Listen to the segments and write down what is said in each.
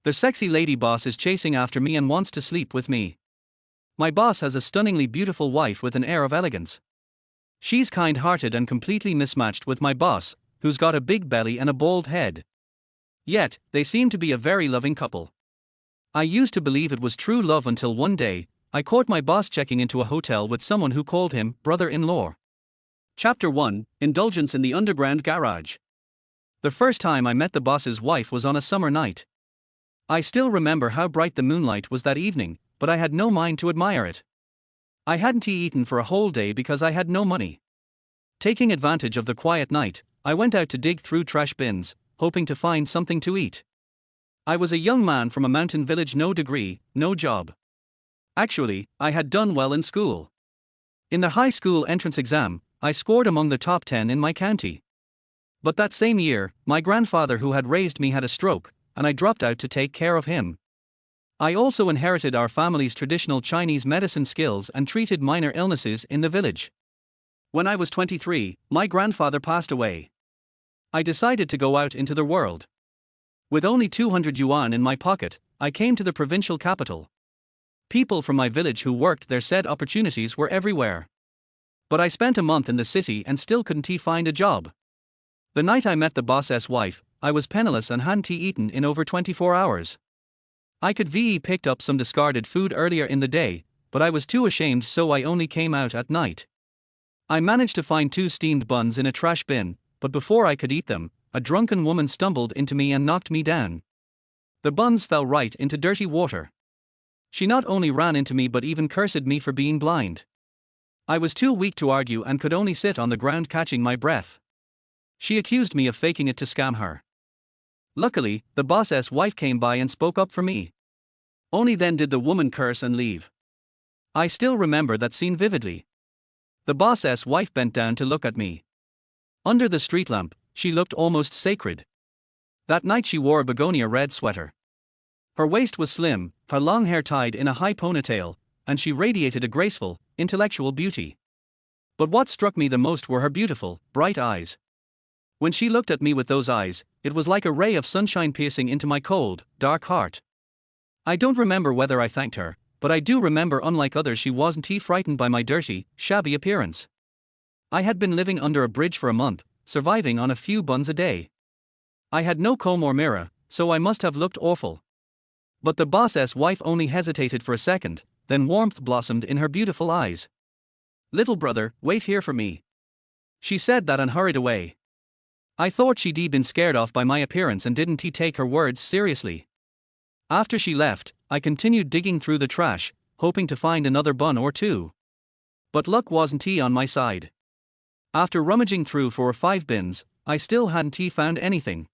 The sexy lady boss is chasing after me and wants to sleep with me. My boss has a stunningly beautiful wife with an air of elegance. She's kind-hearted and completely mismatched with my boss, who's got a big belly and a bald head. Yet, they seem to be a very loving couple. I used to believe it was true love until one day, I caught my boss checking into a hotel with someone who called him brother-in-law. Chapter 1: Indulgence in the Underground Garage. The first time I met the boss's wife was on a summer night. I still remember how bright the moonlight was that evening, but I had no mind to admire it. I hadn't eaten for a whole day because I had no money. Taking advantage of the quiet night, I went out to dig through trash bins, hoping to find something to eat. I was a young man from a mountain village, no degree, no job. Actually, I had done well in school. In the high school entrance exam, I scored among the top 10 in my county. But that same year, my grandfather who had raised me had a stroke, and I dropped out to take care of him. I also inherited our family's traditional Chinese medicine skills and treated minor illnesses in the village. When I was 23, my grandfather passed away. I decided to go out into the world. With only 200 yuan in my pocket, I came to the provincial capital. People from my village who worked there said opportunities were everywhere. But I spent a month in the city and still couldn't find a job. The night I met the boss's wife, I was penniless and hadn't eaten in over 24 hours. I could have picked up some discarded food earlier in the day, but I was too ashamed, so I only came out at night. I managed to find 2 steamed buns in a trash bin, but before I could eat them, a drunken woman stumbled into me and knocked me down. The buns fell right into dirty water. She not only ran into me but even cursed me for being blind. I was too weak to argue and could only sit on the ground catching my breath. She accused me of faking it to scam her. Luckily, the boss's wife came by and spoke up for me. Only then did the woman curse and leave. I still remember that scene vividly. The boss's wife bent down to look at me. Under the street lamp, she looked almost sacred. That night she wore a begonia red sweater. Her waist was slim, her long hair tied in a high ponytail, and she radiated a graceful, intellectual beauty. But what struck me the most were her beautiful, bright eyes. When she looked at me with those eyes, it was like a ray of sunshine piercing into my cold, dark heart. I don't remember whether I thanked her, but I do remember unlike others she wasn't frightened by my dirty, shabby appearance. I had been living under a bridge for a month, surviving on a few buns a day. I had no comb or mirror, so I must have looked awful. But the boss's wife only hesitated for a second, then warmth blossomed in her beautiful eyes. "Little brother, wait here for me." She said that and hurried away. I thought she'd been scared off by my appearance and didn't take her words seriously. After she left, I continued digging through the trash, hoping to find another bun or 2. But luck wasn't on my side. After rummaging through 4 or 5 bins, I still hadn't found anything.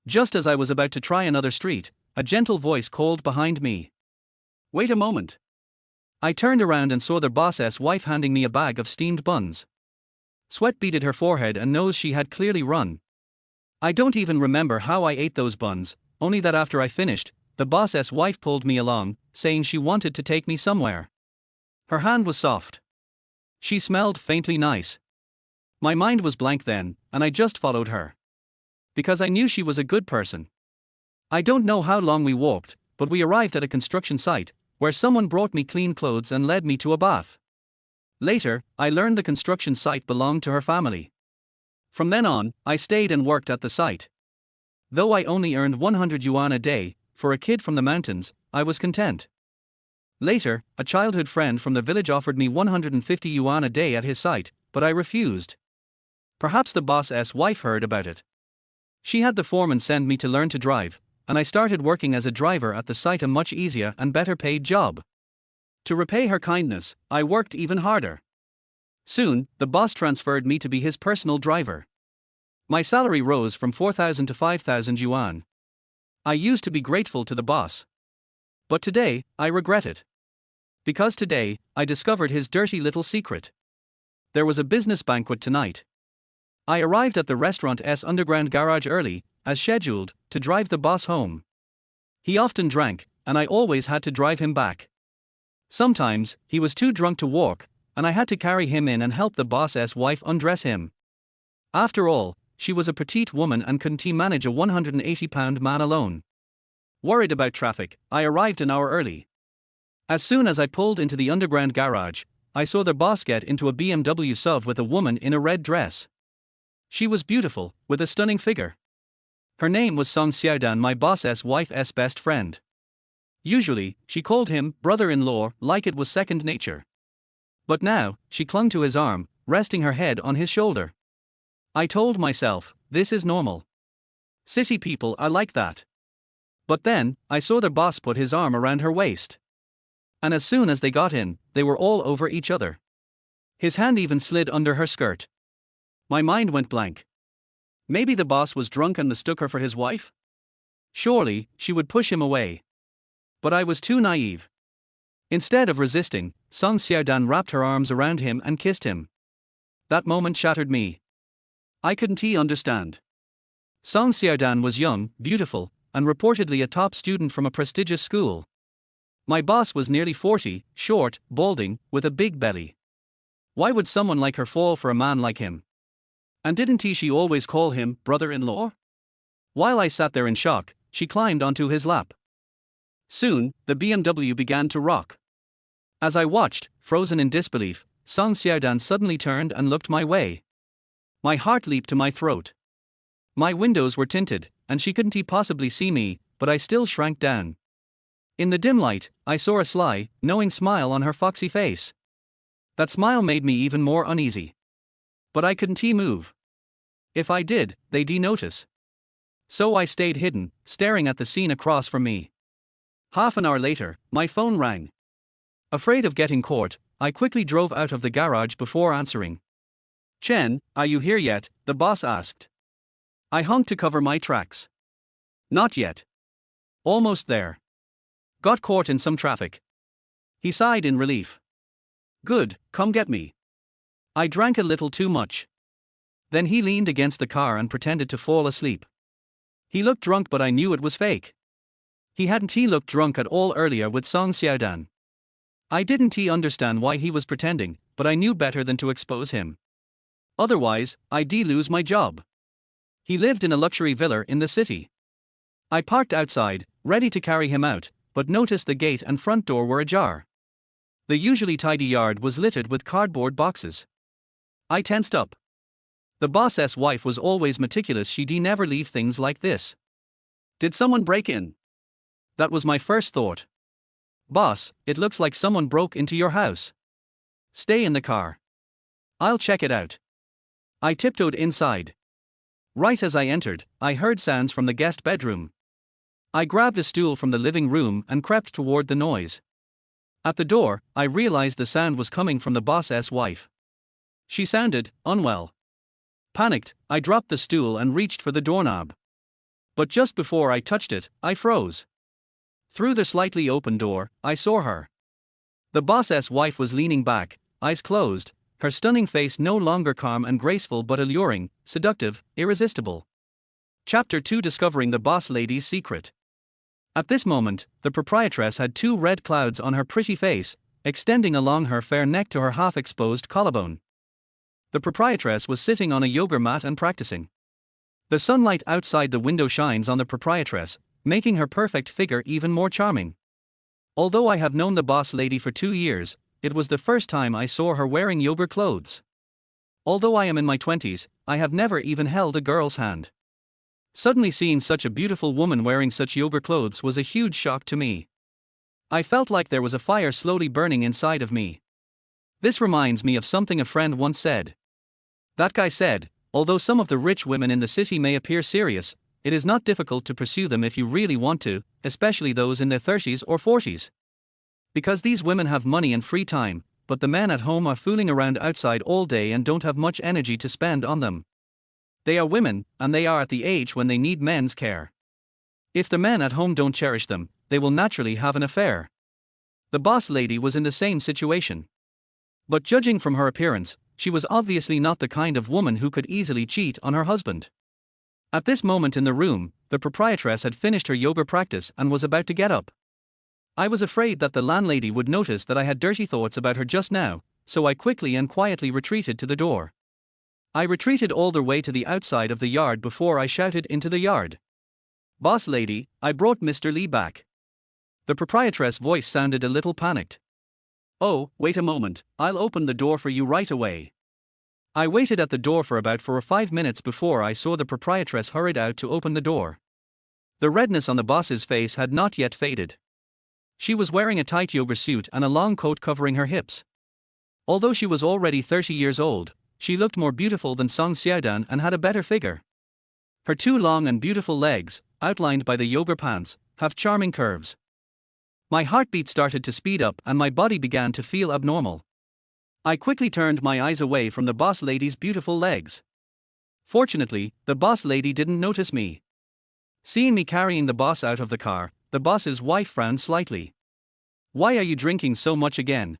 Just as I was about to try another street, a gentle voice called behind me. "Wait a moment." I turned around and saw the boss's wife handing me a bag of steamed buns. Sweat beaded her forehead and nose, she had clearly run. I don't even remember how I ate those buns, only that after I finished, the boss's wife pulled me along, saying she wanted to take me somewhere. Her hand was soft. She smelled faintly nice. My mind was blank then, and I just followed her. Because I knew she was a good person. I don't know how long we walked, but we arrived at a construction site, where someone brought me clean clothes and led me to a bath. Later, I learned the construction site belonged to her family. From then on, I stayed and worked at the site. Though I only earned 100 yuan a day, for a kid from the mountains, I was content. Later, a childhood friend from the village offered me 150 yuan a day at his site, but I refused. Perhaps the boss's wife heard about it. She had the foreman send me to learn to drive, and I started working as a driver at the site, a much easier and better paid job. To repay her kindness, I worked even harder. Soon, the boss transferred me to be his personal driver. My salary rose from 4,000 to 5,000 yuan. I used to be grateful to the boss. But today, I regret it. Because today, I discovered his dirty little secret. There was a business banquet tonight. I arrived at the restaurant's underground garage early, as scheduled, to drive the boss home. He often drank, and I always had to drive him back. Sometimes, he was too drunk to walk, and I had to carry him in and help the boss's wife undress him. After all, she was a petite woman and couldn't manage a 180-pound man alone. Worried about traffic, I arrived an hour early. As soon as I pulled into the underground garage, I saw the boss get into a BMW SUV with a woman in a red dress. She was beautiful, with a stunning figure. Her name was Song Xiaodan, my boss's wife's best friend. Usually, she called him brother-in-law like it was second nature. But now, she clung to his arm, resting her head on his shoulder. I told myself, this is normal. City people are like that. But then, I saw their boss put his arm around her waist. And as soon as they got in, they were all over each other. His hand even slid under her skirt. My mind went blank. Maybe the boss was drunk and mistook her for his wife? Surely, she would push him away. But I was too naive. Instead of resisting, Song Xiaodan wrapped her arms around him and kissed him. That moment shattered me. I couldn't understand. Song Xiaodan was young, beautiful, and reportedly a top student from a prestigious school. My boss was nearly 40, short, balding, with a big belly. Why would someone like her fall for a man like him? And didn't she always call him brother-in-law? While I sat there in shock, she climbed onto his lap. Soon, the BMW began to rock. As I watched, frozen in disbelief, Song Xiaodan suddenly turned and looked my way. My heart leaped to my throat. My windows were tinted, and she couldn't possibly see me, but I still shrank down. In the dim light, I saw a sly, knowing smile on her foxy face. That smile made me even more uneasy. But I couldn't move. If I did, they'd notice. So I stayed hidden, staring at the scene across from me. Half an hour later, my phone rang. Afraid of getting caught, I quickly drove out of the garage before answering. "Chen, are you here yet?" the boss asked. I honked to cover my tracks. "Not yet. Almost there. Got caught in some traffic." He sighed in relief. "Good, come get me." I drank a little too much. Then he leaned against the car and pretended to fall asleep. He looked drunk, but I knew it was fake. He hadn't looked drunk at all earlier with Song Xiaodan. I didn't understand why he was pretending, but I knew better than to expose him. Otherwise, I'd lose my job. He lived in a luxury villa in the city. I parked outside, ready to carry him out, but noticed the gate and front door were ajar. The usually tidy yard was littered with cardboard boxes. I tensed up. The boss's wife was always meticulous, she'd never leave things like this. Did someone break in? That was my first thought. "Boss, it looks like someone broke into your house. Stay in the car. I'll check it out." I tiptoed inside. Right as I entered, I heard sounds from the guest bedroom. I grabbed a stool from the living room and crept toward the noise. At the door, I realized the sound was coming from the boss's wife. She sounded unwell. Panicked, I dropped the stool and reached for the doorknob. But just before I touched it, I froze. Through the slightly open door, I saw her. The boss's wife was leaning back, eyes closed, her stunning face no longer calm and graceful but alluring, seductive, irresistible. Chapter 2: Discovering the boss lady's secret. At this moment, the proprietress had two red clouds on her pretty face, extending along her fair neck to her half-exposed collarbone. The proprietress was sitting on a yoga mat and practicing. The sunlight outside the window shines on the proprietress, making her perfect figure even more charming. Although I have known the boss lady for 2 years, it was the first time I saw her wearing yoga clothes. Although I am in my 20s, I have never even held a girl's hand. Suddenly seeing such a beautiful woman wearing such yoga clothes was a huge shock to me. I felt like there was a fire slowly burning inside of me. This reminds me of something a friend once said. That guy said, although some of the rich women in the city may appear serious, it is not difficult to pursue them if you really want to, especially those in their 30s or 40s. Because these women have money and free time, but the men at home are fooling around outside all day and don't have much energy to spend on them. They are women, and they are at the age when they need men's care. If the men at home don't cherish them, they will naturally have an affair. The boss lady was in the same situation. But judging from her appearance, she was obviously not the kind of woman who could easily cheat on her husband. At this moment in the room, the proprietress had finished her yoga practice and was about to get up. I was afraid that the landlady would notice that I had dirty thoughts about her just now, so I quickly and quietly retreated to the door. I retreated all the way to the outside of the yard before I shouted into the yard. Boss lady, I brought Mr. Lee back. The proprietress' voice sounded a little panicked. Oh, wait a moment, I'll open the door for you right away. I waited at the door for about 4 or 5 minutes before I saw the proprietress hurried out to open the door. The redness on the boss's face had not yet faded. She was wearing a tight yoga suit and a long coat covering her hips. Although she was already 30 years old, she looked more beautiful than Song Xiaodan and had a better figure. Her two long and beautiful legs, outlined by the yoga pants, have charming curves. My heartbeat started to speed up and my body began to feel abnormal. I quickly turned my eyes away from the boss lady's beautiful legs. Fortunately, the boss lady didn't notice me. Seeing me carrying the boss out of the car, the boss's wife frowned slightly. Why are you drinking so much again?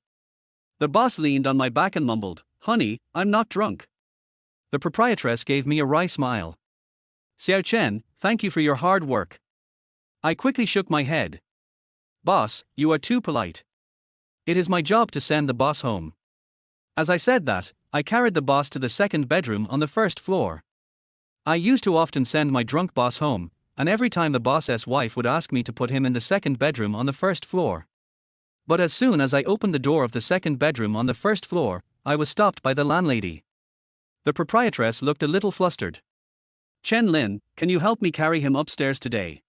The boss leaned on my back and mumbled, Honey, I'm not drunk. The proprietress gave me a wry smile. Xiao Chen, thank you for your hard work. I quickly shook my head. Boss, you are too polite. It is my job to send the boss home. As I said that, I carried the boss to the second bedroom on the first floor. I used to often send my drunk boss home, and every time the boss's wife would ask me to put him in the second bedroom on the first floor. But as soon as I opened the door of the second bedroom on the first floor, I was stopped by the landlady. The proprietress looked a little flustered. Chen Lin, can you help me carry him upstairs today?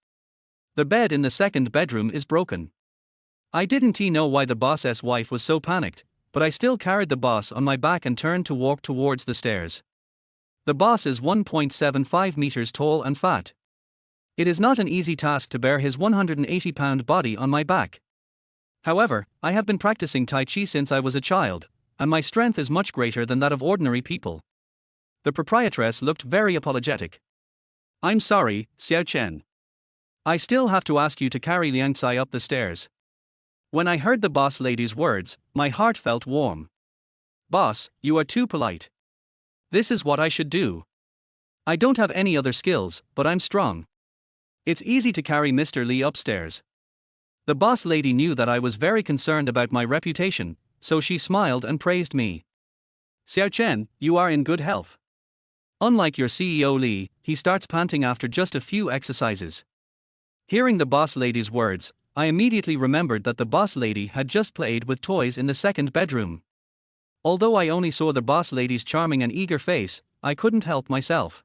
The bed in the second bedroom is broken. I didn't know why the boss's wife was so panicked, but I still carried the boss on my back and turned to walk towards the stairs. The boss is 1.75 meters tall and fat. It is not an easy task to bear his 180-pound body on my back. However, I have been practicing Tai Chi since I was a child, and my strength is much greater than that of ordinary people. The proprietress looked very apologetic. I'm sorry, Xiao Chen. I still have to ask you to carry Liang Tsai up the stairs. When I heard the boss lady's words, my heart felt warm. Boss, you are too polite. This is what I should do. I don't have any other skills, but I'm strong. It's easy to carry Mr. Lee upstairs. The boss lady knew that I was very concerned about my reputation, so she smiled and praised me. Xiao Chen, you are in good health. Unlike your CEO Lee, he starts panting after just a few exercises. Hearing the boss lady's words, I immediately remembered that the boss lady had just played with toys in the second bedroom. Although I only saw the boss lady's charming and eager face, I couldn't help myself.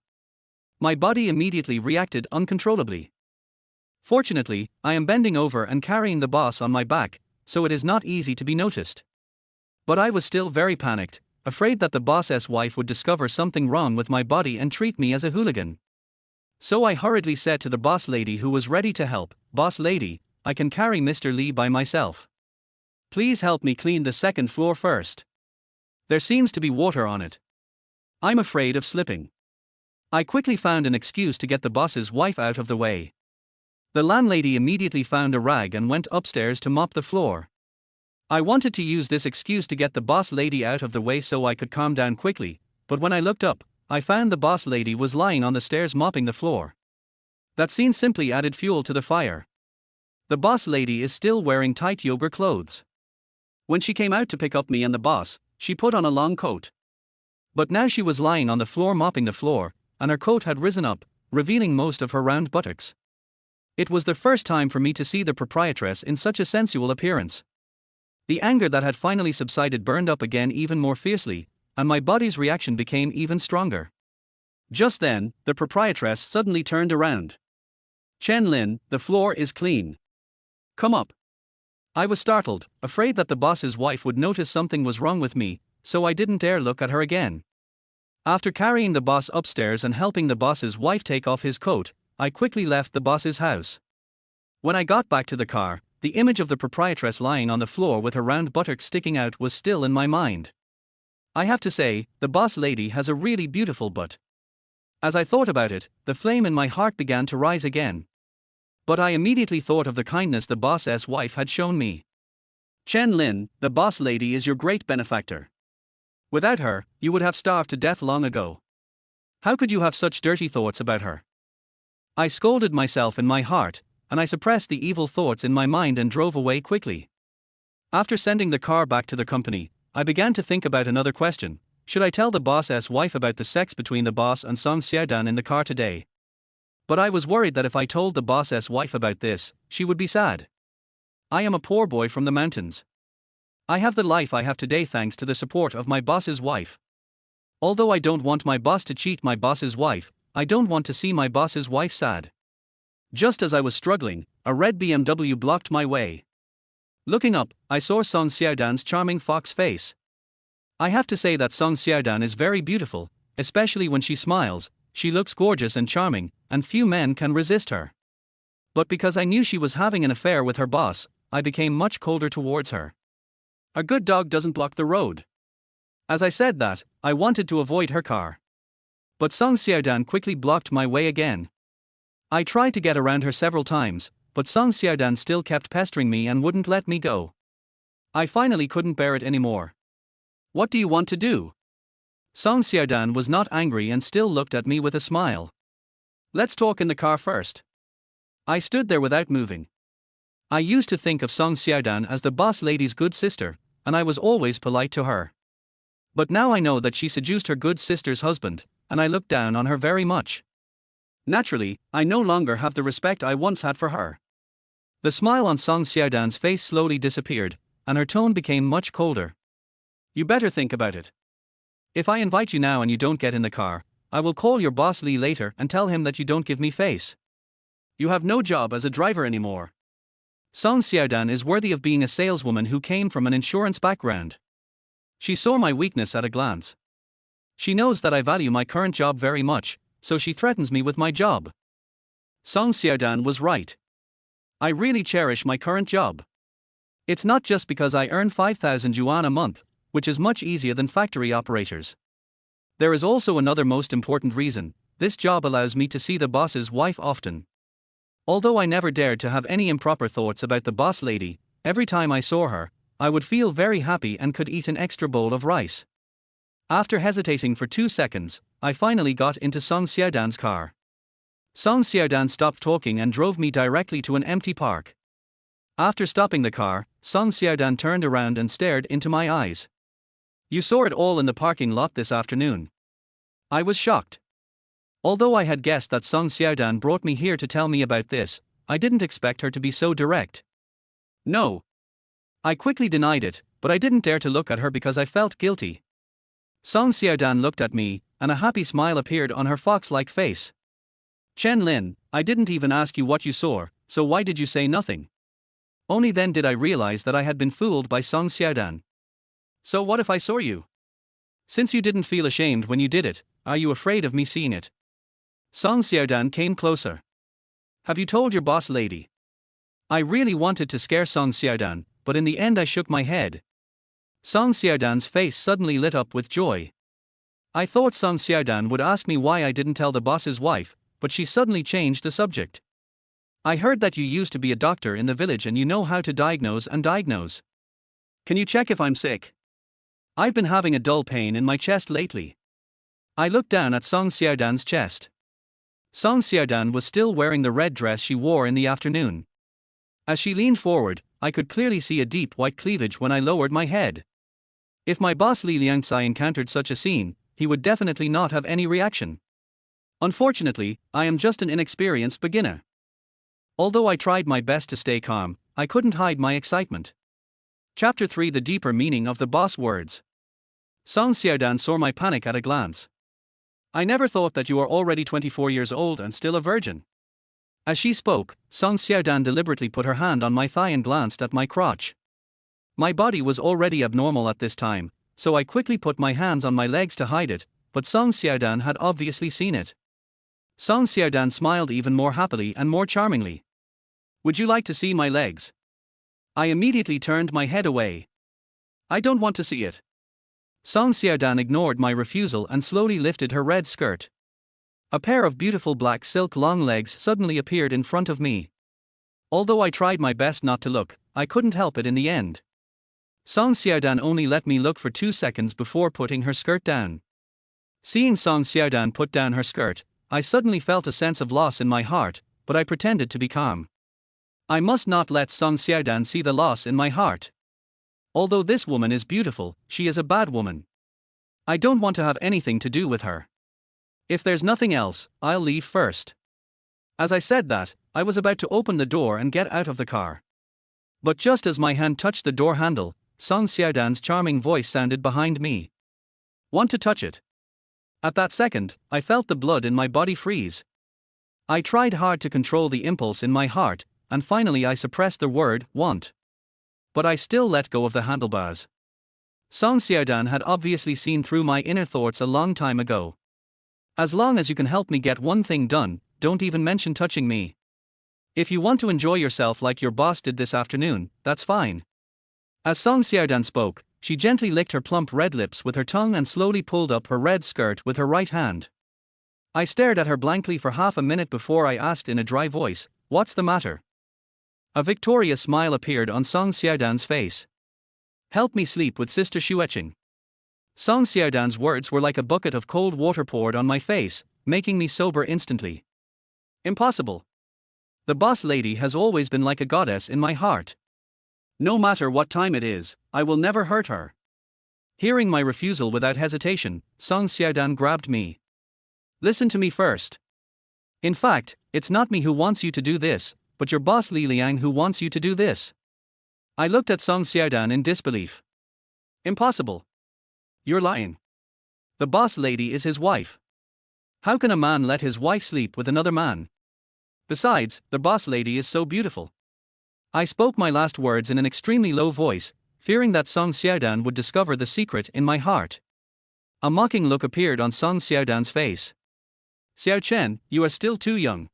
My body immediately reacted uncontrollably. Fortunately, I am bending over and carrying the boss on my back, so it is not easy to be noticed. But I was still very panicked, afraid that the boss's wife would discover something wrong with my body and treat me as a hooligan. So I hurriedly said to the boss lady who was ready to help, Boss lady, I can carry Mr. Lee by myself. Please help me clean the second floor first. There seems to be water on it. I'm afraid of slipping. I quickly found an excuse to get the boss's wife out of the way. The landlady immediately found a rag and went upstairs to mop the floor. I wanted to use this excuse to get the boss lady out of the way so I could calm down quickly, but when I looked up, I found the boss lady was lying on the stairs mopping the floor. That scene simply added fuel to the fire. The boss lady is still wearing tight yoga clothes. When she came out to pick up me and the boss, she put on a long coat. But now she was lying on the floor mopping the floor, and her coat had risen up, revealing most of her round buttocks. It was the first time for me to see the proprietress in such a sensual appearance. The anger that had finally subsided burned up again even more fiercely, and my body's reaction became even stronger. Just then, the proprietress suddenly turned around. Chen Lin, the floor is clean. Come up. I was startled, afraid that the boss's wife would notice something was wrong with me, so I didn't dare look at her again. After carrying the boss upstairs and helping the boss's wife take off his coat, I quickly left the boss's house. When I got back to the car, the image of the proprietress lying on the floor with her round buttocks sticking out was still in my mind. I have to say, the boss lady has a really beautiful butt. As I thought about it, the flame in my heart began to rise again. But I immediately thought of the kindness the boss's wife had shown me. Chen Lin, the boss lady is your great benefactor. Without her, you would have starved to death long ago. How could you have such dirty thoughts about her? I scolded myself in my heart, and I suppressed the evil thoughts in my mind and drove away quickly. After sending the car back to the company, I began to think about another question. Should I tell the boss's wife about the sex between the boss and Song Xiaodan in the car today? But I was worried that if I told the boss's wife about this, she would be sad. I am a poor boy from the mountains. I have the life I have today thanks to the support of my boss's wife. Although I don't want my boss to cheat my boss's wife, I don't want to see my boss's wife sad. Just as I was struggling, a red BMW blocked my way. Looking up, I saw Song Xiaodan's charming fox face. I have to say that Song Xiaodan is very beautiful, especially when she smiles. She looks gorgeous and charming, and few men can resist her. But because I knew she was having an affair with her boss, I became much colder towards her. A good dog doesn't block the road. As I said that, I wanted to avoid her car. But Song Xiaodan quickly blocked my way again. I tried to get around her several times, but Song Xiaodan still kept pestering me and wouldn't let me go. I finally couldn't bear it anymore. What do you want to do? Song Xiaodan was not angry and still looked at me with a smile. Let's talk in the car first. I stood there without moving. I used to think of Song Xiaodan as the boss lady's good sister, and I was always polite to her. But now I know that she seduced her good sister's husband, and I look down on her very much. Naturally, I no longer have the respect I once had for her. The smile on Song Xiaodan's face slowly disappeared, and her tone became much colder. You better think about it. If I invite you now and you don't get in the car, I will call your boss Lee later and tell him that you don't give me face. You have no job as a driver anymore. Song Xiaodan is worthy of being a saleswoman who came from an insurance background. She saw my weakness at a glance. She knows that I value my current job very much, so she threatens me with my job. Song Xiaodan was right. I really cherish my current job. It's not just because I earn 5,000 yuan a month, which is much easier than factory operators. There is also another most important reason: this job allows me to see the boss's wife often. Although I never dared to have any improper thoughts about the boss lady, every time I saw her, I would feel very happy and could eat an extra bowl of rice. After hesitating for 2 seconds, I finally got into Song Xiaodan's car. Song Xiaodan stopped talking and drove me directly to an empty park. After stopping the car, Song Xiaodan turned around and stared into my eyes. You saw it all in the parking lot this afternoon. I was shocked. Although I had guessed that Song Xiaodan brought me here to tell me about this, I didn't expect her to be so direct. No. I quickly denied it, but I didn't dare to look at her because I felt guilty. Song Xiaodan looked at me, and a happy smile appeared on her fox-like face. Chen Lin, I didn't even ask you what you saw, so why did you say nothing? Only then did I realize that I had been fooled by Song Xiaodan. So what if I saw you? Since you didn't feel ashamed when you did it, are you afraid of me seeing it? Song Xiaodan came closer. Have you told your boss lady? I really wanted to scare Song Xiaodan, but in the end I shook my head. Song Xiaodan's face suddenly lit up with joy. I thought Song Xiaodan would ask me why I didn't tell the boss's wife, but she suddenly changed the subject. I heard that you used to be a doctor in the village and you know how to diagnose and diagnose. Can you check if I'm sick? I've been having a dull pain in my chest lately. I looked down at Song Xiaodan's chest. Song Xiaodan was still wearing the red dress she wore in the afternoon. As she leaned forward, I could clearly see a deep white cleavage when I lowered my head. If my boss Li Liangcai encountered such a scene, he would definitely not have any reaction. Unfortunately, I am just an inexperienced beginner. Although I tried my best to stay calm, I couldn't hide my excitement. Chapter 3: The deeper meaning of the boss words. Song Xiaodan saw my panic at a glance. I never thought that you are already 24 years old and still a virgin. As she spoke, Song Xiaodan deliberately put her hand on my thigh and glanced at my crotch. My body was already abnormal at this time, so I quickly put my hands on my legs to hide it, but Song Xiaodan had obviously seen it. Song Xiaodan smiled even more happily and more charmingly. Would you like to see my legs? I immediately turned my head away. I don't want to see it. Song Xiaodan ignored my refusal and slowly lifted her red skirt. A pair of beautiful black silk long legs suddenly appeared in front of me. Although I tried my best not to look, I couldn't help it in the end. Song Xiaodan only let me look for 2 seconds before putting her skirt down. Seeing Song Xiaodan put down her skirt, I suddenly felt a sense of loss in my heart, but I pretended to be calm. I must not let Song Xiaodan see the loss in my heart. Although this woman is beautiful, she is a bad woman. I don't want to have anything to do with her. If there's nothing else, I'll leave first. As I said that, I was about to open the door and get out of the car. But just as my hand touched the door handle, Song Xiaodan's charming voice sounded behind me. Want to touch it? At that second, I felt the blood in my body freeze. I tried hard to control the impulse in my heart, and finally I suppressed the word, want. But I still let go of the handlebars. Song Xiaodan had obviously seen through my inner thoughts a long time ago. As long as you can help me get one thing done, don't even mention touching me. If you want to enjoy yourself like your boss did this afternoon, that's fine. As Song Xiaodan spoke, she gently licked her plump red lips with her tongue and slowly pulled up her red skirt with her right hand. I stared at her blankly for half a minute before I asked in a dry voice, "What's the matter?" A victorious smile appeared on Song Xiaodan's face. "Help me sleep with Sister Xueqing." Song Xiaodan's words were like a bucket of cold water poured on my face, making me sober instantly. Impossible. The boss lady has always been like a goddess in my heart. No matter what time it is, I will never hurt her. Hearing my refusal without hesitation, Song Xiaodan grabbed me. Listen to me first. In fact, it's not me who wants you to do this, but your boss Li Liang who wants you to do this. I looked at Song Xiaodan in disbelief. Impossible. You're lying. The boss lady is his wife. How can a man let his wife sleep with another man? Besides, the boss lady is so beautiful. I spoke my last words in an extremely low voice, fearing that Song Xiaodan would discover the secret in my heart. A mocking look appeared on Song Xiaodan's face. "Xiao Chen, you are still too young.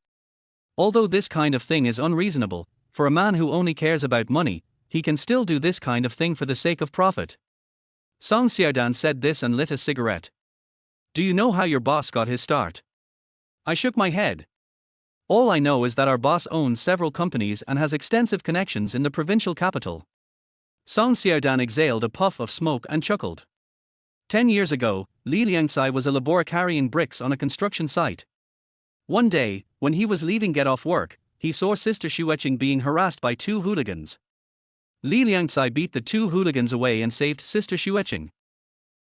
Although this kind of thing is unreasonable, for a man who only cares about money, he can still do this kind of thing for the sake of profit." Song Xiaodan said this and lit a cigarette. "Do you know how your boss got his start?" I shook my head. All I know is that our boss owns several companies and has extensive connections in the provincial capital. Song Xiaodan exhaled a puff of smoke and chuckled. 10 years ago, Li Liangsai was a laborer carrying bricks on a construction site. One day, when he was leaving get off work, he saw Sister Xueqing being harassed by two hooligans. Li Liangsai beat the two hooligans away and saved Sister Xueqing.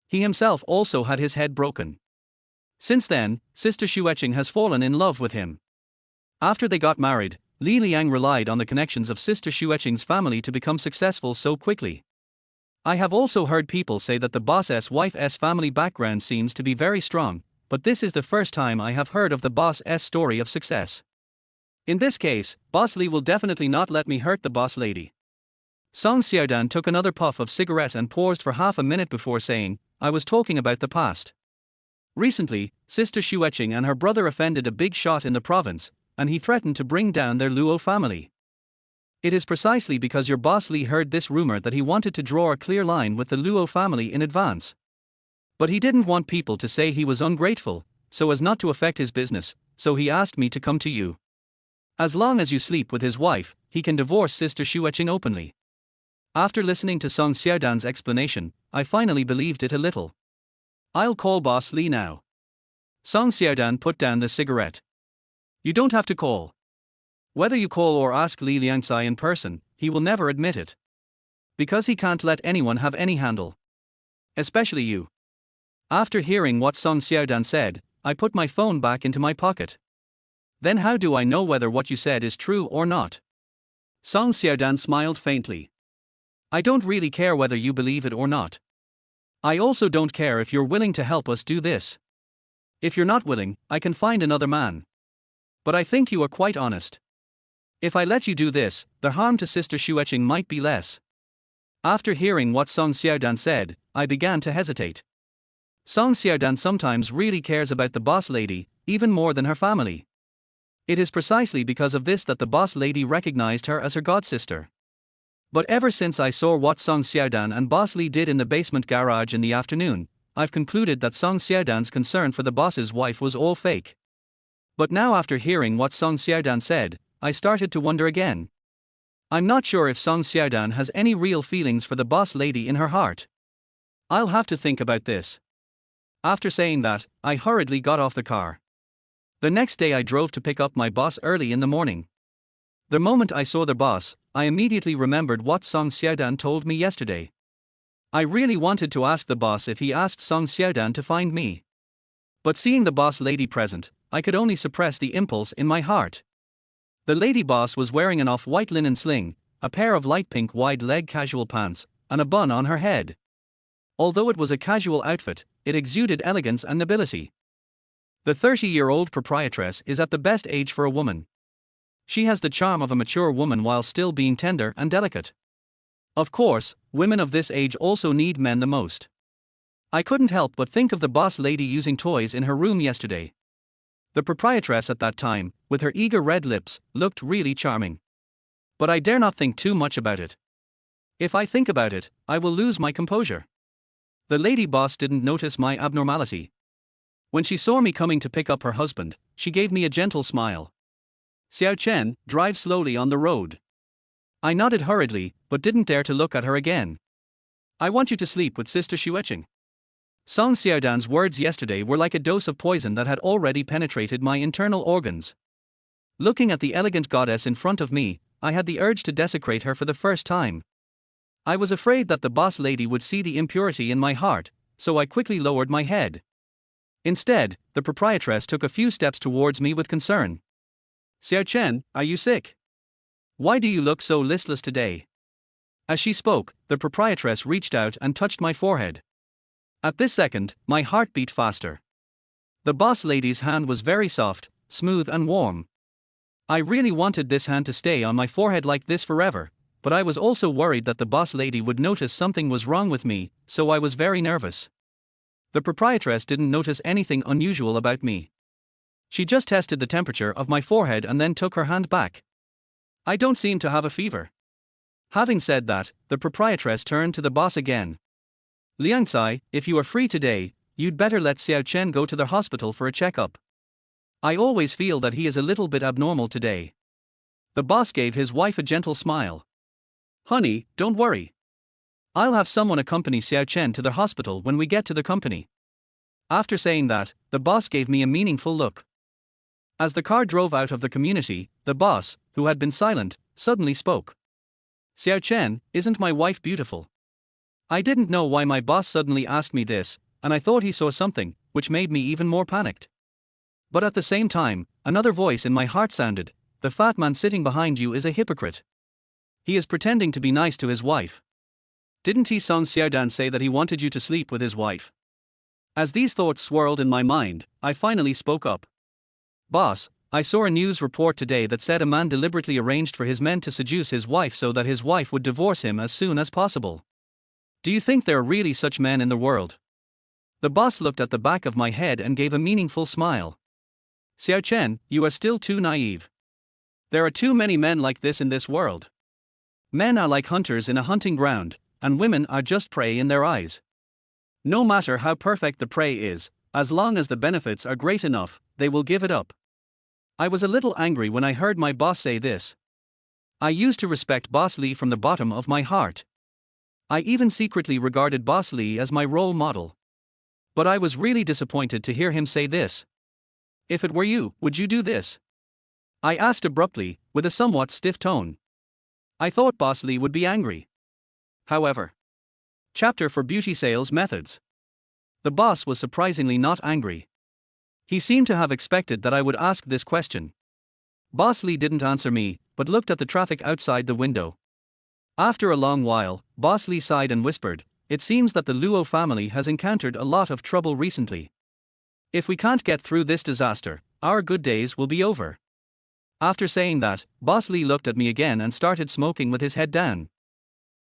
He himself also had his head broken. Since then, Sister Xueqing has fallen in love with him. After they got married, Li Liang relied on the connections of Sister Xueqing's family to become successful so quickly. I have also heard people say that the boss's wife's family background seems to be very strong, but this is the first time I have heard of the boss's story of success. In this case, Boss Li will definitely not let me hurt the boss lady. Song Xiaodan took another puff of cigarette and paused for half a minute before saying, "I was talking about the past. Recently, Sister Xueqing and her brother offended a big shot in the province, and he threatened to bring down their Luo family. It is precisely because your boss Li heard this rumor that he wanted to draw a clear line with the Luo family in advance. But he didn't want people to say he was ungrateful, so as not to affect his business, so he asked me to come to you. As long as you sleep with his wife, he can divorce Sister Xueqing openly." After listening to Song Xiaodan's explanation, I finally believed it a little. "I'll call Boss Li now." Song Xiaodan put down the cigarette. "You don't have to call. Whether you call or ask Li Liangsai in person, he will never admit it. Because he can't let anyone have any handle. Especially you." After hearing what Song Xiaodan said, I put my phone back into my pocket. "Then how do I know whether what you said is true or not?" Song Xiaodan smiled faintly. "I don't really care whether you believe it or not. I also don't care if you're willing to help us do this. If you're not willing, I can find another man. But I think you are quite honest. If I let you do this, the harm to Sister Xueqing might be less." After hearing what Song Xiaodan said, I began to hesitate. Song Xiaodan sometimes really cares about the boss lady, even more than her family. It is precisely because of this that the boss lady recognized her as her godsister. But ever since I saw what Song Xiaodan and Boss Li did in the basement garage in the afternoon, I've concluded that Song Xiaodan's concern for the boss's wife was all fake. But now after hearing what Song Xiaodan said, I started to wonder again. I'm not sure if Song Xiaodan has any real feelings for the boss lady in her heart. I'll have to think about this. After saying that, I hurriedly got off the car. The next day I drove to pick up my boss early in the morning. The moment I saw the boss, I immediately remembered what Song Xiaodan told me yesterday. I really wanted to ask the boss if he asked Song Xiaodan to find me. But seeing the boss lady present, I could only suppress the impulse in my heart. The lady boss was wearing an off-white linen sling, a pair of light pink wide-leg casual pants, and a bun on her head. Although it was a casual outfit, it exuded elegance and nobility. The 30-year-old proprietress is at the best age for a woman. She has the charm of a mature woman while still being tender and delicate. Of course, women of this age also need men the most. I couldn't help but think of the boss lady using toys in her room yesterday. The proprietress at that time, with her eager red lips, looked really charming. But I dare not think too much about it. If I think about it, I will lose my composure. The lady boss didn't notice my abnormality. When she saw me coming to pick up her husband, she gave me a gentle smile. "Xiao Chen, drive slowly on the road." I nodded hurriedly, but didn't dare to look at her again. "I want you to sleep with Sister Xueqing." Song Xiaodan's words yesterday were like a dose of poison that had already penetrated my internal organs. Looking at the elegant goddess in front of me, I had the urge to desecrate her for the first time. I was afraid that the boss lady would see the impurity in my heart, so I quickly lowered my head. Instead, the proprietress took a few steps towards me with concern. "Xiao Chen, are you sick? Why do you look so listless today?" As she spoke, the proprietress reached out and touched my forehead. At this second, my heart beat faster. The boss lady's hand was very soft, smooth and warm. I really wanted this hand to stay on my forehead like this forever, but I was also worried that the boss lady would notice something was wrong with me, so I was very nervous. The proprietress didn't notice anything unusual about me. She just tested the temperature of my forehead and then took her hand back. "I don't seem to have a fever." Having said that, the proprietress turned to the boss again. "Liang Tsai, if you are free today, you'd better let Xiao Chen go to the hospital for a checkup. I always feel that he is a little bit abnormal today." The boss gave his wife a gentle smile. "Honey, don't worry. I'll have someone accompany Xiao Chen to the hospital when we get to the company." After saying that, the boss gave me a meaningful look. As the car drove out of the community, the boss, who had been silent, suddenly spoke. "Xiao Chen, isn't my wife beautiful?" I didn't know why my boss suddenly asked me this, and I thought he saw something, which made me even more panicked. But at the same time, another voice in my heart sounded, "The fat man sitting behind you is a hypocrite. He is pretending to be nice to his wife. Didn't he Song Xiaodan say that he wanted you to sleep with his wife?" As these thoughts swirled in my mind, I finally spoke up. "Boss, I saw a news report today that said a man deliberately arranged for his men to seduce his wife so that his wife would divorce him as soon as possible. Do you think there are really such men in the world?" The boss looked at the back of my head and gave a meaningful smile. "Xiao Chen, you are still too naive. There are too many men like this in this world. Men are like hunters in a hunting ground, and women are just prey in their eyes. No matter how perfect the prey is, as long as the benefits are great enough, they will give it up." I was a little angry when I heard my boss say this. I used to respect Boss Lee from the bottom of my heart. I even secretly regarded Boss Lee as my role model. But I was really disappointed to hear him say this. "If it were you, would you do this?" I asked abruptly, with a somewhat stiff tone. I thought Boss Lee would be angry. However, chapter for beauty sales methods. The boss was surprisingly not angry. He seemed to have expected that I would ask this question. Boss Lee didn't answer me, but looked at the traffic outside the window. After a long while, Boss Lee sighed and whispered, "It seems that the Luo family has encountered a lot of trouble recently. If we can't get through this disaster, our good days will be over." After saying that, Boss Lee looked at me again and started smoking with his head down.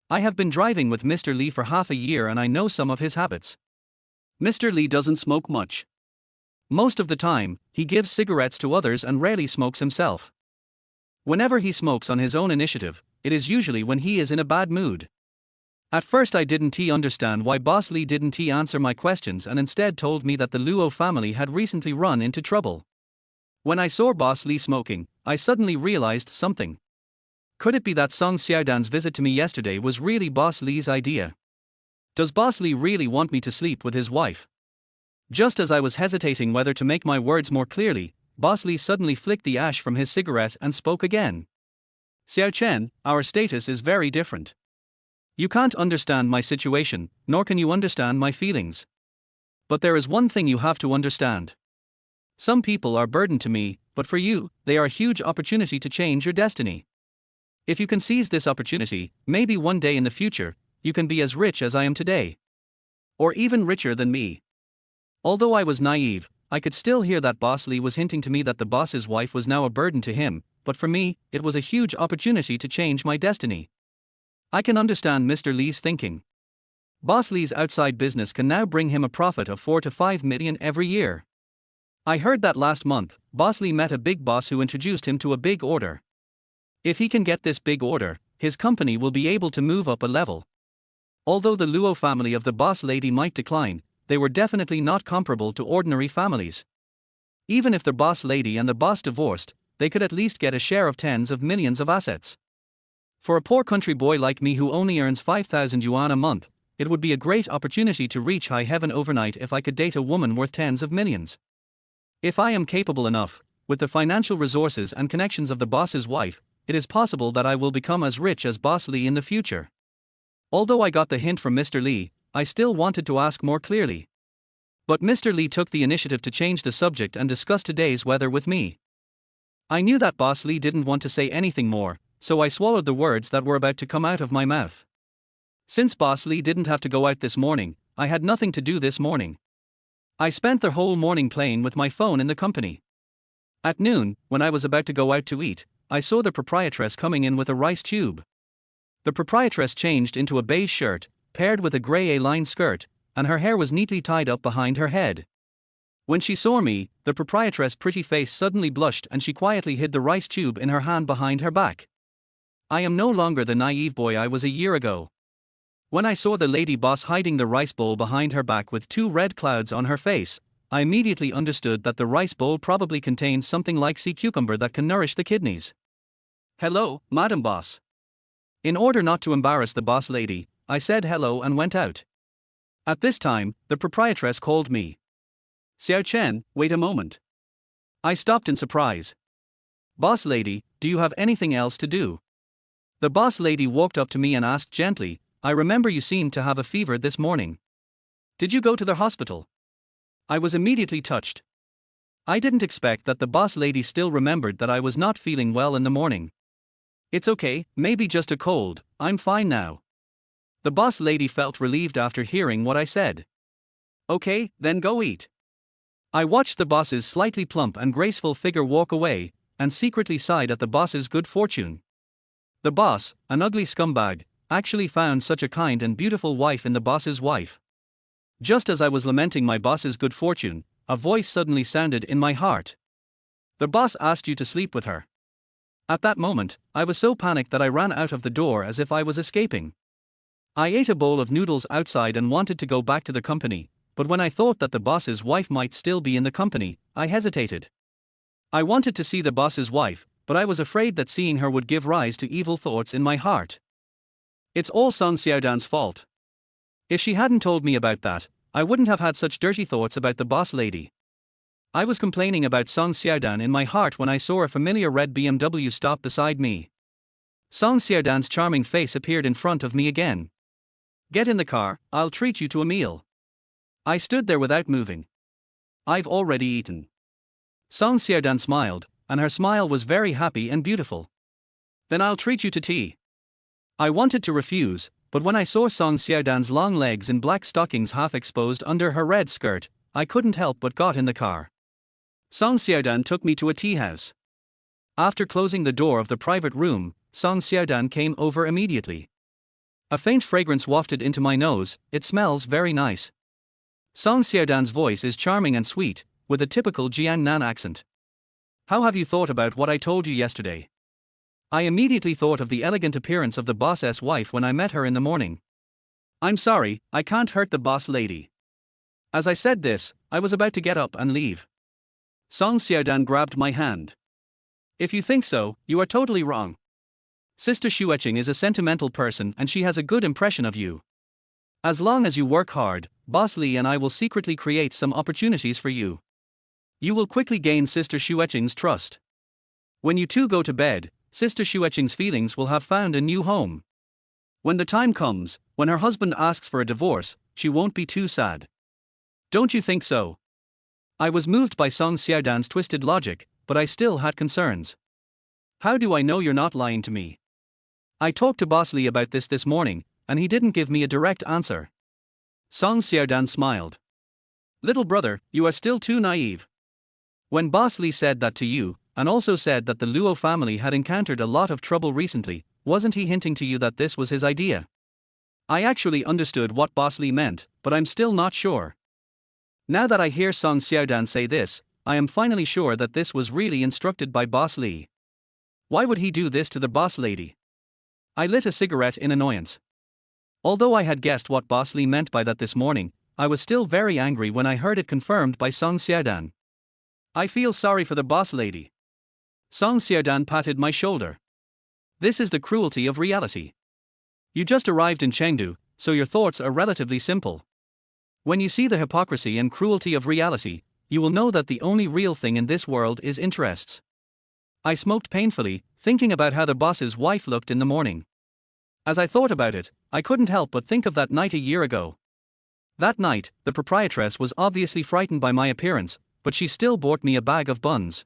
I have been driving with Mr. Lee for half a year and I know some of his habits. Mr. Lee doesn't smoke much. Most of the time, he gives cigarettes to others and rarely smokes himself. Whenever he smokes on his own initiative, it is usually when he is in a bad mood. At first I didn't understand why Boss Lee didn't answer my questions and instead told me that the Luo family had recently run into trouble. When I saw Boss Lee smoking, I suddenly realized something. Could it be that Song Xiaodan's visit to me yesterday was really Boss Lee's idea? Does Boss Lee really want me to sleep with his wife? Just as I was hesitating whether to make my words more clearly, Boss Lee suddenly flicked the ash from his cigarette and spoke again. "Xiao Chen, our status is very different. You can't understand my situation, nor can you understand my feelings. But there is one thing you have to understand. Some people are burden to me, but for you, they are a huge opportunity to change your destiny. If you can seize this opportunity, maybe one day in the future, you can be as rich as I am today. Or even richer than me. Although I was naive, I could still hear that Boss Lee was hinting to me that the boss's wife was now a burden to him, but for me, it was a huge opportunity to change my destiny. I can understand Mr. Lee's thinking. Boss Lee's outside business can now bring him a profit of 4 to 5 million every year. I heard that last month, Boss Lee met a big boss who introduced him to a big order. If he can get this big order, his company will be able to move up a level. Although the Luo family of the boss lady might decline, they were definitely not comparable to ordinary families. Even if the boss lady and the boss divorced, they could at least get a share of tens of millions of assets. For a poor country boy like me who only earns 5,000 yuan a month, it would be a great opportunity to reach high heaven overnight if I could date a woman worth tens of millions. If I am capable enough, with the financial resources and connections of the boss's wife, it is possible that I will become as rich as Boss Lee in the future. Although I got the hint from Mr. Lee, I still wanted to ask more clearly. But Mr. Lee took the initiative to change the subject and discuss today's weather with me. I knew that Boss Lee didn't want to say anything more, so I swallowed the words that were about to come out of my mouth. Since Boss Lee didn't have to go out this morning, I had nothing to do this morning. I spent the whole morning playing with my phone in the company. At noon, when I was about to go out to eat, I saw the proprietress coming in with a rice tube. The proprietress changed into a beige shirt, paired with a grey A-line skirt, and her hair was neatly tied up behind her head. When she saw me, the proprietress' pretty face suddenly blushed and she quietly hid the rice tube in her hand behind her back. I am no longer the naive boy I was a year ago. When I saw the lady boss hiding the rice bowl behind her back with 2 red clouds on her face, I immediately understood that the rice bowl probably contained something like sea cucumber that can nourish the kidneys. "Hello, Madam Boss." In order not to embarrass the boss lady, I said hello and went out. At this time, the proprietress called me. "Xiao Chen, wait a moment." I stopped in surprise. "Boss lady, do you have anything else to do?" The boss lady walked up to me and asked gently, "I remember you seemed to have a fever this morning. Did you go to the hospital?" I was immediately touched. I didn't expect that the boss lady still remembered that I was not feeling well in the morning. "It's okay, maybe just a cold, I'm fine now." The boss lady felt relieved after hearing what I said. "Okay, then go eat." I watched the boss's slightly plump and graceful figure walk away, and secretly sighed at the boss's good fortune. The boss, an ugly scumbag, actually found such a kind and beautiful wife in the boss's wife. Just as I was lamenting my boss's good fortune, a voice suddenly sounded in my heart. "The boss asked you to sleep with her." At that moment, I was so panicked that I ran out of the door as if I was escaping. I ate a bowl of noodles outside and wanted to go back to the company, but when I thought that the boss's wife might still be in the company, I hesitated. I wanted to see the boss's wife, but I was afraid that seeing her would give rise to evil thoughts in my heart. It's all Song Xiaodan's fault. If she hadn't told me about that, I wouldn't have had such dirty thoughts about the boss lady. I was complaining about Song Xiaodan in my heart when I saw a familiar red BMW stop beside me. Song Xiaodan's charming face appeared in front of me again. "Get in the car, I'll treat you to a meal." I stood there without moving. "I've already eaten." Song Xiaodan smiled, and her smile was very happy and beautiful. "Then I'll treat you to tea." I wanted to refuse, but when I saw Song Xiaodan's long legs in black stockings half exposed under her red skirt, I couldn't help but got in the car. Song Xiaodan took me to a tea house. After closing the door of the private room, Song Xiaodan came over immediately. A faint fragrance wafted into my nose. "It smells very nice." Song Xiaodan's voice is charming and sweet, with a typical Jiangnan accent. "How have you thought about what I told you yesterday?" I immediately thought of the elegant appearance of the boss's wife when I met her in the morning. "I'm sorry, I can't hurt the boss lady." As I said this, I was about to get up and leave. Song Xiaodan grabbed my hand. "If you think so, you are totally wrong. Sister Xueqing is a sentimental person and she has a good impression of you. As long as you work hard, Boss Lee and I will secretly create some opportunities for you. You will quickly gain Sister Xueqing's trust. When you two go to bed, Sister Xueqing's feelings will have found a new home. When the time comes, when her husband asks for a divorce, she won't be too sad. Don't you think so?" I was moved by Song Xiaodan's twisted logic, but I still had concerns. How do I know you're not lying to me? I talked to Boss Lee about this morning, and he didn't give me a direct answer. Song Xiaodan smiled. Little brother, you are still too naive. When Boss Lee said that to you, and also said that the Luo family had encountered a lot of trouble recently, wasn't he hinting to you that this was his idea? I actually understood what Boss Lee meant, but I'm still not sure. Now that I hear Song Xiaodan say this, I am finally sure that this was really instructed by Boss Lee. Why would he do this to the boss lady? I lit a cigarette in annoyance. Although I had guessed what Boss Lee meant by that this morning, I was still very angry when I heard it confirmed by Song Xiaodan. I feel sorry for the boss lady. Song Xiaodan patted my shoulder. This is the cruelty of reality. You just arrived in Chengdu, so your thoughts are relatively simple. When you see the hypocrisy and cruelty of reality, you will know that the only real thing in this world is interests. I smoked painfully, thinking about how the boss's wife looked in the morning. As I thought about it, I couldn't help but think of that night a year ago. That night, the proprietress was obviously frightened by my appearance, but she still bought me a bag of buns.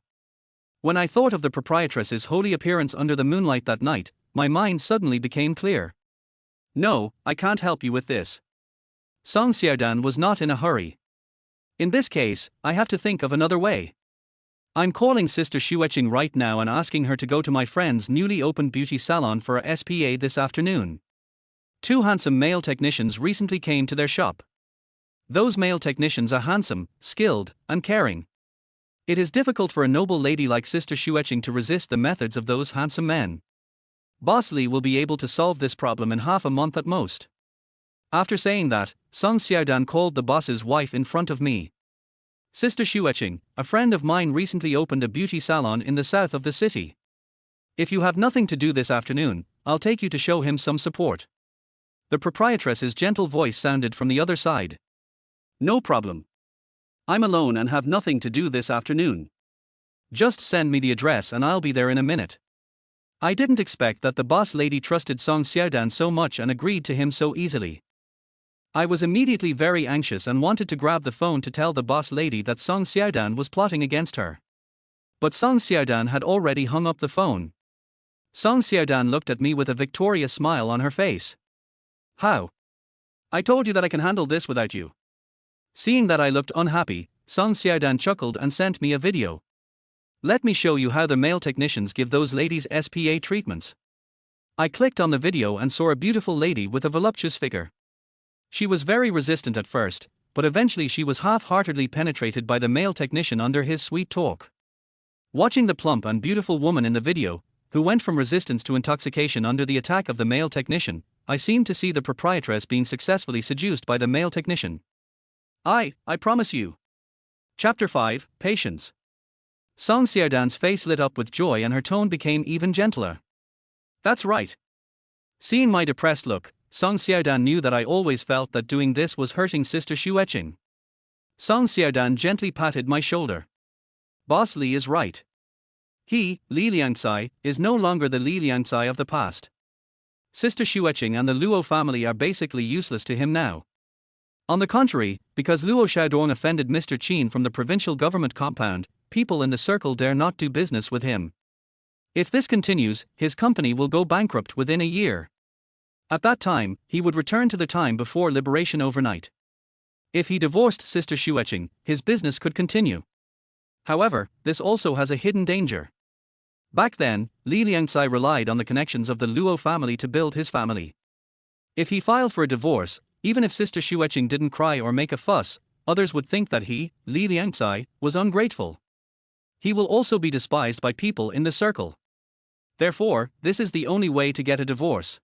When I thought of the proprietress's holy appearance under the moonlight that night, my mind suddenly became clear. No, I can't help you with this. Song Xiaodan was not in a hurry. In this case, I have to think of another way. I'm calling Sister Xueqing right now and asking her to go to my friend's newly opened beauty salon for a SPA this afternoon. 2 handsome male technicians recently came to their shop. Those male technicians are handsome, skilled, and caring. It is difficult for a noble lady like Sister Xueqing to resist the methods of those handsome men. Boss Lee will be able to solve this problem in half a month at most. After saying that, Song Xiaodan called the boss's wife in front of me. Sister Xueqing, a friend of mine recently opened a beauty salon in the south of the city. If you have nothing to do this afternoon, I'll take you to show him some support. The proprietress's gentle voice sounded from the other side. No problem. I'm alone and have nothing to do this afternoon. Just send me the address and I'll be there in a minute. I didn't expect that the boss lady trusted Song Xiaodan so much and agreed to him so easily. I was immediately very anxious and wanted to grab the phone to tell the boss lady that Song Xiaodan was plotting against her. But Song Xiaodan had already hung up the phone. Song Xiaodan looked at me with a victorious smile on her face. How? I told you that I can handle this without you. Seeing that I looked unhappy, Song Xiaodan chuckled and sent me a video. Let me show you how the male technicians give those ladies SPA treatments. I clicked on the video and saw a beautiful lady with a voluptuous figure. She was very resistant at first, but eventually she was half-heartedly penetrated by the male technician under his sweet talk. Watching the plump and beautiful woman in the video, who went from resistance to intoxication under the attack of the male technician, I seemed to see the proprietress being successfully seduced by the male technician. I promise you. Chapter 5, Patience. Song Xiaodan's face lit up with joy and her tone became even gentler. That's right. Seeing my depressed look, Song Xiaodan knew that I always felt that doing this was hurting Sister Xueqing. Song Xiaodan gently patted my shoulder. Boss Lee is right. He, Li Liangcai, is no longer the Li Liangcai of the past. Sister Xueqing and the Luo family are basically useless to him now. On the contrary, because Luo Xiaodong offended Mr. Qin from the provincial government compound, people in the circle dare not do business with him. If this continues, his company will go bankrupt within a year. At that time, he would return to the time before liberation overnight. If he divorced Sister Xueqing, his business could continue. However, this also has a hidden danger. Back then, Li Liangcai relied on the connections of the Luo family to build his family. If he filed for a divorce, even if Sister Xueqing didn't cry or make a fuss, others would think that he, Li Liangcai, was ungrateful. He will also be despised by people in the circle. Therefore, this is the only way to get a divorce.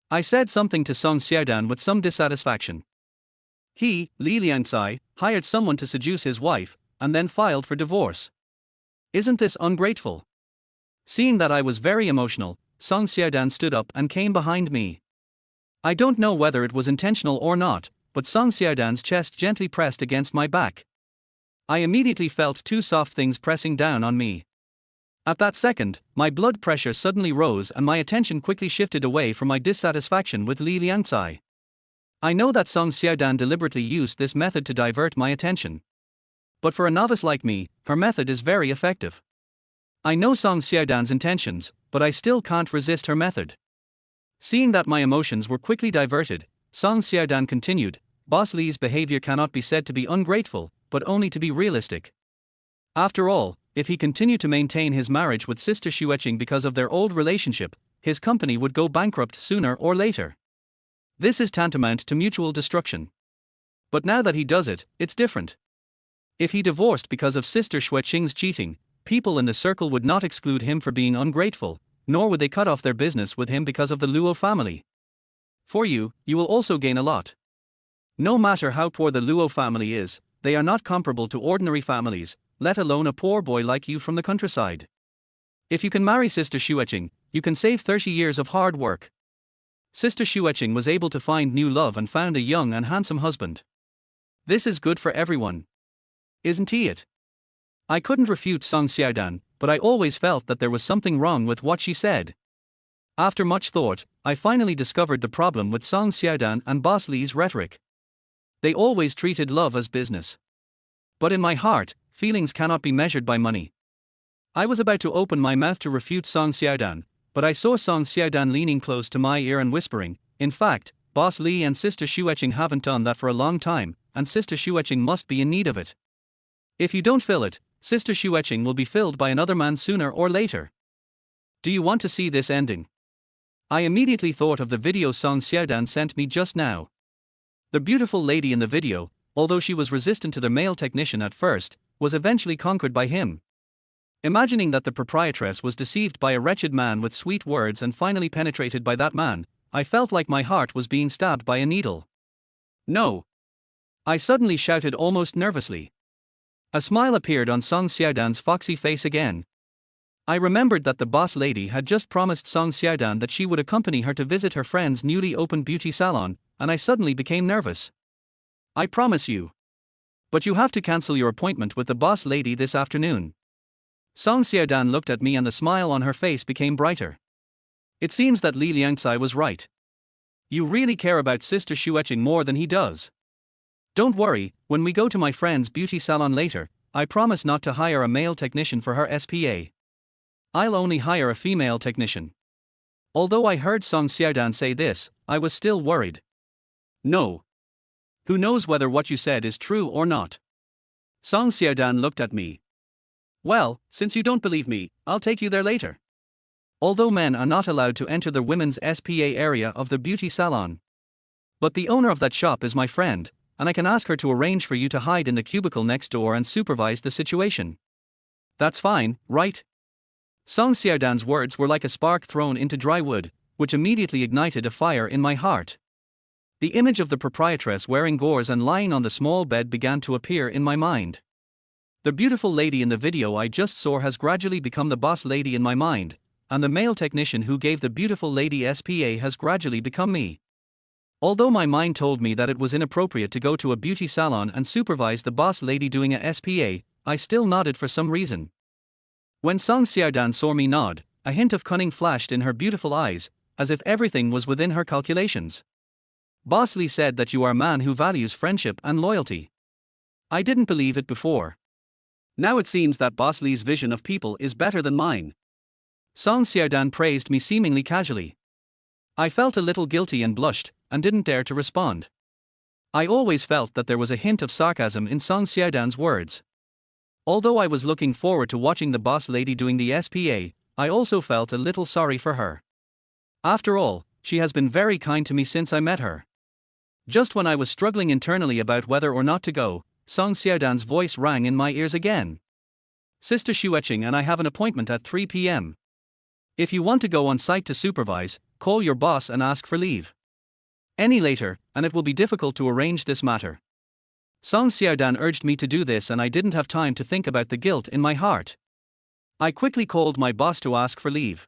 I said something to Song Xiaodan with some dissatisfaction. He, Li Liangcai, hired someone to seduce his wife, and then filed for divorce. Isn't this ungrateful? Seeing that I was very emotional, Song Xiaodan stood up and came behind me. I don't know whether it was intentional or not, but Song Xiaodan's chest gently pressed against my back. I immediately felt 2 soft things pressing down on me. At that second, my blood pressure suddenly rose and my attention quickly shifted away from my dissatisfaction with Li Liangcai. I know that Song Xiaodan deliberately used this method to divert my attention. But for a novice like me, her method is very effective. I know Song Xiaodan's intentions, but I still can't resist her method. Seeing that my emotions were quickly diverted, Song Xiaodan continued, Boss Li's behavior cannot be said to be ungrateful, but only to be realistic. After all, if he continued to maintain his marriage with Sister Xueqing because of their old relationship, his company would go bankrupt sooner or later. This is tantamount to mutual destruction. But now that he does it, it's different. If he divorced because of Sister Xueqing's cheating, people in the circle would not exclude him for being ungrateful, nor would they cut off their business with him because of the Luo family. For you, you will also gain a lot. No matter how poor the Luo family is, they are not comparable to ordinary families, let alone a poor boy like you from the countryside. If you can marry Sister Xueqing, you can save 30 years of hard work. Sister Xueqing was able to find new love and found a young and handsome husband. This is good for everyone. Isn't he it? I couldn't refute Song Xiaodan, but I always felt that there was something wrong with what she said. After much thought, I finally discovered the problem with Song Xiaodan and Boss Li's rhetoric. They always treated love as business. But in my heart, feelings cannot be measured by money. I was about to open my mouth to refute Song Xiaodan, but I saw Song Xiaodan leaning close to my ear and whispering, in fact, Boss Li and Sister Xueqing haven't done that for a long time, and Sister Xueqing must be in need of it. If you don't fill it, Sister Xueqing will be filled by another man sooner or later. Do you want to see this ending? I immediately thought of the video Song Xiaodan sent me just now. The beautiful lady in the video, although she was resistant to the male technician at first, was eventually conquered by him. Imagining that the proprietress was deceived by a wretched man with sweet words and finally penetrated by that man, I felt like my heart was being stabbed by a needle. No! I suddenly shouted almost nervously. A smile appeared on Song Xiaodan's foxy face again. I remembered that the boss lady had just promised Song Xiaodan that she would accompany her to visit her friend's newly opened beauty salon, and I suddenly became nervous. I promise you. But you have to cancel your appointment with the boss lady this afternoon. Song Xiaodan looked at me and the smile on her face became brighter. It seems that Li Liangcai was right. You really care about Sister Xueqing more than he does. Don't worry, when we go to my friend's beauty salon later, I promise not to hire a male technician for her SPA. I'll only hire a female technician. Although I heard Song Xiaodan say this, I was still worried. No. Who knows whether what you said is true or not? Song Xiaodan looked at me. Well, since you don't believe me, I'll take you there later. Although men are not allowed to enter the women's SPA area of the beauty salon. But the owner of that shop is my friend, and I can ask her to arrange for you to hide in the cubicle next door and supervise the situation. That's fine, right? Song Xiaodan's words were like a spark thrown into dry wood, which immediately ignited a fire in my heart. The image of the proprietress wearing gauze and lying on the small bed began to appear in my mind. The beautiful lady in the video I just saw has gradually become the boss lady in my mind, and the male technician who gave the beautiful lady SPA has gradually become me. Although my mind told me that it was inappropriate to go to a beauty salon and supervise the boss lady doing a SPA, I still nodded for some reason. When Song Xiaodan saw me nod, a hint of cunning flashed in her beautiful eyes, as if everything was within her calculations. Boss Li said that you are a man who values friendship and loyalty. I didn't believe it before. Now it seems that Boss Li's vision of people is better than mine. Song Xiaodan praised me seemingly casually. I felt a little guilty and blushed, and didn't dare to respond. I always felt that there was a hint of sarcasm in Song Xiaodan's words. Although I was looking forward to watching the boss lady doing the SPA, I also felt a little sorry for her. After all, she has been very kind to me since I met her. Just when I was struggling internally about whether or not to go, Song Xiaodan's voice rang in my ears again. Sister Xueqing and I have an appointment at 3 p.m. If you want to go on site to supervise, call your boss and ask for leave. Any later, and it will be difficult to arrange this matter. Song Xiaodan urged me to do this and I didn't have time to think about the guilt in my heart. I quickly called my boss to ask for leave.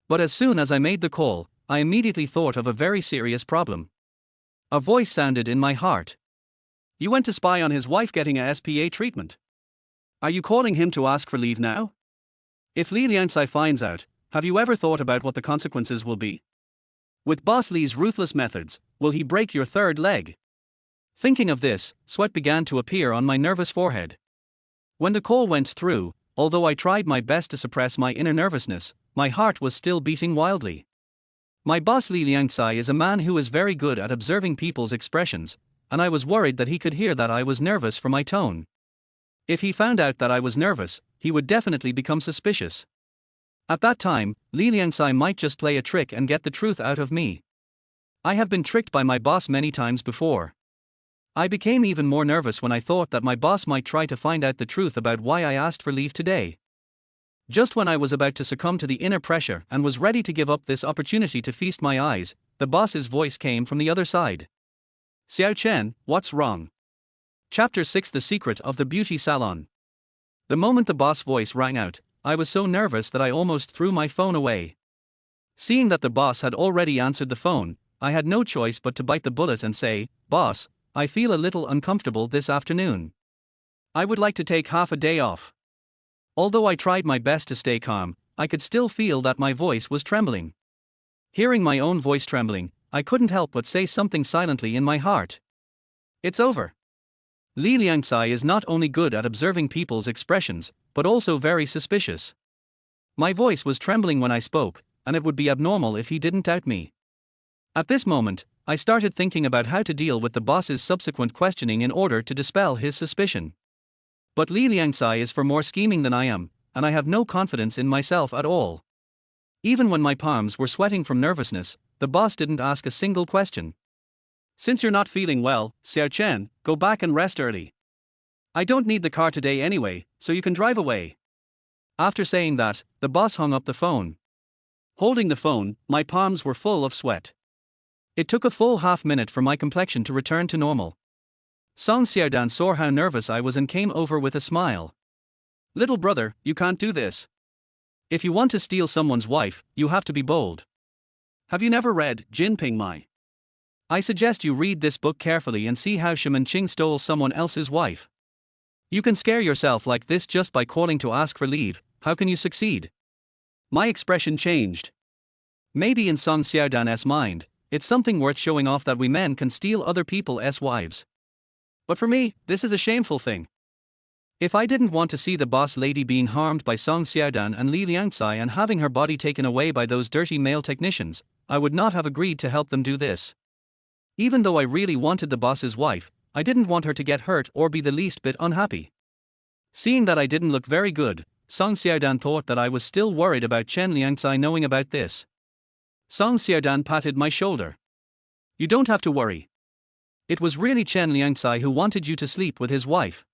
But as soon as I made the call, I immediately thought of a very serious problem. A voice sounded in my heart. You went to spy on his wife getting a SPA treatment. Are you calling him to ask for leave now? If Li Liangcai finds out, have you ever thought about what the consequences will be? With Boss Li's ruthless methods, will he break your third leg? Thinking of this, sweat began to appear on my nervous forehead. When the call went through, Although I tried my best to suppress my inner nervousness, my heart was still beating wildly. My boss Li Liangsai is a man who is very good at observing people's expressions, and I was worried that he could hear that I was nervous for my tone. If he found out that I was nervous, he would definitely become suspicious. At that time, Li Liangsai might just play a trick and get the truth out of me. I have been tricked by my boss many times before. I became even more nervous when I thought that my boss might try to find out the truth about why I asked for leave today. Just when I was about to succumb to the inner pressure and was ready to give up this opportunity to feast my eyes, the boss's voice came from the other side. Xiao Chen, what's wrong? Chapter 6: The Secret of the Beauty Salon. The moment the boss voice rang out, I was so nervous that I almost threw my phone away. Seeing that the boss had already answered the phone, I had no choice but to bite the bullet and say, "Boss, I feel a little uncomfortable this afternoon. I would like to take half a day off." Although I tried my best to stay calm, I could still feel that my voice was trembling. Hearing my own voice trembling, I couldn't help but say something silently in my heart. It's over. Li Liangsai is not only good at observing people's expressions, but also very suspicious. My voice was trembling when I spoke, and it would be abnormal if he didn't doubt me. At this moment, I started thinking about how to deal with the boss's subsequent questioning in order to dispel his suspicion. But Li Liangsai is for more scheming than I am, and I have no confidence in myself at all. Even when my palms were sweating from nervousness, the boss didn't ask a single question. "Since you're not feeling well, Xiao Chen, go back and rest early. I don't need the car today anyway, so you can drive away." After saying that, the boss hung up the phone. Holding the phone, my palms were full of sweat. It took a full half-minute for my complexion to return to normal. Song Xiaodan saw how nervous I was and came over with a smile. "Little brother, you can't do this. If you want to steal someone's wife, you have to be bold. Have you never read Jin Ping Mai? I suggest you read this book carefully and see how Shaman Qing stole someone else's wife. You can scare yourself like this just by calling to ask for leave. How can you succeed?" My expression changed. Maybe in Song Xiaodan's mind, it's something worth showing off that we men can steal other people's wives. But for me, this is a shameful thing. If I didn't want to see the boss lady being harmed by Song Xiaodan and Li Liangsai and having her body taken away by those dirty male technicians, I would not have agreed to help them do this. Even though I really wanted the boss's wife, I didn't want her to get hurt or be the least bit unhappy. Seeing that I didn't look very good, Song Xiaodan thought that I was still worried about Chen Liangsai knowing about this. Song Xiaodan patted my shoulder. "You don't have to worry. It was really Chen Liangsai who wanted you to sleep with his wife.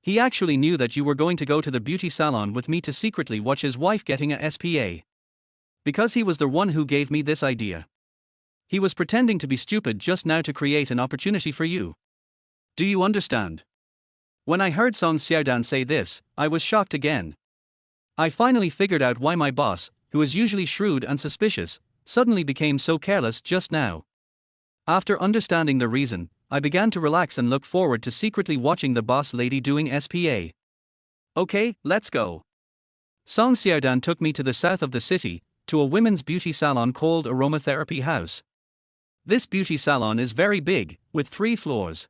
He actually knew that you were going to go to the beauty salon with me to secretly watch his wife getting a SPA. Because he was the one who gave me this idea. He was pretending to be stupid just now to create an opportunity for you. Do you understand?" When I heard Song Xiaodan say this, I was shocked again. I finally figured out why my boss, who is usually shrewd and suspicious, suddenly became so careless just now. After understanding the reason, I began to relax and look forward to secretly watching the boss lady doing SPA. "Okay, let's go." Song Xiaodan took me to the south of the city, to a women's beauty salon called Aromatherapy House. This beauty salon is very big, with 3 floors.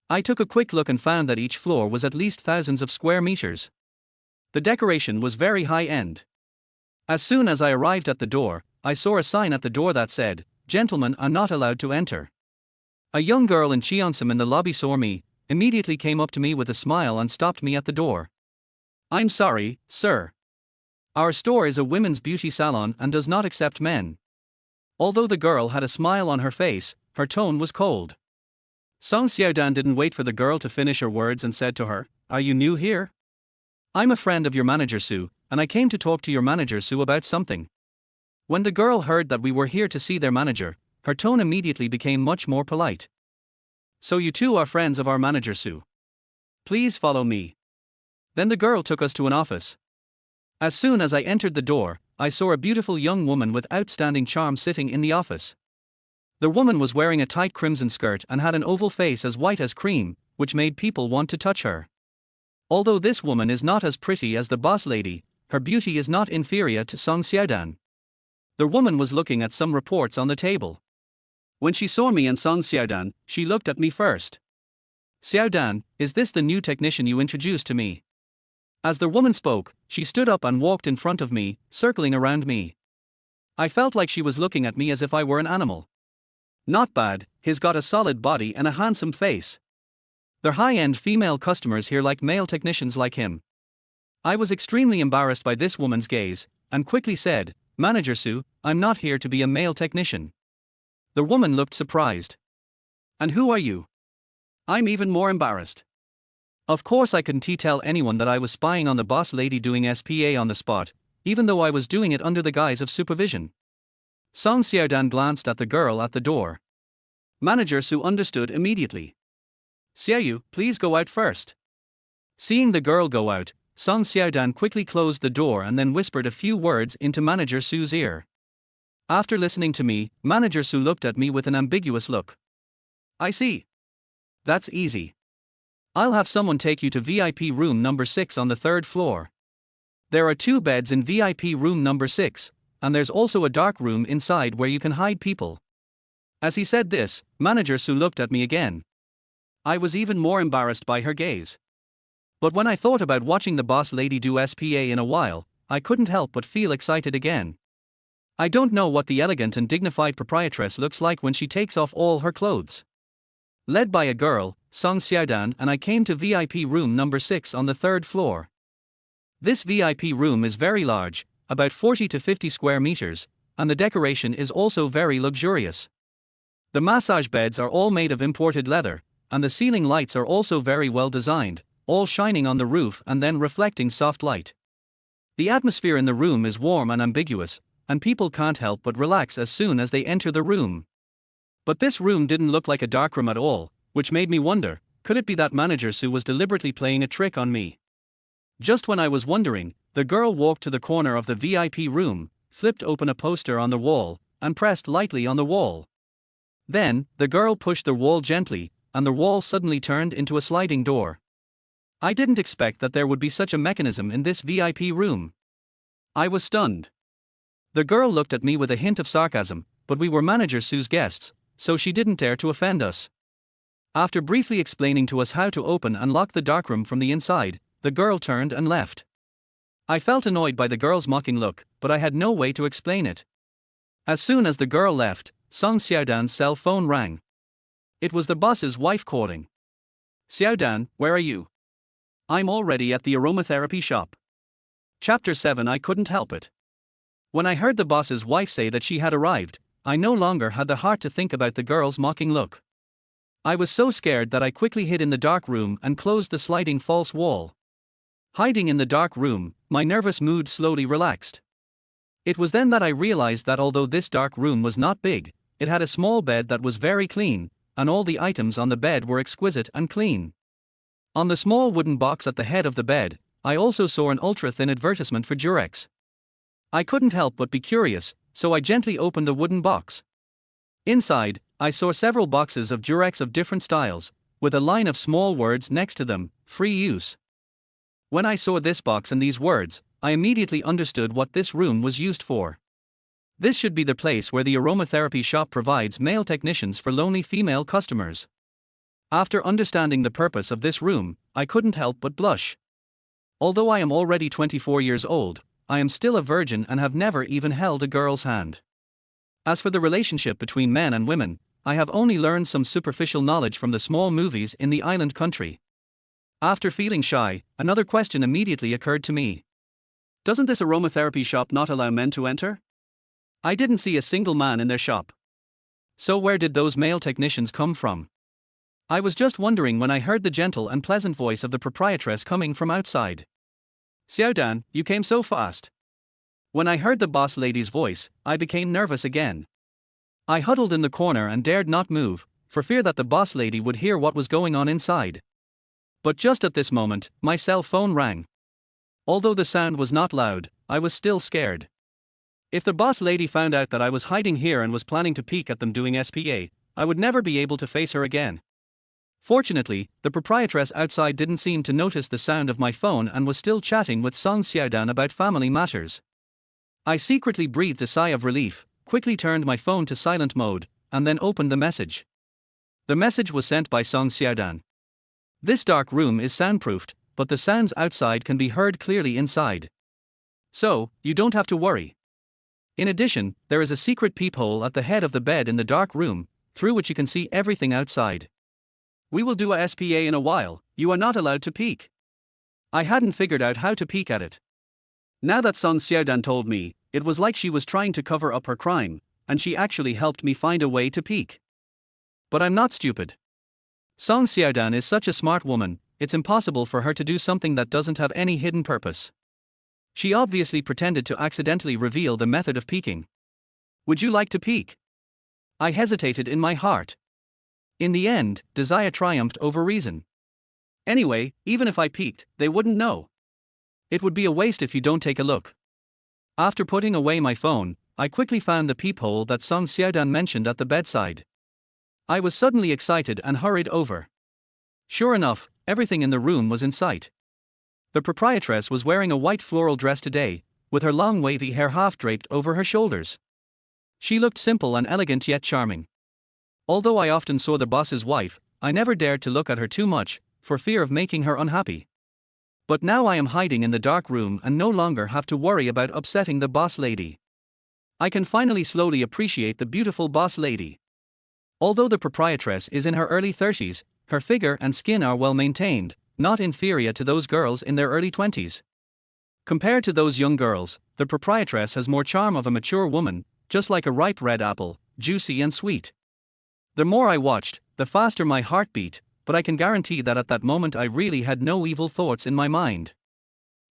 I took a quick look and found that each floor was at least thousands of square meters. The decoration was very high-end. As soon as I arrived at the door, I saw a sign at the door that said, "Gentlemen are not allowed to enter." A young girl in Cheongsam in the lobby saw me, immediately came up to me with a smile and stopped me at the door. "I'm sorry, sir. Our store is a women's beauty salon and does not accept men." Although the girl had a smile on her face, her tone was cold. Song Xiaodan didn't wait for the girl to finish her words and said to her, "Are you new here?" "I'm a friend of your manager Su, and I came to talk to your manager Su about something." When the girl heard that we were here to see their manager, her tone immediately became much more polite. "So you two are friends of our manager Su. Please follow me." Then the girl took us to an office. As soon as I entered the door, I saw a beautiful young woman with outstanding charm sitting in the office. The woman was wearing a tight crimson skirt and had an oval face as white as cream, which made people want to touch her. Although this woman is not as pretty as the boss lady, her beauty is not inferior to Song Xiaodan. The woman was looking at some reports on the table. When she saw me and Song Xiaodan, she looked at me first. "Xiaodan, is this the new technician you introduced to me?" As the woman spoke, she stood up and walked in front of me, circling around me. I felt like she was looking at me as if I were an animal. Not bad, he's got a solid body and a handsome face. They're high-end female customers here like male technicians like him. I was extremely embarrassed by this woman's gaze, and quickly said, "Manager Sue, I'm not here to be a male technician." The woman looked surprised. "And who are you?" I'm even more embarrassed. Of course I couldn't tell anyone that I was spying on the boss lady doing SPA on the spot, even though I was doing it under the guise of supervision. Song Xiaodan glanced at the girl at the door. Manager Sue understood immediately. "Xiaoyu, please go out first." Seeing the girl go out, Song Xiaodan quickly closed the door and then whispered a few words into Manager Su's ear. After listening to me, Manager Su looked at me with an ambiguous look. "I see. That's easy. I'll have someone take you to VIP room number 6 on the 3rd floor. There are 2 beds in VIP room number 6, and there's also a dark room inside where you can hide people." As he said this, Manager Su looked at me again. I was even more embarrassed by her gaze. But when I thought about watching the boss lady do SPA in a while, I couldn't help but feel excited again. I don't know what the elegant and dignified proprietress looks like when she takes off all her clothes. Led by a girl, Song Xiaodan and I came to VIP room number 6 on the 3rd floor. This VIP room is very large, about 40 to 50 square meters, and the decoration is also very luxurious. The massage beds are all made of imported leather, and the ceiling lights are also very well designed, all shining on the roof and then reflecting soft light. The atmosphere in the room is warm and ambiguous, and people can't help but relax as soon as they enter the room. But this room didn't look like a darkroom at all, which made me wonder, could it be that Manager Su was deliberately playing a trick on me? Just when I was wondering, the girl walked to the corner of the VIP room, flipped open a poster on the wall, and pressed lightly on the wall. Then, the girl pushed the wall gently, and the wall suddenly turned into a sliding door. I didn't expect that there would be such a mechanism in this VIP room. I was stunned. The girl looked at me with a hint of sarcasm, but we were Manager Su's guests, so she didn't dare to offend us. After briefly explaining to us how to open and lock the darkroom from the inside, the girl turned and left. I felt annoyed by the girl's mocking look, but I had no way to explain it. As soon as the girl left, Song Xiaodan's cell phone rang. It was the boss's wife calling. "Xiaodan, where are you?" "I'm already at the aromatherapy shop." Chapter 7. I couldn't help it. When I heard the boss's wife say that she had arrived, I no longer had the heart to think about the girl's mocking look. I was so scared that I quickly hid in the dark room and closed the sliding false wall. Hiding in the dark room, my nervous mood slowly relaxed. It was then that I realized that although this dark room was not big, it had a small bed that was very clean, and all the items on the bed were exquisite and clean. On the small wooden box at the head of the bed, I also saw an ultra-thin advertisement for Durex. I couldn't help but be curious, so I gently opened the wooden box. Inside, I saw several boxes of Durex of different styles, with a line of small words next to them, "Free use." When I saw this box and these words, I immediately understood what this room was used for. This should be the place where the aromatherapy shop provides male technicians for lonely female customers. After understanding the purpose of this room, I couldn't help but blush. Although I am already 24 years old, I am still a virgin and have never even held a girl's hand. As for the relationship between men and women, I have only learned some superficial knowledge from the small movies in the island country. After feeling shy, another question immediately occurred to me. Doesn't this aromatherapy shop not allow men to enter? I didn't see a single man in their shop. So where did those male technicians come from? I was just wondering when I heard the gentle and pleasant voice of the proprietress coming from outside. "Xiaodan, you came so fast." When I heard the boss lady's voice, I became nervous again. I huddled in the corner and dared not move, for fear that the boss lady would hear what was going on inside. But just at this moment, my cell phone rang. Although the sound was not loud, I was still scared. If the boss lady found out that I was hiding here and was planning to peek at them doing SPA, I would never be able to face her again. Fortunately, the proprietress outside didn't seem to notice the sound of my phone and was still chatting with Song Xiaodan about family matters. I secretly breathed a sigh of relief, quickly turned my phone to silent mode, and then opened the message. The message was sent by Song Xiaodan. "This dark room is soundproofed, but the sounds outside can be heard clearly inside. So, you don't have to worry. In addition, there is a secret peephole at the head of the bed in the dark room, through which you can see everything outside. We will do a SPA in a while, you are not allowed to peek. I hadn't figured out how to peek at it. Now that Song Xiaodan told me, it was like she was trying to cover up her crime, and she actually helped me find a way to peek. But I'm not stupid. Song Xiaodan is such a smart woman, it's impossible for her to do something that doesn't have any hidden purpose. She obviously pretended to accidentally reveal the method of peeking. Would you like to peek? I hesitated in my heart. In the end, desire triumphed over reason. Anyway, even if I peeked, they wouldn't know. It would be a waste if you don't take a look. After putting away my phone, I quickly found the peephole that Song Xiaodan mentioned at the bedside. I was suddenly excited and hurried over. Sure enough, everything in the room was in sight. The proprietress was wearing a white floral dress today, with her long wavy hair half draped over her shoulders. She looked simple and elegant yet charming. Although I often saw the boss's wife, I never dared to look at her too much, for fear of making her unhappy. But now I am hiding in the dark room and no longer have to worry about upsetting the boss lady. I can finally slowly appreciate the beautiful boss lady. Although the proprietress is in her early 30s, her figure and skin are well maintained, not inferior to those girls in their early 20s. Compared to those young girls, the proprietress has more charm of a mature woman, just like a ripe red apple, juicy and sweet. The more I watched, the faster my heart beat, but I can guarantee that at that moment I really had no evil thoughts in my mind.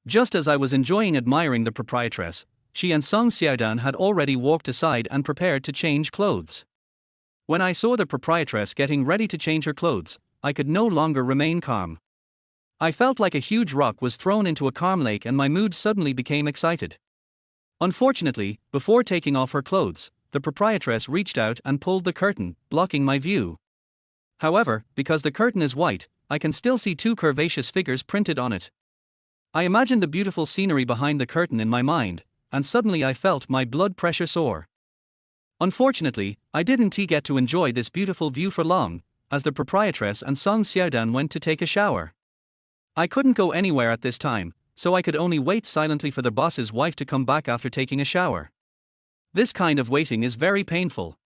Just as I was enjoying admiring the proprietress, she and Song Xiaodan had already walked aside and prepared to change clothes. When I saw the proprietress getting ready to change her clothes, I could no longer remain calm. I felt like a huge rock was thrown into a calm lake and my mood suddenly became excited. Unfortunately, before taking off her clothes, the proprietress reached out and pulled the curtain, blocking my view. However, because the curtain is white, I can still see two curvaceous figures printed on it. I imagined the beautiful scenery behind the curtain in my mind, and suddenly I felt my blood pressure soar. Unfortunately, I didn't get to enjoy this beautiful view for long, as the proprietress and Song Xiaodan went to take a shower. I couldn't go anywhere at this time, so I could only wait silently for the boss's wife to come back after taking a shower. This kind of waiting is very painful.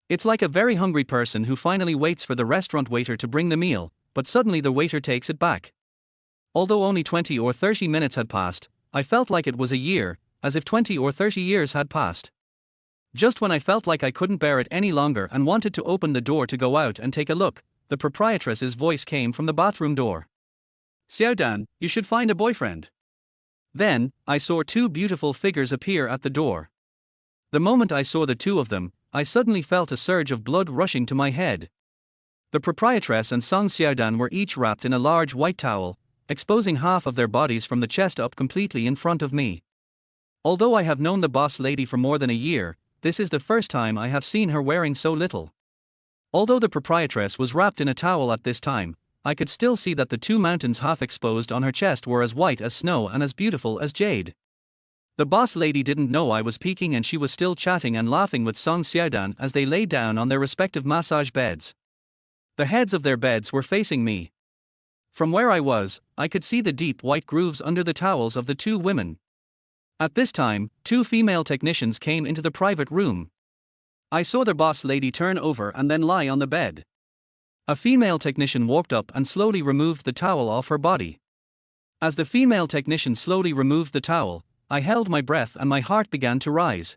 It's like a very hungry person who finally waits for the restaurant waiter to bring the meal, but suddenly the waiter takes it back. Although only 20 or 30 minutes had passed, I felt like it was a year, as if 20 or 30 years had passed. Just when I felt like I couldn't bear it any longer and wanted to open the door to go out and take a look, the proprietress's voice came from the bathroom door. Xiaodan, you should find a boyfriend. Then, I saw two beautiful figures appear at the door. The moment I saw the two of them, I suddenly felt a surge of blood rushing to my head. The proprietress and Song Xiaodan were each wrapped in a large white towel, exposing half of their bodies from the chest up completely in front of me. Although I have known the boss lady for more than a year, this is the first time I have seen her wearing so little. Although the proprietress was wrapped in a towel at this time, I could still see that the two mountains half exposed on her chest were as white as snow and as beautiful as jade. The boss lady didn't know I was peeking and she was still chatting and laughing with Song Xiaodan as they lay down on their respective massage beds. The heads of their beds were facing me. From where I was, I could see the deep white grooves under the towels of the two women. At this time, two female technicians came into the private room. I saw the boss lady turn over and then lie on the bed. A female technician walked up and slowly removed the towel off her body. As the female technician slowly removed the towel, I held my breath and my heart began to rise.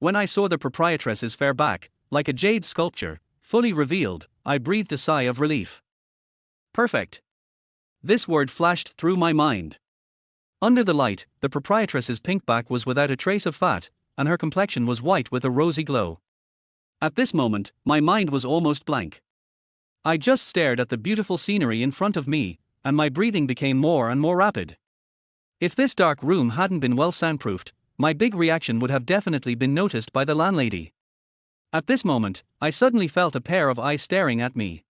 When I saw the proprietress's fair back, like a jade sculpture, fully revealed, I breathed a sigh of relief. Perfect. This word flashed through my mind. Under the light, the proprietress's pink back was without a trace of fat, and her complexion was white with a rosy glow. At this moment, my mind was almost blank. I just stared at the beautiful scenery in front of me, and my breathing became more and more rapid. If this dark room hadn't been well soundproofed, my big reaction would have definitely been noticed by the landlady. At this moment, I suddenly felt a pair of eyes staring at me.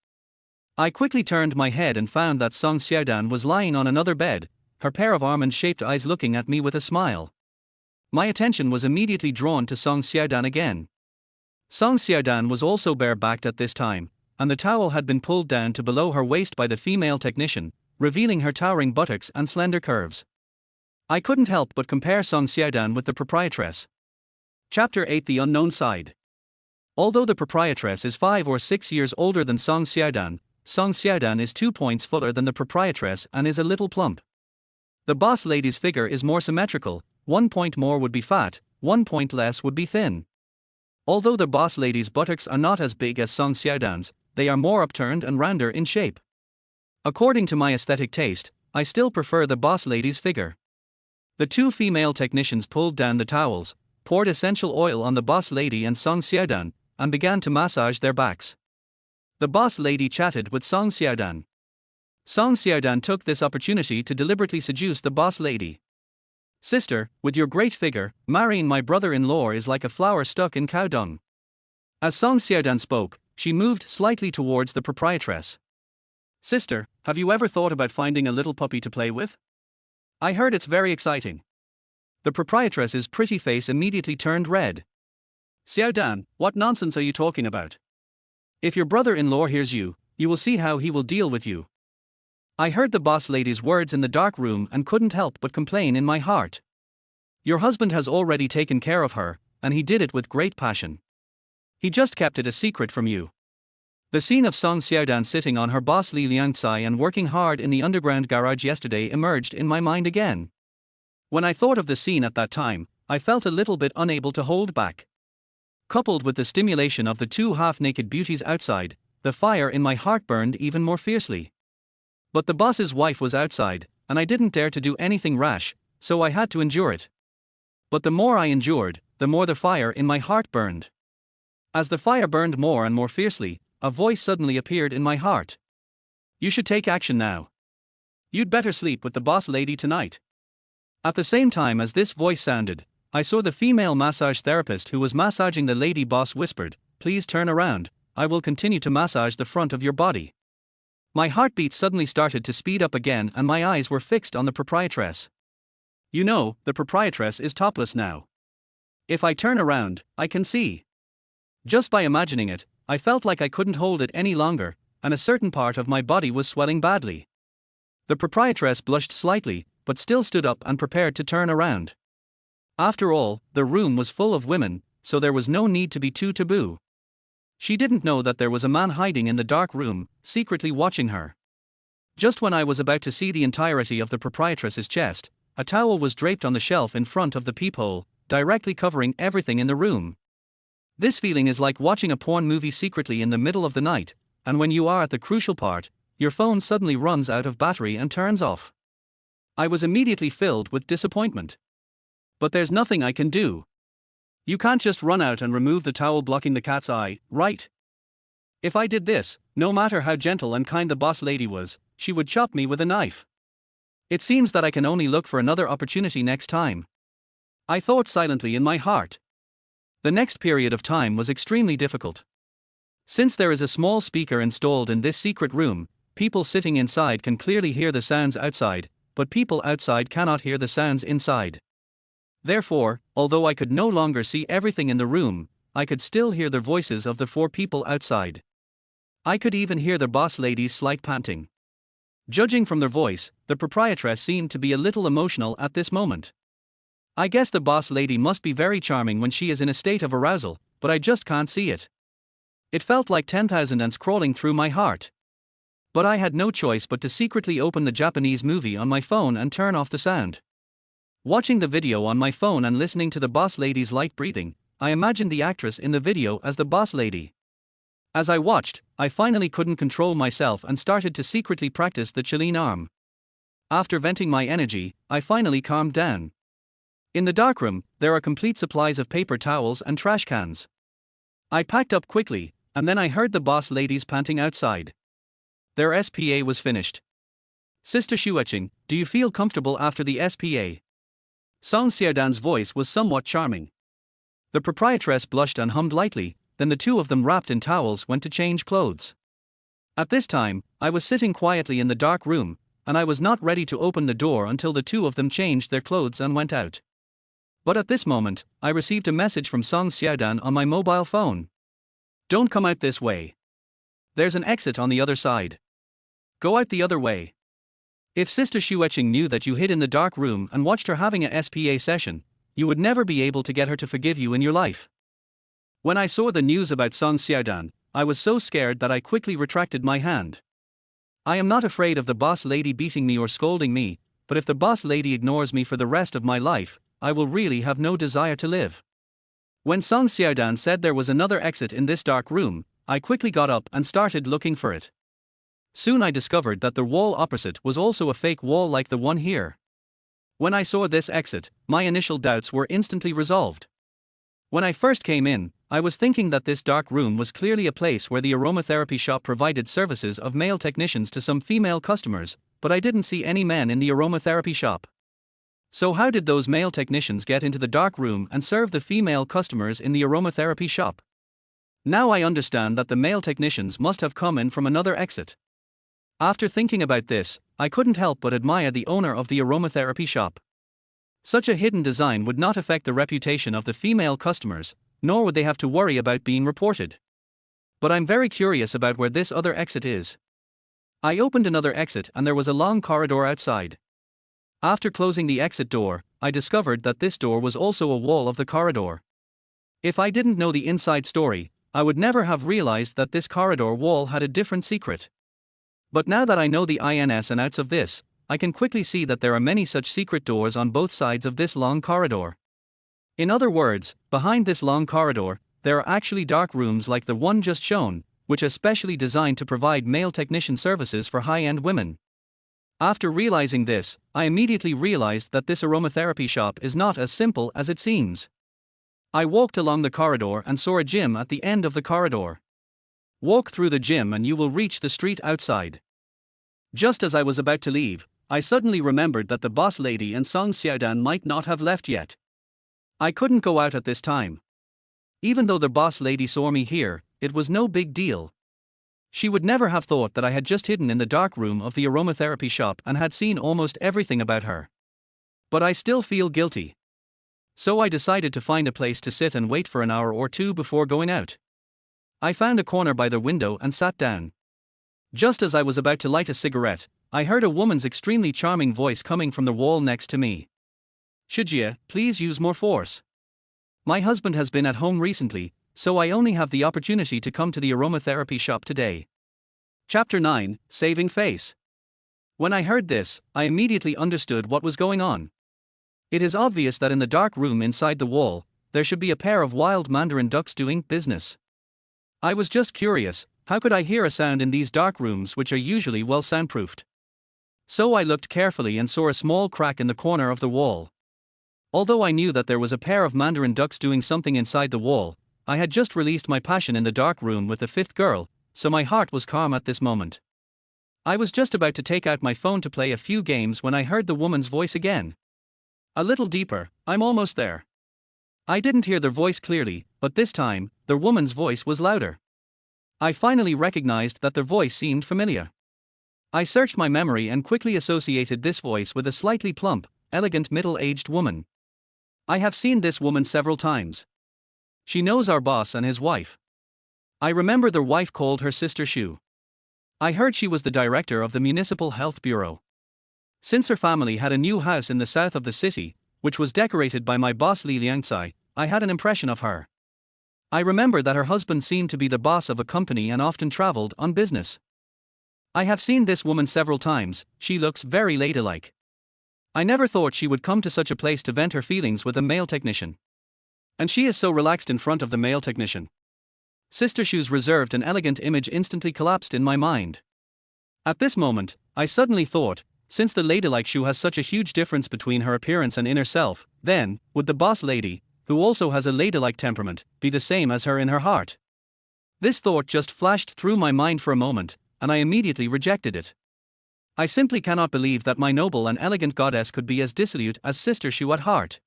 I quickly turned my head and found that Song Xiaodan was lying on another bed, her pair of almond-shaped eyes looking at me with a smile. My attention was immediately drawn to Song Xiaodan again. Song Xiaodan was also bare-backed at this time, and the towel had been pulled down to below her waist by the female technician, revealing her towering buttocks and slender curves. I couldn't help but compare Song Xiaodan with the proprietress. Chapter 8: The Unknown Side. Although the proprietress is 5 or 6 years older than Song Xiaodan is 2 points fuller than the proprietress and is a little plump. The boss lady's figure is more symmetrical, 1 point more would be fat, 1 point less would be thin. Although the boss lady's buttocks are not as big as Song Xiaodan's, they are more upturned and rounder in shape. According to my aesthetic taste, I still prefer the boss lady's figure. The two female technicians pulled down the towels, poured essential oil on the boss lady and Song Xiaodan, and began to massage their backs. The boss lady chatted with Song Xiaodan. Song Xiaodan took this opportunity to deliberately seduce the boss lady. "Sister, with your great figure, marrying my brother-in-law is like a flower stuck in cow dung." As Song Xiaodan spoke, she moved slightly towards the proprietress. "Sister, have you ever thought about finding a little puppy to play with? I heard it's very exciting." The proprietress's pretty face immediately turned red. "Xiaodan, what nonsense are you talking about? If your brother-in-law hears you, you will see how he will deal with you." I heard the boss lady's words in the dark room and couldn't help but complain in my heart. "Your husband has already taken care of her, and he did it with great passion. He just kept it a secret from you." The scene of Song Xiaodan sitting on her boss Li Liangcai and working hard in the underground garage yesterday emerged in my mind again. When I thought of the scene at that time, I felt a little bit unable to hold back. Coupled with the stimulation of the two half-naked beauties outside, the fire in my heart burned even more fiercely. But the boss's wife was outside, and I didn't dare to do anything rash, so I had to endure it. But the more I endured, the more the fire in my heart burned. As the fire burned more and more fiercely, a voice suddenly appeared in my heart. "You should take action now. You'd better sleep with the boss lady tonight." At the same time as this voice sounded, I saw the female massage therapist who was massaging the lady boss whispered, "Please turn around, I will continue to massage the front of your body." My heartbeat suddenly started to speed up again and my eyes were fixed on the proprietress. You know, the proprietress is topless now. If I turn around, I can see. Just by imagining it, I felt like I couldn't hold it any longer, and a certain part of my body was swelling badly. The proprietress blushed slightly, but still stood up and prepared to turn around. After all, the room was full of women, so there was no need to be too taboo. She didn't know that there was a man hiding in the dark room, secretly watching her. Just when I was about to see the entirety of the proprietress's chest, a towel was draped on the shelf in front of the peephole, directly covering everything in the room. This feeling is like watching a porn movie secretly in the middle of the night, and when you are at the crucial part, your phone suddenly runs out of battery and turns off. I was immediately filled with disappointment. But there's nothing I can do. You can't just run out and remove the towel blocking the cat's eye, right? If I did this, no matter how gentle and kind the boss lady was, she would chop me with a knife. It seems that I can only look for another opportunity next time. I thought silently in my heart. The next period of time was extremely difficult. Since there is a small speaker installed in this secret room, people sitting inside can clearly hear the sounds outside, but people outside cannot hear the sounds inside. Therefore, although I could no longer see everything in the room, I could still hear the voices of the 4 people outside. I could even hear the boss lady's slight panting. Judging from their voice, the proprietress seemed to be a little emotional at this moment. I guess the boss lady must be very charming when she is in a state of arousal, but I just can't see it. It felt like 10,000 ants crawling through my heart. But I had no choice but to secretly open the Japanese movie on my phone and turn off the sound. Watching the video on my phone and listening to the boss lady's light breathing, I imagined the actress in the video as the boss lady. As I watched, I finally couldn't control myself and started to secretly practice the Chilean arm. After venting my energy, I finally calmed down. In the darkroom, there are complete supplies of paper towels and trash cans. I packed up quickly, and then I heard the boss ladies panting outside. Their SPA was finished. "Sister Shueching, do you feel comfortable after the SPA?" Song Xiaodan's voice was somewhat charming. The proprietress blushed and hummed lightly, then the two of them wrapped in towels went to change clothes. At this time, I was sitting quietly in the dark room, and I was not ready to open the door until the two of them changed their clothes and went out. But at this moment, I received a message from Song Xiaodan on my mobile phone. "Don't come out this way. There's an exit on the other side. Go out the other way." If Sister Shueching knew that you hid in the dark room and watched her having a SPA session, you would never be able to get her to forgive you in your life. When I saw the news about Song Xiaodan, I was so scared that I quickly retracted my hand. I am not afraid of the boss lady beating me or scolding me, but if the boss lady ignores me for the rest of my life, I will really have no desire to live. When Song Xiaodan said there was another exit in this dark room, I quickly got up and started looking for it. Soon I discovered that the wall opposite was also a fake wall like the one here. When I saw this exit, my initial doubts were instantly resolved. When I first came in, I was thinking that this dark room was clearly a place where the aromatherapy shop provided services of male technicians to some female customers, but I didn't see any men in the aromatherapy shop. So how did those male technicians get into the dark room and serve the female customers in the aromatherapy shop? Now I understand that the male technicians must have come in from another exit. After thinking about this, I couldn't help but admire the owner of the aromatherapy shop. Such a hidden design would not affect the reputation of the female customers, nor would they have to worry about being reported. But I'm very curious about where this other exit is. I opened another exit and there was a long corridor outside. After closing the exit door, I discovered that this door was also a wall of the corridor. If I didn't know the inside story, I would never have realized that this corridor wall had a different secret. But now that I know the ins and outs of this, I can quickly see that there are many such secret doors on both sides of this long corridor. In other words, behind this long corridor, there are actually dark rooms like the one just shown, which are specially designed to provide male technician services for high-end women. After realizing this, I immediately realized that this aromatherapy shop is not as simple as it seems. I walked along the corridor and saw a gym at the end of the corridor. Walk through the gym and you will reach the street outside. Just as I was about to leave, I suddenly remembered that the boss lady and Song Xiaodan might not have left yet. I couldn't go out at this time. Even though the boss lady saw me here, it was no big deal. She would never have thought that I had just hidden in the dark room of the aromatherapy shop and had seen almost everything about her. But I still feel guilty. So I decided to find a place to sit and wait for an hour or two before going out. I found a corner by the window and sat down. Just as I was about to light a cigarette, I heard a woman's extremely charming voice coming from the wall next to me. "Shijie, please use more force. My husband has been at home recently, so I only have the opportunity to come to the aromatherapy shop today." Chapter 9, Saving Face. When I heard this, I immediately understood what was going on. It is obvious that in the dark room inside the wall, there should be a pair of wild mandarin ducks doing business. I was just curious, how could I hear a sound in these dark rooms which are usually well soundproofed? So I looked carefully and saw a small crack in the corner of the wall. Although I knew that there was a pair of mandarin ducks doing something inside the wall, I had just released my passion in the dark room with the fifth girl, so my heart was calm at this moment. I was just about to take out my phone to play a few games when I heard the woman's voice again. A little deeper, "I'm almost there." I didn't hear their voice clearly, but this time, the woman's voice was louder. I finally recognized that their voice seemed familiar. I searched my memory and quickly associated this voice with a slightly plump, elegant middle-aged woman. I have seen this woman several times. She knows our boss and his wife. I remember their wife called her Sister Shu. I heard she was the director of the Municipal Health Bureau. Since her family had a new house in the south of the city, which was decorated by my boss Li Liangcai, I had an impression of her. I remember that her husband seemed to be the boss of a company and often traveled on business. I have seen this woman several times, she looks very ladylike. I never thought she would come to such a place to vent her feelings with a male technician. And she is so relaxed in front of the male technician. Sister Shu's reserved and elegant image instantly collapsed in my mind. At this moment, I suddenly thought, since the ladylike Shu has such a huge difference between her appearance and inner self, then, would the boss lady, who also has a ladylike temperament, be the same as her in her heart? This thought just flashed through my mind for a moment, and I immediately rejected it. I simply cannot believe that my noble and elegant goddess could be as dissolute as Sister Shu at heart.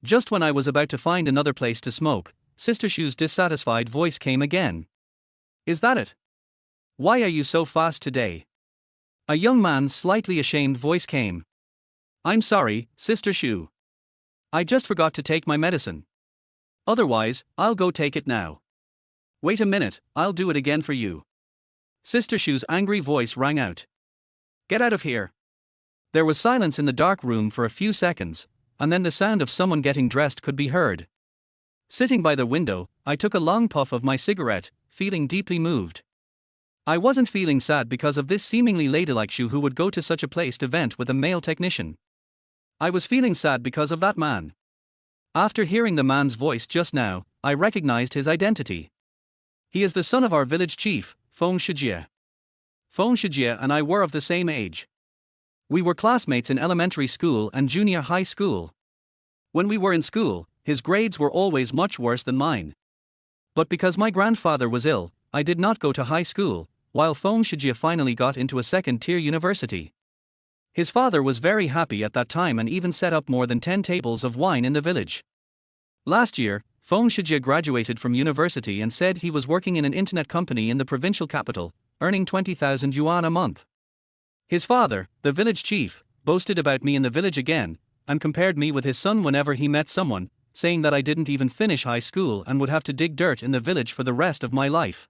Just when I was about to find another place to smoke, Sister Shu's dissatisfied voice came again. "Is that it? Why are you so fast today?" A young man's slightly ashamed voice came. "I'm sorry, Sister Shu. I just forgot to take my medicine. Otherwise, I'll go take it now." "Wait a minute, I'll do it again for you." Sister Shu's angry voice rang out. "Get out of here. There was silence in the dark room for a few seconds, and then the sound of someone getting dressed could be heard. Sitting by the window, I took a long puff of my cigarette, feeling deeply moved. I wasn't feeling sad because of this seemingly ladylike Shu who would go to such a place to vent with a male technician. I was feeling sad because of that man. After hearing the man's voice just now, I recognized his identity. He is the son of our village chief, Feng Shijie. Feng Shijie and I were of the same age. We were classmates in elementary school and junior high school. When we were in school, his grades were always much worse than mine. But because my grandfather was ill, I did not go to high school, while Feng Shijie finally got into a second-tier university. His father was very happy at that time and even set up more than 10 tables of wine in the village. Last year, Feng Shijie graduated from university and said he was working in an internet company in the provincial capital, earning 20,000 yuan a month. His father, the village chief, boasted about me in the village again, and compared me with his son whenever he met someone, saying that I didn't even finish high school and would have to dig dirt in the village for the rest of my life.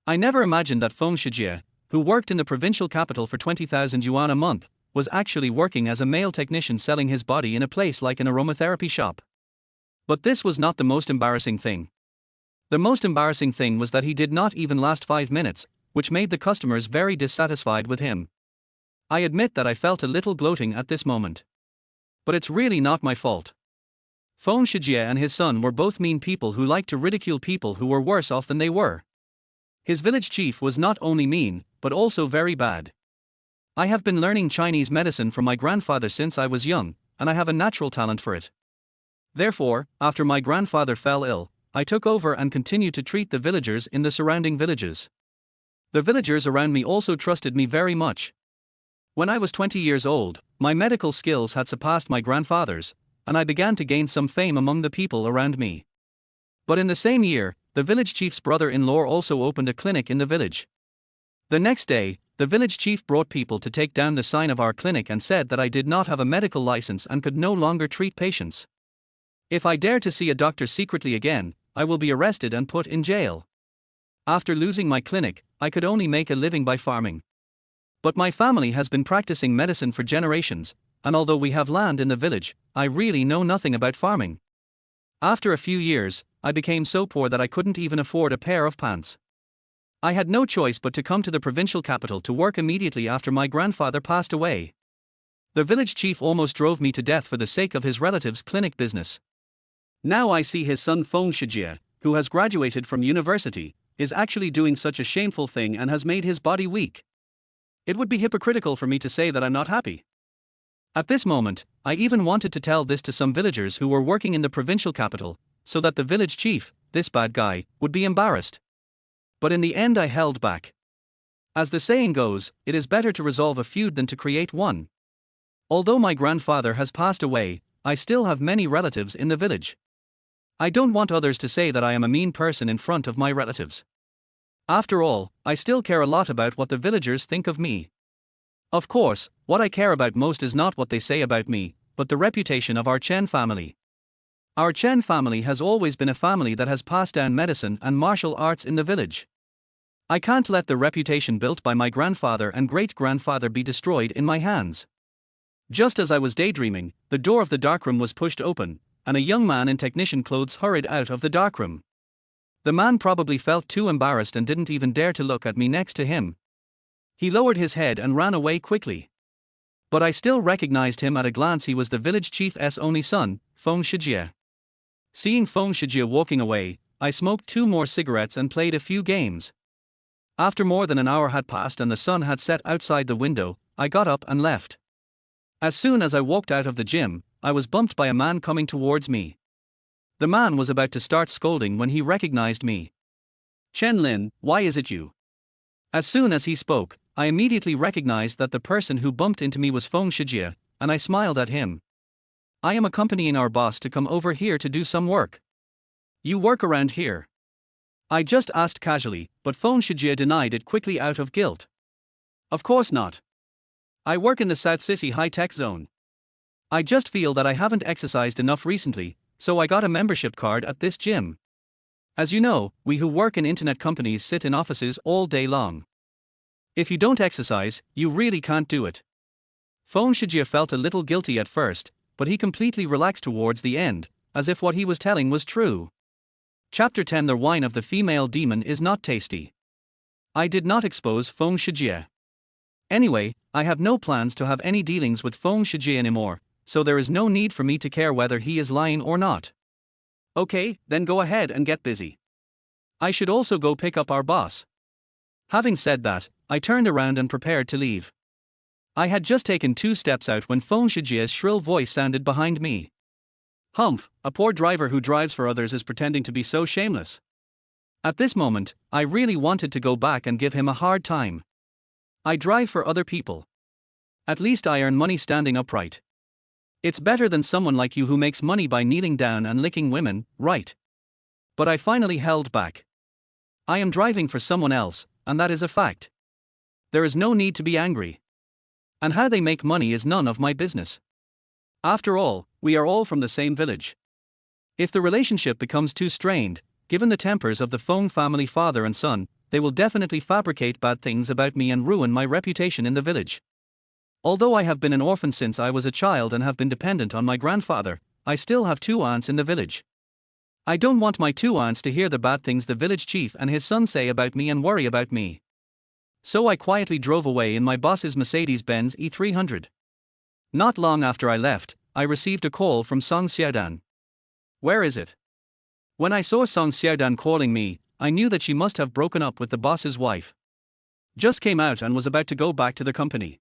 I never imagined that Feng Shijie, who worked in the provincial capital for 20,000 yuan a month, was actually working as a male technician selling his body in a place like an aromatherapy shop. But this was not the most embarrassing thing. The most embarrassing thing was that he did not even last 5 minutes, which made the customers very dissatisfied with him. I admit that I felt a little gloating at this moment. But it's really not my fault. Feng Shijie and his son were both mean people who liked to ridicule people who were worse off than they were. His village chief was not only mean, but also very bad. I have been learning Chinese medicine from my grandfather since I was young, and I have a natural talent for it. Therefore, after my grandfather fell ill, I took over and continued to treat the villagers in the surrounding villages. The villagers around me also trusted me very much. When I was 20 years old, my medical skills had surpassed my grandfather's, and I began to gain some fame among the people around me. But in the same year, the village chief's brother-in-law also opened a clinic in the village. The next day, the village chief brought people to take down the sign of our clinic and said that I did not have a medical license and could no longer treat patients. If I dare to see a doctor secretly again, I will be arrested and put in jail. After losing my clinic, I could only make a living by farming. But my family has been practicing medicine for generations, and although we have land in the village, I really know nothing about farming. After a few years, I became so poor that I couldn't even afford a pair of pants. I had no choice but to come to the provincial capital to work immediately after my grandfather passed away. The village chief almost drove me to death for the sake of his relative's clinic business. Now I see his son Feng Shijie, who has graduated from university, is actually doing such a shameful thing and has made his body weak. It would be hypocritical for me to say that I'm not happy. At this moment, I even wanted to tell this to some villagers who were working in the provincial capital, so that the village chief, this bad guy, would be embarrassed. But in the end I held back. As the saying goes, it is better to resolve a feud than to create one. Although my grandfather has passed away, I still have many relatives in the village. I don't want others to say that I am a mean person in front of my relatives. After all, I still care a lot about what the villagers think of me. Of course, what I care about most is not what they say about me, but the reputation of our Chen family. Our Chen family has always been a family that has passed down medicine and martial arts in the village. I can't let the reputation built by my grandfather and great-grandfather be destroyed in my hands. Just as I was daydreaming, the door of the darkroom was pushed open, and a young man in technician clothes hurried out of the darkroom. The man probably felt too embarrassed and didn't even dare to look at me next to him. He lowered his head and ran away quickly. But I still recognized him at a glance. He was the village chief's only son, Feng Shijie. Seeing Feng Shijie walking away, I smoked 2 more cigarettes and played a few games. After more than an hour had passed and the sun had set outside the window, I got up and left. As soon as I walked out of the gym, I was bumped by a man coming towards me. The man was about to start scolding when he recognized me. "Chen Lin, why is it you?" As soon as he spoke, I immediately recognized that the person who bumped into me was Feng Shijie, and I smiled at him. "I am accompanying our boss to come over here to do some work. You work around here?" I just asked casually, but Feng Shijie denied it quickly out of guilt. "Of course not. I work in the South City high-tech zone. I just feel that I haven't exercised enough recently, so I got a membership card at this gym. As you know, we who work in internet companies sit in offices all day long. If you don't exercise, you really can't do it. Feng Shijie felt a little guilty at first, but he completely relaxed towards the end, as if what he was telling was true. Chapter 10. The wine of the female demon is not tasty. I did not expose Feng Shijie. Anyway, I have no plans to have any dealings with Feng Shijie anymore, so there is no need for me to care whether he is lying or not. Okay, then go ahead and get busy. I should also go pick up our boss. Having said that, I turned around and prepared to leave. I had just taken 2 steps out when Feng Shijie's shrill voice sounded behind me. Humph, a poor driver who drives for others is pretending to be so shameless. At this moment, I really wanted to go back and give him a hard time. I drive for other people. At least I earn money standing upright. It's better than someone like you who makes money by kneeling down and licking women, right? But I finally held back. I am driving for someone else, and that is a fact. There is no need to be angry. And how they make money is none of my business. After all, we are all from the same village. If the relationship becomes too strained, given the tempers of the Feng family father and son, they will definitely fabricate bad things about me and ruin my reputation in the village. Although I have been an orphan since I was a child and have been dependent on my grandfather, I still have 2 aunts in the village. I don't want my 2 aunts to hear the bad things the village chief and his son say about me and worry about me. So I quietly drove away in my boss's Mercedes-Benz E300. Not long after I left, I received a call from Song Xiaodan. Where is it? When I saw Song Xiaodan calling me, I knew that she must have broken up with the boss's wife. Just came out and was about to go back to the company.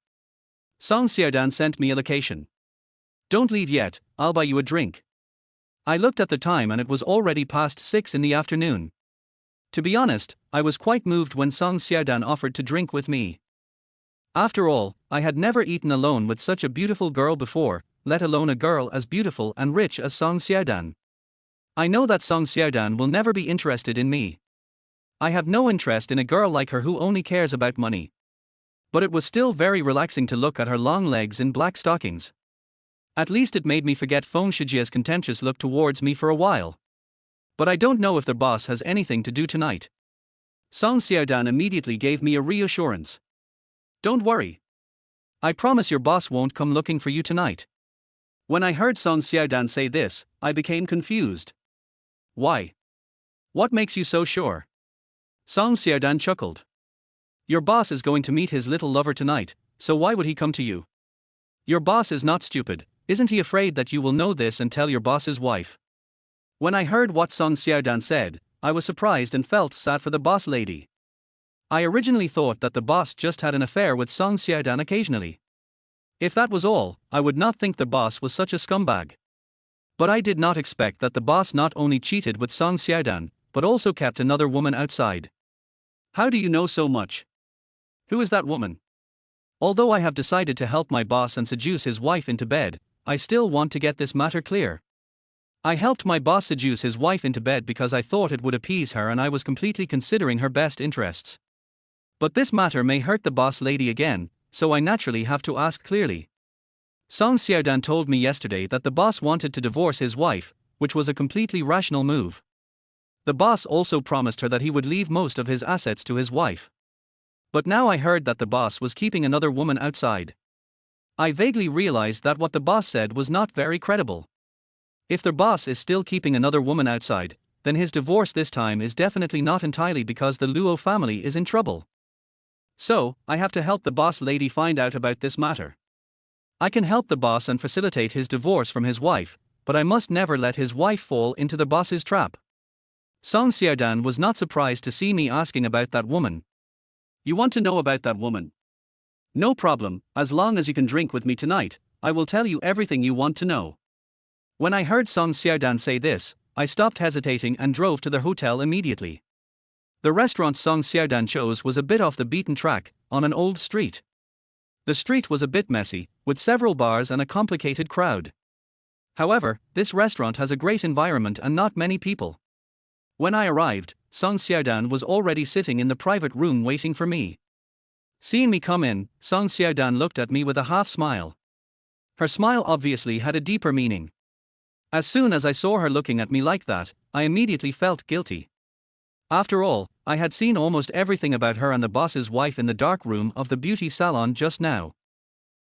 Song Xiaodan sent me a location. Don't leave yet, I'll buy you a drink. I looked at the time and it was already past 6 in the afternoon. To be honest, I was quite moved when Song Xiaodan offered to drink with me. After all, I had never eaten alone with such a beautiful girl before, let alone a girl as beautiful and rich as Song Xiaodan. I know that Song Xiaodan will never be interested in me. I have no interest in a girl like her who only cares about money. But it was still very relaxing to look at her long legs in black stockings. At least it made me forget Feng Shijie's contentious look towards me for a while. But I don't know if the boss has anything to do tonight. Song Xiaodan immediately gave me a reassurance. Don't worry. I promise your boss won't come looking for you tonight. When I heard Song Xiaodan say this, I became confused. Why? What makes you so sure? Song Xiaodan chuckled. Your boss is going to meet his little lover tonight, so why would he come to you? Your boss is not stupid, isn't he afraid that you will know this and tell your boss's wife? When I heard what Song Xiaodan said, I was surprised and felt sad for the boss lady. I originally thought that the boss just had an affair with Song Xiaodan occasionally. If that was all, I would not think the boss was such a scumbag. But I did not expect that the boss not only cheated with Song Xiaodan, but also kept another woman outside. How do you know so much? Who is that woman? Although I have decided to help my boss and seduce his wife into bed, I still want to get this matter clear. I helped my boss seduce his wife into bed because I thought it would appease her and I was completely considering her best interests. But this matter may hurt the boss lady again, so I naturally have to ask clearly. Song Xiaodan told me yesterday that the boss wanted to divorce his wife, which was a completely rational move. The boss also promised her that he would leave most of his assets to his wife. But now I heard that the boss was keeping another woman outside. I vaguely realized that what the boss said was not very credible. If the boss is still keeping another woman outside, then his divorce this time is definitely not entirely because the Luo family is in trouble. So, I have to help the boss lady find out about this matter. I can help the boss and facilitate his divorce from his wife, but I must never let his wife fall into the boss's trap. Song Xiaodan was not surprised to see me asking about that woman. You want to know about that woman? No problem, as long as you can drink with me tonight, I will tell you everything you want to know. When I heard Song Xiaodan say this, I stopped hesitating and drove to the hotel immediately. The restaurant Song Xiaodan chose was a bit off the beaten track, on an old street. The street was a bit messy, with several bars and a complicated crowd. However, this restaurant has a great environment and not many people. When I arrived, Song Xiaodan was already sitting in the private room waiting for me. Seeing me come in, Song Xiaodan looked at me with a half smile. Her smile obviously had a deeper meaning. As soon as I saw her looking at me like that, I immediately felt guilty. After all, I had seen almost everything about her and the boss's wife in the dark room of the beauty salon just now.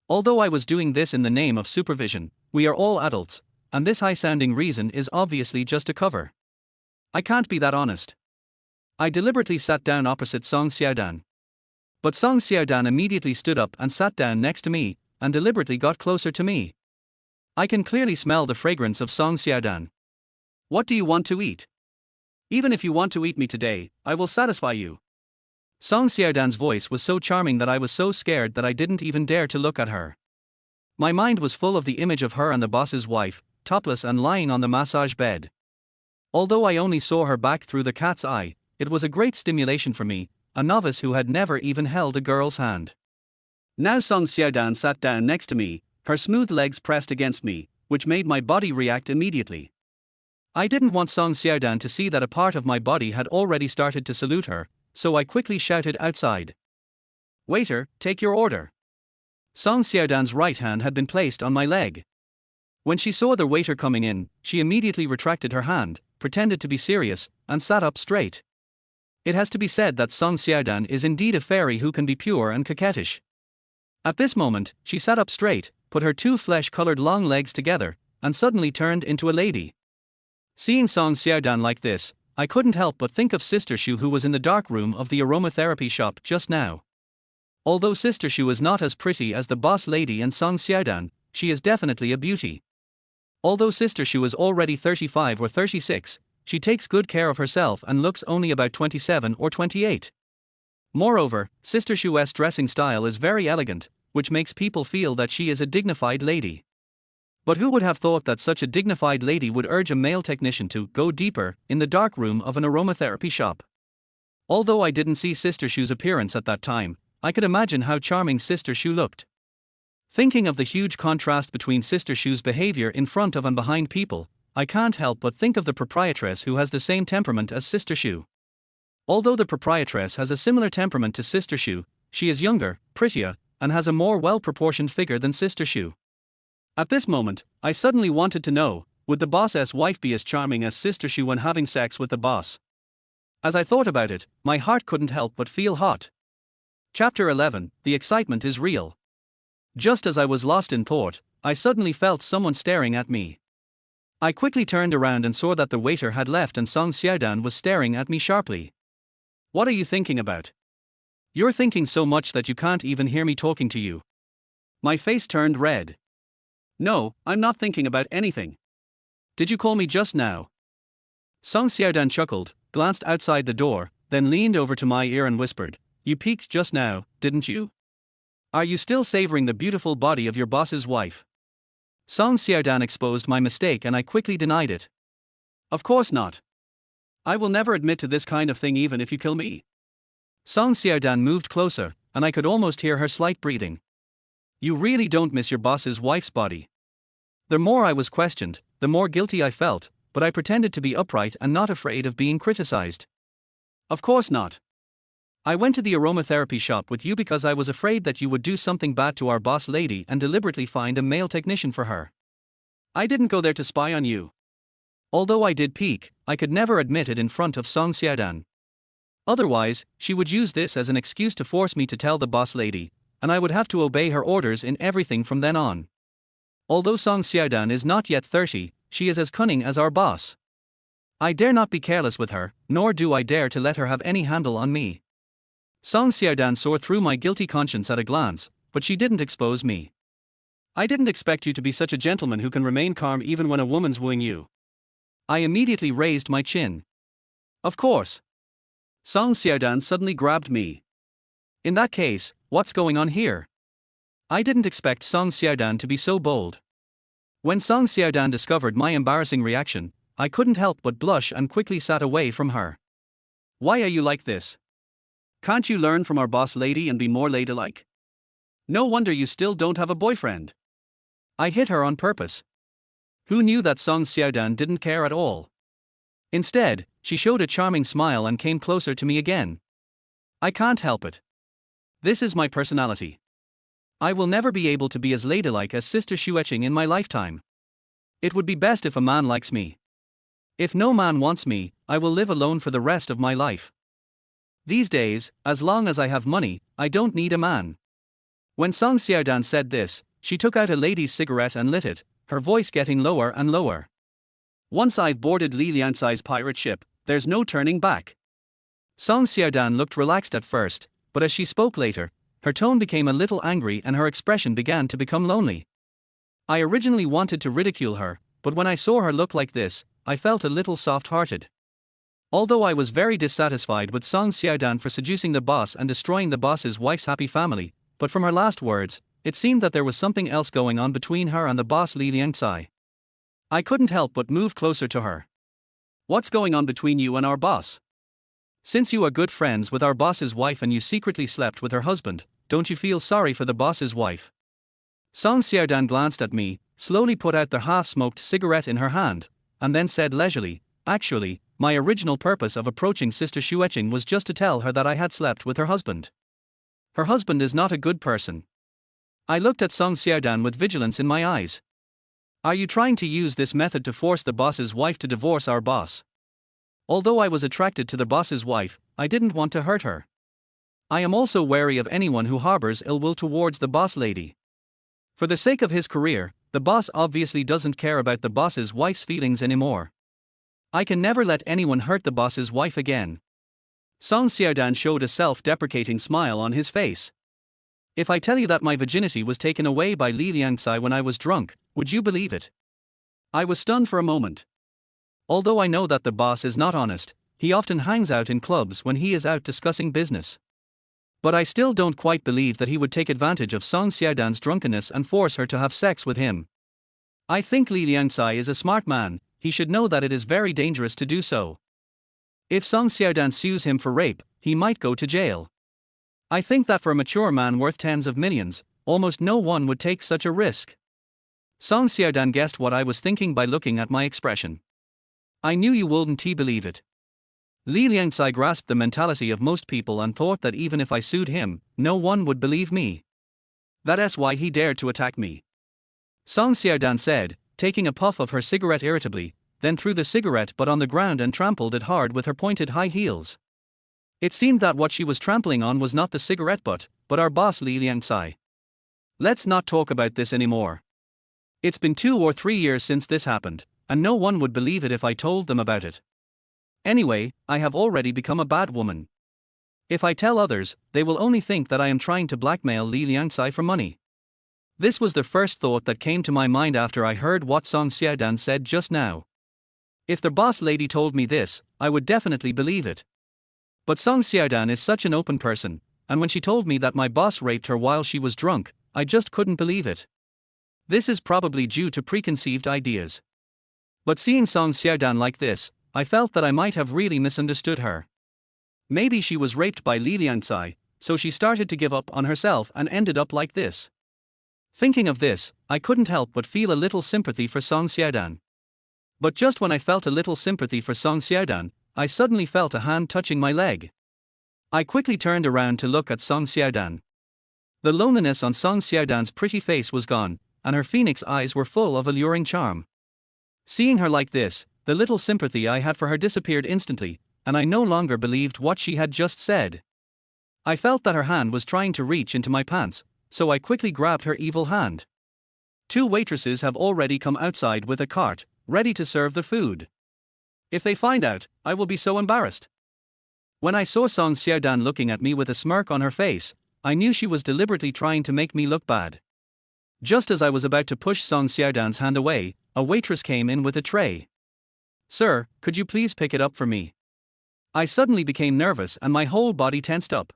Although I was doing this in the name of supervision, we are all adults, and this high-sounding reason is obviously just a cover. I can't be that honest. I deliberately sat down opposite Song Xiaodan. But Song Xiaodan immediately stood up and sat down next to me, and deliberately got closer to me. I can clearly smell the fragrance of Song Xiaodan. What do you want to eat? Even if you want to eat me today, I will satisfy you. Song Xiaodan's voice was so charming that I was so scared that I didn't even dare to look at her. My mind was full of the image of her and the boss's wife, topless and lying on the massage bed. Although I only saw her back through the cat's eye, it was a great stimulation for me, a novice who had never even held a girl's hand. Now Song Xiaodan sat down next to me, her smooth legs pressed against me, which made my body react immediately. I didn't want Song Xiaodan to see that a part of my body had already started to salute her, so I quickly shouted outside. Waiter, take your order. Song Xiaodan's right hand had been placed on my leg. When she saw the waiter coming in, she immediately retracted her hand, pretended to be serious, and sat up straight. It has to be said that Song Xiaodan is indeed a fairy who can be pure and coquettish. At this moment, she sat up straight, put her two flesh-colored long legs together, and suddenly turned into a lady. Seeing Song Xiaodan like this, I couldn't help but think of Sister Shu, who was in the dark room of the aromatherapy shop just now. Although Sister Shu is not as pretty as the boss lady and Song Xiaodan, she is definitely a beauty. Although Sister Shu is already 35 or 36, she takes good care of herself and looks only about 27 or 28. Moreover, Sister Shu's dressing style is very elegant, which makes people feel that she is a dignified lady. But who would have thought that such a dignified lady would urge a male technician to go deeper in the dark room of an aromatherapy shop? Although I didn't see Sister Shu's appearance at that time, I could imagine how charming Sister Shu looked. Thinking of the huge contrast between Sister Shu's behavior in front of and behind people, I can't help but think of the proprietress, who has the same temperament as Sister Shu. Although the proprietress has a similar temperament to Sister Shu, she is younger, prettier, and has a more well-proportioned figure than Sister Shu. At this moment, I suddenly wanted to know, would the boss's wife be as charming as Sister Shu when having sex with the boss? As I thought about it, my heart couldn't help but feel hot. Chapter 11, The excitement is real. Just as I was lost in thought, I suddenly felt someone staring at me. I quickly turned around and saw that the waiter had left and Song Xiaodan was staring at me sharply. What are you thinking about? You're thinking so much that you can't even hear me talking to you. My face turned red. No, I'm not thinking about anything. Did you call me just now? Song Xiaodan chuckled, glanced outside the door, then leaned over to my ear and whispered, You peeked just now, didn't you? Are you still savoring the beautiful body of your boss's wife? Song Xiaodan exposed my mistake and I quickly denied it. Of course not. I will never admit to this kind of thing even if you kill me. Song Xiaodan moved closer, and I could almost hear her slight breathing. You really don't miss your boss's wife's body. The more I was questioned, the more guilty I felt, but I pretended to be upright and not afraid of being criticized. Of course not. I went to the aromatherapy shop with you because I was afraid that you would do something bad to our boss lady and deliberately find a male technician for her. I didn't go there to spy on you. Although I did peek, I could never admit it in front of Song Xiaodan. Otherwise, she would use this as an excuse to force me to tell the boss lady, and I would have to obey her orders in everything from then on. Although Song Xiaodan is not yet 30, she is as cunning as our boss. I dare not be careless with her, nor do I dare to let her have any handle on me. Song Xiaodan saw through my guilty conscience at a glance, but she didn't expose me. I didn't expect you to be such a gentleman who can remain calm even when a woman's wooing you. I immediately raised my chin. Of course. Song Xiaodan suddenly grabbed me. In that case, what's going on here? I didn't expect Song Xiaodan to be so bold. When Song Xiaodan discovered my embarrassing reaction, I couldn't help but blush and quickly sat away from her. Why are you like this? Can't you learn from our boss lady and be more ladylike? No wonder you still don't have a boyfriend. I hit her on purpose. Who knew that Song Xiaodan didn't care at all? Instead, she showed a charming smile and came closer to me again. I can't help it. This is my personality. I will never be able to be as ladylike as Sister Shu in my lifetime. It would be best if a man likes me. If no man wants me, I will live alone for the rest of my life. These days, as long as I have money, I don't need a man. When Song Xiaodan said this, she took out a lady's cigarette and lit it, her voice getting lower and lower. Once I've boarded Li Liangsai's pirate ship, there's no turning back. Song Xiaodan looked relaxed at first, but as she spoke later, her tone became a little angry and her expression began to become lonely. I originally wanted to ridicule her, but when I saw her look like this, I felt a little soft-hearted. Although I was very dissatisfied with Song Xiaodan for seducing the boss and destroying the boss's wife's happy family, but from her last words, it seemed that there was something else going on between her and the boss Li Liangsai. I couldn't help but move closer to her. What's going on between you and our boss? Since you are good friends with our boss's wife and you secretly slept with her husband, don't you feel sorry for the boss's wife? Song Xiaodan glanced at me, slowly put out the half-smoked cigarette in her hand, and then said leisurely, actually, my original purpose of approaching Sister Xueqing was just to tell her that I had slept with her husband. Her husband is not a good person. I looked at Song Xiaodan with vigilance in my eyes. Are you trying to use this method to force the boss's wife to divorce our boss? Although I was attracted to the boss's wife, I didn't want to hurt her. I am also wary of anyone who harbors ill will towards the boss lady. For the sake of his career, the boss obviously doesn't care about the boss's wife's feelings anymore. I can never let anyone hurt the boss's wife again. Song Xiaodan showed a self-deprecating smile on his face. If I tell you that my virginity was taken away by Li Liangsai when I was drunk, would you believe it? I was stunned for a moment. Although I know that the boss is not honest, he often hangs out in clubs when he is out discussing business. But I still don't quite believe that he would take advantage of Song Xiaodan's drunkenness and force her to have sex with him. I think Li Liangsai is a smart man, he should know that it is very dangerous to do so. If Song Xiaodan sues him for rape, he might go to jail. I think that for a mature man worth tens of millions, almost no one would take such a risk. Song Xiaodan guessed what I was thinking by looking at my expression. I knew you wouldn't believe it. Li Liangsai grasped the mentality of most people and thought that even if I sued him, no one would believe me. That's why he dared to attack me. Song Xiaodan said, taking a puff of her cigarette irritably, then threw the cigarette butt on the ground and trampled it hard with her pointed high heels. It seemed that what she was trampling on was not the cigarette butt, but our boss Li Liangsai. Let's not talk about this anymore. It's been 2 or 3 years since this happened, and no one would believe it if I told them about it. Anyway, I have already become a bad woman. If I tell others, they will only think that I am trying to blackmail Li Liangsai for money. This was the first thought that came to my mind after I heard what Song Xiaodan said just now. If the boss lady told me this, I would definitely believe it. But Song Xiaodan is such an open person, and when she told me that my boss raped her while she was drunk, I just couldn't believe it. This is probably due to preconceived ideas. But seeing Song Xiaodan like this, I felt that I might have really misunderstood her. Maybe she was raped by Li Liangsai, so she started to give up on herself and ended up like this. Thinking of this, I couldn't help but feel a little sympathy for Song Xiaodan. But just when I felt a little sympathy for Song Xiaodan, I suddenly felt a hand touching my leg. I quickly turned around to look at Song Xiaodan. The loneliness on Song Xiaodan's pretty face was gone, and her phoenix eyes were full of alluring charm. Seeing her like this, the little sympathy I had for her disappeared instantly, and I no longer believed what she had just said. I felt that her hand was trying to reach into my pants, so I quickly grabbed her evil hand. 2 waitresses have already come outside with a cart, ready to serve the food. If they find out, I will be so embarrassed. When I saw Song Xiaodan looking at me with a smirk on her face, I knew she was deliberately trying to make me look bad. Just as I was about to push Song Xiaodan's hand away, a waitress came in with a tray. Sir, could you please pick it up for me? I suddenly became nervous and my whole body tensed up.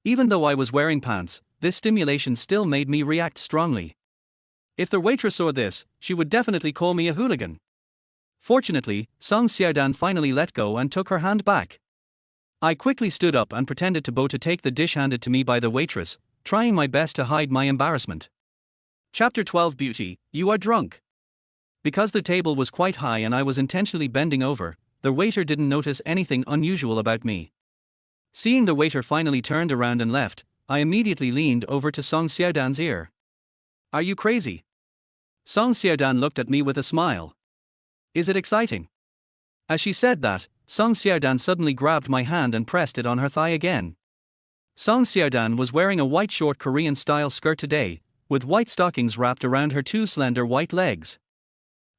Even though I was wearing pants, this stimulation still made me react strongly. If the waitress saw this, she would definitely call me a hooligan. Fortunately, Song Xiaodan finally let go and took her hand back. I quickly stood up and pretended to bow to take the dish handed to me by the waitress, trying my best to hide my embarrassment. Chapter 12 Beauty, you are drunk. Because the table was quite high and I was intentionally bending over, the waiter didn't notice anything unusual about me. Seeing the waiter finally turned around and left, I immediately leaned over to Song Xiaodan's ear. Are you crazy? Song Xiaodan looked at me with a smile. Is it exciting? As she said that, Song Xiaodan suddenly grabbed my hand and pressed it on her thigh again. Song Xiaodan was wearing a white short Korean-style skirt today, with white stockings wrapped around her two slender white legs.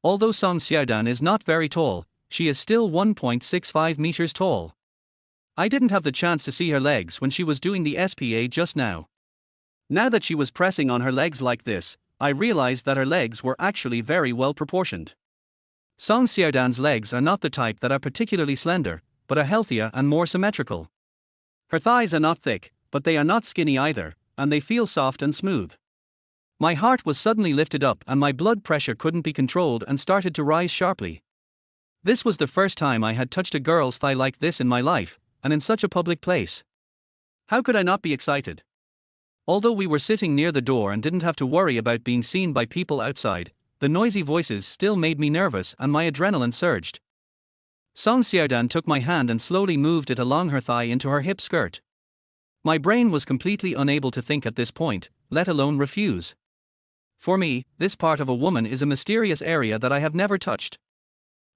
Although Song Xiaodan is not very tall, she is still 1.65 meters tall. I didn't have the chance to see her legs when she was doing the SPA just now. Now that she was pressing on her legs like this, I realized that her legs were actually very well proportioned. Song Xiaodan's legs are not the type that are particularly slender, but are healthier and more symmetrical. Her thighs are not thick, but they are not skinny either, and they feel soft and smooth. My heart was suddenly lifted up and my blood pressure couldn't be controlled and started to rise sharply. This was the first time I had touched a girl's thigh like this in my life, and in such a public place. How could I not be excited? Although we were sitting near the door and didn't have to worry about being seen by people outside, the noisy voices still made me nervous and my adrenaline surged. Song Xiaodan took my hand and slowly moved it along her thigh into her hip skirt. My brain was completely unable to think at this point, let alone refuse. For me, this part of a woman is a mysterious area that I have never touched.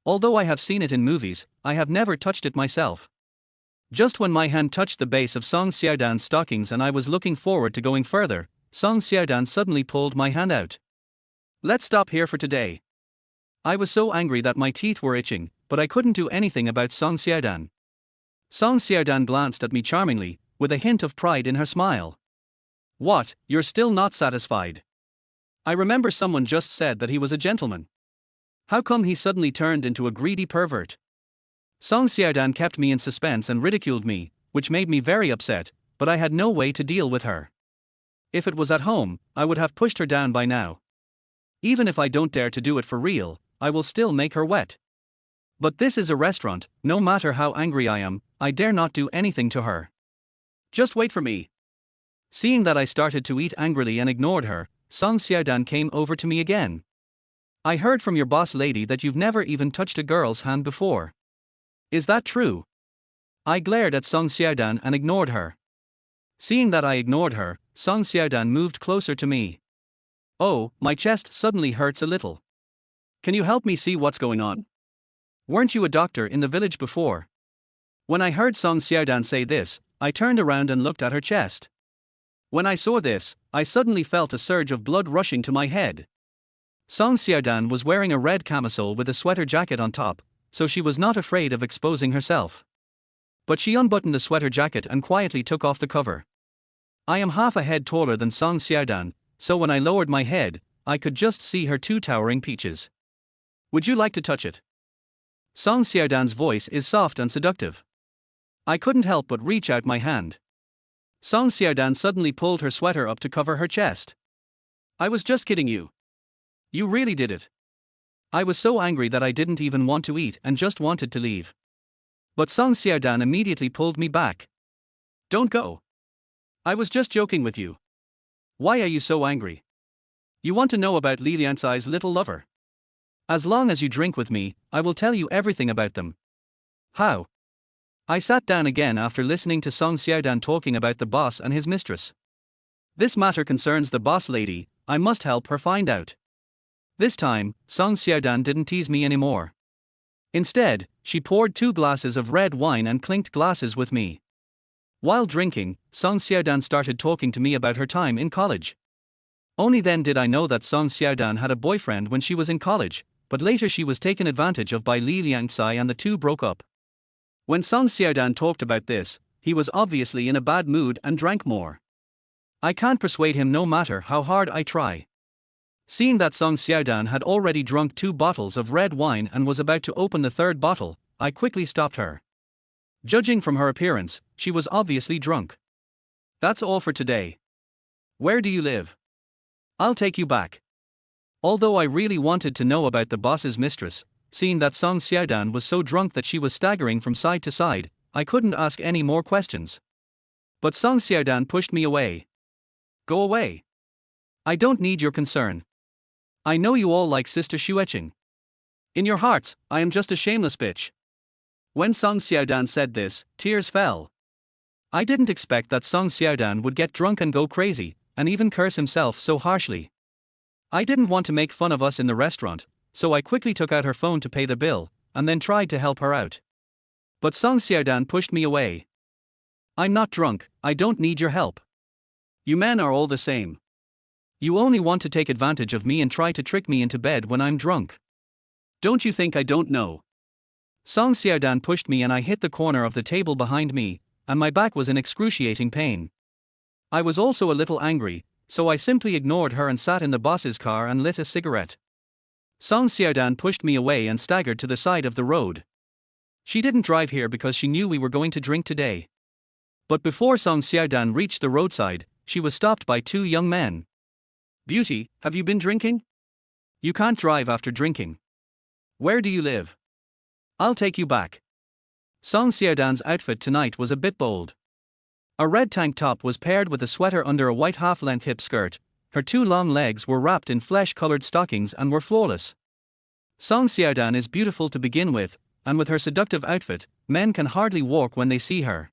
Although I have seen it in movies, I have never touched it myself. Just when my hand touched the base of Song Xiaodan's stockings and I was looking forward to going further, Song Xiaodan suddenly pulled my hand out. Let's stop here for today. I was so angry that my teeth were itching, but I couldn't do anything about Song Xiaodan. Song Xiaodan glanced at me charmingly, with a hint of pride in her smile. What, you're still not satisfied? I remember someone just said that he was a gentleman. How come he suddenly turned into a greedy pervert? Song Xiaodan kept me in suspense and ridiculed me, which made me very upset, but I had no way to deal with her. If it was at home, I would have pushed her down by now. Even if I don't dare to do it for real, I will still make her wet. But this is a restaurant, no matter how angry I am, I dare not do anything to her. Just wait for me. Seeing that I started to eat angrily and ignored her, Song Xiaodan came over to me again. I heard from your boss lady that you've never even touched a girl's hand before. Is that true? I glared at Song Xiaodan and ignored her. Seeing that I ignored her, Song Xiaodan moved closer to me. Oh, my chest suddenly hurts a little. Can you help me see what's going on? Weren't you a doctor in the village before? When I heard Song Xiaodan say this, I turned around and looked at her chest. When I saw this, I suddenly felt a surge of blood rushing to my head. Song Xiaodan was wearing a red camisole with a sweater jacket on top, so she was not afraid of exposing herself. But she unbuttoned the sweater jacket and quietly took off the cover. I am half a head taller than Song Xiaodan, so when I lowered my head, I could just see her two towering peaches. Would you like to touch it? Song Xiaodan's voice is soft and seductive. I couldn't help but reach out my hand. Song Xiaodan suddenly pulled her sweater up to cover her chest. I was just kidding you. You really did it. I was so angry that I didn't even want to eat and just wanted to leave. But Song Xiaodan immediately pulled me back. Don't go. I was just joking with you. Why are you so angry? You want to know about Li Lianzai's little lover? As long as you drink with me, I will tell you everything about them. How? I sat down again after listening to Song Xiaodan talking about the boss and his mistress. This matter concerns the boss lady, I must help her find out. This time, Song Xiaodan didn't tease me anymore. Instead, she poured 2 glasses of red wine and clinked glasses with me. While drinking, Song Xiaodan started talking to me about her time in college. Only then did I know that Song Xiaodan had a boyfriend when she was in college, but later she was taken advantage of by Li Lianzai and the two broke up. When Song Xiaodan talked about this, he was obviously in a bad mood and drank more. I can't persuade him no matter how hard I try. Seeing that Song Xiaodan had already drunk 2 bottles of red wine and was about to open the 3rd bottle, I quickly stopped her. Judging from her appearance, she was obviously drunk. That's all for today. Where do you live? I'll take you back. Although I really wanted to know about the boss's mistress, seeing that Song Xiaodan was so drunk that she was staggering from side to side, I couldn't ask any more questions. But Song Xiaodan pushed me away. Go away. I don't need your concern. I know you all like Sister Xueqing. In your hearts, I am just a shameless bitch. When Song Xiaodan said this, tears fell. I didn't expect that Song Xiaodan would get drunk and go crazy, and even curse himself so harshly. I didn't want to make fun of us in the restaurant, so I quickly took out her phone to pay the bill, and then tried to help her out. But Song Xiaodan pushed me away. I'm not drunk, I don't need your help. You men are all the same. You only want to take advantage of me and try to trick me into bed when I'm drunk. Don't you think I don't know? Song Xiaodan pushed me and I hit the corner of the table behind me, and my back was in excruciating pain. I was also a little angry, so I simply ignored her and sat in the boss's car and lit a cigarette. Song Xiaodan pushed me away and staggered to the side of the road. She didn't drive here because she knew we were going to drink today. But before Song Xiaodan reached the roadside, she was stopped by two young men. Beauty, have you been drinking? You can't drive after drinking. Where do you live? I'll take you back. Song Xiaodan's outfit tonight was a bit bold. A red tank top was paired with a sweater under a white half-length hip skirt. Her two long legs were wrapped in flesh-colored stockings and were flawless. Song Xiaodan is beautiful to begin with, and with her seductive outfit, men can hardly walk when they see her.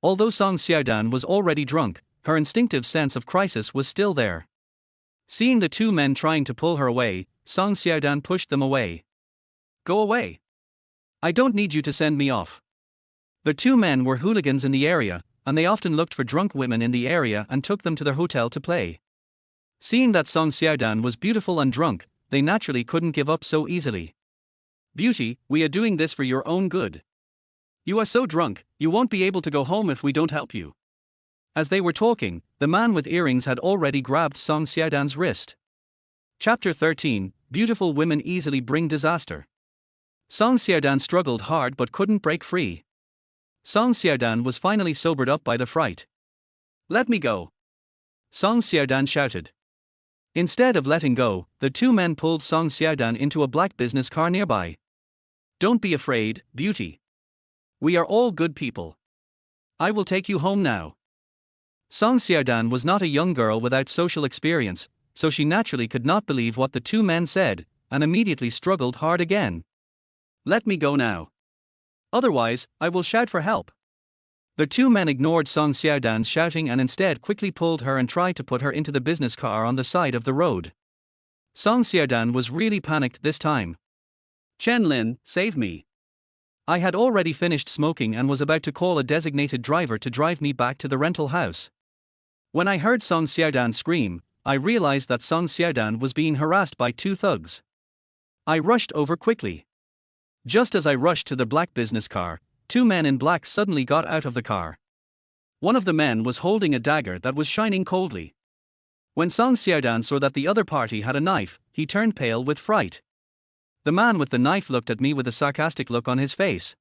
Although Song Xiaodan was already drunk, her instinctive sense of crisis was still there. Seeing the two men trying to pull her away, Song Xiaodan pushed them away. Go away. I don't need you to send me off. The two men were hooligans in the area, and they often looked for drunk women in the area and took them to their hotel to play. Seeing that Song Xiaodan was beautiful and drunk, they naturally couldn't give up so easily. Beauty, we are doing this for your own good. You are so drunk, you won't be able to go home if we don't help you. As they were talking, the man with earrings had already grabbed Song Xiaodan's wrist. Chapter 13, Beautiful Women Easily Bring Disaster. Song Xiaodan struggled hard but couldn't break free. Song Xiaodan was finally sobered up by the fright. Let me go. Song Xiaodan shouted. Instead of letting go, the two men pulled Song Xiaodan into a black business car nearby. Don't be afraid, beauty. We are all good people. I will take you home now. Song Xiaodan was not a young girl without social experience, so she naturally could not believe what the two men said, and immediately struggled hard again. Let me go now. Otherwise, I will shout for help. The two men ignored Song Xiaodan's shouting and instead quickly pulled her and tried to put her into the business car on the side of the road. Song Xiaodan was really panicked this time. Chen Lin, save me. I had already finished smoking and was about to call a designated driver to drive me back to the rental house. When I heard Song Xiaodan scream, I realized that Song Xiaodan was being harassed by two thugs. I rushed over quickly. Just as I rushed to the black business car, two men in black suddenly got out of the car. One of the men was holding a dagger that was shining coldly. When Song Xiaodan saw that the other party had a knife, he turned pale with fright. The man with the knife looked at me with a sarcastic look on his face.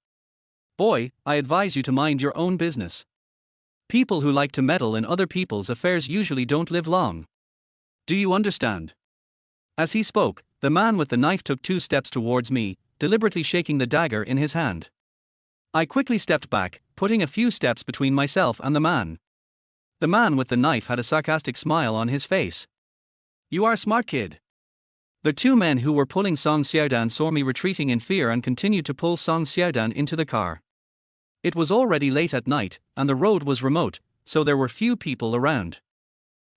Boy, I advise you to mind your own business. People who like to meddle in other people's affairs usually don't live long. Do you understand? As he spoke, the man with the knife took 2 steps towards me, deliberately shaking the dagger in his hand. I quickly stepped back, putting a few steps between myself and the man. The man with the knife had a sarcastic smile on his face. You are a smart kid. The two men who were pulling Song Xiaodan saw me retreating in fear and continued to pull Song Xiaodan into the car. It was already late at night, and the road was remote, so there were few people around.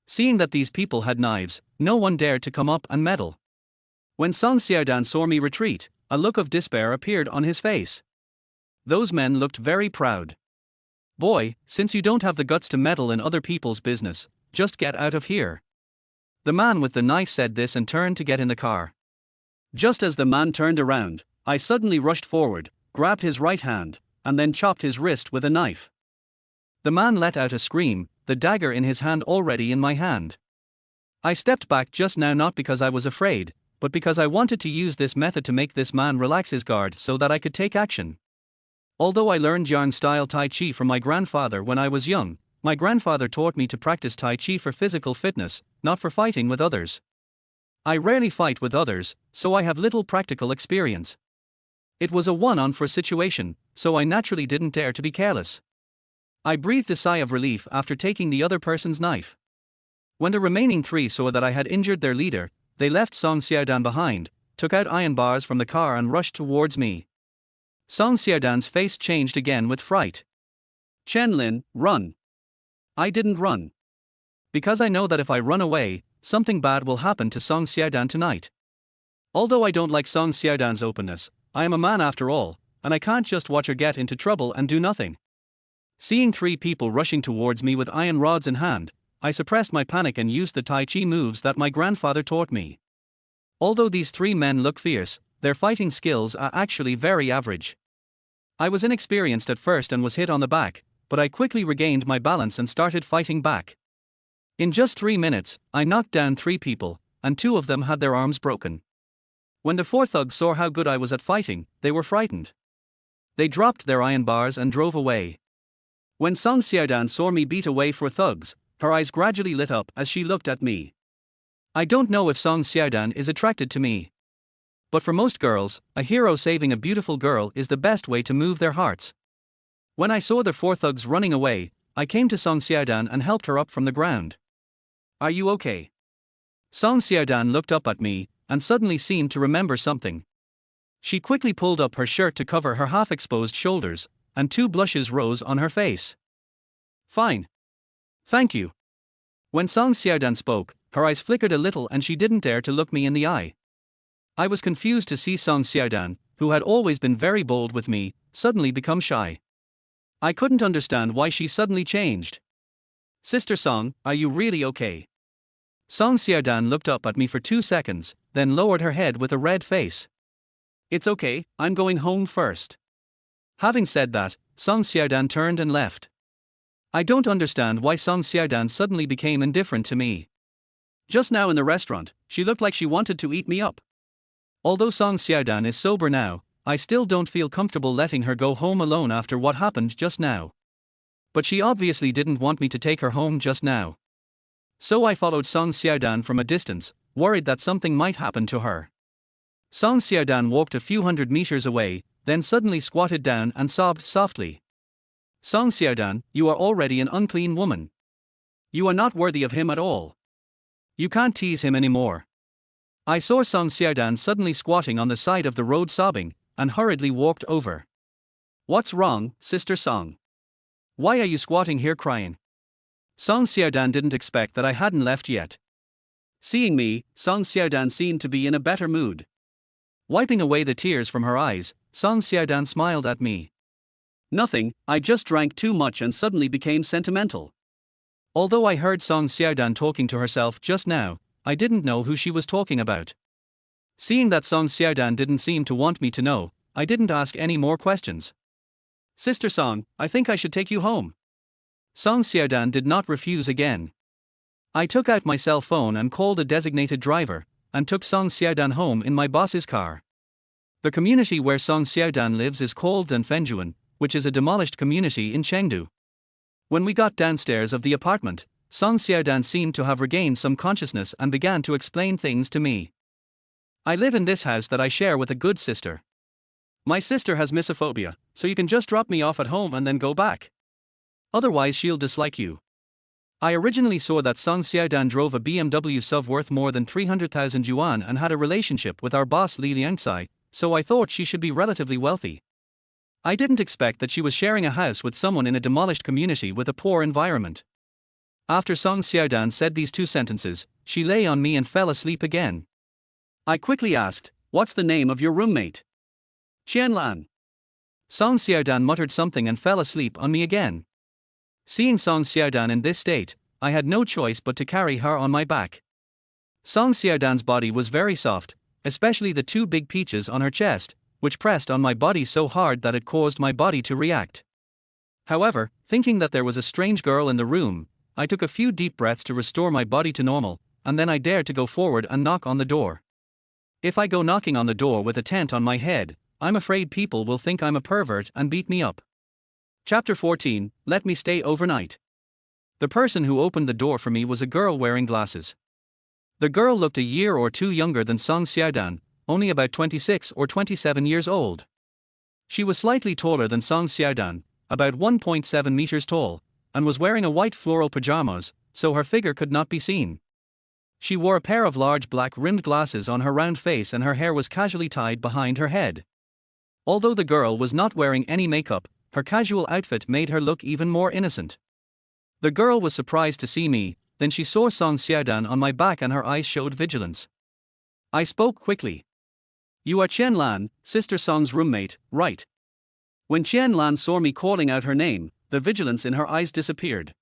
Seeing that these people had knives, no one dared to come up and meddle. When Song Xiaodan saw me retreat, a look of despair appeared on his face. Those men looked very proud. Boy, since you don't have the guts to meddle in other people's business, just get out of here. The man with the knife said this and turned to get in the car. Just as the man turned around, I suddenly rushed forward, grabbed his right hand, and then chopped his wrist with a knife. The man let out a scream, the dagger in his hand already in my hand. I stepped back just now not because I was afraid, but because I wanted to use this method to make this man relax his guard so that I could take action. Although I learned Yang-style Tai Chi from my grandfather when I was young, my grandfather taught me to practice Tai Chi for physical fitness, not for fighting with others. I rarely fight with others, so I have little practical experience. It was a one-on-four situation, so I naturally didn't dare to be careless. I breathed a sigh of relief after taking the other person's knife. When the remaining 3 saw that I had injured their leader, they left Song Xiaodan behind, took out iron bars from the car and rushed towards me. Song Xiaodan's face changed again with fright. Chen Lin, run. I didn't run. Because I know that if I run away, something bad will happen to Song Xiaodan tonight. Although I don't like Song Xiaodan's openness, I am a man after all, and I can't just watch her get into trouble and do nothing. Seeing 3 people rushing towards me with iron rods in hand, I suppressed my panic and used the Tai Chi moves that my grandfather taught me. Although these 3 men look fierce, their fighting skills are actually very average. I was inexperienced at first and was hit on the back, but I quickly regained my balance and started fighting back. In just 3 minutes, I knocked down 3 people, and 2 of them had their arms broken. When the 4 thugs saw how good I was at fighting, they were frightened. They dropped their iron bars and drove away. When Song Xiaodan saw me beat away 4 thugs, her eyes gradually lit up as she looked at me. I don't know if Song Xiaodan is attracted to me. But for most girls, a hero saving a beautiful girl is the best way to move their hearts. When I saw the 4 thugs running away, I came to Song Xiaodan and helped her up from the ground. Are you okay? Song Xiaodan looked up at me, and suddenly seemed to remember something. She quickly pulled up her shirt to cover her half-exposed shoulders, and 2 blushes rose on her face. Fine. Thank you. When Song Xiaodan spoke, her eyes flickered a little and she didn't dare to look me in the eye. I was confused to see Song Xiaodan, who had always been very bold with me, suddenly become shy. I couldn't understand why she suddenly changed. Sister Song, are you really okay? Song Xiaodan looked up at me for 2 seconds, then lowered her head with a red face. It's okay, I'm going home first. Having said that, Song Xiaodan turned and left. I don't understand why Song Xiaodan suddenly became indifferent to me. Just now in the restaurant, she looked like she wanted to eat me up. Although Song Xiaodan is sober now, I still don't feel comfortable letting her go home alone after what happened just now. But she obviously didn't want me to take her home just now. So I followed Song Xiaodan from a distance, worried that something might happen to her. Song Xiaodan walked a few hundred meters away, then suddenly squatted down and sobbed softly. Song Xiaodan, you are already an unclean woman. You are not worthy of him at all. You can't tease him anymore. I saw Song Xiaodan suddenly squatting on the side of the road sobbing, and hurriedly walked over. What's wrong, Sister Song? Why are you squatting here crying? Song Xiaodan didn't expect that I hadn't left yet. Seeing me, Song Xiaodan seemed to be in a better mood. Wiping away the tears from her eyes, Song Xiaodan smiled at me. Nothing, I just drank too much and suddenly became sentimental. Although I heard Song Xiaodan talking to herself just now, I didn't know who she was talking about. Seeing that Song Xiaodan didn't seem to want me to know, I didn't ask any more questions. Sister Song, I think I should take you home. Song Xiaodan did not refuse again. I took out my cell phone and called a designated driver, and took Song Xiaodan home in my boss's car. The community where Song Xiaodan lives is called Danfenjuan, which is a demolished community in Chengdu. When we got downstairs of the apartment, Song Xiaodan seemed to have regained some consciousness and began to explain things to me. I live in this house that I share with a good sister. My sister has misophonia, so you can just drop me off at home and then go back. Otherwise she'll dislike you. I originally saw that Song Xiaodan drove a BMW SUV worth more than 300,000 yuan and had a relationship with our boss Li Liangcai, so I thought she should be relatively wealthy. I didn't expect that she was sharing a house with someone in a demolished community with a poor environment. After Song Xiaodan said these 2 sentences, she lay on me and fell asleep again. I quickly asked, "What's the name of your roommate?" Qianlan. Song Xiaodan muttered something and fell asleep on me again. Seeing Song Xiaodan in this state, I had no choice but to carry her on my back. Song Xiaodan's body was very soft, especially the 2 big peaches on her chest, which pressed on my body so hard that it caused my body to react. However, thinking that there was a strange girl in the room, I took a few deep breaths to restore my body to normal, and then I dared to go forward and knock on the door. If I go knocking on the door with a tent on my head, I'm afraid people will think I'm a pervert and beat me up. Chapter 14, Let Me Stay Overnight. The person who opened the door for me was a girl wearing glasses. The girl looked a year or 2 younger than Song Xiaodan, only about 26 or 27 years old. She was slightly taller than Song Xiaodan, about 1.7 meters tall, and was wearing a white floral pajamas, so her figure could not be seen. She wore a pair of large black rimmed glasses on her round face and her hair was casually tied behind her head. Although the girl was not wearing any makeup, her casual outfit made her look even more innocent. The girl was surprised to see me, then she saw Song Xiaodan on my back and her eyes showed vigilance. I spoke quickly. You are Qianlan, Sister Song's roommate, right? When Qianlan saw me calling out her name, the vigilance in her eyes disappeared.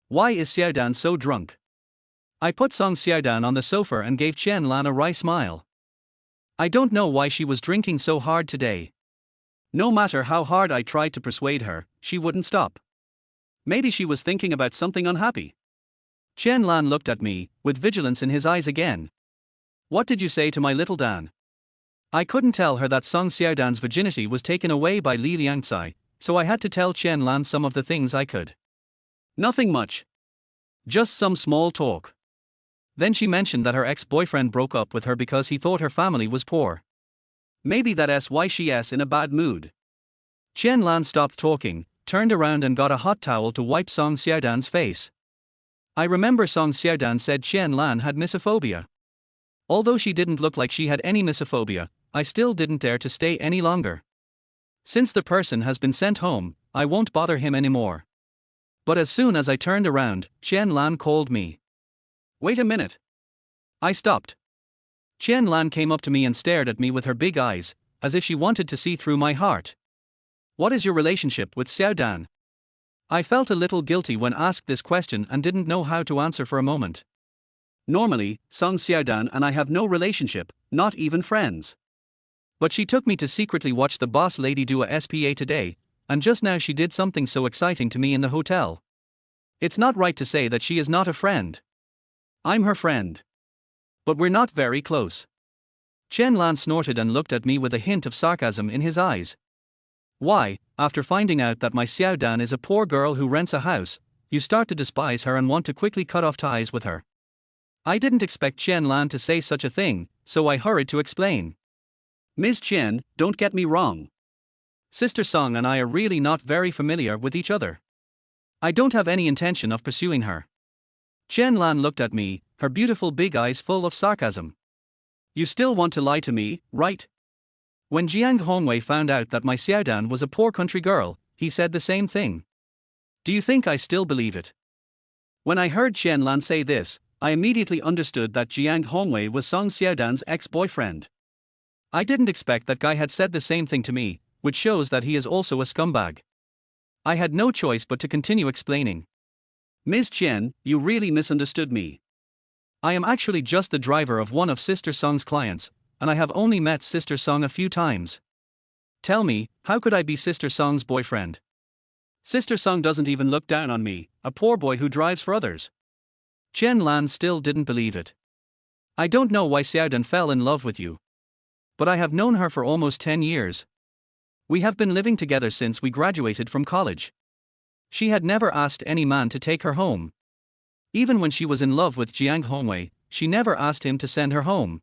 Why is Xiaodan so drunk? I put Song Xiaodan on the sofa and gave Chen Lan a wry smile. I don't know why she was drinking so hard today. No matter how hard I tried to persuade her, she wouldn't stop. Maybe she was thinking about something unhappy. Chen Lan looked at me, with vigilance in his eyes again. What did you say to my little Dan? I couldn't tell her that Song Xiaodan's virginity was taken away by Li Liangcai, so I had to tell Chen Lan some of the things I could. Nothing much. Just some small talk. Then she mentioned that her ex-boyfriend broke up with her because he thought her family was poor. Maybe that's why she's in a bad mood. Chen Lan stopped talking, turned around and got a hot towel to wipe Song Xiaodan's face. I remember Song Xiaodan said Chen Lan had misophobia. Although she didn't look like she had any misophobia, I still didn't dare to stay any longer. Since the person has been sent home, I won't bother him anymore. But as soon as I turned around, Chen Lan called me. Wait a minute. I stopped. Chen Lan came up to me and stared at me with her big eyes, as if she wanted to see through my heart. What is your relationship with Xiaodan? I felt a little guilty when asked this question and didn't know how to answer for a moment. Normally, Song Xiaodan and I have no relationship, not even friends. But she took me to secretly watch the boss lady do a SPA today, and just now she did something so exciting to me in the hotel. It's not right to say that she is not a friend. I'm her friend. But we're not very close. Chen Lan snorted and looked at me with a hint of sarcasm in his eyes. Why, after finding out that my Xiaodan is a poor girl who rents a house, you start to despise her and want to quickly cut off ties with her? I didn't expect Chen Lan to say such a thing, so I hurried to explain. Ms. Chen, don't get me wrong. Sister Song and I are really not very familiar with each other. I don't have any intention of pursuing her. Chen Lan looked at me, her beautiful big eyes full of sarcasm. You still want to lie to me, right? When Jiang Hongwei found out that my Xiaodan was a poor country girl, he said the same thing. Do you think I still believe it? When I heard Chen Lan say this, I immediately understood that Jiang Hongwei was Song Xiaodan's ex-boyfriend. I didn't expect that guy had said the same thing to me, which shows that he is also a scumbag. I had no choice but to continue explaining. Ms. Chen, you really misunderstood me. I am actually just the driver of one of Sister Song's clients, and I have only met Sister Song a few times. Tell me, how could I be Sister Song's boyfriend? Sister Song doesn't even look down on me, a poor boy who drives for others. Chen Lan still didn't believe it. I don't know why Xiaodan fell in love with you. But I have known her for almost 10 years. We have been living together since we graduated from college. She had never asked any man to take her home. Even when she was in love with Jiang Hongwei, she never asked him to send her home.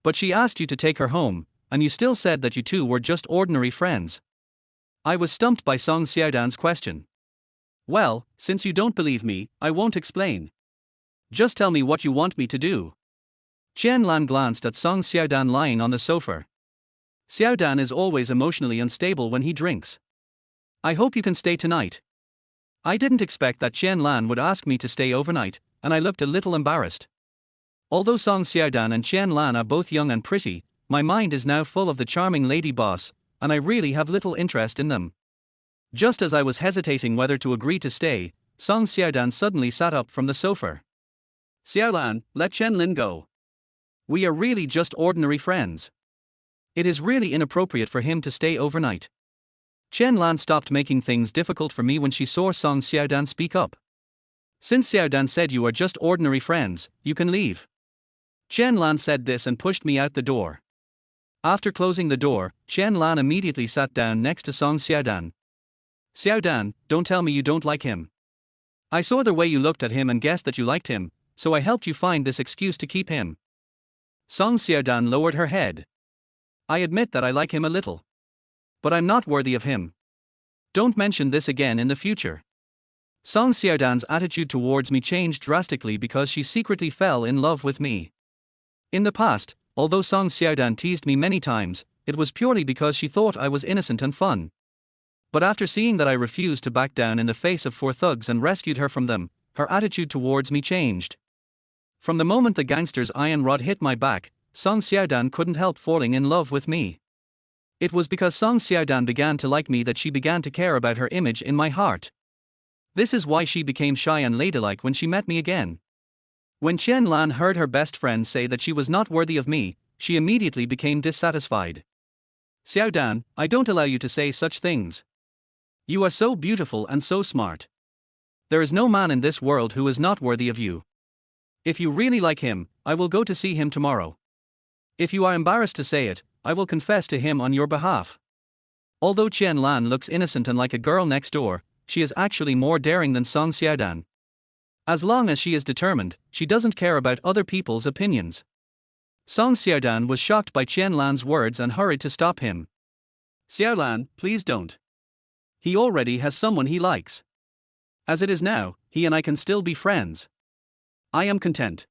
But she asked you to take her home, and you still said that you two were just ordinary friends. I was stumped by Song Xiaodan's question. Well, since you don't believe me, I won't explain. Just tell me what you want me to do. Chen Lan glanced at Song Xiaodan lying on the sofa. Xiaodan is always emotionally unstable when he drinks. I hope you can stay tonight. I didn't expect that Chen Lan would ask me to stay overnight, and I looked a little embarrassed. Although Song Xiaodan and Chen Lan are both young and pretty, my mind is now full of the charming lady boss, and I really have little interest in them. Just as I was hesitating whether to agree to stay, Song Xiaodan suddenly sat up from the sofa. Xiaolan, let Chen Lin go. We are really just ordinary friends. It is really inappropriate for him to stay overnight. Chen Lan stopped making things difficult for me when she saw Song Xiaodan speak up. Since Xiaodan said you are just ordinary friends, you can leave. Chen Lan said this and pushed me out the door. After closing the door, Chen Lan immediately sat down next to Song Xiaodan. Xiaodan, don't tell me you don't like him. I saw the way you looked at him and guessed that you liked him, so I helped you find this excuse to keep him. Song Xiaodan lowered her head. I admit that I like him a little. But I'm not worthy of him. Don't mention this again in the future. Song Xiaodan's attitude towards me changed drastically because she secretly fell in love with me. In the past, although Song Xiaodan teased me many times, it was purely because she thought I was innocent and fun. But after seeing that I refused to back down in the face of 4 thugs and rescued her from them, her attitude towards me changed. From the moment the gangster's iron rod hit my back, Song Xiaodan couldn't help falling in love with me. It was because Song Xiaodan began to like me that she began to care about her image in my heart. This is why she became shy and ladylike when she met me again. When Chen Lan heard her best friend say that she was not worthy of me, she immediately became dissatisfied. Xiaodan, I don't allow you to say such things. You are so beautiful and so smart. There is no man in this world who is not worthy of you. If you really like him, I will go to see him tomorrow. If you are embarrassed to say it, I will confess to him on your behalf. Although Chen Lan looks innocent and like a girl next door, she is actually more daring than Song Xiaodan. As long as she is determined, she doesn't care about other people's opinions. Song Xiaodan was shocked by Chen Lan's words and hurried to stop him. Xiaolan, please don't. He already has someone he likes. As it is now, he and I can still be friends. I am content.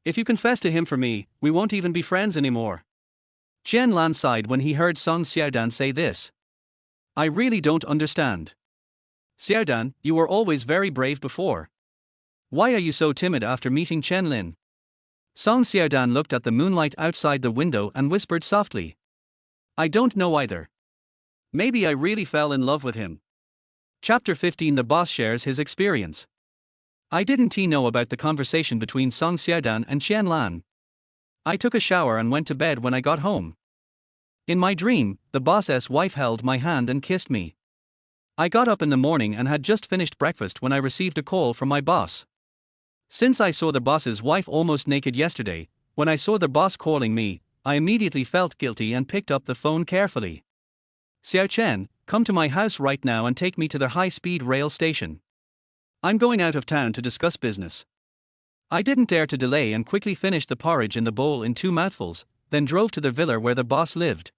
If you confess to him for me, we won't even be friends anymore. Chen Lan sighed when he heard Song Xiaodan say this. I really don't understand. Xiaodan, you were always very brave before. Why are you so timid after meeting Chen Lin? Song Xiaodan looked at the moonlight outside the window and whispered softly. I don't know either. Maybe I really fell in love with him. Chapter 15. The boss shares his experience. I didn't know about the conversation between Song Xiaodan and Chen Lan. I took a shower and went to bed when I got home. In my dream, the boss's wife held my hand and kissed me. I got up in the morning and had just finished breakfast when I received a call from my boss. Since I saw the boss's wife almost naked yesterday, when I saw the boss calling me, I immediately felt guilty and picked up the phone carefully. Xiao Chen, come to my house right now and take me to the high-speed rail station. I'm going out of town to discuss business. I didn't dare to delay and quickly finished the porridge in the bowl in 2 mouthfuls, then drove to the villa where the boss lived.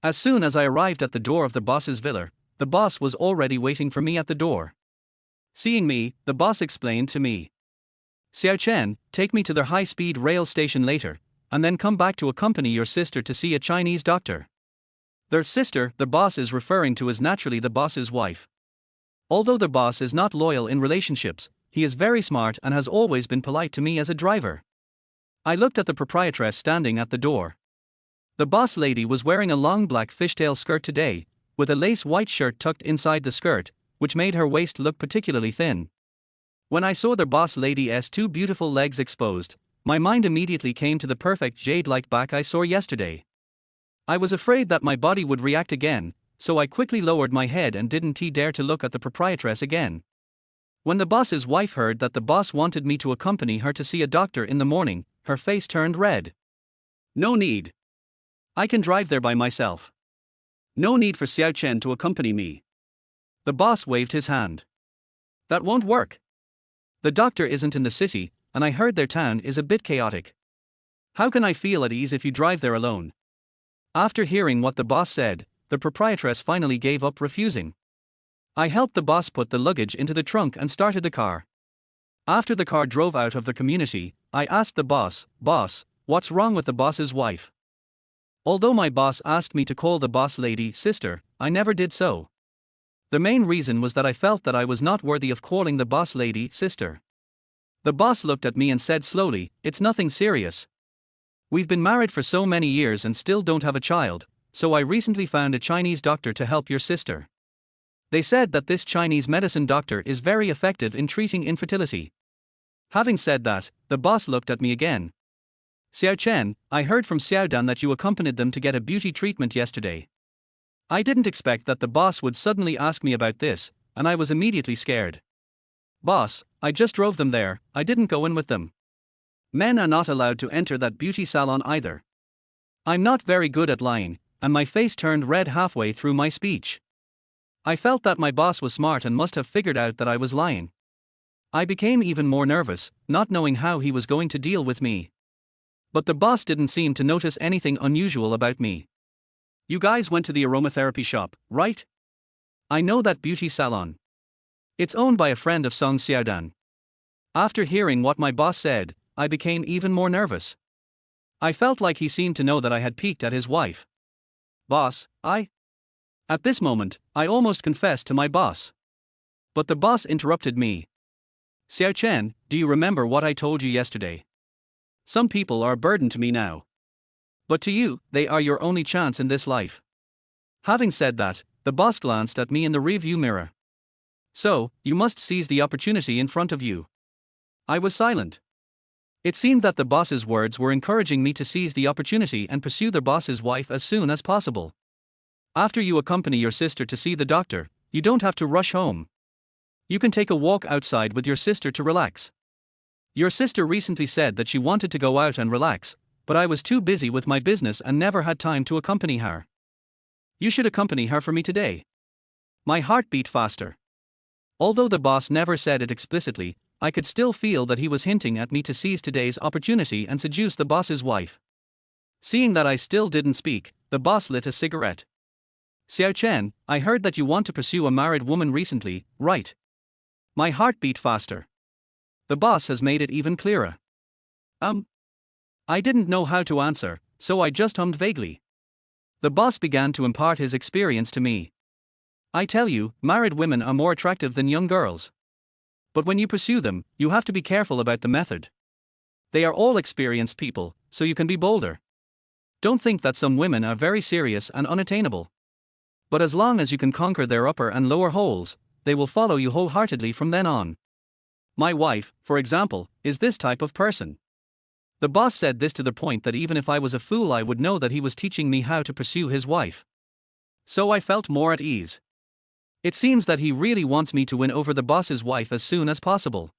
As soon as I arrived at the door of the boss's villa, the boss was already waiting for me at the door. Seeing me, the boss explained to me. Xiao Chen, take me to the high-speed rail station later, and then come back to accompany your sister to see a Chinese doctor. Their sister, the boss is referring to, is naturally the boss's wife. Although the boss is not loyal in relationships, he is very smart and has always been polite to me as a driver. I looked at the proprietress standing at the door. The boss lady was wearing a long black fishtail skirt today, with a lace white shirt tucked inside the skirt, which made her waist look particularly thin. When I saw the boss lady's 2 beautiful legs exposed, my mind immediately came to the perfect jade-like back I saw yesterday. I was afraid that my body would react again, so I quickly lowered my head and didn't dare to look at the proprietress again. When the boss's wife heard that the boss wanted me to accompany her to see a doctor in the morning, her face turned red. No need. I can drive there by myself. No need for Xiao Chen to accompany me. The boss waved his hand. That won't work. The doctor isn't in the city, and I heard their town is a bit chaotic. How can I feel at ease if you drive there alone? After hearing what the boss said, the proprietress finally gave up refusing. I helped the boss put the luggage into the trunk and started the car. After the car drove out of the community, I asked the boss, what's wrong with the boss's wife? Although my boss asked me to call the boss lady sister, I never did so. The main reason was that I felt that I was not worthy of calling the boss lady sister. The boss looked at me and said slowly, it's nothing serious. We've been married for so many years and still don't have a child, so I recently found a Chinese doctor to help your sister. They said that this Chinese medicine doctor is very effective in treating infertility. Having said that, the boss looked at me again. Xiao Chen, I heard from Xiaodan that you accompanied them to get a beauty treatment yesterday. I didn't expect that the boss would suddenly ask me about this, and I was immediately scared. Boss, I just drove them there, I didn't go in with them. Men are not allowed to enter that beauty salon either. I'm not very good at lying, and my face turned red halfway through my speech. I felt that my boss was smart and must have figured out that I was lying. I became even more nervous, not knowing how he was going to deal with me. But the boss didn't seem to notice anything unusual about me. You guys went to the aromatherapy shop, right? I know that beauty salon. It's owned by a friend of Song Xiaodan. After hearing what my boss said, I became even more nervous. I felt like he seemed to know that I had peeked at his wife. Boss, At this moment, I almost confessed to my boss. But the boss interrupted me. Xiao Chen, do you remember what I told you yesterday? Some people are a burden to me now. But to you, they are your only chance in this life. Having said that, the boss glanced at me in the rearview mirror. So, you must seize the opportunity in front of you. I was silent. It seemed that the boss's words were encouraging me to seize the opportunity and pursue the boss's wife as soon as possible. After you accompany your sister to see the doctor, you don't have to rush home. You can take a walk outside with your sister to relax. Your sister recently said that she wanted to go out and relax, but I was too busy with my business and never had time to accompany her. You should accompany her for me today. My heart beat faster. Although the boss never said it explicitly, I could still feel that he was hinting at me to seize today's opportunity and seduce the boss's wife. Seeing that I still didn't speak, the boss lit a cigarette. Xiao Chen, I heard that you want to pursue a married woman recently, right? My heart beat faster. The boss has made it even clearer. I didn't know how to answer, so I just hummed vaguely. The boss began to impart his experience to me. I tell you, married women are more attractive than young girls. But when you pursue them, you have to be careful about the method. They are all experienced people, so you can be bolder. Don't think that some women are very serious and unattainable. But as long as you can conquer their upper and lower holes, they will follow you wholeheartedly from then on. My wife, for example, is this type of person. The boss said this to the point that even if I was a fool I would know that he was teaching me how to pursue his wife. So I felt more at ease. It seems that he really wants me to win over the boss's wife as soon as possible.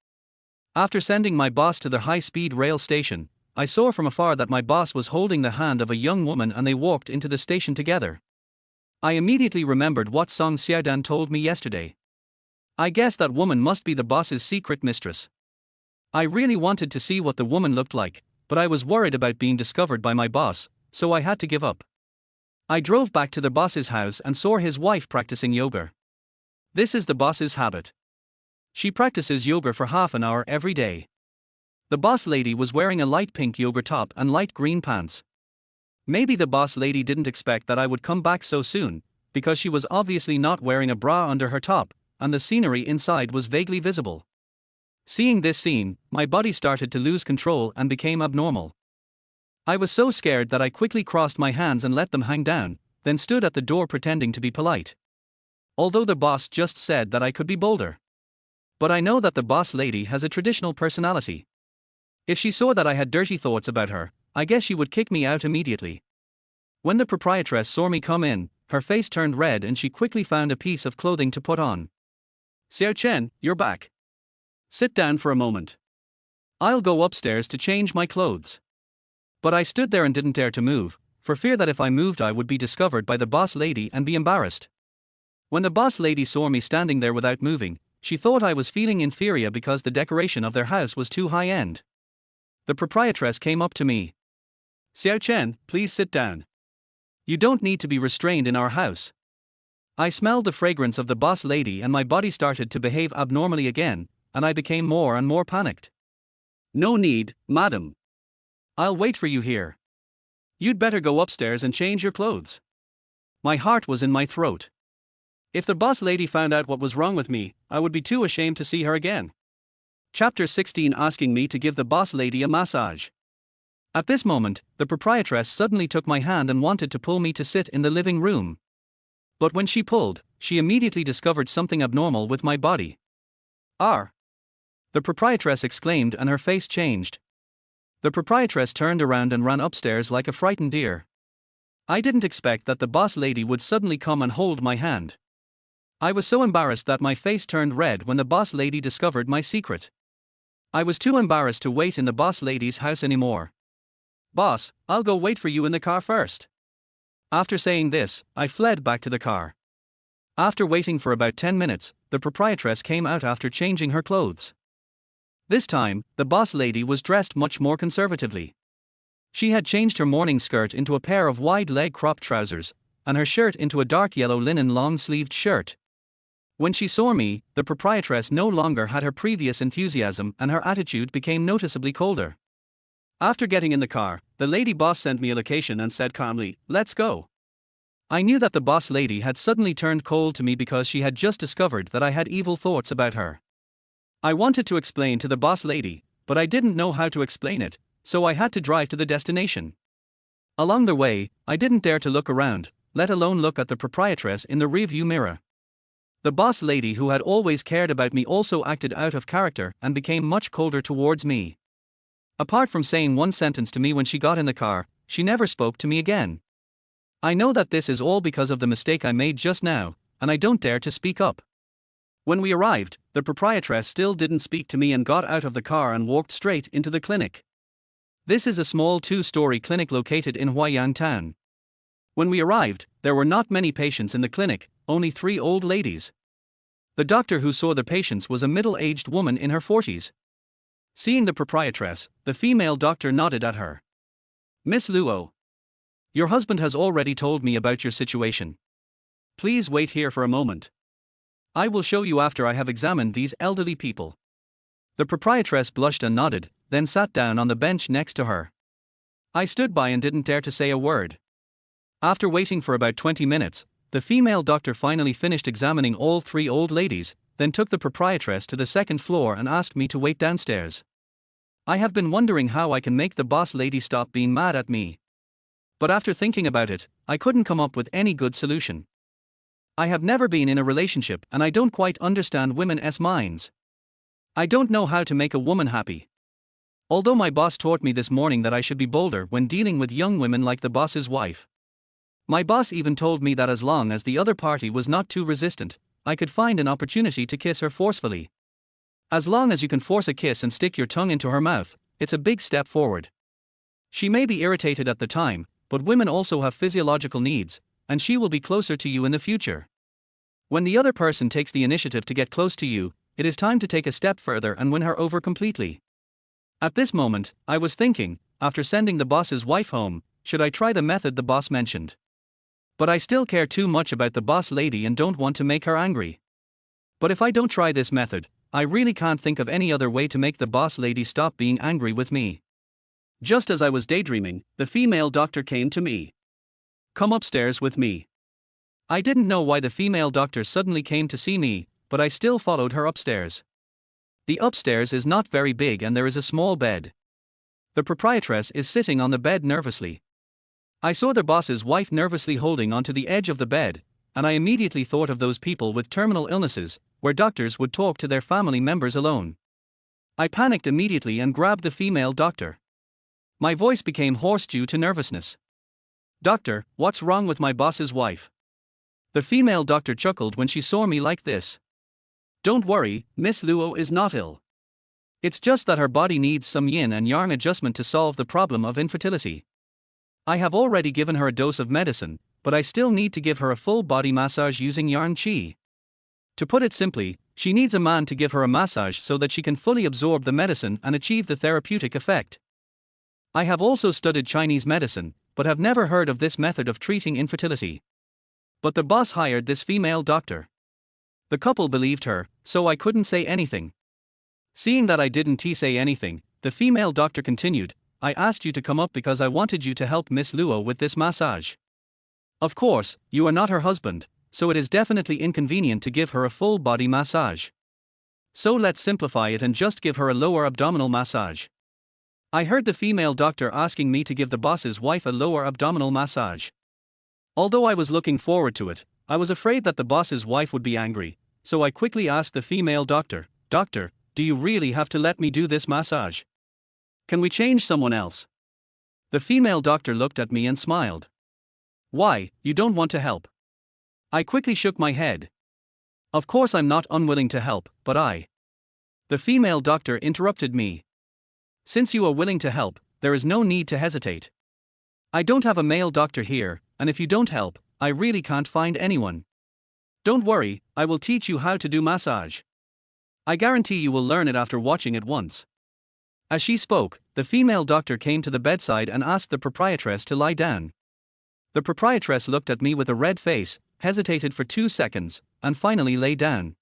After sending my boss to the high-speed rail station, I saw from afar that my boss was holding the hand of a young woman and they walked into the station together. I immediately remembered what Song Xiaodan told me yesterday. I guess that woman must be the boss's secret mistress. I really wanted to see what the woman looked like, but I was worried about being discovered by my boss, so I had to give up. I drove back to the boss's house and saw his wife practicing yoga. This is the boss's habit. She practices yoga for half an hour every day. The boss lady was wearing a light pink yoga top and light green pants. Maybe the boss lady didn't expect that I would come back so soon, because she was obviously not wearing a bra under her top, and the scenery inside was vaguely visible. Seeing this scene, my body started to lose control and became abnormal. I was so scared that I quickly crossed my hands and let them hang down, then stood at the door pretending to be polite. Although the boss just said that I could be bolder. But I know that the boss lady has a traditional personality. If she saw that I had dirty thoughts about her, I guess she would kick me out immediately. When the proprietress saw me come in, her face turned red and she quickly found a piece of clothing to put on. Xiao Chen, you're back. Sit down for a moment. I'll go upstairs to change my clothes. But I stood there and didn't dare to move, for fear that if I moved I would be discovered by the boss lady and be embarrassed. When the boss lady saw me standing there without moving, she thought I was feeling inferior because the decoration of their house was too high-end. The proprietress came up to me. Xiao Chen, please sit down. You don't need to be restrained in our house. I smelled the fragrance of the boss lady and my body started to behave abnormally again, and I became more and more panicked. No need, madam. I'll wait for you here. You'd better go upstairs and change your clothes. My heart was in my throat. If the boss lady found out what was wrong with me, I would be too ashamed to see her again. Chapter 16 Asking me to give the boss lady a massage. At this moment, the proprietress suddenly took my hand and wanted to pull me to sit in the living room. But when she pulled, she immediately discovered something abnormal with my body. "Ah!" the proprietress exclaimed and her face changed. The proprietress turned around and ran upstairs like a frightened deer. I didn't expect that the boss lady would suddenly come and hold my hand. I was so embarrassed that my face turned red when the boss lady discovered my secret. I was too embarrassed to wait in the boss lady's house anymore. "Boss, I'll go wait for you in the car first." After saying this, I fled back to the car. After waiting for about 10 minutes, the proprietress came out after changing her clothes. This time, the boss lady was dressed much more conservatively. She had changed her morning skirt into a pair of wide-leg cropped trousers, and her shirt into a dark yellow linen long-sleeved shirt. When she saw me, the proprietress no longer had her previous enthusiasm and her attitude became noticeably colder. After getting in the car, the lady boss sent me a location and said calmly, "Let's go." I knew that the boss lady had suddenly turned cold to me because she had just discovered that I had evil thoughts about her. I wanted to explain to the boss lady, but I didn't know how to explain it, so I had to drive to the destination. Along the way, I didn't dare to look around, let alone look at the proprietress in the rearview mirror. The boss lady who had always cared about me also acted out of character and became much colder towards me. Apart from saying one sentence to me when she got in the car, she never spoke to me again. I know that this is all because of the mistake I made just now, and I don't dare to speak up. When we arrived, the proprietress still didn't speak to me and got out of the car and walked straight into the clinic. This is a small 2-story clinic located in Huaiyang town. When we arrived, there were not many patients in the clinic, only 3 old ladies. The doctor who saw the patients was a middle-aged woman in her 40s. Seeing the proprietress, the female doctor nodded at her. "Miss Luo, your husband has already told me about your situation. Please wait here for a moment. I will show you after I have examined these elderly people." The proprietress blushed and nodded, then sat down on the bench next to her. I stood by and didn't dare to say a word. After waiting for about 20 minutes, the female doctor finally finished examining all 3 old ladies, then took the proprietress to the second floor and asked me to wait downstairs. I have been wondering how I can make the boss lady stop being mad at me. But after thinking about it, I couldn't come up with any good solution. I have never been in a relationship and I don't quite understand women's minds. I don't know how to make a woman happy. Although my boss taught me this morning that I should be bolder when dealing with young women like the boss's wife. My boss even told me that as long as the other party was not too resistant, I could find an opportunity to kiss her forcefully. As long as you can force a kiss and stick your tongue into her mouth, it's a big step forward. She may be irritated at the time, but women also have physiological needs, and she will be closer to you in the future. When the other person takes the initiative to get close to you, it is time to take a step further and win her over completely. At this moment, I was thinking, after sending the boss's wife home, should I try the method the boss mentioned? But I still care too much about the boss lady and don't want to make her angry. But if I don't try this method, I really can't think of any other way to make the boss lady stop being angry with me. Just as I was daydreaming, the female doctor came to me. "Come upstairs with me." I didn't know why the female doctor suddenly came to see me, but I still followed her upstairs. The upstairs is not very big and there is a small bed. The proprietress is sitting on the bed nervously. I saw the boss's wife nervously holding onto the edge of the bed, and I immediately thought of those people with terminal illnesses, where doctors would talk to their family members alone. I panicked immediately and grabbed the female doctor. My voice became hoarse due to nervousness. "Doctor, what's wrong with my boss's wife?" The female doctor chuckled when she saw me like this. "Don't worry, Miss Luo is not ill. It's just that her body needs some yin and yang adjustment to solve the problem of infertility. I have already given her a dose of medicine, but I still need to give her a full body massage using yarn qi. To put it simply, she needs a man to give her a massage so that she can fully absorb the medicine and achieve the therapeutic effect. I have also studied Chinese medicine, but have never heard of this method of treating infertility. But the boss hired this female doctor. The couple believed her, so I couldn't say anything. Seeing that I didn't say anything, the female doctor continued, "I asked you to come up because I wanted you to help Miss Luo with this massage. Of course, you are not her husband, so it is definitely inconvenient to give her a full body massage. So let's simplify it and just give her a lower abdominal massage." I heard the female doctor asking me to give the boss's wife a lower abdominal massage. Although I was looking forward to it, I was afraid that the boss's wife would be angry, so I quickly asked the female doctor, "Doctor, do you really have to let me do this massage? Can we change someone else?" The female doctor looked at me and smiled. "Why, you don't want to help?" I quickly shook my head. "Of course I'm not unwilling to help, but I..." The female doctor interrupted me. "Since you are willing to help, there is no need to hesitate. I don't have a male doctor here, and if you don't help, I really can't find anyone. Don't worry, I will teach you how to do massage. I guarantee you will learn it after watching it once." As she spoke, the female doctor came to the bedside and asked the proprietress to lie down. The proprietress looked at me with a red face, hesitated for 2 seconds, and finally lay down.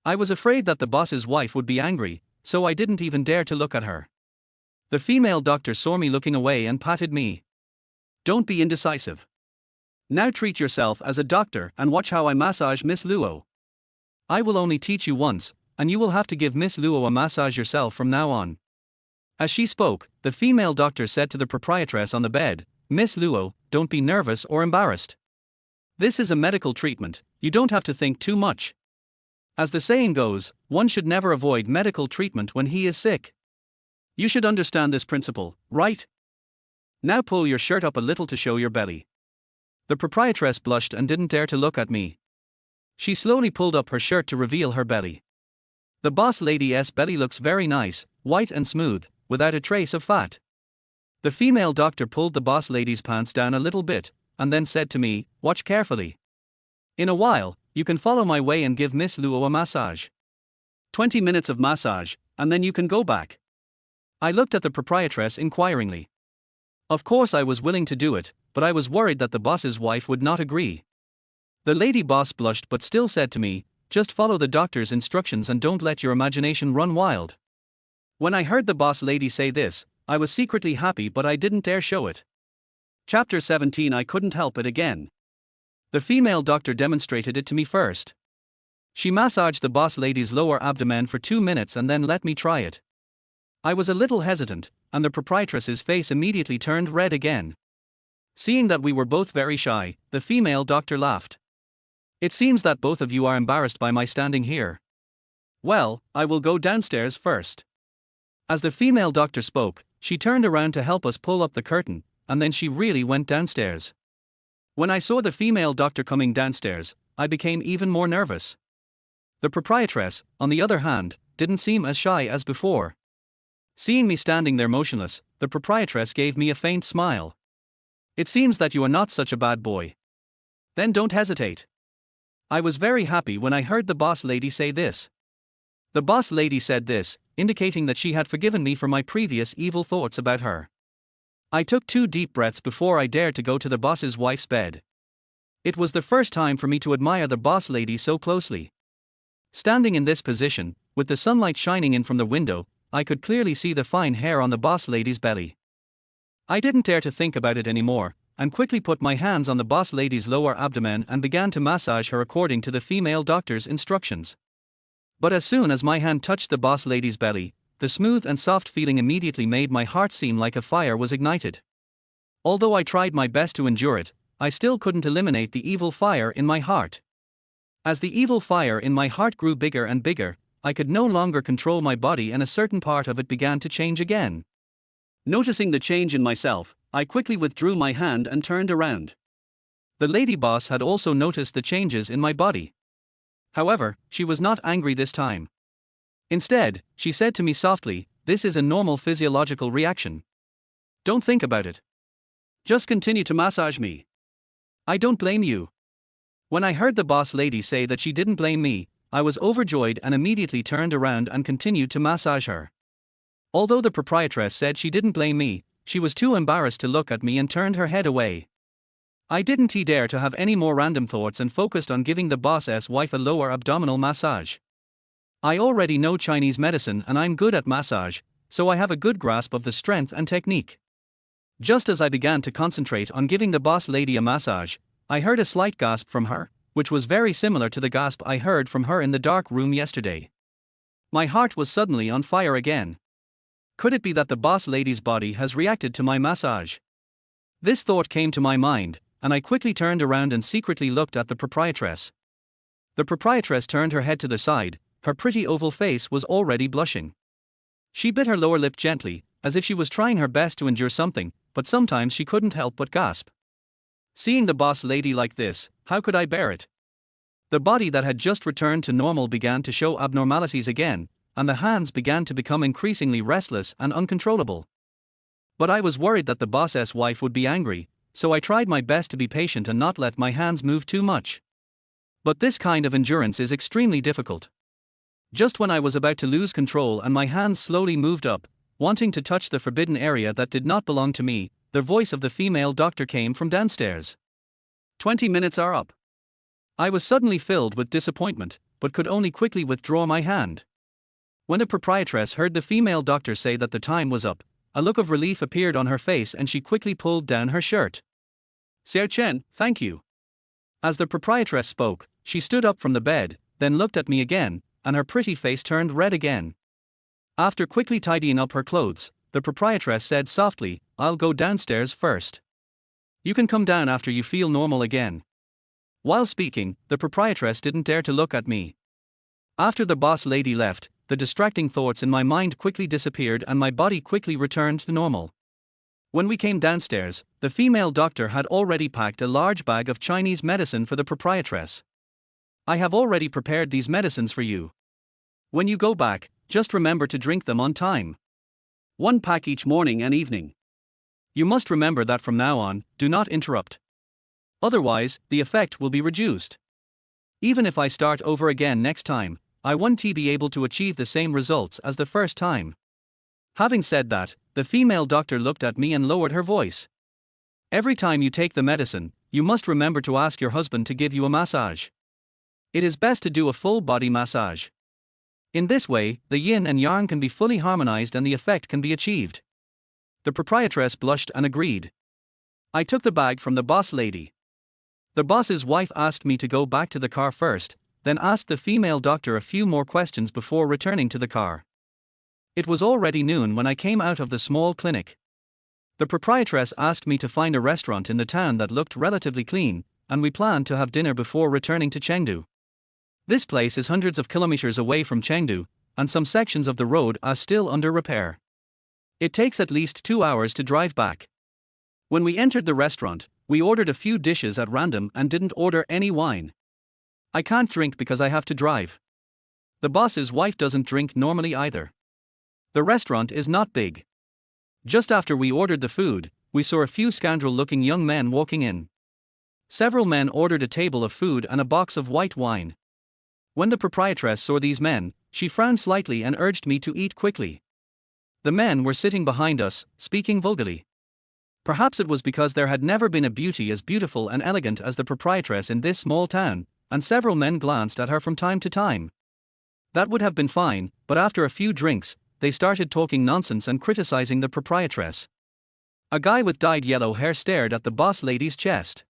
I was afraid that the boss's wife would be angry, so I didn't even dare to look at her. The female doctor saw me looking away and patted me. "Don't be indecisive. Now treat yourself as a doctor and watch how I massage Miss Luo. I will only teach you once, and you will have to give Miss Luo a massage yourself from now on." As she spoke, the female doctor said to the proprietress on the bed, "Miss Luo, don't be nervous or embarrassed. This is a medical treatment, you don't have to think too much. As the saying goes, one should never avoid medical treatment when he is sick. You should understand this principle, right? Now pull your shirt up a little to show your belly. The proprietress blushed and didn't dare to look at me. She slowly pulled up her shirt to reveal her belly. The boss lady's belly looks very nice, white and smooth, without a trace of fat. The female doctor pulled the boss lady's pants down a little bit, and then said to me, "Watch carefully. In a while, you can follow my way and give Miss Luo a massage. 20 minutes of massage, and then you can go back." I looked at the proprietress inquiringly. Of course I was willing to do it, but I was worried that the boss's wife would not agree. The lady boss blushed but still said to me, "Just follow the doctor's instructions and don't let your imagination run wild." When I heard the boss lady say this, I was secretly happy but I didn't dare show it. Chapter 17. I couldn't help it again. The female doctor demonstrated it to me first. She massaged the boss lady's lower abdomen for 2 minutes and then let me try it. I was a little hesitant, and the proprietress's face immediately turned red again. Seeing that we were both very shy, the female doctor laughed. "It seems that both of you are embarrassed by my standing here. Well, I will go downstairs first." As the female doctor spoke, she turned around to help us pull up the curtain, and then she really went downstairs. When I saw the female doctor coming downstairs, I became even more nervous. The proprietress, on the other hand, didn't seem as shy as before. Seeing me standing there motionless, the proprietress gave me a faint smile. "It seems that you are not such a bad boy. Then don't hesitate." I was very happy when I heard the boss lady say this. The boss lady said this, indicating that she had forgiven me for my previous evil thoughts about her. I took 2 deep breaths before I dared to go to the boss's wife's bed. It was the first time for me to admire the boss lady so closely. Standing in this position, with the sunlight shining in from the window, I could clearly see the fine hair on the boss lady's belly. I didn't dare to think about it anymore, and quickly put my hands on the boss lady's lower abdomen and began to massage her according to the female doctor's instructions. But as soon as my hand touched the boss lady's belly, the smooth and soft feeling immediately made my heart seem like a fire was ignited. Although I tried my best to endure it, I still couldn't eliminate the evil fire in my heart. As the evil fire in my heart grew bigger and bigger, I could no longer control my body and a certain part of it began to change again. Noticing the change in myself, I quickly withdrew my hand and turned around. The lady boss had also noticed the changes in my body. However, she was not angry this time. Instead, she said to me softly, "This is a normal physiological reaction. Don't think about it. Just continue to massage me. I don't blame you." When I heard the boss lady say that she didn't blame me, I was overjoyed and immediately turned around and continued to massage her. Although the proprietress said she didn't blame me, she was too embarrassed to look at me and turned her head away. I didn't dare to have any more random thoughts and focused on giving the boss's wife a lower abdominal massage. I already know Chinese medicine and I'm good at massage, so I have a good grasp of the strength and technique. Just as I began to concentrate on giving the boss lady a massage, I heard a slight gasp from her, which was very similar to the gasp I heard from her in the dark room yesterday. My heart was suddenly on fire again. Could it be that the boss lady's body has reacted to my massage? This thought came to my mind, and I quickly turned around and secretly looked at the proprietress. The proprietress turned her head to the side, her pretty oval face was already blushing. She bit her lower lip gently, as if she was trying her best to endure something, but sometimes she couldn't help but gasp. Seeing the boss lady like this, how could I bear it? The body that had just returned to normal began to show abnormalities again, and the hands began to become increasingly restless and uncontrollable. But I was worried that the boss's wife would be angry, so I tried my best to be patient and not let my hands move too much. But this kind of endurance is extremely difficult. Just when I was about to lose control and my hands slowly moved up, wanting to touch the forbidden area that did not belong to me, the voice of the female doctor came from downstairs. 20 minutes are up. I was suddenly filled with disappointment, but could only quickly withdraw my hand. When the proprietress heard the female doctor say that the time was up, a look of relief appeared on her face and she quickly pulled down her shirt. "Sir Chen, thank you." As the proprietress spoke, she stood up from the bed, then looked at me again, and her pretty face turned red again. After quickly tidying up her clothes, the proprietress said softly, "I'll go downstairs first. You can come down after you feel normal again." While speaking, the proprietress didn't dare to look at me. After the boss lady left, the distracting thoughts in my mind quickly disappeared and my body quickly returned to normal. When we came downstairs, the female doctor had already packed a large bag of Chinese medicine for the proprietress. I have already prepared these medicines for you. When you go back, just remember to drink them on time. 1 pack each morning and evening. You must remember that from now on, do not interrupt. Otherwise, the effect will be reduced. Even if I start over again next time, I won't be able to achieve the same results as the first time. Having said that, the female doctor looked at me and lowered her voice. Every time you take the medicine, you must remember to ask your husband to give you a massage. It is best to do a full body massage. In this way, the yin and yang can be fully harmonized and the effect can be achieved. The proprietress blushed and agreed. I took the bag from the boss lady. The boss's wife asked me to go back to the car first, then asked the female doctor a few more questions before returning to the car. It was already noon when I came out of the small clinic. The proprietress asked me to find a restaurant in the town that looked relatively clean, and we planned to have dinner before returning to Chengdu. This place is hundreds of kilometers away from Chengdu, and some sections of the road are still under repair. It takes at least 2 hours to drive back. When we entered the restaurant, we ordered a few dishes at random and didn't order any wine. I can't drink because I have to drive. The boss's wife doesn't drink normally either. The restaurant is not big. Just after we ordered the food, we saw a few scoundrel-looking young men walking in. Several men ordered a table of food and a box of white wine. When the proprietress saw these men, she frowned slightly and urged me to eat quickly. The men were sitting behind us, speaking vulgarly. Perhaps it was because there had never been a beauty as beautiful and elegant as the proprietress in this small town, and several men glanced at her from time to time. That would have been fine, but after a few drinks, they started talking nonsense and criticizing the proprietress. A guy with dyed yellow hair stared at the boss lady's chest.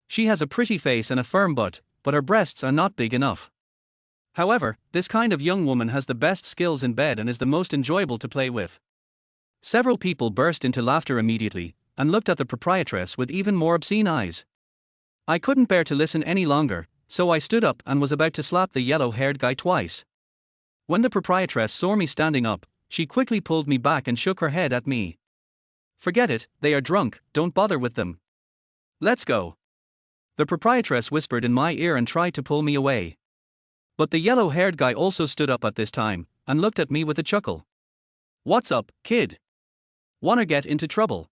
She has a pretty face and a firm butt, but her breasts are not big enough. However, this kind of young woman has the best skills in bed and is the most enjoyable to play with. Several people burst into laughter immediately, and looked at the proprietress with even more obscene eyes. I couldn't bear to listen any longer, so I stood up and was about to slap the yellow-haired guy twice. When the proprietress saw me standing up, she quickly pulled me back and shook her head at me. Forget it, they are drunk, don't bother with them. Let's go. The proprietress whispered in my ear and tried to pull me away. But the yellow-haired guy also stood up at this time, and looked at me with a chuckle. What's up, kid? Wanna get into trouble?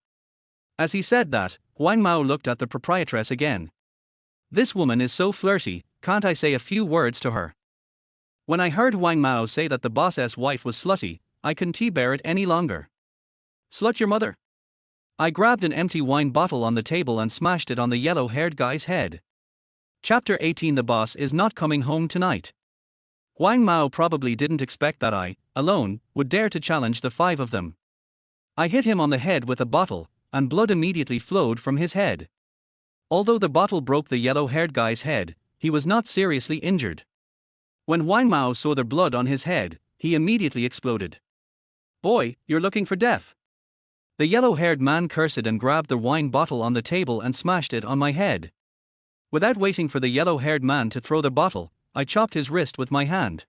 As he said that, Wang Mao looked at the proprietress again. This woman is so flirty, can't I say a few words to her? When I heard Wang Mao say that the boss's wife was slutty, I couldn't bear it any longer. Slut your mother? I grabbed an empty wine bottle on the table and smashed it on the yellow-haired guy's head. Chapter 18. The boss is not coming home tonight. Wang Mao probably didn't expect that I, alone, would dare to challenge the 5 of them. I hit him on the head with a bottle, and blood immediately flowed from his head. Although the bottle broke the yellow-haired guy's head, he was not seriously injured. When Wang Mao saw the blood on his head, he immediately exploded. Boy, you're looking for death. The yellow-haired man cursed and grabbed the wine bottle on the table and smashed it on my head. Without waiting for the yellow-haired man to throw the bottle, I chopped his wrist with my hand.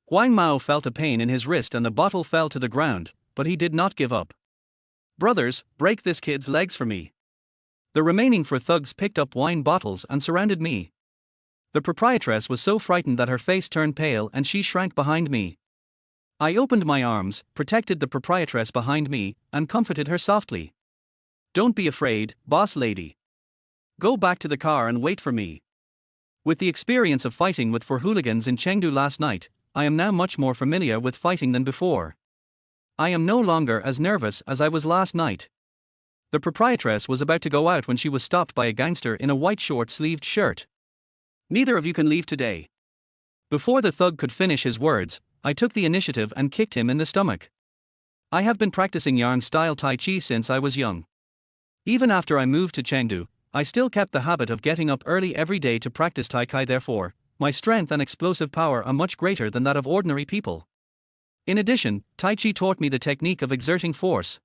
Wang Mao felt a pain in his wrist and the bottle fell to the ground, but he did not give up. Brothers, break this kid's legs for me. The remaining 4 thugs picked up wine bottles and surrounded me. The proprietress was so frightened that her face turned pale and she shrank behind me. I opened my arms, protected the proprietress behind me, and comforted her softly. Don't be afraid, boss lady. Go back to the car and wait for me. With the experience of fighting with 4 hooligans in Chengdu last night, I am now much more familiar with fighting than before. I am no longer as nervous as I was last night. The proprietress was about to go out when she was stopped by a gangster in a white short-sleeved shirt. Neither of you can leave today. Before the thug could finish his words, I took the initiative and kicked him in the stomach. I have been practicing Yang-style Tai Chi since I was young. Even after I moved to Chengdu, I still kept the habit of getting up early every day to practice Tai Chi. Therefore, my strength and explosive power are much greater than that of ordinary people. In addition, Tai Chi taught me the technique of exerting force.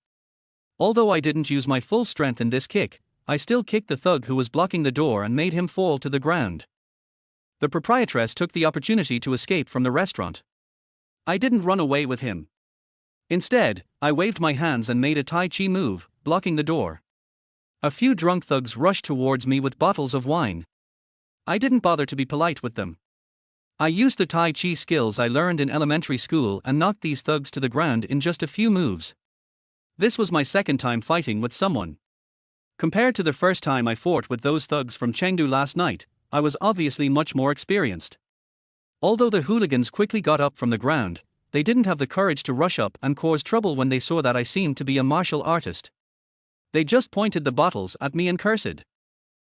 Although I didn't use my full strength in this kick, I still kicked the thug who was blocking the door and made him fall to the ground. The proprietress took the opportunity to escape from the restaurant. I didn't run away with him. Instead, I waved my hands and made a Tai Chi move, blocking the door. A few drunk thugs rushed towards me with bottles of wine. I didn't bother to be polite with them. I used the Tai Chi skills I learned in elementary school and knocked these thugs to the ground in just a few moves. This was my second time fighting with someone. Compared to the first time I fought with those thugs from Chengdu last night, I was obviously much more experienced. Although the hooligans quickly got up from the ground, they didn't have the courage to rush up and cause trouble when they saw that I seemed to be a martial artist. They just pointed the bottles at me and cursed.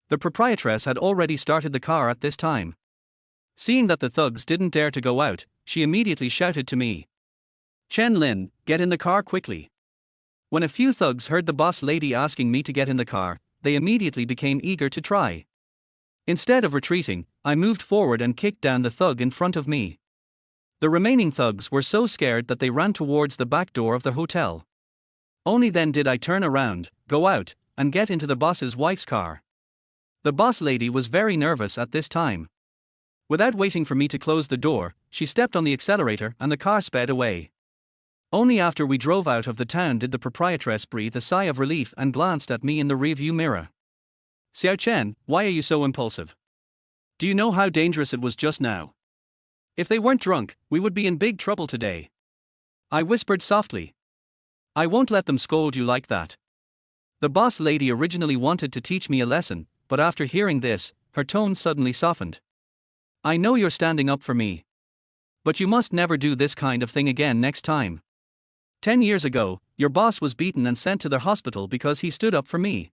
The proprietress had already started the car at this time. Seeing that the thugs didn't dare to go out, she immediately shouted to me, "Chen Lin, get in the car quickly." When a few thugs heard the boss lady asking me to get in the car, they immediately became eager to try. Instead of retreating, I moved forward and kicked down the thug in front of me. The remaining thugs were so scared that they ran towards the back door of the hotel. Only then did I turn around, go out, and get into the boss's wife's car. The boss lady was very nervous at this time. Without waiting for me to close the door, she stepped on the accelerator and the car sped away. Only after we drove out of the town did the proprietress breathe a sigh of relief and glanced at me in the rearview mirror. "Xiao Chen, why are you so impulsive? Do you know how dangerous it was just now? If they weren't drunk, we would be in big trouble today." I whispered softly. "I won't let them scold you like that." The boss lady originally wanted to teach me a lesson, but after hearing this, her tone suddenly softened. "I know you're standing up for me. But you must never do this kind of thing again next time. 10 years ago, your boss was beaten and sent to the hospital because he stood up for me.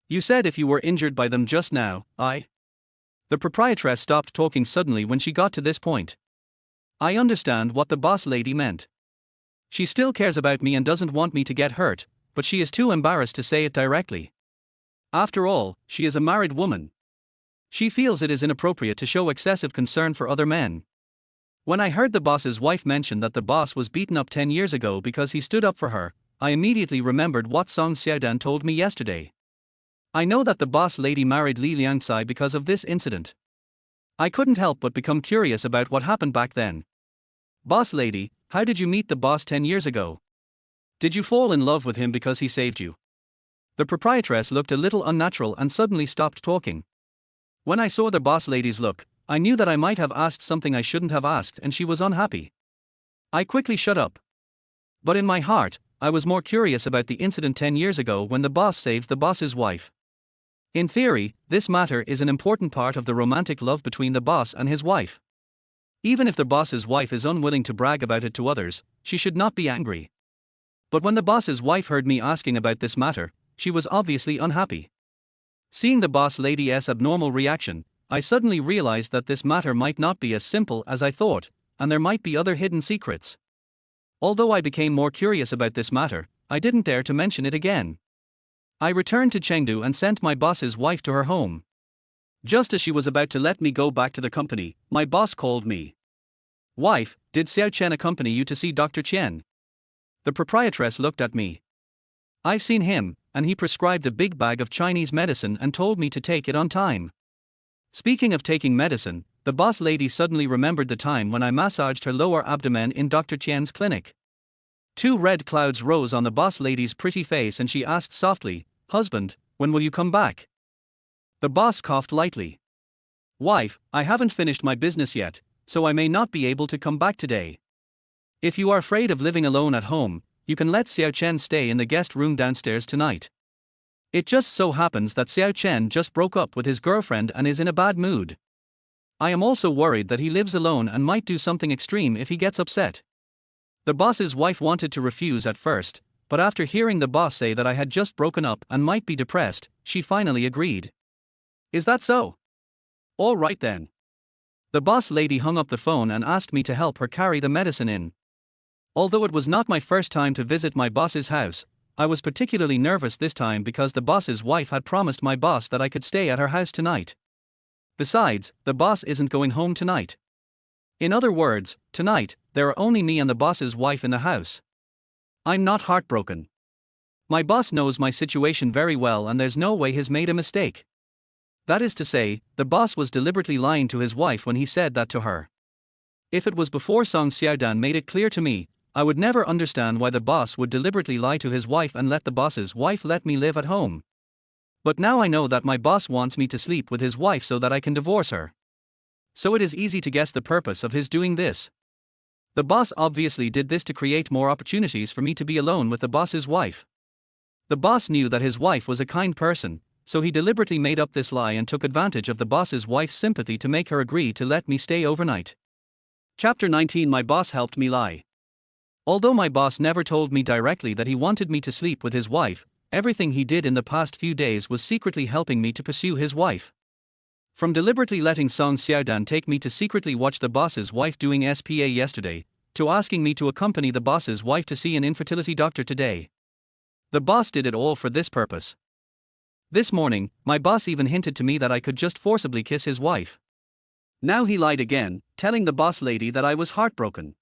You said if you were injured by them just now, The proprietress stopped talking suddenly when she got to this point. I understand what the boss lady meant. She still cares about me and doesn't want me to get hurt, but she is too embarrassed to say it directly. After all, she is a married woman. She feels it is inappropriate to show excessive concern for other men. When I heard the boss's wife mention that the boss was beaten up 10 years ago because he stood up for her, I immediately remembered what Song Xiaodan told me yesterday. I know that the boss lady married Li Liangcai because of this incident. I couldn't help but become curious about what happened back then. "Boss lady, how did you meet the boss 10 years ago? Did you fall in love with him because he saved you?" The proprietress looked a little unnatural and suddenly stopped talking. When I saw the boss lady's look, I knew that I might have asked something I shouldn't have asked and she was unhappy. I quickly shut up. But in my heart, I was more curious about the incident 10 years ago when the boss saved the boss's wife. In theory, this matter is an important part of the romantic love between the boss and his wife. Even if the boss's wife is unwilling to brag about it to others, she should not be angry. But when the boss's wife heard me asking about this matter, she was obviously unhappy. Seeing the boss lady's abnormal reaction, I suddenly realized that this matter might not be as simple as I thought, and there might be other hidden secrets. Although I became more curious about this matter, I didn't dare to mention it again. I returned to Chengdu and sent my boss's wife to her home. Just as she was about to let me go back to the company, my boss called me. "Wife, did Xiao Chen accompany you to see Dr. Chen?" The proprietress looked at me. "I've seen him, and he prescribed a big bag of Chinese medicine and told me to take it on time." Speaking of taking medicine, the boss lady suddenly remembered the time when I massaged her lower abdomen in Dr. Chen's clinic. 2 red clouds rose on the boss lady's pretty face and she asked softly, "Husband, when will you come back?" The boss coughed lightly. "Wife, I haven't finished my business yet, so I may not be able to come back today. If you are afraid of living alone at home, you can let Xiao Chen stay in the guest room downstairs tonight. It just so happens that Xiao Chen just broke up with his girlfriend and is in a bad mood. I am also worried that he lives alone and might do something extreme if he gets upset." The boss's wife wanted to refuse at first, but after hearing the boss say that I had just broken up and might be depressed, she finally agreed. "Is that so? All right then." The boss lady hung up the phone and asked me to help her carry the medicine in. Although it was not my first time to visit my boss's house, I was particularly nervous this time because the boss's wife had promised my boss that I could stay at her house tonight. Besides, the boss isn't going home tonight. In other words, tonight, there are only me and the boss's wife in the house. I'm not heartbroken. My boss knows my situation very well and there's no way he's made a mistake. That is to say, the boss was deliberately lying to his wife when he said that to her. If it was before Song Xiaodan made it clear to me, I would never understand why the boss would deliberately lie to his wife and let the boss's wife let me live at home. But now I know that my boss wants me to sleep with his wife so that I can divorce her. So it is easy to guess the purpose of his doing this. The boss obviously did this to create more opportunities for me to be alone with the boss's wife. The boss knew that his wife was a kind person, so he deliberately made up this lie and took advantage of the boss's wife's sympathy to make her agree to let me stay overnight. Chapter 19. My boss helped me lie. Although my boss never told me directly that he wanted me to sleep with his wife, everything he did in the past few days was secretly helping me to pursue his wife. From deliberately letting Song Xiaodan take me to secretly watch the boss's wife doing SPA yesterday, to asking me to accompany the boss's wife to see an infertility doctor today. The boss did it all for this purpose. This morning, my boss even hinted to me that I could just forcibly kiss his wife. Now he lied again, telling the boss lady that I was heartbroken.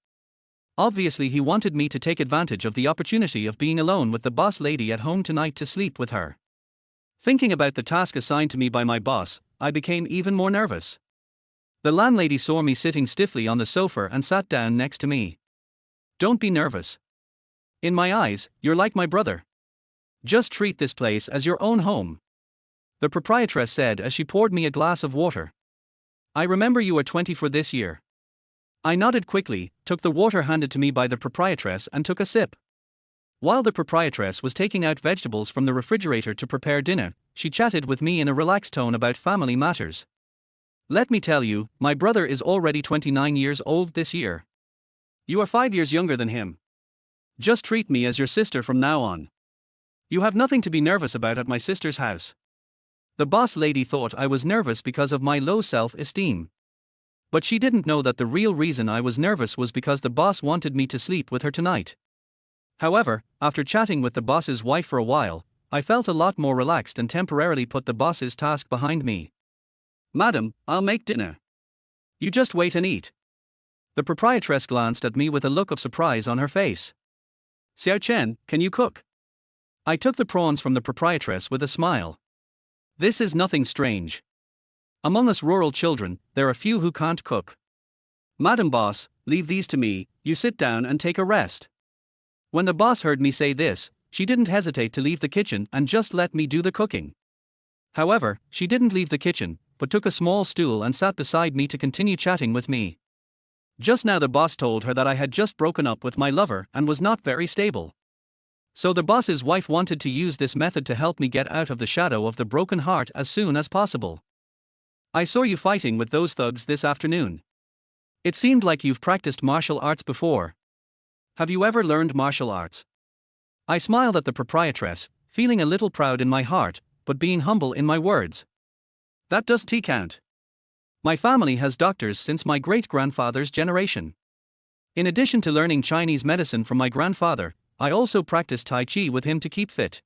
Obviously he wanted me to take advantage of the opportunity of being alone with the boss lady at home tonight to sleep with her. Thinking about the task assigned to me by my boss, I became even more nervous. The landlady saw me sitting stiffly on the sofa and sat down next to me. Don't be nervous. In my eyes, you're like my brother. Just treat this place as your own home, the proprietress said as she poured me a glass of water. I remember you are 24 this year. I nodded quickly, took the water handed to me by the proprietress and took a sip. While the proprietress was taking out vegetables from the refrigerator to prepare dinner, she chatted with me in a relaxed tone about family matters. Let me tell you, my brother is already 29 years old this year. You are 5 years younger than him. Just treat me as your sister from now on. You have nothing to be nervous about at my sister's house. The boss lady thought I was nervous because of my low self-esteem. But she didn't know that the real reason I was nervous was because the boss wanted me to sleep with her tonight. However, after chatting with the boss's wife for a while, I felt a lot more relaxed and temporarily put the boss's task behind me. Madam, I'll make dinner. You just wait and eat. The proprietress glanced at me with a look of surprise on her face. Xiao Chen, can you cook? I took the prawns from the proprietress with a smile. This is nothing strange. Among us rural children, there are few who can't cook. Madam Boss, leave these to me, you sit down and take a rest. When the boss heard me say this, she didn't hesitate to leave the kitchen and just let me do the cooking. However, she didn't leave the kitchen, but took a small stool and sat beside me to continue chatting with me. Just now the boss told her that I had just broken up with my lover and was not very stable. So the boss's wife wanted to use this method to help me get out of the shadow of the broken heart as soon as possible. I saw you fighting with those thugs this afternoon. It seemed like you've practiced martial arts before. Have you ever learned martial arts? I smiled at the proprietress, feeling a little proud in my heart, but being humble in my words. That doesn't count. My family has doctors since my great-grandfather's generation. In addition to learning Chinese medicine from my grandfather, I also practiced Tai Chi with him to keep fit.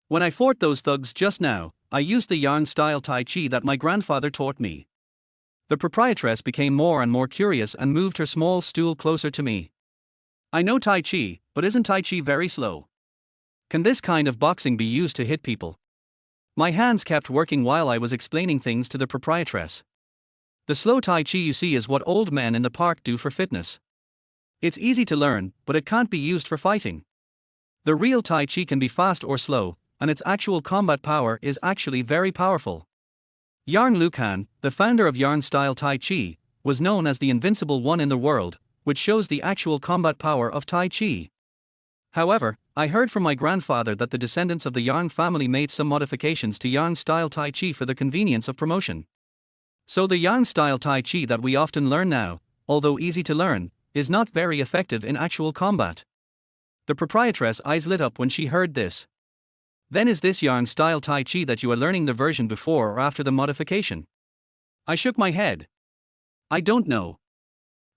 When I fought those thugs just now, I used the yarn-style Tai Chi that my grandfather taught me. The proprietress became more and more curious and moved her small stool closer to me. I know Tai Chi, but isn't Tai Chi very slow? Can this kind of boxing be used to hit people? My hands kept working while I was explaining things to the proprietress. The slow Tai Chi you see is what old men in the park do for fitness. It's easy to learn, but it can't be used for fighting. The real Tai Chi can be fast or slow, and its actual combat power is actually very powerful. Yarn Lucan, the founder of yarn-style Tai Chi, was known as the invincible one in the world, which shows the actual combat power of Tai Chi. However, I heard from my grandfather that the descendants of the Yarn family made some modifications to yarn-style Tai Chi for the convenience of promotion. So the yarn-style Tai Chi that we often learn now, although easy to learn, is not very effective in actual combat. The proprietress' eyes lit up when she heard this. Then is this yarn-style Tai Chi that you are learning the version before or after the modification? I shook my head. I don't know.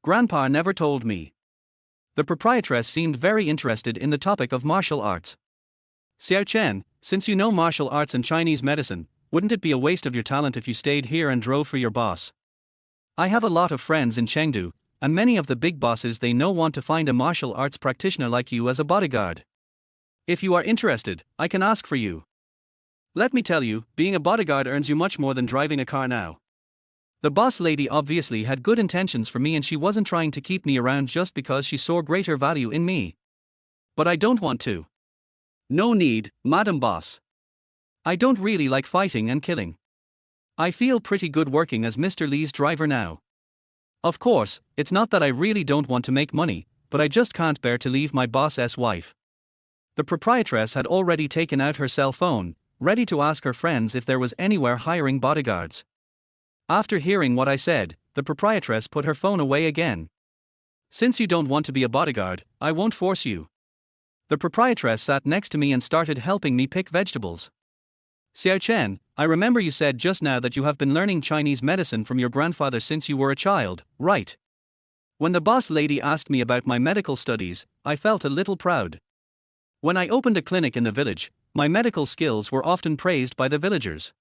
Grandpa never told me. The proprietress seemed very interested in the topic of martial arts. Xiao Chen, since you know martial arts and Chinese medicine, wouldn't it be a waste of your talent if you stayed here and drove for your boss? I have a lot of friends in Chengdu, and many of the big bosses they know want to find a martial arts practitioner like you as a bodyguard. If you are interested, I can ask for you. Let me tell you, being a bodyguard earns you much more than driving a car now. The boss lady obviously had good intentions for me and she wasn't trying to keep me around just because she saw greater value in me. But I don't want to. No need, Madam Boss. I don't really like fighting and killing. I feel pretty good working as Mr. Lee's driver now. Of course, it's not that I really don't want to make money, but I just can't bear to leave my boss's wife. The proprietress had already taken out her cell phone, ready to ask her friends if there was anywhere hiring bodyguards. After hearing what I said, the proprietress put her phone away again. Since you don't want to be a bodyguard, I won't force you. The proprietress sat next to me and started helping me pick vegetables. Xiao Chen, I remember you said just now that you have been learning Chinese medicine from your grandfather since you were a child, right? When the boss lady asked me about my medical studies, I felt a little proud. When I opened a clinic in the village, my medical skills were often praised by the villagers.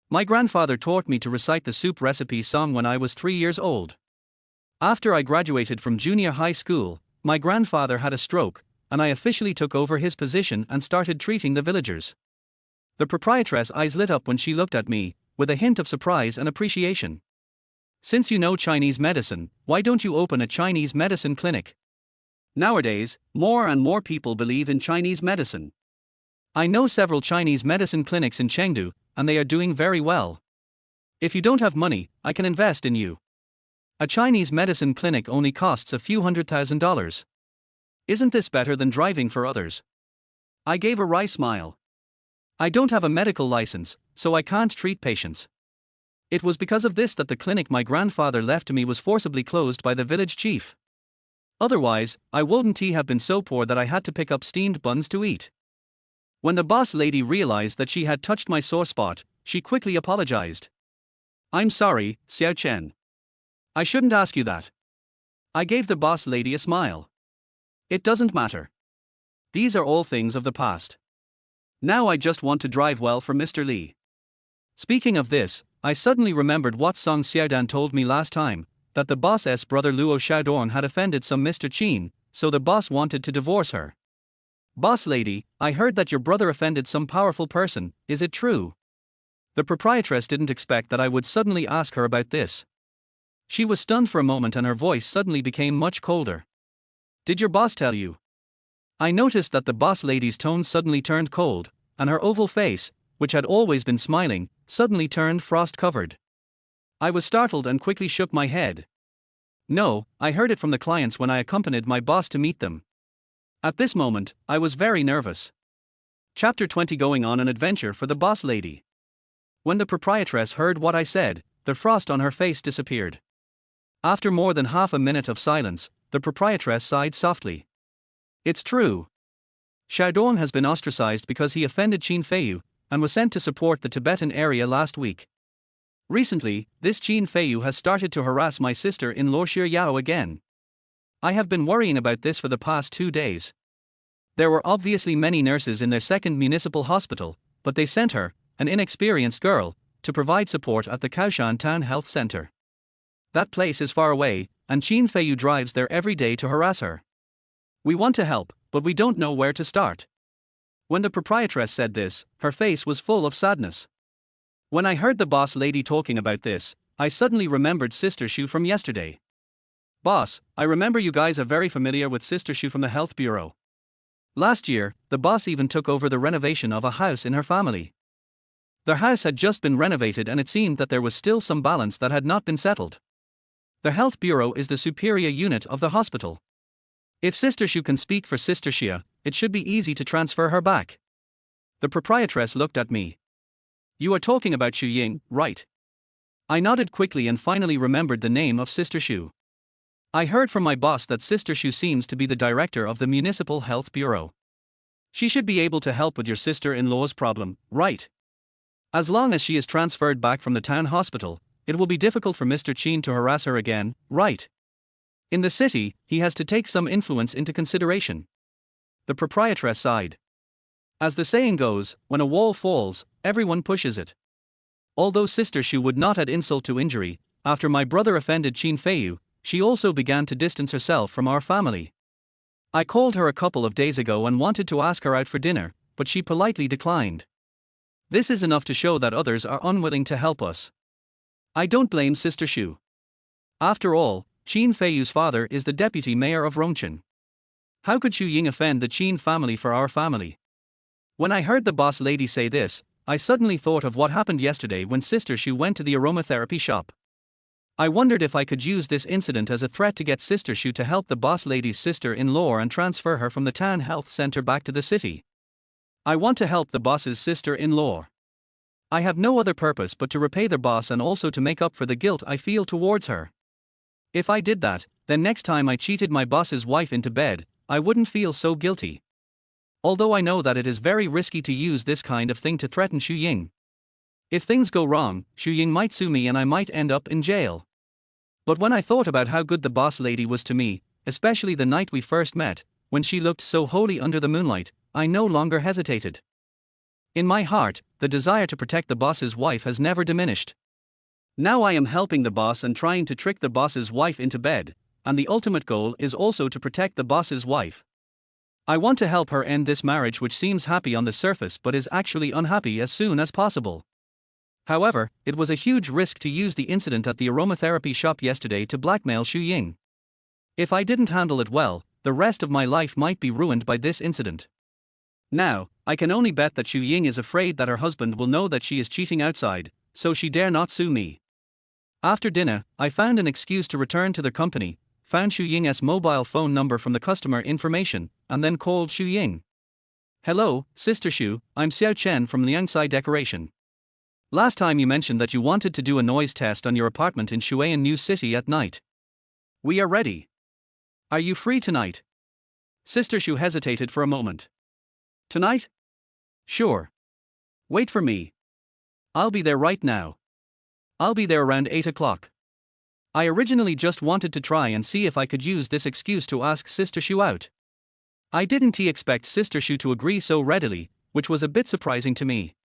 My grandfather taught me to recite the soup recipe song when I was 3 years old. After I graduated from junior high school, my grandfather had a stroke, and I officially took over his position and started treating the villagers. The proprietress' eyes lit up when she looked at me, with a hint of surprise and appreciation. Since you know Chinese medicine, why don't you open a Chinese medicine clinic? Nowadays, more and more people believe in Chinese medicine. I know several Chinese medicine clinics in Chengdu, and they are doing very well. If you don't have money, I can invest in you. A Chinese medicine clinic only costs a few $100,000. Isn't this better than driving for others? I gave a wry smile. I don't have a medical license, so I can't treat patients. It was because of this that the clinic my grandfather left to me was forcibly closed by the village chief. Otherwise, I wouldn't have been so poor that I had to pick up steamed buns to eat. When the boss lady realized that she had touched my sore spot, she quickly apologized. I'm sorry, Xiao Chen. I shouldn't ask you that. I gave the boss lady a smile. It doesn't matter. These are all things of the past. Now I just want to drive well for Mr. Lee. Speaking of this, I suddenly remembered what Song Xiaodan told me last time, that the boss's brother Luo Xiaodorn had offended some Mr. Qin, so the boss wanted to divorce her. Boss lady, I heard that your brother offended some powerful person, is it true? The proprietress didn't expect that I would suddenly ask her about this. She was stunned for a moment and her voice suddenly became much colder. Did your boss tell you? I noticed that the boss lady's tone suddenly turned cold, and her oval face, which had always been smiling, suddenly turned frost-covered. I was startled and quickly shook my head. No, I heard it from the clients when I accompanied my boss to meet them. At this moment, I was very nervous. Chapter 20 Going on an adventure for the boss lady. When the proprietress heard what I said, the frost on her face disappeared. After more than half a minute of silence, the proprietress sighed softly. It's true. Xiaodong has been ostracized because he offended Qin Feiyu, and was sent to support the Tibetan area last week. Recently, this Qin Feiyu has started to harass my sister-in-law Xie Yao again. I have been worrying about this for the past 2 days. There were obviously many nurses in their second municipal hospital, but they sent her, an inexperienced girl, to provide support at the Kaoshan Town Health Center. That place is far away, and Qin Feiyu drives there every day to harass her. We want to help, but we don't know where to start. When the proprietress said this, her face was full of sadness. When I heard the boss lady talking about this, I suddenly remembered Sister Shu from yesterday. Boss, I remember you guys are very familiar with Sister Shu from the Health Bureau. Last year, the boss even took over the renovation of a house in her family. Their house had just been renovated and it seemed that there was still some balance that had not been settled. The Health Bureau is the superior unit of the hospital. If Sister Shu can speak for Sister Xia, it should be easy to transfer her back. The proprietress looked at me. You are talking about Xu Ying, right? I nodded quickly and finally remembered the name of Sister Shu. I heard from my boss that Sister Shu seems to be the director of the Municipal Health Bureau. She should be able to help with your sister-in-law's problem, right? As long as she is transferred back from the town hospital, it will be difficult for Mr. Qin to harass her again, right? In the city, he has to take some influence into consideration. The proprietress sighed. As the saying goes, when a wall falls, everyone pushes it. Although Sister Shu would not add insult to injury, after my brother offended Qin Feiyu, she also began to distance herself from our family. I called her a couple of days ago and wanted to ask her out for dinner, but she politely declined. This is enough to show that others are unwilling to help us. I don't blame Sister Shu. After all, Qin Feiyu's father is the deputy mayor of Rongchen. How could Xu Ying offend the Qin family for our family? When I heard the boss lady say this, I suddenly thought of what happened yesterday when Sister Shu went to the aromatherapy shop. I wondered if I could use this incident as a threat to get Sister Shu to help the boss lady's sister-in-law and transfer her from the town health center back to the city. I want to help the boss's sister-in-law. I have no other purpose but to repay the boss and also to make up for the guilt I feel towards her. If I did that, then next time I cheated my boss's wife into bed, I wouldn't feel so guilty. Although I know that it is very risky to use this kind of thing to threaten Xu Ying. If things go wrong, Xu Ying might sue me and I might end up in jail. But when I thought about how good the boss lady was to me, especially the night we first met, when she looked so holy under the moonlight, I no longer hesitated. In my heart, the desire to protect the boss's wife has never diminished. Now I am helping the boss and trying to trick the boss's wife into bed, and the ultimate goal is also to protect the boss's wife. I want to help her end this marriage which seems happy on the surface but is actually unhappy as soon as possible. However, it was a huge risk to use the incident at the aromatherapy shop yesterday to blackmail Xu Ying. If I didn't handle it well, the rest of my life might be ruined by this incident. Now, I can only bet that Xu Ying is afraid that her husband will know that she is cheating outside, so she dare not sue me. After dinner, I found an excuse to return to the company, found Xu Ying's mobile phone number from the customer information, and then called Xu Ying. Hello, Sister Shu, I'm Xiao Chen from Liangsai Decoration. Last time you mentioned that you wanted to do a noise test on your apartment in Shuian New City at night. We are ready. Are you free tonight? Sister Shu hesitated for a moment. Tonight? Sure. Wait for me. I'll be there right now. I'll be there around 8 o'clock. I originally just wanted to try and see if I could use this excuse to ask Sister Shu out. I didn't expect Sister Shu to agree so readily, which was a bit surprising to me.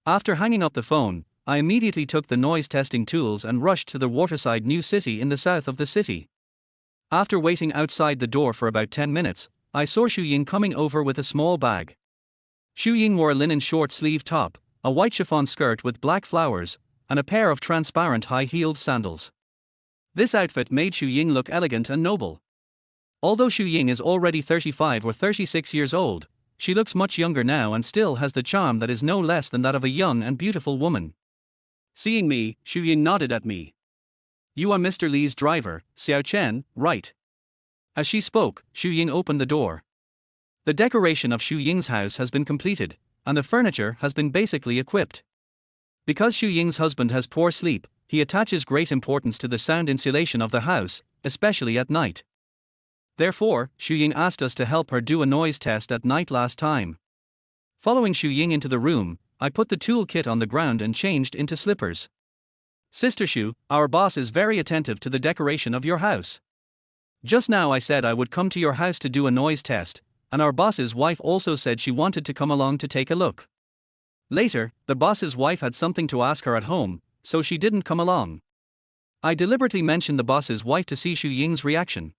After hanging up the phone, I immediately took the noise testing tools and rushed to the waterside New City in the south of the city. After waiting outside the door for about 10 minutes, I saw Xu Ying coming over with a small bag. Xu Ying wore a linen short-sleeved top, a white chiffon skirt with black flowers, and a pair of transparent high-heeled sandals. This outfit made Xu Ying look elegant and noble. Although Xu Ying is already 35 or 36 years old, she looks much younger now and still has the charm that is no less than that of a young and beautiful woman. Seeing me, Xu Ying nodded at me. You are Mr. Li's driver, Xiao Chen, right? As she spoke, Xu Ying opened the door. The decoration of Xu Ying's house has been completed, and the furniture has been basically equipped. Because Xu Ying's husband has poor sleep, he attaches great importance to the sound insulation of the house, especially at night. Therefore, Xu Ying asked us to help her do a noise test at night last time. Following Xu Ying into the room, I put the tool kit on the ground and changed into slippers. Sister Shu, our boss is very attentive to the decoration of your house. Just now I said I would come to your house to do a noise test, and our boss's wife also said she wanted to come along to take a look. Later, the boss's wife had something to ask her at home, so she didn't come along. I deliberately mentioned the boss's wife to see Xu Ying's reaction.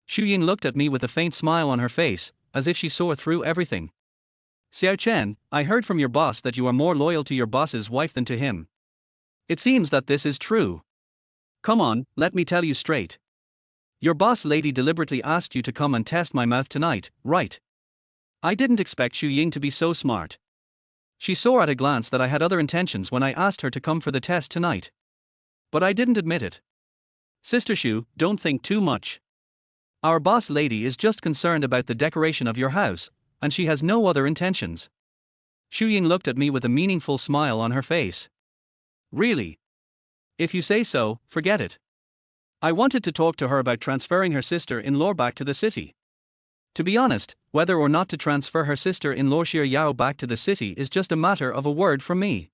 Xu Ying looked at me with a faint smile on her face, as if she saw through everything. Xiao Chen, I heard from your boss that you are more loyal to your boss's wife than to him. It seems that this is true. Come on, let me tell you straight. Your boss lady deliberately asked you to come and test my mouth tonight, right? I didn't expect Xu Ying to be so smart. She saw at a glance that I had other intentions when I asked her to come for the test tonight. But I didn't admit it. Sister Shu, don't think too much. Our boss lady is just concerned about the decoration of your house, and she has no other intentions. Xu Ying looked at me with a meaningful smile on her face. Really? If you say so, forget it. I wanted to talk to her about transferring her sister-in-law back to the city. To be honest, whether or not to transfer her sister-in-law Xie Yao back to the city is just a matter of a word from me.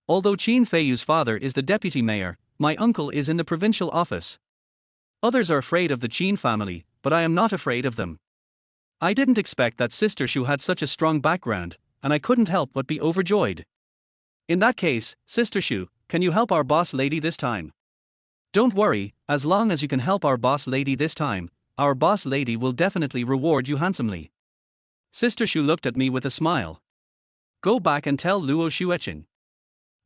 Although Qin Feiyu's father is the deputy mayor, my uncle is in the provincial office. Others are afraid of the Qin family, but I am not afraid of them. I didn't expect that Sister Shu had such a strong background, and I couldn't help but be overjoyed. In that case, Sister Shu, can you help our boss lady this time? Don't worry, as long as you can help our boss lady this time, our boss lady will definitely reward you handsomely. Sister Shu looked at me with a smile. Go back and tell Luo Shueching.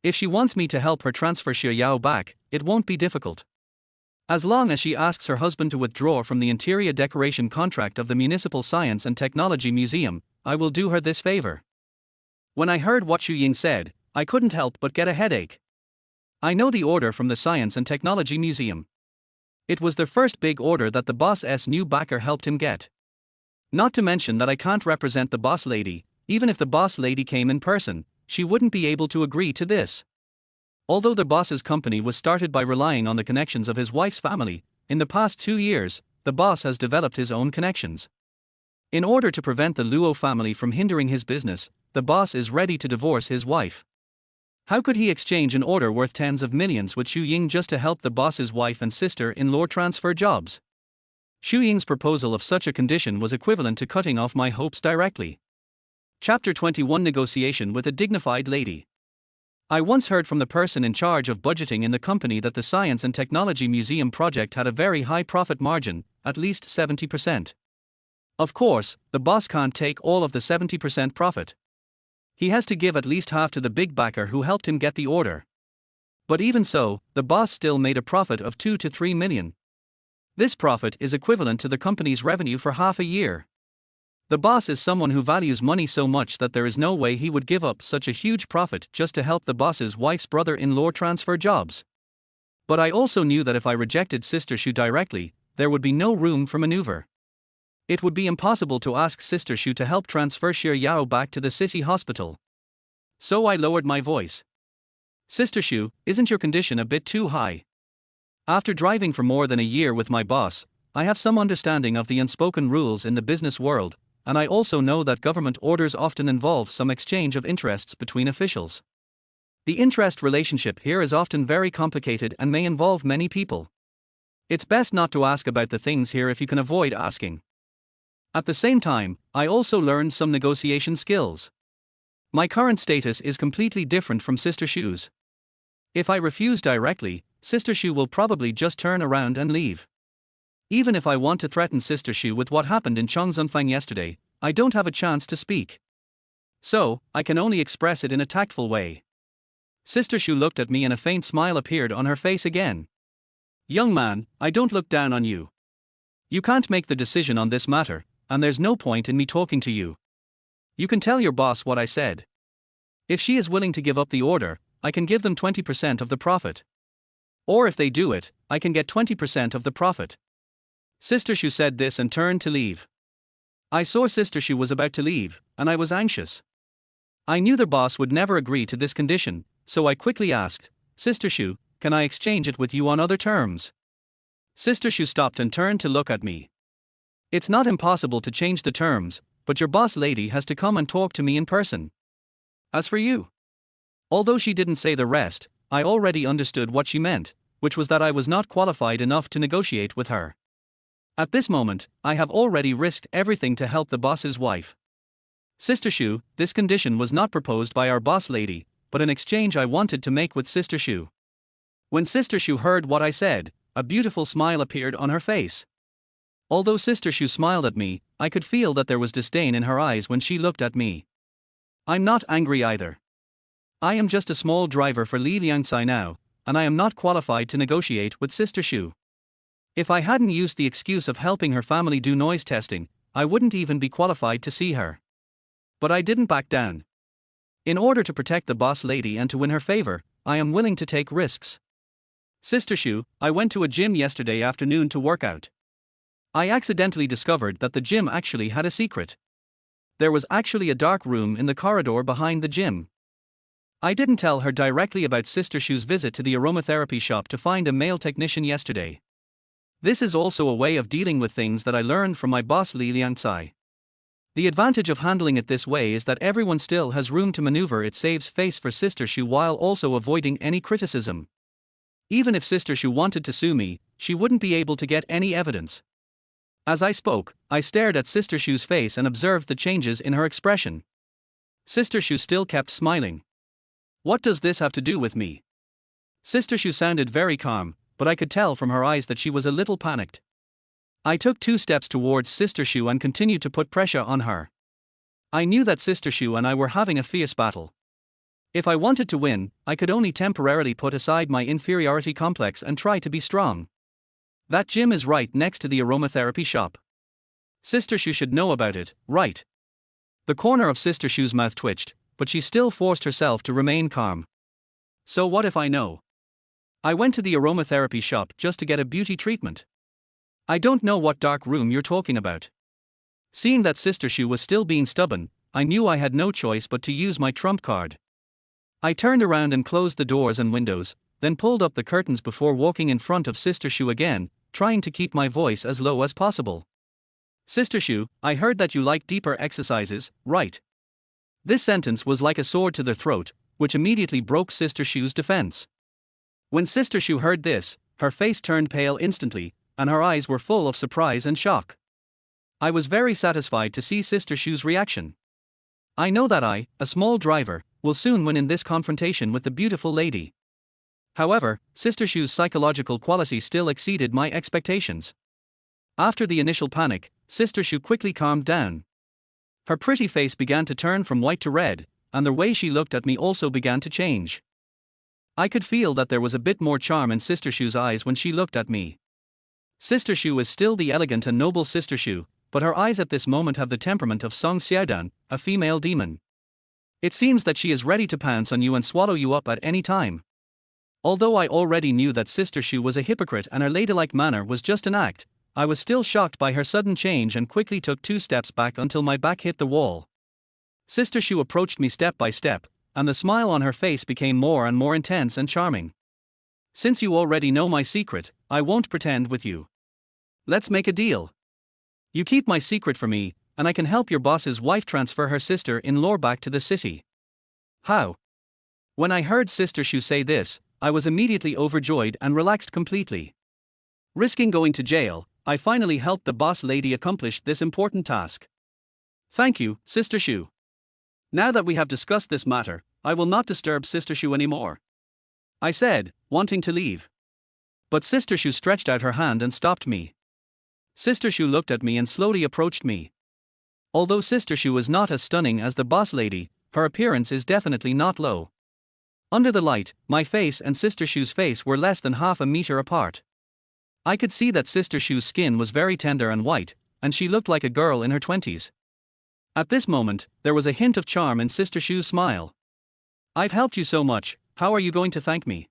If she wants me to help her transfer Xie Yao back, it won't be difficult. As long as she asks her husband to withdraw from the interior decoration contract of the Municipal Science and Technology Museum, I will do her this favor. When I heard what Xu Ying said, I couldn't help but get a headache. I know the order from the Science and Technology Museum. It was the first big order that the boss's new backer helped him get. Not to mention that I can't represent the boss lady. Even if the boss lady came in person, she wouldn't be able to agree to this. Although the boss's company was started by relying on the connections of his wife's family, in the past 2 years, the boss has developed his own connections. In order to prevent the Luo family from hindering his business, the boss is ready to divorce his wife. How could he exchange an order worth tens of millions with Xu Ying just to help the boss's wife and sister-in-law transfer jobs? Xu Ying's proposal of such a condition was equivalent to cutting off my hopes directly. Chapter 21 Negotiation with a Dignified Lady. I once heard from the person in charge of budgeting in the company that the Science and Technology Museum project had a very high profit margin, at least 70%. Of course, the boss can't take all of the 70% profit. He has to give at least half to the big backer who helped him get the order. But even so, the boss still made a profit of 2 to 3 million. This profit is equivalent to the company's revenue for half a year. The boss is someone who values money so much that there is no way he would give up such a huge profit just to help the boss's wife's brother-in-law transfer jobs. But I also knew that if I rejected Sister Shu directly, there would be no room for maneuver. It would be impossible to ask Sister Shu to help transfer Xie Yao back to the city hospital. So I lowered my voice. Sister Shu, isn't your condition a bit too high? After driving for more than a year with my boss, I have some understanding of the unspoken rules in the business world, and I also know that government orders often involve some exchange of interests between officials. The interest relationship here is often very complicated and may involve many people. It's best not to ask about the things here if you can avoid asking. At the same time, I also learned some negotiation skills. My current status is completely different from Sister Shu's. If I refuse directly, Sister Shu will probably just turn around and leave. Even if I want to threaten Sister Shu with what happened in Chongzhenfang yesterday, I don't have a chance to speak. So, I can only express it in a tactful way. Sister Shu looked at me and a faint smile appeared on her face again. Young man, I don't look down on you. You can't make the decision on this matter, and there's no point in me talking to you. You can tell your boss what I said. If she is willing to give up the order, I can give them 20% of the profit. Or if they do it, I can get 20% of the profit. Sister Shu said this and turned to leave. I saw Sister Shu was about to leave, and I was anxious. I knew the boss would never agree to this condition, so I quickly asked, Sister Shu, can I exchange it with you on other terms? Sister Shu stopped and turned to look at me. It's not impossible to change the terms, but your boss lady has to come and talk to me in person. As for you. Although she didn't say the rest, I already understood what she meant, which was that I was not qualified enough to negotiate with her. At this moment, I have already risked everything to help the boss's wife. Sister Shu, this condition was not proposed by our boss lady, but an exchange I wanted to make with Sister Shu. When Sister Shu heard what I said, a beautiful smile appeared on her face. Although Sister Shu smiled at me, I could feel that there was disdain in her eyes when she looked at me. I'm not angry either. I am just a small driver for Li Liangcai now, and I am not qualified to negotiate with Sister Shu. If I hadn't used the excuse of helping her family do noise testing, I wouldn't even be qualified to see her. But I didn't back down. In order to protect the boss lady and to win her favor, I am willing to take risks. Sister Shu, I went to a gym yesterday afternoon to work out. I accidentally discovered that the gym actually had a secret. There was actually a dark room in the corridor behind the gym. I didn't tell her directly about Sister Shu's visit to the aromatherapy shop to find a male technician yesterday. This is also a way of dealing with things that I learned from my boss Li Liangcai. The advantage of handling it this way is that everyone still has room to maneuver. It saves face for Sister Shu while also avoiding any criticism. Even if Sister Shu wanted to sue me, she wouldn't be able to get any evidence. As I spoke, I stared at Sister Shu's face and observed the changes in her expression. Sister Shu still kept smiling. What does this have to do with me? Sister Shu sounded very calm, but I could tell from her eyes that she was a little panicked. I took 2 steps towards Sister Shu and continued to put pressure on her. I knew that Sister Shu and I were having a fierce battle. If I wanted to win, I could only temporarily put aside my inferiority complex and try to be strong. That gym is right next to the aromatherapy shop. Sister Shu should know about it, right? The corner of Sister Shu's mouth twitched, but she still forced herself to remain calm. So what if I know? I went to the aromatherapy shop just to get a beauty treatment. I don't know what dark room you're talking about. Seeing that Sister Shu was still being stubborn, I knew I had no choice but to use my trump card. I turned around and closed the doors and windows, then pulled up the curtains before walking in front of Sister Shu again, trying to keep my voice as low as possible. Sister Shu, I heard that you like deeper exercises, right? This sentence was like a sword to the throat, which immediately broke Sister Shu's defense. When Sister Shu heard this, her face turned pale instantly, and her eyes were full of surprise and shock. I was very satisfied to see Sister Shu's reaction. I know that I, a small driver, will soon win in this confrontation with the beautiful lady. However, Sister Shu's psychological quality still exceeded my expectations. After the initial panic, Sister Shu quickly calmed down. Her pretty face began to turn from white to red, and the way she looked at me also began to change. I could feel that there was a bit more charm in Sister Shu's eyes when she looked at me. Sister Shu is still the elegant and noble Sister Shu, but her eyes at this moment have the temperament of Song Xiaodan, a female demon. It seems that she is ready to pounce on you and swallow you up at any time. Although I already knew that Sister Shu was a hypocrite and her ladylike manner was just an act, I was still shocked by her sudden change and quickly took 2 steps back until my back hit the wall. Sister Shu approached me step by step, and the smile on her face became more and more intense and charming. Since you already know my secret, I won't pretend with you. Let's make a deal. You keep my secret for me, and I can help your boss's wife transfer her sister-in-law back to the city. How? When I heard Sister Shu say this, I was immediately overjoyed and relaxed completely. Risking going to jail, I finally helped the boss lady accomplish this important task. Thank you, Sister Shu. Now that we have discussed this matter, I will not disturb Sister Shu anymore, I said, wanting to leave. But Sister Shu stretched out her hand and stopped me. Sister Shu looked at me and slowly approached me. Although Sister Shu is not as stunning as the boss lady, her appearance is definitely not low. Under the light, my face and Sister Shu's face were less than half a meter apart. I could see that Sister Shu's skin was very tender and white, and she looked like a girl in her 20s. At this moment, there was a hint of charm in Sister Shu's smile. I've helped you so much, how are you going to thank me?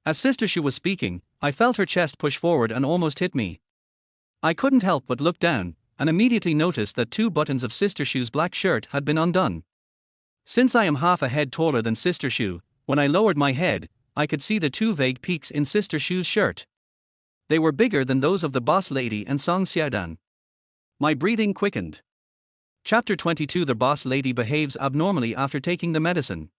As Sister Shu was speaking, I felt her chest push forward and almost hit me. I couldn't help but look down, and immediately noticed that 2 buttons of Sister Shu's black shirt had been undone. Since I am half a head taller than Sister Shu, when I lowered my head, I could see the 2 vague peaks in Sister Shu's shirt. They were bigger than those of the boss lady and Song Xiaodan. My breathing quickened. Chapter 22. The boss lady behaves abnormally after taking the medicine.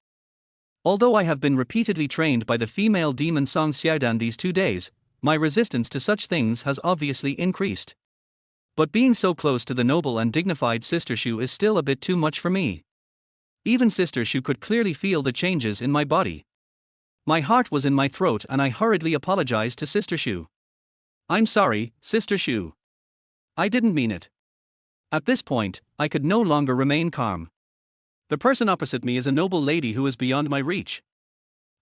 Although I have been repeatedly trained by the female demon Song Xiaodan these 2 days, my resistance to such things has obviously increased. But being so close to the noble and dignified Sister Shu is still a bit too much for me. Even Sister Shu could clearly feel the changes in my body. My heart was in my throat and I hurriedly apologized to Sister Shu. I'm sorry, Sister Shu. I didn't mean it. At this point, I could no longer remain calm. The person opposite me is a noble lady who is beyond my reach.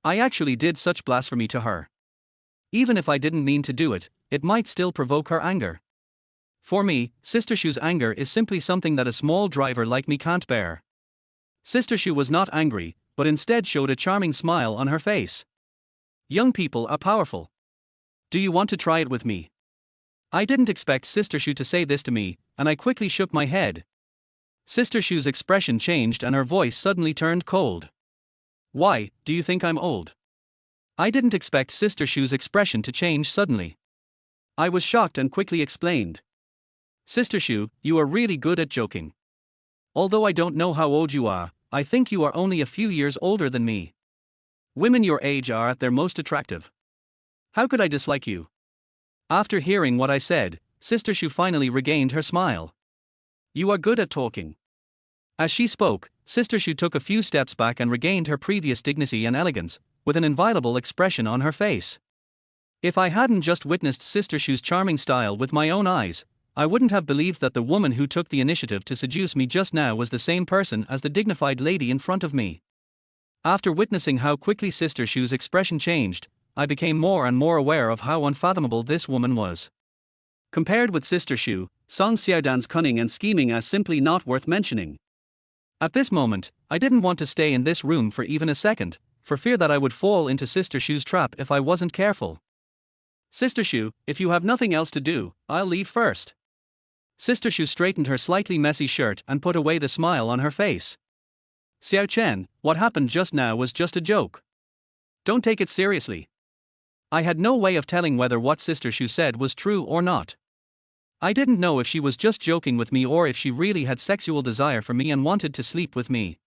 I actually did such blasphemy to her. Even if I didn't mean to do it, it might still provoke her anger. For me, Sister Shu's anger is simply something that a small driver like me can't bear. Sister Shu was not angry, but instead showed a charming smile on her face. Young people are powerful. Do you want to try it with me? I didn't expect Sister Shu to say this to me, and I quickly shook my head. Sister Shu's expression changed and her voice suddenly turned cold. Why, do you think I'm old? I didn't expect Sister Shu's expression to change suddenly. I was shocked and quickly explained. Sister Shu, you are really good at joking. Although I don't know how old you are, I think you are only a few years older than me. Women your age are at their most attractive. How could I dislike you? After hearing what I said, Sister Shu finally regained her smile. You are good at talking. As she spoke, Sister Shu took a few steps back and regained her previous dignity and elegance, with an inviolable expression on her face. If I hadn't just witnessed Sister Shu's charming style with my own eyes, I wouldn't have believed that the woman who took the initiative to seduce me just now was the same person as the dignified lady in front of me. After witnessing how quickly Sister Shu's expression changed, I became more and more aware of how unfathomable this woman was. Compared with Sister Shu, Song Xiaodan's cunning and scheming are simply not worth mentioning. At this moment, I didn't want to stay in this room for even a second, for fear that I would fall into Sister Shu's trap if I wasn't careful. Sister Shu, if you have nothing else to do, I'll leave first. Sister Shu straightened her slightly messy shirt and put away the smile on her face. Xiao Chen, what happened just now was just a joke. Don't take it seriously. I had no way of telling whether what Sister Shu said was true or not. I didn't know if she was just joking with me or if she really had sexual desire for me and wanted to sleep with me.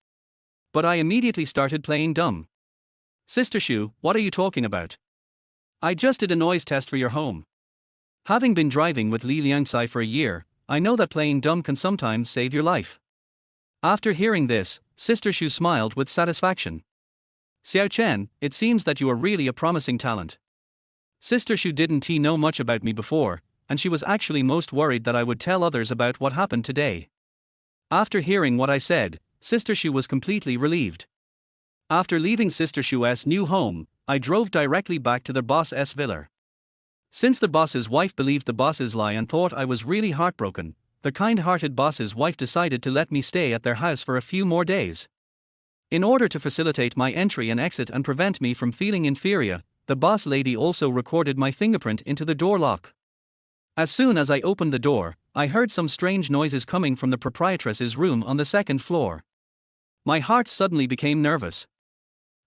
But I immediately started playing dumb. Sister Shu, what are you talking about? I just did a noise test for your home. Having been driving with Li Liangsai for a year, I know that playing dumb can sometimes save your life. After hearing this, Sister Shu smiled with satisfaction. Xiao Chen, it seems that you are really a promising talent. Sister Shu didn't know much about me before, and she was actually most worried that I would tell others about what happened today. After hearing what I said, Sister Shu was completely relieved. After leaving Sister Shu's new home, I drove directly back to the boss's villa. Since the boss's wife believed the boss's lie and thought I was really heartbroken, the kind-hearted boss's wife decided to let me stay at their house for a few more days. In order to facilitate my entry and exit and prevent me from feeling inferior, the boss lady also recorded my fingerprint into the door lock. As soon as I opened the door, I heard some strange noises coming from the proprietress's room on the second floor. My heart suddenly became nervous.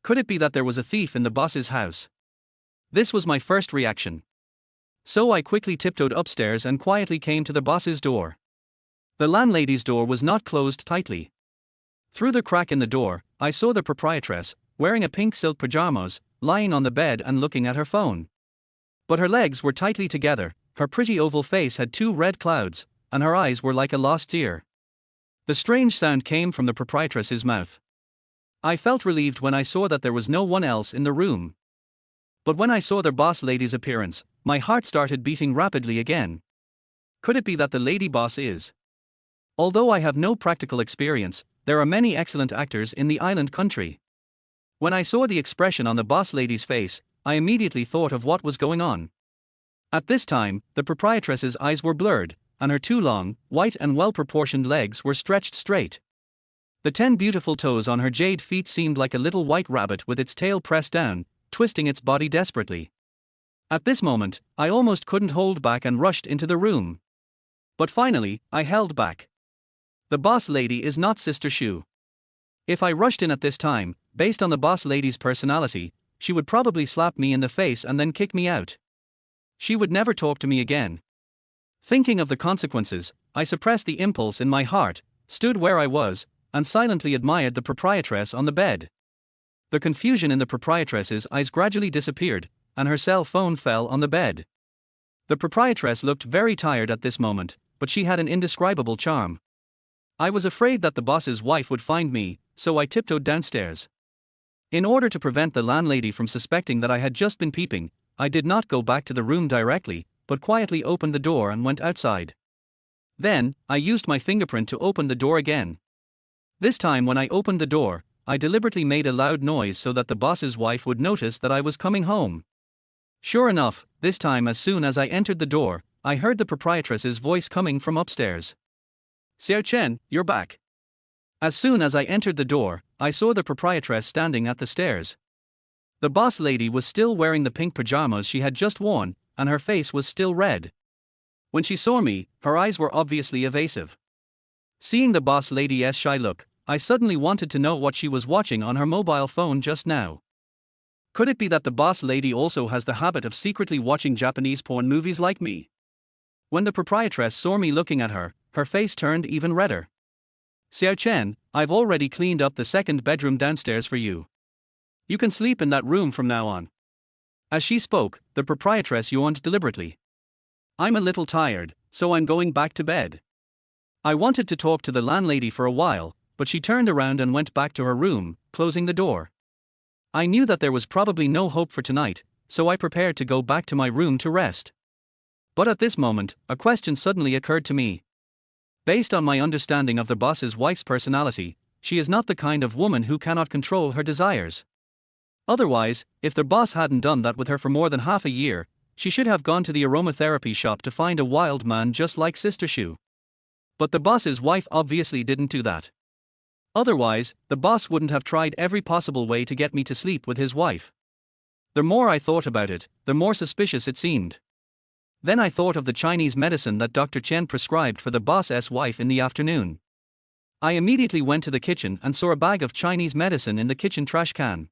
Could it be that there was a thief in the boss's house? This was my first reaction. So I quickly tiptoed upstairs and quietly came to the boss's door. The landlady's door was not closed tightly. Through the crack in the door, I saw the proprietress, wearing a pink silk pajamas, lying on the bed and looking at her phone. But her legs were tightly together, her pretty oval face had 2 red clouds, and her eyes were like a lost deer. The strange sound came from the proprietress's mouth. I felt relieved when I saw that there was no one else in the room. But when I saw the boss lady's appearance, my heart started beating rapidly again. Could it be that the lady boss is? Although I have no practical experience, there are many excellent actors in the island country. When I saw the expression on the boss lady's face, I immediately thought of what was going on. At this time, the proprietress's eyes were blurred, and her 2 long, white and well-proportioned legs were stretched straight. The 10 beautiful toes on her jade feet seemed like a little white rabbit with its tail pressed down, twisting its body desperately. At this moment, I almost couldn't hold back and rushed into the room. But finally, I held back. The boss lady is not Sister Shu. If I rushed in at this time, based on the boss lady's personality, she would probably slap me in the face and then kick me out. She would never talk to me again. Thinking of the consequences, I suppressed the impulse in my heart, stood where I was, and silently admired the proprietress on the bed. The confusion in the proprietress's eyes gradually disappeared, and her cell phone fell on the bed. The proprietress looked very tired at this moment, but she had an indescribable charm. I was afraid that the boss's wife would find me, so I tiptoed downstairs. In order to prevent the landlady from suspecting that I had just been peeping, I did not go back to the room directly, but quietly opened the door and went outside. Then, I used my fingerprint to open the door again. This time when I opened the door, I deliberately made a loud noise so that the boss's wife would notice that I was coming home. Sure enough, this time as soon as I entered the door, I heard the proprietress's voice coming from upstairs. Xiao Chen, you're back. As soon as I entered the door, I saw the proprietress standing at the stairs. The boss lady was still wearing the pink pajamas she had just worn, and her face was still red. When she saw me, her eyes were obviously evasive. Seeing the boss lady's shy look, I suddenly wanted to know what she was watching on her mobile phone just now. Could it be that the boss lady also has the habit of secretly watching Japanese porn movies like me? When the proprietress saw me looking at her, her face turned even redder. Xiao Chen, I've already cleaned up the second bedroom downstairs for you. You can sleep in that room from now on. As she spoke, the proprietress yawned deliberately. I'm a little tired, so I'm going back to bed. I wanted to talk to the landlady for a while, but she turned around and went back to her room, closing the door. I knew that there was probably no hope for tonight, so I prepared to go back to my room to rest. But at this moment, a question suddenly occurred to me. Based on my understanding of the boss's wife's personality, she is not the kind of woman who cannot control her desires. Otherwise, if the boss hadn't done that with her for more than half a year, she should have gone to the aromatherapy shop to find a wild man just like Sister Shu. But the boss's wife obviously didn't do that. Otherwise, the boss wouldn't have tried every possible way to get me to sleep with his wife. The more I thought about it, the more suspicious it seemed. Then I thought of the Chinese medicine that Dr. Chen prescribed for the boss's wife in the afternoon. I immediately went to the kitchen and saw a bag of Chinese medicine in the kitchen trash can.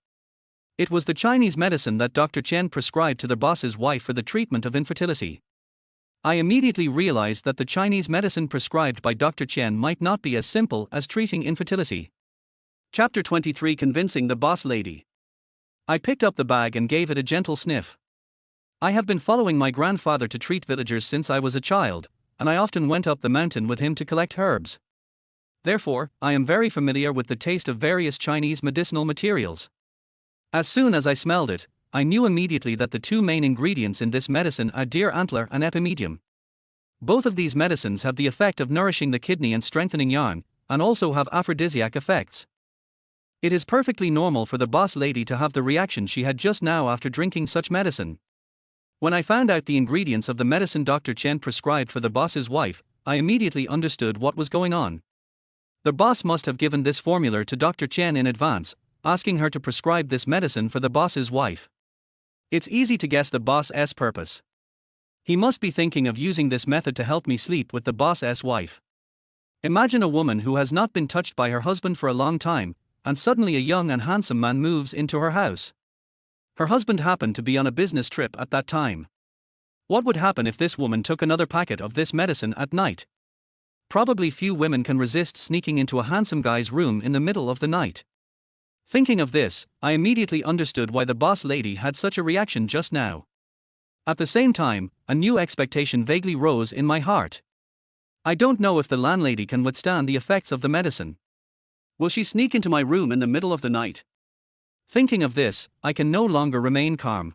It was the Chinese medicine that Dr. Chen prescribed to the boss's wife for the treatment of infertility. I immediately realized that the Chinese medicine prescribed by Dr. Chen might not be as simple as treating infertility. Chapter 23: Convincing the Boss Lady. I picked up the bag and gave it a gentle sniff. I have been following my grandfather to treat villagers since I was a child, and I often went up the mountain with him to collect herbs. Therefore, I am very familiar with the taste of various Chinese medicinal materials. As soon as I smelled it, I knew immediately that the two main ingredients in this medicine are deer antler and epimedium. Both of these medicines have the effect of nourishing the kidney and strengthening yang, and also have aphrodisiac effects. It is perfectly normal for the boss lady to have the reaction she had just now after drinking such medicine. When I found out the ingredients of the medicine Dr. Chen prescribed for the boss's wife, I immediately understood what was going on. The boss must have given this formula to Dr. Chen in advance, asking her to prescribe this medicine for the boss's wife. It's easy to guess the boss's purpose. He must be thinking of using this method to help me sleep with the boss's wife. Imagine a woman who has not been touched by her husband for a long time, and suddenly a young and handsome man moves into her house. Her husband happened to be on a business trip at that time. What would happen if this woman took another packet of this medicine at night? Probably few women can resist sneaking into a handsome guy's room in the middle of the night. Thinking of this, I immediately understood why the boss lady had such a reaction just now. At the same time, a new expectation vaguely rose in my heart. I don't know if the landlady can withstand the effects of the medicine. Will she sneak into my room in the middle of the night? Thinking of this, I can no longer remain calm.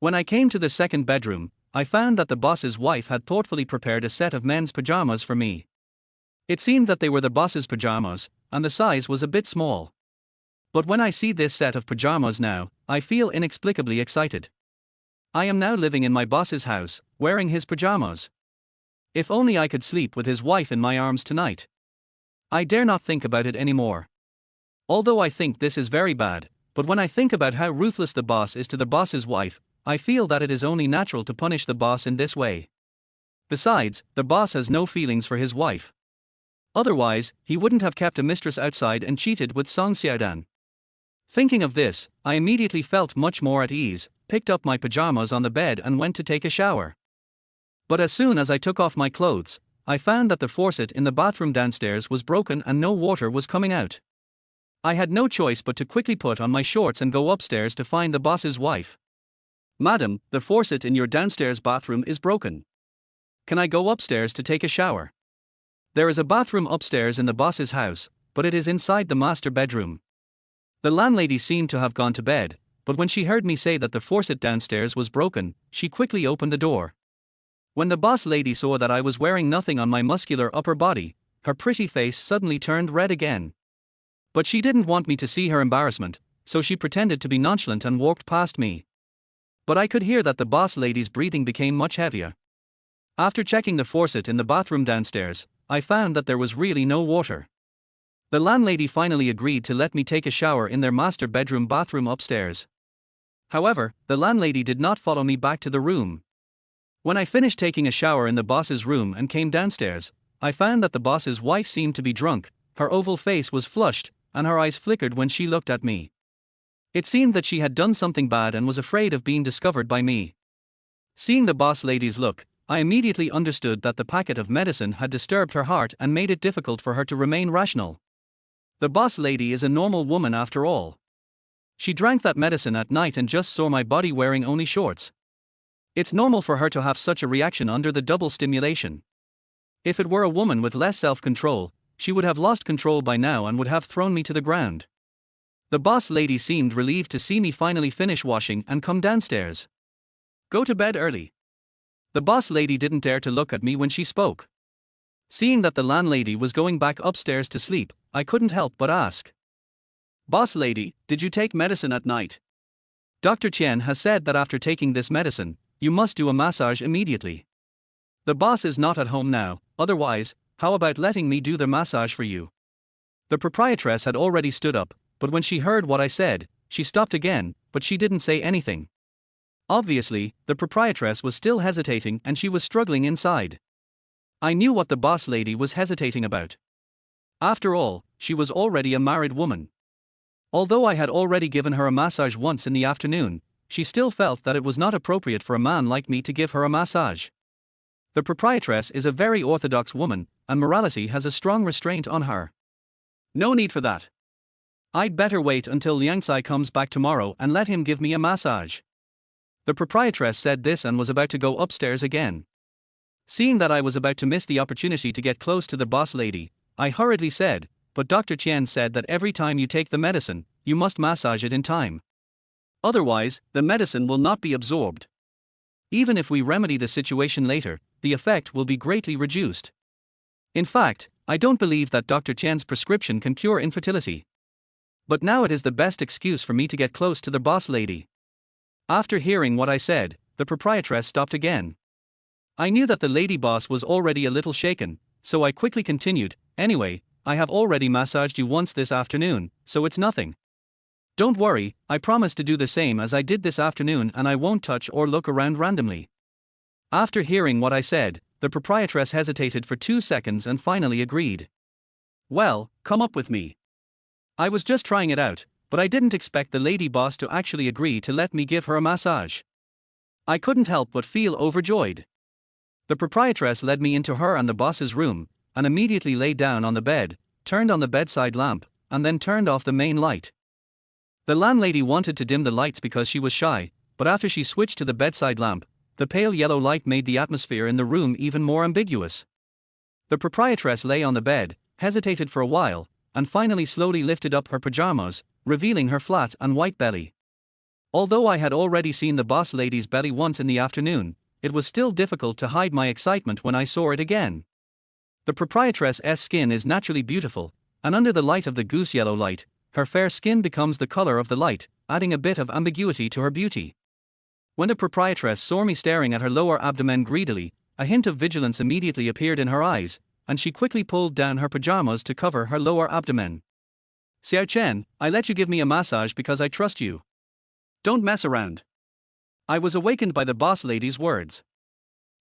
When I came to the second bedroom, I found that the boss's wife had thoughtfully prepared a set of men's pajamas for me. It seemed that they were the boss's pajamas, and the size was a bit small. But when I see this set of pajamas now, I feel inexplicably excited. I am now living in my boss's house, wearing his pajamas. If only I could sleep with his wife in my arms tonight. I dare not think about it anymore. Although I think this is very bad, but when I think about how ruthless the boss is to the boss's wife, I feel that it is only natural to punish the boss in this way. Besides, the boss has no feelings for his wife. Otherwise, he wouldn't have kept a mistress outside and cheated with Song Xiaodan. Thinking of this, I immediately felt much more at ease, picked up my pajamas on the bed and went to take a shower. But as soon as I took off my clothes, I found that the faucet in the bathroom downstairs was broken and no water was coming out. I had no choice but to quickly put on my shorts and go upstairs to find the boss's wife. "Madam, the faucet in your downstairs bathroom is broken. Can I go upstairs to take a shower?" There is a bathroom upstairs in the boss's house, but it is inside the master bedroom. The landlady seemed to have gone to bed, but when she heard me say that the faucet downstairs was broken, she quickly opened the door. When the boss lady saw that I was wearing nothing on my muscular upper body, her pretty face suddenly turned red again. But she didn't want me to see her embarrassment, so she pretended to be nonchalant and walked past me. But I could hear that the boss lady's breathing became much heavier. After checking the faucet in the bathroom downstairs, I found that there was really no water. The landlady finally agreed to let me take a shower in their master bedroom bathroom upstairs. However, the landlady did not follow me back to the room. When I finished taking a shower in the boss's room and came downstairs, I found that the boss's wife seemed to be drunk, her oval face was flushed, and her eyes flickered when she looked at me. It seemed that she had done something bad and was afraid of being discovered by me. Seeing the boss lady's look, I immediately understood that the packet of medicine had disturbed her heart and made it difficult for her to remain rational. The boss lady is a normal woman after all. She drank that medicine at night and just saw my body wearing only shorts. It's normal for her to have such a reaction under the double stimulation. If it were a woman with less self-control, she would have lost control by now and would have thrown me to the ground. The boss lady seemed relieved to see me finally finish washing and come downstairs. Go to bed early. The boss lady didn't dare to look at me when she spoke. Seeing that the landlady was going back upstairs to sleep, I couldn't help but ask. Boss lady, did you take medicine at night? Dr. Chen has said that after taking this medicine, you must do a massage immediately. The boss is not at home now, otherwise, how about letting me do the massage for you? The proprietress had already stood up, but when she heard what I said, she stopped again, but she didn't say anything. Obviously, the proprietress was still hesitating and she was struggling inside. I knew what the boss lady was hesitating about. After all, she was already a married woman. Although I had already given her a massage once in the afternoon, she still felt that it was not appropriate for a man like me to give her a massage. The proprietress is a very orthodox woman, and morality has a strong restraint on her. No need for that. I'd better wait until Liangcai comes back tomorrow and let him give me a massage. The proprietress said this and was about to go upstairs again. Seeing that I was about to miss the opportunity to get close to the boss lady, I hurriedly said, but Dr. Chen said that every time you take the medicine, you must massage it in time. Otherwise, the medicine will not be absorbed. Even if we remedy the situation later, the effect will be greatly reduced. In fact, I don't believe that Dr. Chen's prescription can cure infertility. But now it is the best excuse for me to get close to the boss lady. After hearing what I said, the proprietress stopped again. I knew that the lady boss was already a little shaken, so I quickly continued, anyway, I have already massaged you once this afternoon, so it's nothing. Don't worry, I promise to do the same as I did this afternoon and I won't touch or look around randomly. After hearing what I said, the proprietress hesitated for 2 seconds and finally agreed. Well, come up with me. I was just trying it out, but I didn't expect the lady boss to actually agree to let me give her a massage. I couldn't help but feel overjoyed. The proprietress led me into her and the boss's room, and immediately lay down on the bed, turned on the bedside lamp, and then turned off the main light. The landlady wanted to dim the lights because she was shy, but after she switched to the bedside lamp, the pale yellow light made the atmosphere in the room even more ambiguous. The proprietress lay on the bed, hesitated for a while, and finally slowly lifted up her pajamas, revealing her flat and white belly. Although I had already seen the boss lady's belly once in the afternoon, it was still difficult to hide my excitement when I saw it again. The proprietress's skin is naturally beautiful, and under the light of the goose yellow light, her fair skin becomes the color of the light, adding a bit of ambiguity to her beauty. When the proprietress saw me staring at her lower abdomen greedily, a hint of vigilance immediately appeared in her eyes, and she quickly pulled down her pajamas to cover her lower abdomen. Xiao Chen, I let you give me a massage because I trust you. Don't mess around. I was awakened by the boss lady's words.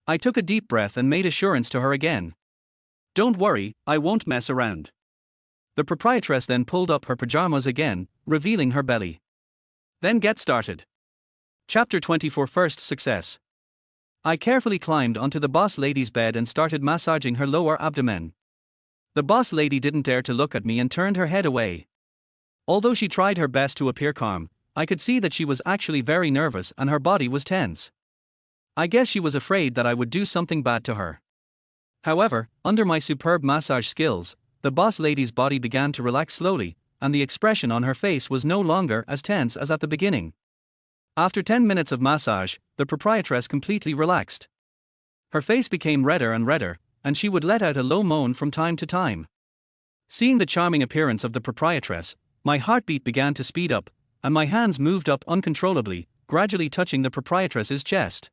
I took a deep breath and made assurance to her again. Don't worry, I won't mess around. The proprietress then pulled up her pajamas again, revealing her belly. Then get started. Chapter 24 First Success. I carefully climbed onto the boss lady's bed and started massaging her lower abdomen. The boss lady didn't dare to look at me and turned her head away. Although she tried her best to appear calm, I could see that she was actually very nervous and her body was tense. I guess she was afraid that I would do something bad to her. However, under my superb massage skills, the boss lady's body began to relax slowly, and the expression on her face was no longer as tense as at the beginning. After 10 minutes of massage, the proprietress completely relaxed. Her face became redder and redder, and she would let out a low moan from time to time. Seeing the charming appearance of the proprietress, my heartbeat began to speed up, and my hands moved up uncontrollably, gradually touching the proprietress's chest.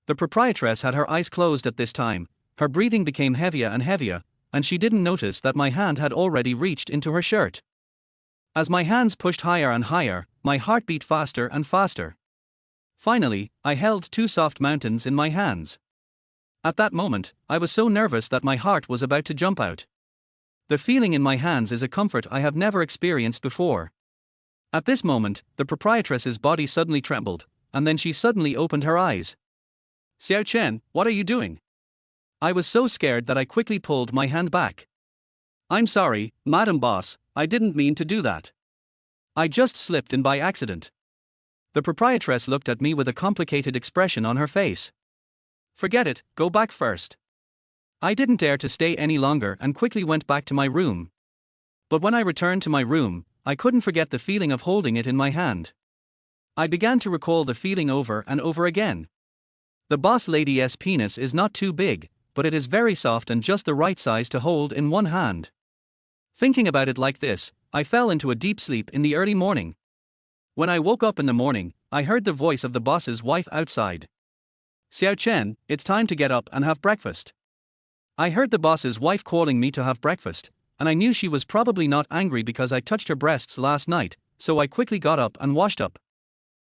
The proprietress had her eyes closed at this time. Her breathing became heavier and heavier, and she didn't notice that my hand had already reached into her shirt. As my hands pushed higher and higher, my heart beat faster and faster. Finally, I held 2 soft mountains in my hands. At that moment, I was so nervous that my heart was about to jump out. The feeling in my hands is a comfort I have never experienced before. At this moment, the proprietress's body suddenly trembled, and then she suddenly opened her eyes. Xiao Chen, what are you doing? I was so scared that I quickly pulled my hand back. I'm sorry, Madam Boss, I didn't mean to do that. I just slipped in by accident. The proprietress looked at me with a complicated expression on her face. Forget it, go back first. I didn't dare to stay any longer and quickly went back to my room. But when I returned to my room, I couldn't forget the feeling of holding it in my hand. I began to recall the feeling over and over again. The boss lady's penis is not too big, but it is very soft and just the right size to hold in one hand. Thinking about it like this, I fell into a deep sleep in the early morning. When I woke up in the morning, I heard the voice of the boss's wife outside. "Xiao Chen, it's time to get up and have breakfast." I heard the boss's wife calling me to have breakfast, and I knew she was probably not angry because I touched her breasts last night, so I quickly got up and washed up.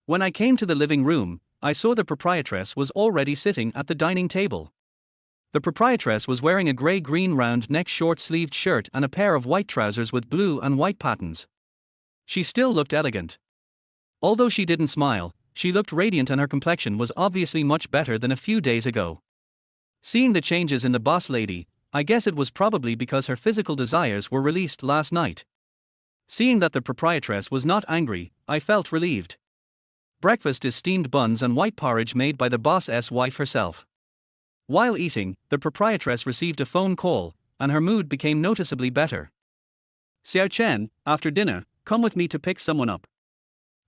When I came to the living room, I saw the proprietress was already sitting at the dining table. The proprietress was wearing a grey-green round-neck short-sleeved shirt and a pair of white trousers with blue and white patterns. She still looked elegant. Although she didn't smile, she looked radiant and her complexion was obviously much better than a few days ago. Seeing the changes in the boss lady, I guess it was probably because her physical desires were released last night. Seeing that the proprietress was not angry, I felt relieved. Breakfast is steamed buns and white porridge made by the boss's wife herself. While eating, the proprietress received a phone call, and her mood became noticeably better. "Xiao Chen, after dinner, come with me to pick someone up."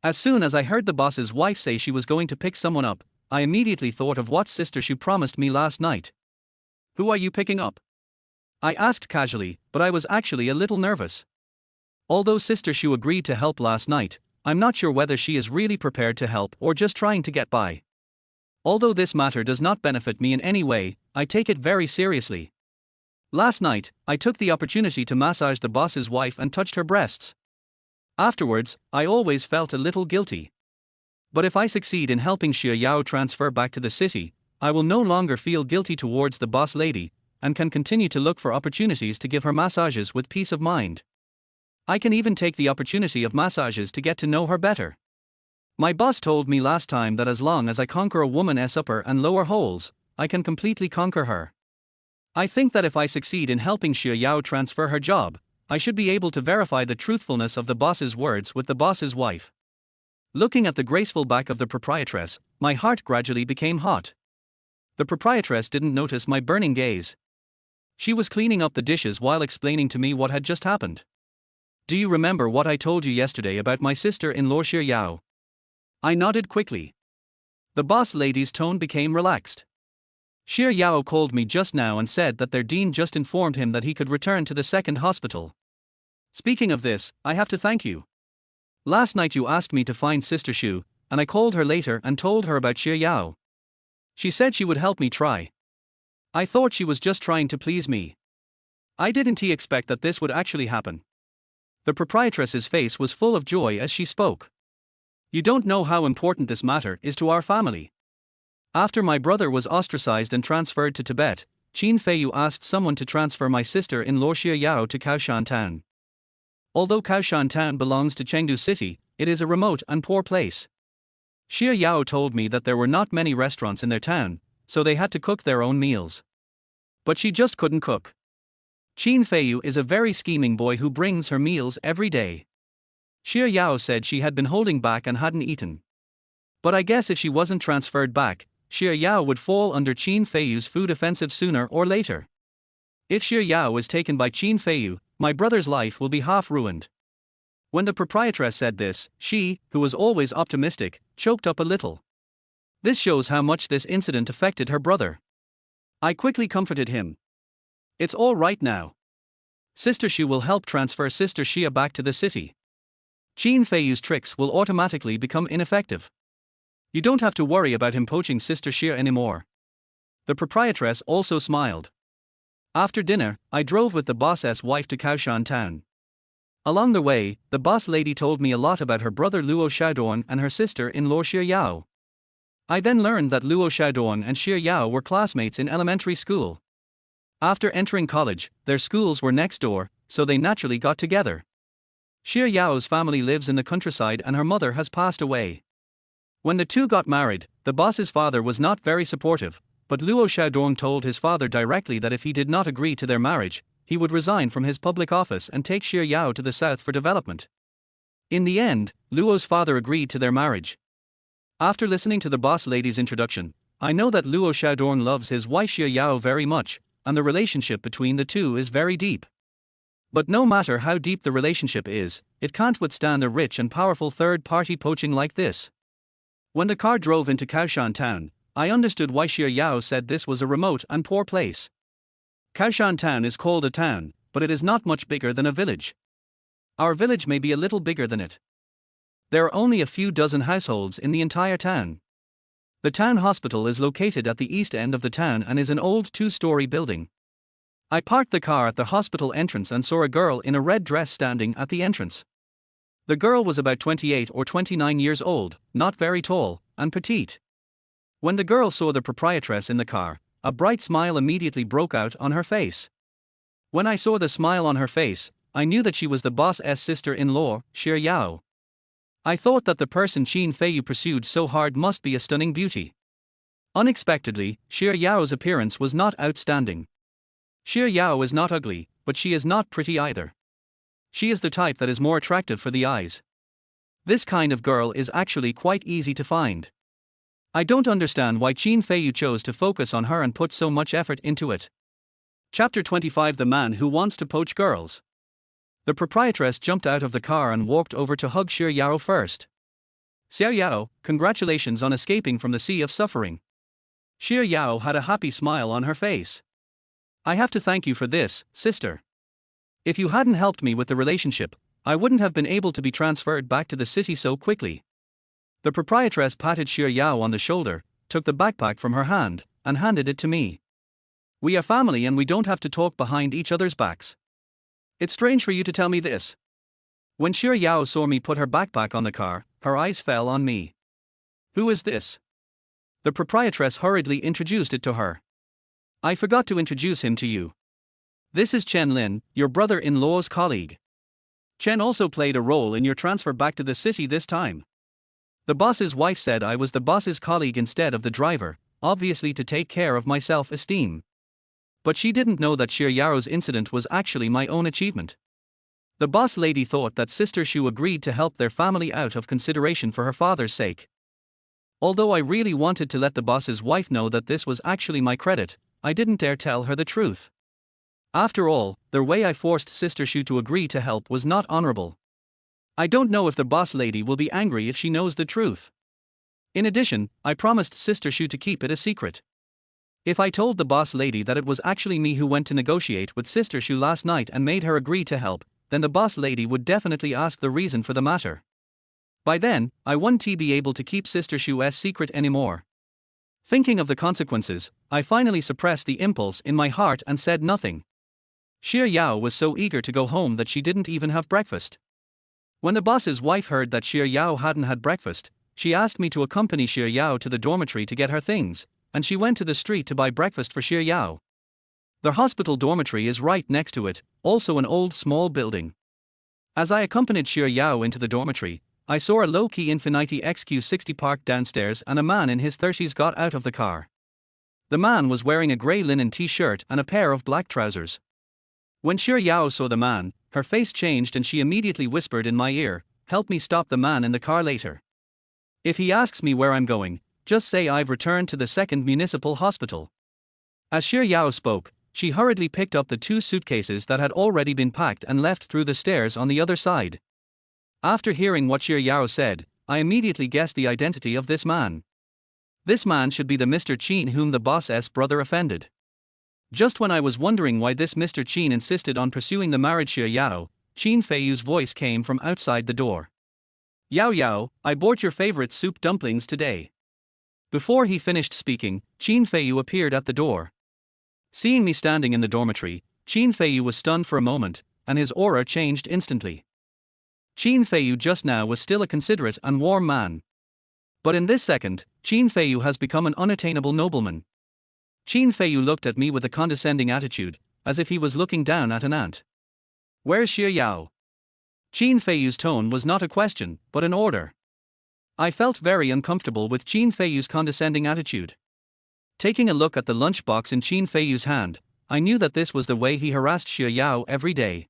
As soon as I heard the boss's wife say she was going to pick someone up, I immediately thought of what sister she promised me last night. "Who are you picking up?" I asked casually, but I was actually a little nervous. Although Sister Shu agreed to help last night, I'm not sure whether she is really prepared to help or just trying to get by. Although this matter does not benefit me in any way, I take it very seriously. Last night, I took the opportunity to massage the boss's wife and touched her breasts. Afterwards, I always felt a little guilty. But if I succeed in helping Xie Yao transfer back to the city, I will no longer feel guilty towards the boss lady, and can continue to look for opportunities to give her massages with peace of mind. I can even take the opportunity of massages to get to know her better. My boss told me last time that as long as I conquer a woman's upper and lower holes, I can completely conquer her. I think that if I succeed in helping Xie Yao transfer her job, I should be able to verify the truthfulness of the boss's words with the boss's wife. Looking at the graceful back of the proprietress, my heart gradually became hot. The proprietress didn't notice my burning gaze. She was cleaning up the dishes while explaining to me what had just happened. "Do you remember what I told you yesterday about my sister-in-law Xie Yao?" I nodded quickly. The boss lady's tone became relaxed. "Xie Yao called me just now and said that their dean just informed him that he could return to the second hospital. Speaking of this, I have to thank you. Last night you asked me to find Sister Shu, and I called her later and told her about Xie Yao. She said she would help me try. I thought she was just trying to please me. I didn't expect that this would actually happen." The proprietress's face was full of joy as she spoke. "You don't know how important this matter is to our family. After my brother was ostracized and transferred to Tibet, Qin Feiyu asked someone to transfer my sister-in-law Xie Yao to Kaoshan Town. Although Kaoshan Town belongs to Chengdu City, it is a remote and poor place. Xie Yao told me that there were not many restaurants in their town, so they had to cook their own meals. But she just couldn't cook. Qin Feiyu is a very scheming boy who brings her meals every day. Xie Yao said she had been holding back and hadn't eaten. But I guess if she wasn't transferred back, Xie Yao would fall under Qin Feiyu's food offensive sooner or later. If Xie Yao is taken by Qin Feiyu, my brother's life will be half ruined." When the proprietress said this, she, who was always optimistic, choked up a little. This shows how much this incident affected her brother. I quickly comforted him. "It's all right now. Sister Shu will help transfer Sister Xia back to the city. Qin Feiyu's tricks will automatically become ineffective. You don't have to worry about him poaching Sister Xia anymore." The proprietress also smiled. After dinner, I drove with the boss's wife to Kaoshan Town. Along the way, the boss lady told me a lot about her brother Luo Xiaodong and her sister-in-law Xie Yao. I then learned that Luo Xiaodong and Xie Yao were classmates in elementary school. After entering college, their schools were next door, so they naturally got together. Xie Yao's family lives in the countryside and her mother has passed away. When the two got married, the boss's father was not very supportive, but Luo Xiaodong told his father directly that if he did not agree to their marriage, he would resign from his public office and take Xie Yao to the south for development. In the end, Luo's father agreed to their marriage. After listening to the boss lady's introduction, I know that Luo Xiaodong loves his wife Xie Yao very much, and the relationship between the two is very deep. But no matter how deep the relationship is, it can't withstand a rich and powerful third-party poaching like this. When the car drove into Kaohsiung town, I understood why Xie Yao said this was a remote and poor place. Kaohsiung town is called a town, but it is not much bigger than a village. Our village may be a little bigger than it. There are only a few dozen households in the entire town. The town hospital is located at the east end of the town and is an old two-story building. I parked the car at the hospital entrance and saw a girl in a red dress standing at the entrance. The girl was about 28 or 29 years old, not very tall, and petite. When the girl saw the proprietress in the car, a bright smile immediately broke out on her face. When I saw the smile on her face, I knew that she was the boss's sister-in-law, Xie Yao. I thought that the person Qin Feiyu pursued so hard must be a stunning beauty. Unexpectedly, Xie Yao's appearance was not outstanding. Xie Yao is not ugly, but she is not pretty either. She is the type that is more attractive for the eyes. This kind of girl is actually quite easy to find. I don't understand why Qin Feiyu chose to focus on her and put so much effort into it. Chapter 25: The Man Who Wants to Poach Girls. The proprietress jumped out of the car and walked over to hug Xie Yao first. Xiao Yao, congratulations on escaping from the sea of suffering. Xie Yao had a happy smile on her face. I have to thank you for this, sister. If you hadn't helped me with the relationship, I wouldn't have been able to be transferred back to the city so quickly. The proprietress patted Xie Yao on the shoulder, took the backpack from her hand, and handed it to me. We are family and we don't have to talk behind each other's backs. It's strange for you to tell me this. When Xie Yao saw me put her backpack on the car, her eyes fell on me. Who is this? The proprietress hurriedly introduced it to her. I forgot to introduce him to you. This is Chen Lin, your brother-in-law's colleague. Chen also played a role in your transfer back to the city this time. The boss's wife said I was the boss's colleague instead of the driver, obviously to take care of my self-esteem. But she didn't know that Xie Yao's incident was actually my own achievement. The boss lady thought that Sister Shu agreed to help their family out of consideration for her father's sake. Although I really wanted to let the boss's wife know that this was actually my credit, I didn't dare tell her the truth. After all, the way I forced Sister Shu to agree to help was not honorable. I don't know if the boss lady will be angry if she knows the truth. In addition, I promised Sister Shu to keep it a secret. If I told the boss lady that it was actually me who went to negotiate with Sister Shu last night and made her agree to help, then the boss lady would definitely ask the reason for the matter. By then, I wouldn't be able to keep Sister Shu's secret anymore. Thinking of the consequences, I finally suppressed the impulse in my heart and said nothing. Xie Yao was so eager to go home that she didn't even have breakfast. When the boss's wife heard that Xie Yao hadn't had breakfast, she asked me to accompany Xie Yao to the dormitory to get her things, and she went to the street to buy breakfast for Xie Yao. The hospital dormitory is right next to it, also an old small building. As I accompanied Xie Yao into the dormitory, I saw a low-key Infiniti XQ60 parked downstairs and a man in his 30s got out of the car. The man was wearing a grey linen t-shirt and a pair of black trousers. When Xie Yao saw the man, her face changed and she immediately whispered in my ear, "Help me stop the man in the car later. If he asks me where I'm going, just say I've returned to the second municipal hospital." As Xie Yao spoke, she hurriedly picked up the 2 suitcases that had already been packed and left through the stairs on the other side. After hearing what Xie Yao said, I immediately guessed the identity of this man. This man should be the Mr. Qin whom the boss's brother offended. Just when I was wondering why this Mr. Qin insisted on pursuing the married Xie Yao, Qin Feiyu's voice came from outside the door. "Yao Yao, I bought your favorite soup dumplings today." Before he finished speaking, Qin Feiyu appeared at the door. Seeing me standing in the dormitory, Qin Feiyu was stunned for a moment, and his aura changed instantly. Qin Feiyu just now was still a considerate and warm man. But in this second, Qin Feiyu has become an unattainable nobleman. Qin Feiyu looked at me with a condescending attitude, as if he was looking down at an ant. "Where's Xie Yao?" Qin Feiyu's tone was not a question, but an order. I felt very uncomfortable with Qin Feiyu's condescending attitude. Taking a look at the lunchbox in Qin Feiyu's hand, I knew that this was the way he harassed Xie Yao every day.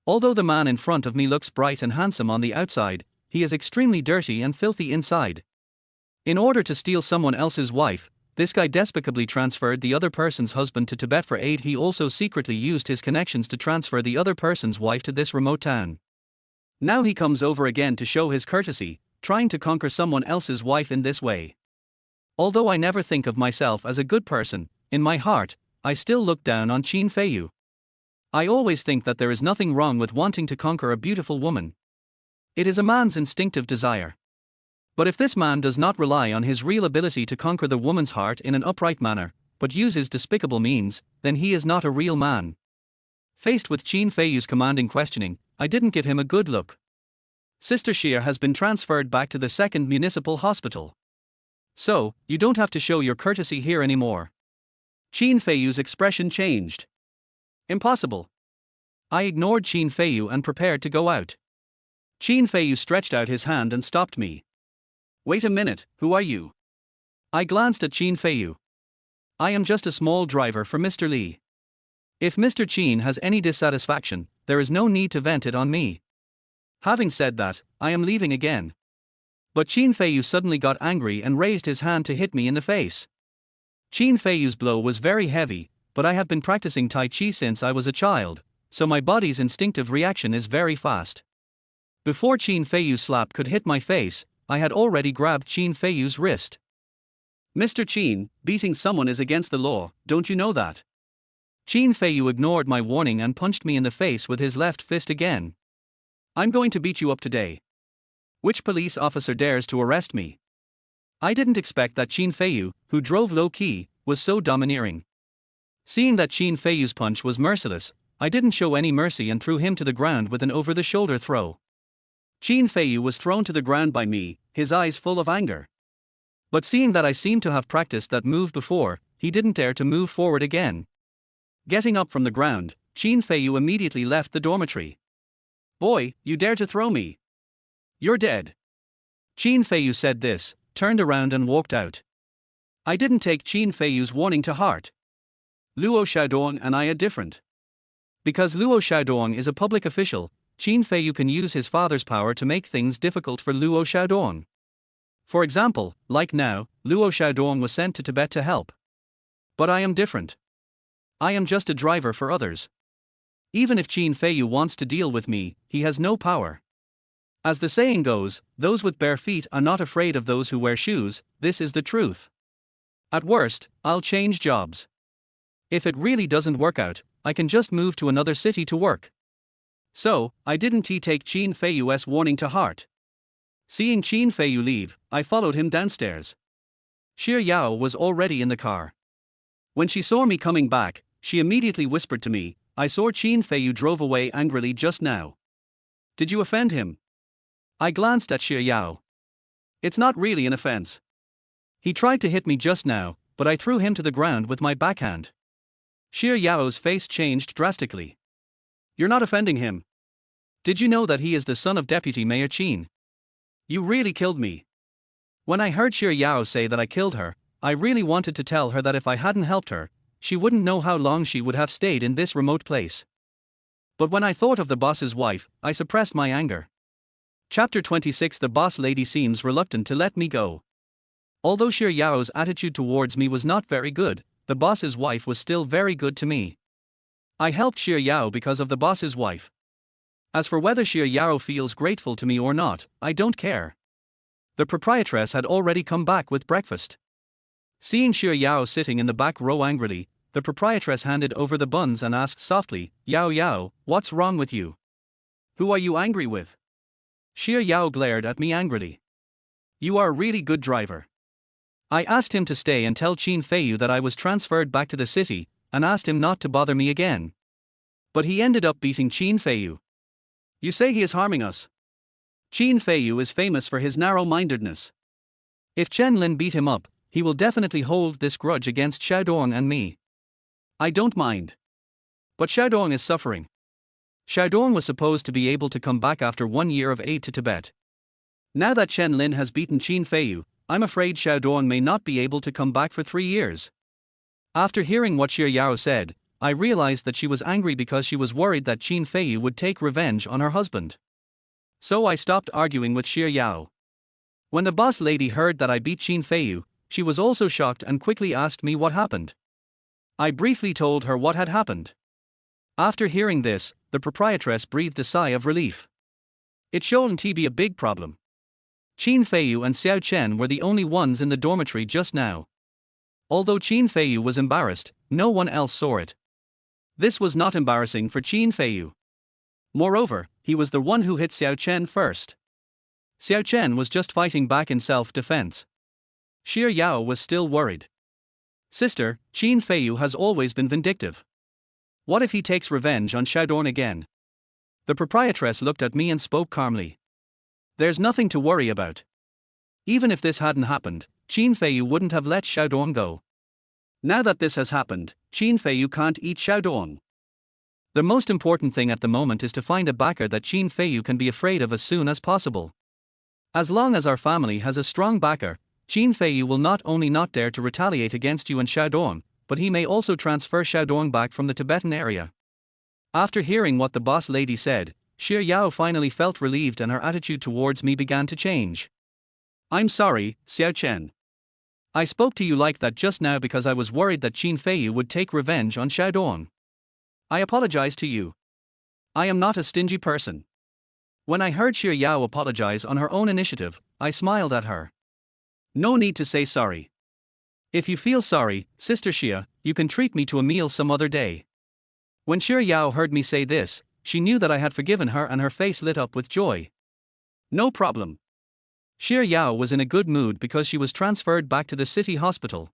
Although the man in front of me looks bright and handsome on the outside, he is extremely dirty and filthy inside. In order to steal someone else's wife, this guy despicably transferred the other person's husband to Tibet for aid. He also secretly used his connections to transfer the other person's wife to this remote town. Now he comes over again to show his courtesy, trying to conquer someone else's wife in this way. Although I never think of myself as a good person, in my heart, I still look down on Qin Feiyu. I always think that there is nothing wrong with wanting to conquer a beautiful woman. It is a man's instinctive desire. But if this man does not rely on his real ability to conquer the woman's heart in an upright manner, but uses despicable means, then he is not a real man. Faced with Qin Feiyu's commanding questioning, I didn't give him a good look. Sister Xia has been transferred back to the 2nd Municipal Hospital. So, you don't have to show your courtesy here anymore. Qin Feiyu's expression changed. Impossible. I ignored Qin Feiyu and prepared to go out. Qin Feiyu stretched out his hand and stopped me. Wait a minute, who are you? I glanced at Qin Feiyu. I am just a small driver for Mr. Li. If Mr. Qin has any dissatisfaction, there is no need to vent it on me. Having said that, I am leaving again. But Qin Feiyu suddenly got angry and raised his hand to hit me in the face. Qin Feiyu's blow was very heavy, but I have been practicing Tai Chi since I was a child, so my body's instinctive reaction is very fast. Before Qin Feiyu's slap could hit my face, I had already grabbed Qin Feiyu's wrist. Mr. Qin, beating someone is against the law, don't you know that? Qin Feiyu ignored my warning and punched me in the face with his left fist again. I'm going to beat you up today. Which police officer dares to arrest me? I didn't expect that Qin Feiyu, who drove low-key, was so domineering. Seeing that Qin Feiyu's punch was merciless, I didn't show any mercy and threw him to the ground with an over-the-shoulder throw. Qin Feiyu was thrown to the ground by me, his eyes full of anger. But seeing that I seemed to have practiced that move before, he didn't dare to move forward again. Getting up from the ground, Qin Feiyu immediately left the dormitory. Boy, you dare to throw me? You're dead. Qin Feiyu said this, turned around and walked out. I didn't take Qin Feiyu's warning to heart. Luo Xiaodong and I are different. Because Luo Xiaodong is a public official, Qin Feiyu can use his father's power to make things difficult for Luo Xiaodong. For example, like now, Luo Xiaodong was sent to Tibet to help. But I am different. I am just a driver for others. Even if Qin Feiyu wants to deal with me, he has no power. As the saying goes, those with bare feet are not afraid of those who wear shoes. This is the truth. At worst, I'll change jobs. If it really doesn't work out, I can just move to another city to work. So, I didn't take Qin Feiyu's warning to heart. Seeing Qin Feiyu leave, I followed him downstairs. Xie Yao was already in the car. When she saw me coming back, she immediately whispered to me, I saw Qin Feiyu drove away angrily just now. Did you offend him? I glanced at Xie Yao. It's not really an offense. He tried to hit me just now, but I threw him to the ground with my backhand. Xie Yao's face changed drastically. You're not offending him. Did you know that he is the son of Deputy Mayor Qin? You really killed me. When I heard Xie Yao say that I killed her, I really wanted to tell her that if I hadn't helped her, she wouldn't know how long she would have stayed in this remote place. But when I thought of the boss's wife, I suppressed my anger. Chapter 26. The boss lady seems reluctant to let me go. Although Xie Yao's attitude towards me was not very good, the boss's wife was still very good to me. I helped Xie Yao because of the boss's wife. As for whether Xie Yao feels grateful to me or not, I don't care. The proprietress had already come back with breakfast. Seeing Xie Yao sitting in the back row angrily, the proprietress handed over the buns and asked softly, Yao Yao, what's wrong with you? Who are you angry with? Xie Yao glared at me angrily. You are a really good driver. I asked him to stay and tell Qin Feiyu that I was transferred back to the city, and asked him not to bother me again. But he ended up beating Qin Feiyu. You say he is harming us? Qin Feiyu is famous for his narrow-mindedness. If Chen Lin beat him up, he will definitely hold this grudge against Xiaodong and me. I don't mind. But Xiaodong is suffering. Xiaodong was supposed to be able to come back after 1 year of aid to Tibet. Now that Chen Lin has beaten Qin Feiyu, I'm afraid Xiaodong may not be able to come back for 3 years. After hearing what Xie Yao said, I realized that she was angry because she was worried that Qin Feiyu would take revenge on her husband. So I stopped arguing with Xie Yao. When the boss lady heard that I beat Qin Feiyu, she was also shocked and quickly asked me what happened. I briefly told her what had happened. After hearing this, the proprietress breathed a sigh of relief. It shouldn't be a big problem. Qin Feiyu and Xiao Chen were the only ones in the dormitory just now. Although Qin Feiyu was embarrassed, no one else saw it. This was not embarrassing for Qin Feiyu. Moreover, he was the one who hit Xiao Chen first. Xiao Chen was just fighting back in self-defense. Xie Yao was still worried. Sister, Qin Feiyu has always been vindictive. What if he takes revenge on Xiaodong again? The proprietress looked at me and spoke calmly. There's nothing to worry about. Even if this hadn't happened, Qin Feiyu wouldn't have let Xiaodong go. Now that this has happened, Qin Feiyu can't eat Xiaodong. The most important thing at the moment is to find a backer that Qin Feiyu can be afraid of as soon as possible. As long as our family has a strong backer, Qin Feiyu will not only not dare to retaliate against you and Xiaodong, but he may also transfer Xiaodong back from the Tibetan area. After hearing what the boss lady said, Xie Yao finally felt relieved and her attitude towards me began to change. I'm sorry, Xiao Chen. I spoke to you like that just now because I was worried that Qin Feiyu would take revenge on Xiaodong. I apologize to you. I am not a stingy person. When I heard Xie Yao apologize on her own initiative, I smiled at her. No need to say sorry. If you feel sorry, Sister Xie, you can treat me to a meal some other day. When Xie Yao heard me say this, she knew that I had forgiven her and her face lit up with joy. No problem. Xie Yao was in a good mood because she was transferred back to the city hospital.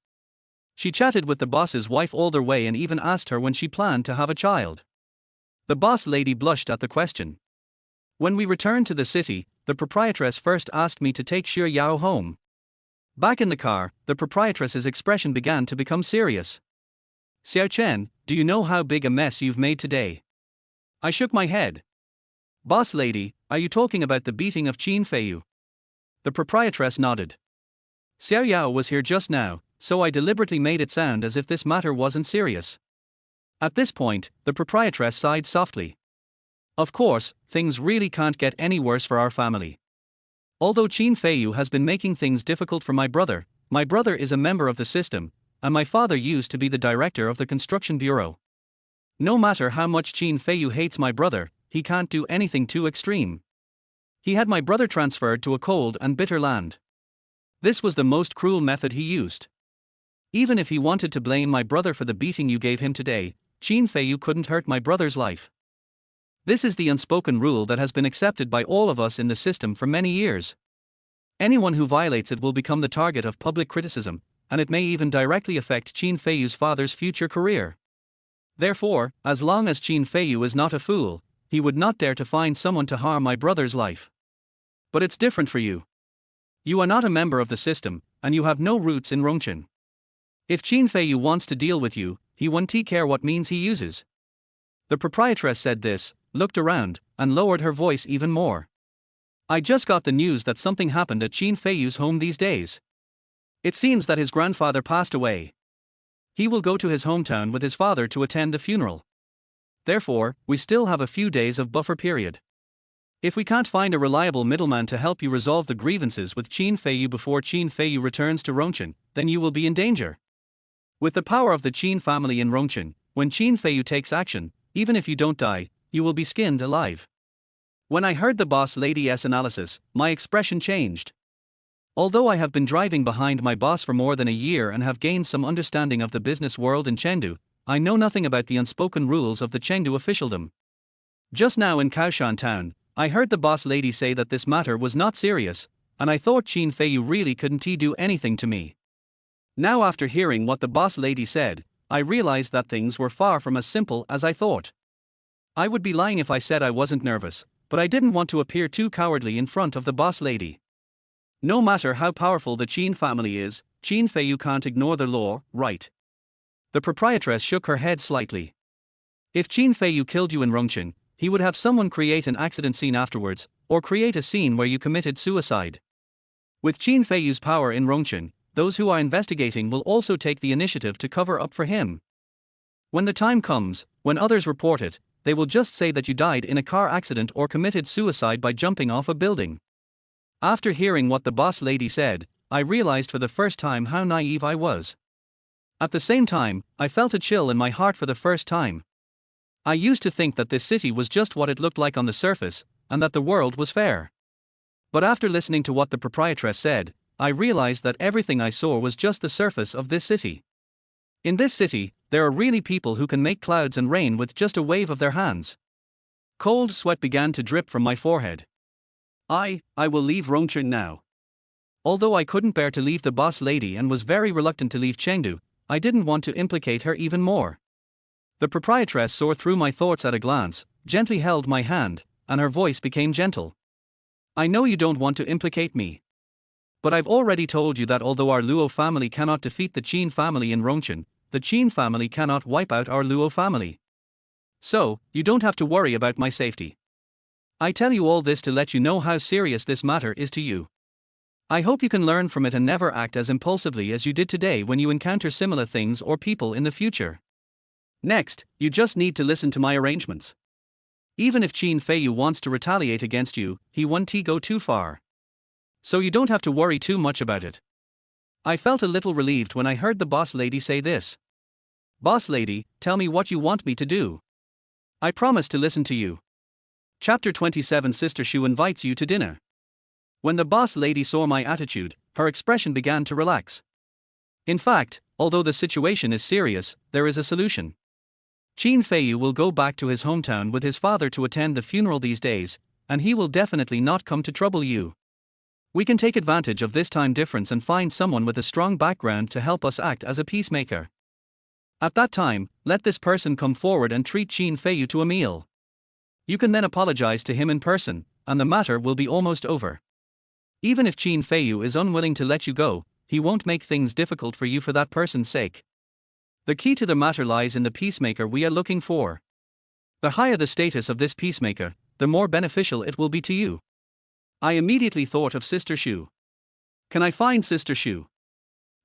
She chatted with the boss's wife all their way and even asked her when she planned to have a child. The boss lady blushed at the question. When we returned to the city, the proprietress first asked me to take Xie Yao home. Back in the car, the proprietress's expression began to become serious. Xiao Chen, do you know how big a mess you've made today? I shook my head. Boss lady, are you talking about the beating of Qin Feiyu? The proprietress nodded. Xiao Yao was here just now, so I deliberately made it sound as if this matter wasn't serious. At this point, the proprietress sighed softly. Of course, things really can't get any worse for our family. Although Qin Feiyu has been making things difficult for my brother is a member of the system, and my father used to be the director of the construction bureau. No matter how much Qin Feiyu hates my brother, he can't do anything too extreme. He had my brother transferred to a cold and bitter land. This was the most cruel method he used. Even if he wanted to blame my brother for the beating you gave him today, Qin Feiyu couldn't hurt my brother's life. This is the unspoken rule that has been accepted by all of us in the system for many years. Anyone who violates it will become the target of public criticism, and it may even directly affect Qin Feiyu's father's future career. Therefore, as long as Qin Feiyu is not a fool, he would not dare to find someone to harm my brother's life. But it's different for you. You are not a member of the system, and you have no roots in Rongqing. If Qin Feiyu wants to deal with you, he won't care what means he uses. The proprietress said this, looked around, and lowered her voice even more. I just got the news that something happened at Qin Feiyu's home these days. It seems that his grandfather passed away. He will go to his hometown with his father to attend the funeral. Therefore, we still have a few days of buffer period. If we can't find a reliable middleman to help you resolve the grievances with Qin Feiyu before Qin Feiyu returns to Rongqing, then you will be in danger. With the power of the Qin family in Rongqing, when Qin Feiyu takes action, even if you don't die, you will be skinned alive. When I heard the boss lady's analysis, my expression changed. Although I have been driving behind my boss for more than a year and have gained some understanding of the business world in Chengdu, I know nothing about the unspoken rules of the Chengdu officialdom. Just now in Kaoshan town, I heard the boss lady say that this matter was not serious, and I thought Qin Feiyu really couldn't do anything to me. Now after hearing what the boss lady said, I realized that things were far from as simple as I thought. I would be lying if I said I wasn't nervous, but I didn't want to appear too cowardly in front of the boss lady. No matter how powerful the Qin family is, Qin Feiyu can't ignore the law, right? The proprietress shook her head slightly. If Qin Feiyu killed you in Rongqing, he would have someone create an accident scene afterwards, or create a scene where you committed suicide. With Qin Feiyu's power in Rongqing, those who are investigating will also take the initiative to cover up for him. When the time comes, when others report it, they will just say that you died in a car accident or committed suicide by jumping off a building. After hearing what the boss lady said, I realized for the first time how naive I was. At the same time, I felt a chill in my heart for the first time. I used to think that this city was just what it looked like on the surface, and that the world was fair. But after listening to what the proprietress said, I realized that everything I saw was just the surface of this city. In this city, there are really people who can make clouds and rain with just a wave of their hands. Cold sweat began to drip from my forehead. I will leave Rongcheng now. Although I couldn't bear to leave the boss lady and was very reluctant to leave Chengdu, I didn't want to implicate her even more. The proprietress saw through my thoughts at a glance, gently held my hand, and her voice became gentle. I know you don't want to implicate me. But I've already told you that although our Luo family cannot defeat the Qin family in Rongcheng, the Qin family cannot wipe out our Luo family. So, you don't have to worry about my safety. I tell you all this to let you know how serious this matter is to you. I hope you can learn from it and never act as impulsively as you did today when you encounter similar things or people in the future. Next, you just need to listen to my arrangements. Even if Qin Feiyu wants to retaliate against you, he won't go too far. So you don't have to worry too much about it. I felt a little relieved when I heard the boss lady say this. Boss lady, tell me what you want me to do. I promise to listen to you. Chapter 27 Sister Shu invites you to dinner. When the boss lady saw my attitude, her expression began to relax. In fact, although the situation is serious, there is a solution. Qin Feiyu will go back to his hometown with his father to attend the funeral these days, and he will definitely not come to trouble you. We can take advantage of this time difference and find someone with a strong background to help us act as a peacemaker. At that time, let this person come forward and treat Qin Feiyu to a meal. You can then apologize to him in person, and the matter will be almost over. Even if Qin Feiyu is unwilling to let you go, he won't make things difficult for you for that person's sake. The key to the matter lies in the peacemaker we are looking for. The higher the status of this peacemaker, the more beneficial it will be to you. I immediately thought of Sister Shu. Can I find Sister Shu?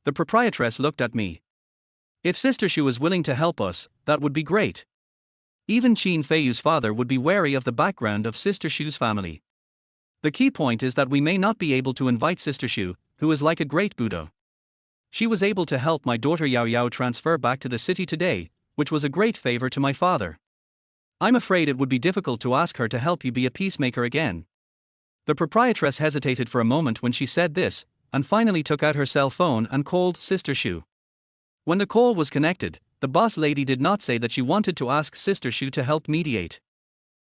The proprietress looked at me. If Sister Shu is willing to help us, that would be great. Even Qin Feiyu's father would be wary of the background of Sister Shu's family. The key point is that we may not be able to invite Sister Shu, who is like a great Buddha. She was able to help my daughter Yao Yao transfer back to the city today, which was a great favor to my father. I'm afraid it would be difficult to ask her to help you be a peacemaker again. The proprietress hesitated for a moment when she said this, and finally took out her cell phone and called Sister Shu. When the call was connected, the boss lady did not say that she wanted to ask Sister Shu to help mediate.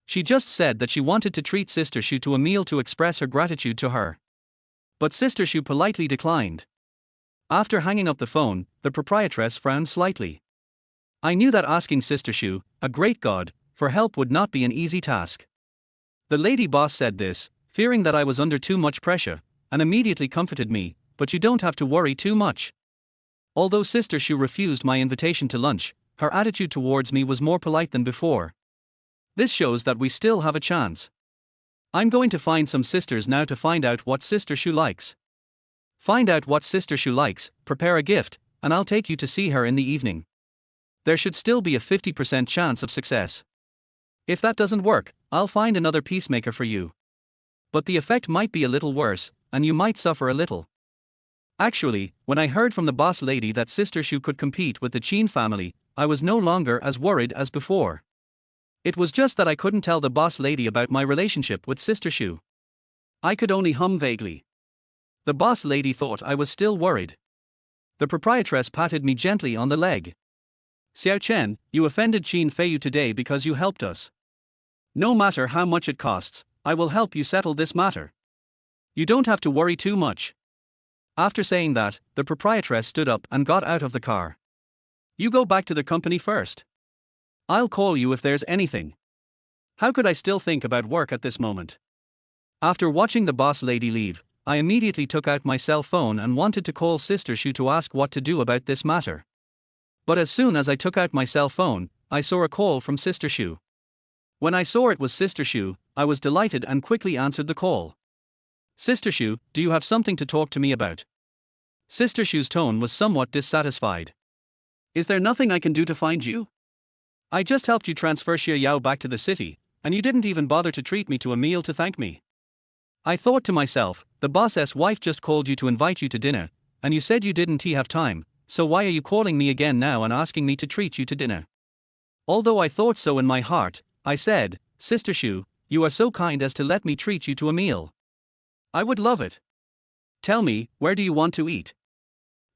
She just said that she wanted to treat Sister Shu to a meal to express her gratitude to her. But Sister Shu politely declined. After hanging up the phone, the proprietress frowned slightly. I knew that asking Sister Shu, a great god, for help would not be an easy task. The lady boss said this, fearing that I was under too much pressure, and immediately comforted me, but you don't have to worry too much. Although Sister Shu refused my invitation to lunch, her attitude towards me was more polite than before. This shows that we still have a chance. I'm going to find some sisters now to find out what Sister Shu likes. Find out what Sister Shu likes, prepare a gift, and I'll take you to see her in the evening. There should still be a 50% chance of success. If that doesn't work, I'll find another peacemaker for you. But the effect might be a little worse, and you might suffer a little. Actually, when I heard from the boss lady that Sister Shu could compete with the Qin family, I was no longer as worried as before. It was just that I couldn't tell the boss lady about my relationship with Sister Shu. I could only hum vaguely. The boss lady thought I was still worried. The proprietress patted me gently on the leg. Xiao Chen, you offended Qin Feiyu today because you helped us. No matter how much it costs, I will help you settle this matter. You don't have to worry too much. After saying that, the proprietress stood up and got out of the car. You go back to the company first. I'll call you if there's anything. How could I still think about work at this moment? After watching the boss lady leave, I immediately took out my cell phone and wanted to call Sister Shu to ask what to do about this matter. But as soon as I took out my cell phone, I saw a call from Sister Shu. When I saw it was Sister Shu, I was delighted and quickly answered the call. Sister Shu, do you have something to talk to me about? Sister Shu's tone was somewhat dissatisfied. Is there nothing I can do to find you? I just helped you transfer Xie Yao back to the city, and you didn't even bother to treat me to a meal to thank me. I thought to myself, the boss's wife just called you to invite you to dinner, and you said you didn't have time, so why are you calling me again now and asking me to treat you to dinner? Although I thought so in my heart, I said, Sister Shu, you are so kind as to let me treat you to a meal. I would love it. Tell me, where do you want to eat?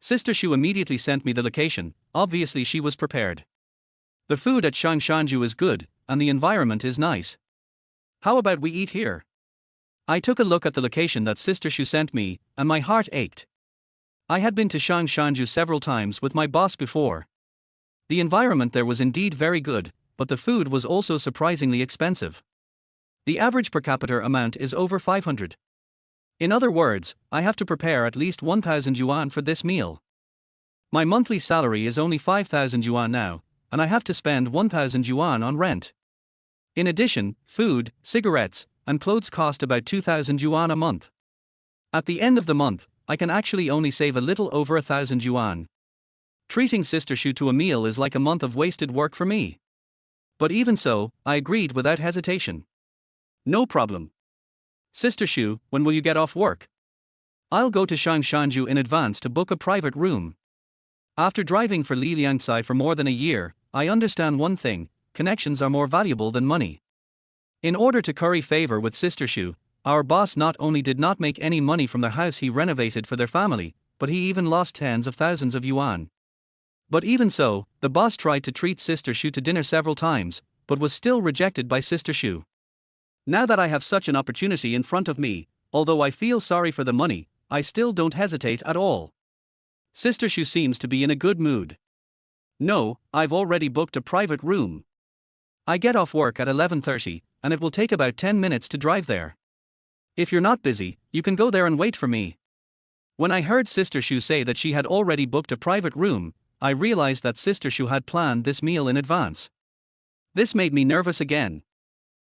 Sister Shu immediately sent me the location. Obviously she was prepared. The food at Shangshanju is good, and the environment is nice. How about we eat here? I took a look at the location that Sister Shu sent me, and my heart ached. I had been to Shangshanju several times with my boss before. The environment there was indeed very good, but the food was also surprisingly expensive. The average per capita amount is over 500. In other words, I have to prepare at least 1,000 yuan for this meal. My monthly salary is only 5,000 yuan now, and I have to spend 1,000 yuan on rent. In addition, food, cigarettes, and clothes cost about 2,000 yuan a month. At the end of the month, I can actually only save a little over 1,000 yuan. Treating Sister Shu to a meal is like a month of wasted work for me. But even so, I agreed without hesitation. No problem. Sister Shu, when will you get off work? I'll go to Shangshanju in advance to book a private room. After driving for Liliangsai for more than a year, I understand one thing: connections are more valuable than money. In order to curry favor with Sister Shu, our boss not only did not make any money from the house he renovated for their family, but he even lost tens of thousands of yuan. But even so, the boss tried to treat Sister Shu to dinner several times, but was still rejected by Sister Shu. Now that I have such an opportunity in front of me, although I feel sorry for the money, I still don't hesitate at all. Sister Shu seems to be in a good mood. No, I've already booked a private room. I get off work at 11:30, and it will take about 10 minutes to drive there. If you're not busy, you can go there and wait for me. When I heard Sister Shu say that she had already booked a private room, I realized that Sister Shu had planned this meal in advance. This made me nervous again.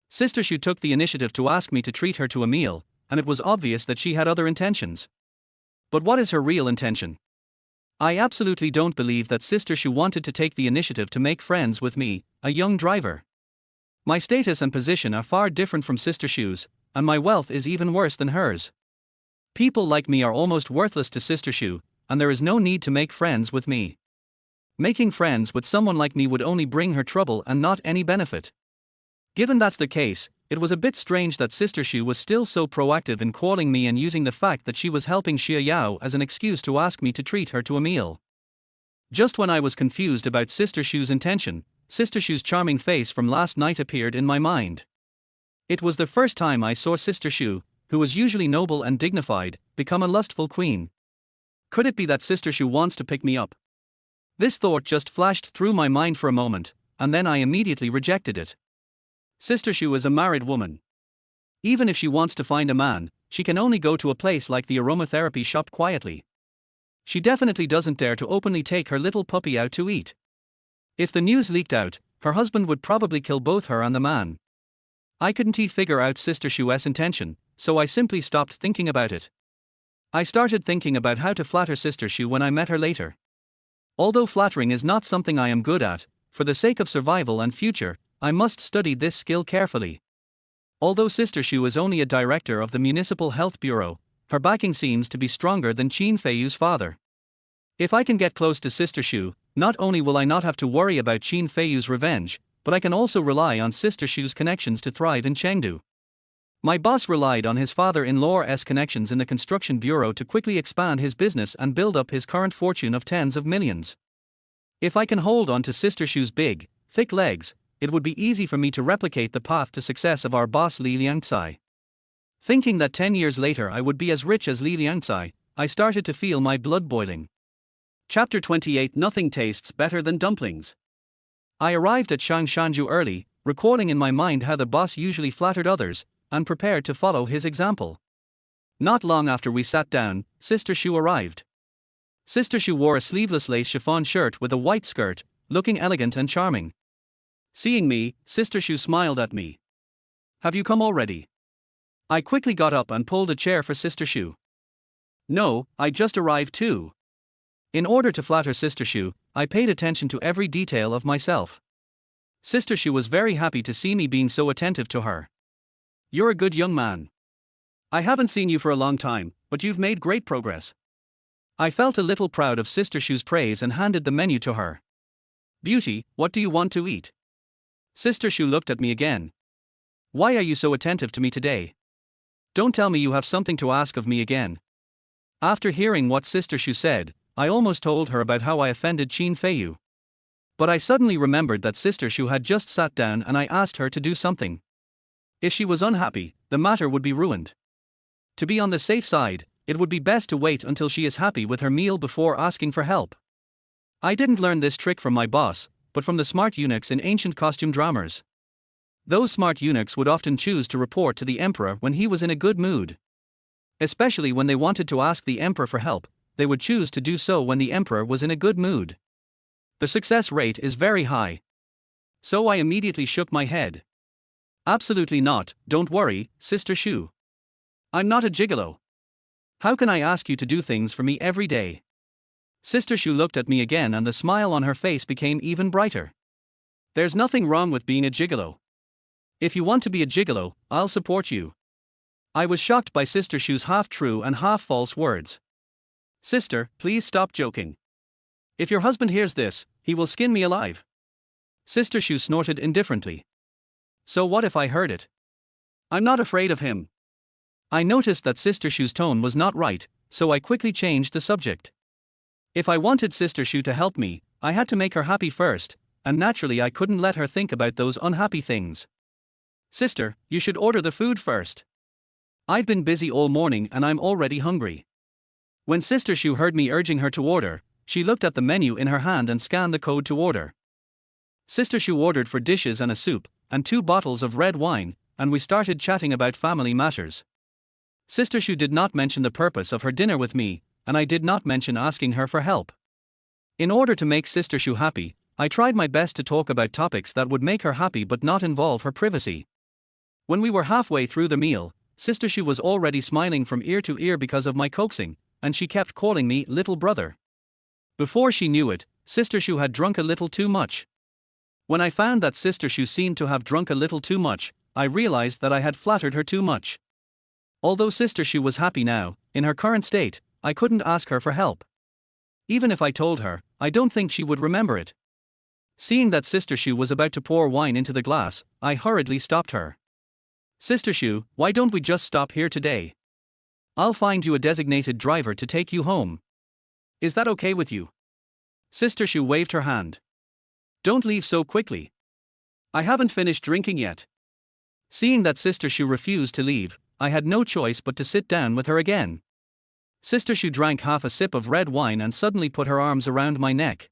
Sister Shu took the initiative to ask me to treat her to a meal, and it was obvious that she had other intentions. But what is her real intention? I absolutely don't believe that Sister Shu wanted to take the initiative to make friends with me, a young driver. My status and position are far different from Sister Shu's, and my wealth is even worse than hers. People like me are almost worthless to Sister Shu, and there is no need to make friends with me. Making friends with someone like me would only bring her trouble and not any benefit. Given that's the case, it was a bit strange that Sister Shu was still so proactive in calling me and using the fact that she was helping Xia Yao as an excuse to ask me to treat her to a meal. Just when I was confused about Sister Shu's intention, Sister Shu's charming face from last night appeared in my mind. It was the first time I saw Sister Shu, who was usually noble and dignified, become a lustful queen. Could it be that Sister Shu wants to pick me up? This thought just flashed through my mind for a moment, and then I immediately rejected it. Sister Shu is a married woman. Even if she wants to find a man, she can only go to a place like the aromatherapy shop quietly. She definitely doesn't dare to openly take her little puppy out to eat. If the news leaked out, her husband would probably kill both her and the man. I couldn't figure out Sister Shu's intention, so I simply stopped thinking about it. I started thinking about how to flatter Sister Shu when I met her later. Although flattering is not something I am good at, for the sake of survival and future, I must study this skill carefully. Although Sister Shu is only a director of the Municipal Health Bureau, her backing seems to be stronger than Qin Feiyu's father. If I can get close to Sister Shu, not only will I not have to worry about Qin Feiyu's revenge, but I can also rely on Sister Shu's connections to thrive in Chengdu. My boss relied on his father-in-law's connections in the construction bureau to quickly expand his business and build up his current fortune of tens of millions. If I can hold on to Sister Shu's big, thick legs, it would be easy for me to replicate the path to success of our boss Li Liangcai. Thinking that 10 years later I would be as rich as Li Liangcai, I started to feel my blood boiling. Chapter 28. Nothing tastes better than dumplings. I arrived at Shangshanju early, recalling in my mind how the boss usually flattered others, and prepared to follow his example. Not long after we sat down, Sister Shu arrived. Sister Shu wore a sleeveless lace chiffon shirt with a white skirt, looking elegant and charming. Seeing me, Sister Shu smiled at me. Have you come already? I quickly got up and pulled a chair for Sister Shu. No, I just arrived too. In order to flatter Sister Shu, I paid attention to every detail of myself. Sister Shu was very happy to see me being so attentive to her. You're a good young man. I haven't seen you for a long time, but you've made great progress. I felt a little proud of Sister Shu's praise and handed the menu to her. Beauty, what do you want to eat? Sister Shu looked at me again. Why are you so attentive to me today? Don't tell me you have something to ask of me again. After hearing what Sister Shu said, I almost told her about how I offended Qin Feiyu. But I suddenly remembered that Sister Shu had just sat down and I asked her to do something. If she was unhappy, the matter would be ruined. To be on the safe side, it would be best to wait until she is happy with her meal before asking for help. I didn't learn this trick from my boss, but from the smart eunuchs in ancient costume dramas. Those smart eunuchs would often choose to report to the emperor when he was in a good mood. Especially when they wanted to ask the emperor for help, they would choose to do so when the emperor was in a good mood. The success rate is very high. So I immediately shook my head. Absolutely not, don't worry, Sister Shu. I'm not a gigolo. How can I ask you to do things for me every day? Sister Shu looked at me again and the smile on her face became even brighter. There's nothing wrong with being a gigolo. If you want to be a gigolo, I'll support you. I was shocked by Sister Shu's half-true and half-false words. Sister, please stop joking. If your husband hears this, he will skin me alive. Sister Shu snorted indifferently. So what if I heard it? I'm not afraid of him. I noticed that Sister Shu's tone was not right, so I quickly changed the subject. If I wanted Sister Shu to help me, I had to make her happy first, and naturally I couldn't let her think about those unhappy things. Sister, you should order the food first. I've been busy all morning and I'm already hungry. When Sister Shu heard me urging her to order, she looked at the menu in her hand and scanned the code to order. Sister Shu ordered for dishes and a soup, and 2 bottles of red wine, and we started chatting about family matters. Sister Shu did not mention the purpose of her dinner with me, and I did not mention asking her for help. In order to make Sister Shu happy, I tried my best to talk about topics that would make her happy but not involve her privacy. When we were halfway through the meal, Sister Shu was already smiling from ear to ear because of my coaxing, and she kept calling me little brother. Before she knew it, Sister Shu had drunk a little too much. When I found that Sister Shu seemed to have drunk a little too much, I realized that I had flattered her too much. Although Sister Shu was happy now, in her current state, I couldn't ask her for help. Even if I told her, I don't think she would remember it. Seeing that Sister Shu was about to pour wine into the glass, I hurriedly stopped her. Sister Shu, why don't we just stop here today? I'll find you a designated driver to take you home. Is that okay with you? Sister Shu waved her hand. Don't leave so quickly. I haven't finished drinking yet. Seeing that Sister Shu refused to leave, I had no choice but to sit down with her again. Sister Shu drank half a sip of red wine and suddenly put her arms around my neck.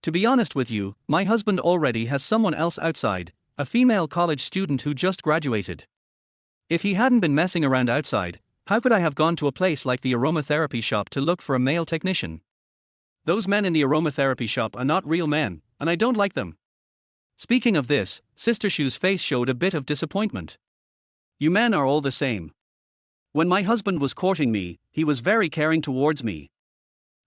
To be honest with you, my husband already has someone else outside, a female college student who just graduated. If he hadn't been messing around outside, how could I have gone to a place like the aromatherapy shop to look for a male technician? Those men in the aromatherapy shop are not real men, and I don't like them. Speaking of this, Sister Shu's face showed a bit of disappointment. You men are all the same. When my husband was courting me, he was very caring towards me.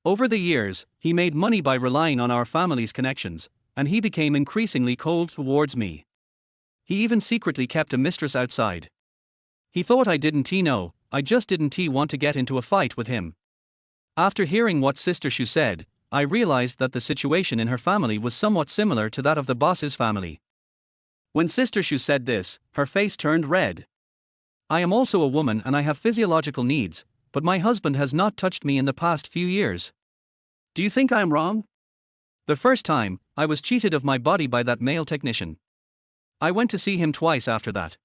Over the years, he made money by relying on our family's connections, and he became increasingly cold towards me. He even secretly kept a mistress outside. He thought I didn't know, I just didn't want to get into a fight with him. After hearing what Sister Shu said, I realized that the situation in her family was somewhat similar to that of the boss's family. When Sister Shu said this, her face turned red. I am also a woman and I have physiological needs, but my husband has not touched me in the past few years. Do you think I am wrong? The first time, I was cheated of my body by that male technician. I went to see him twice after that.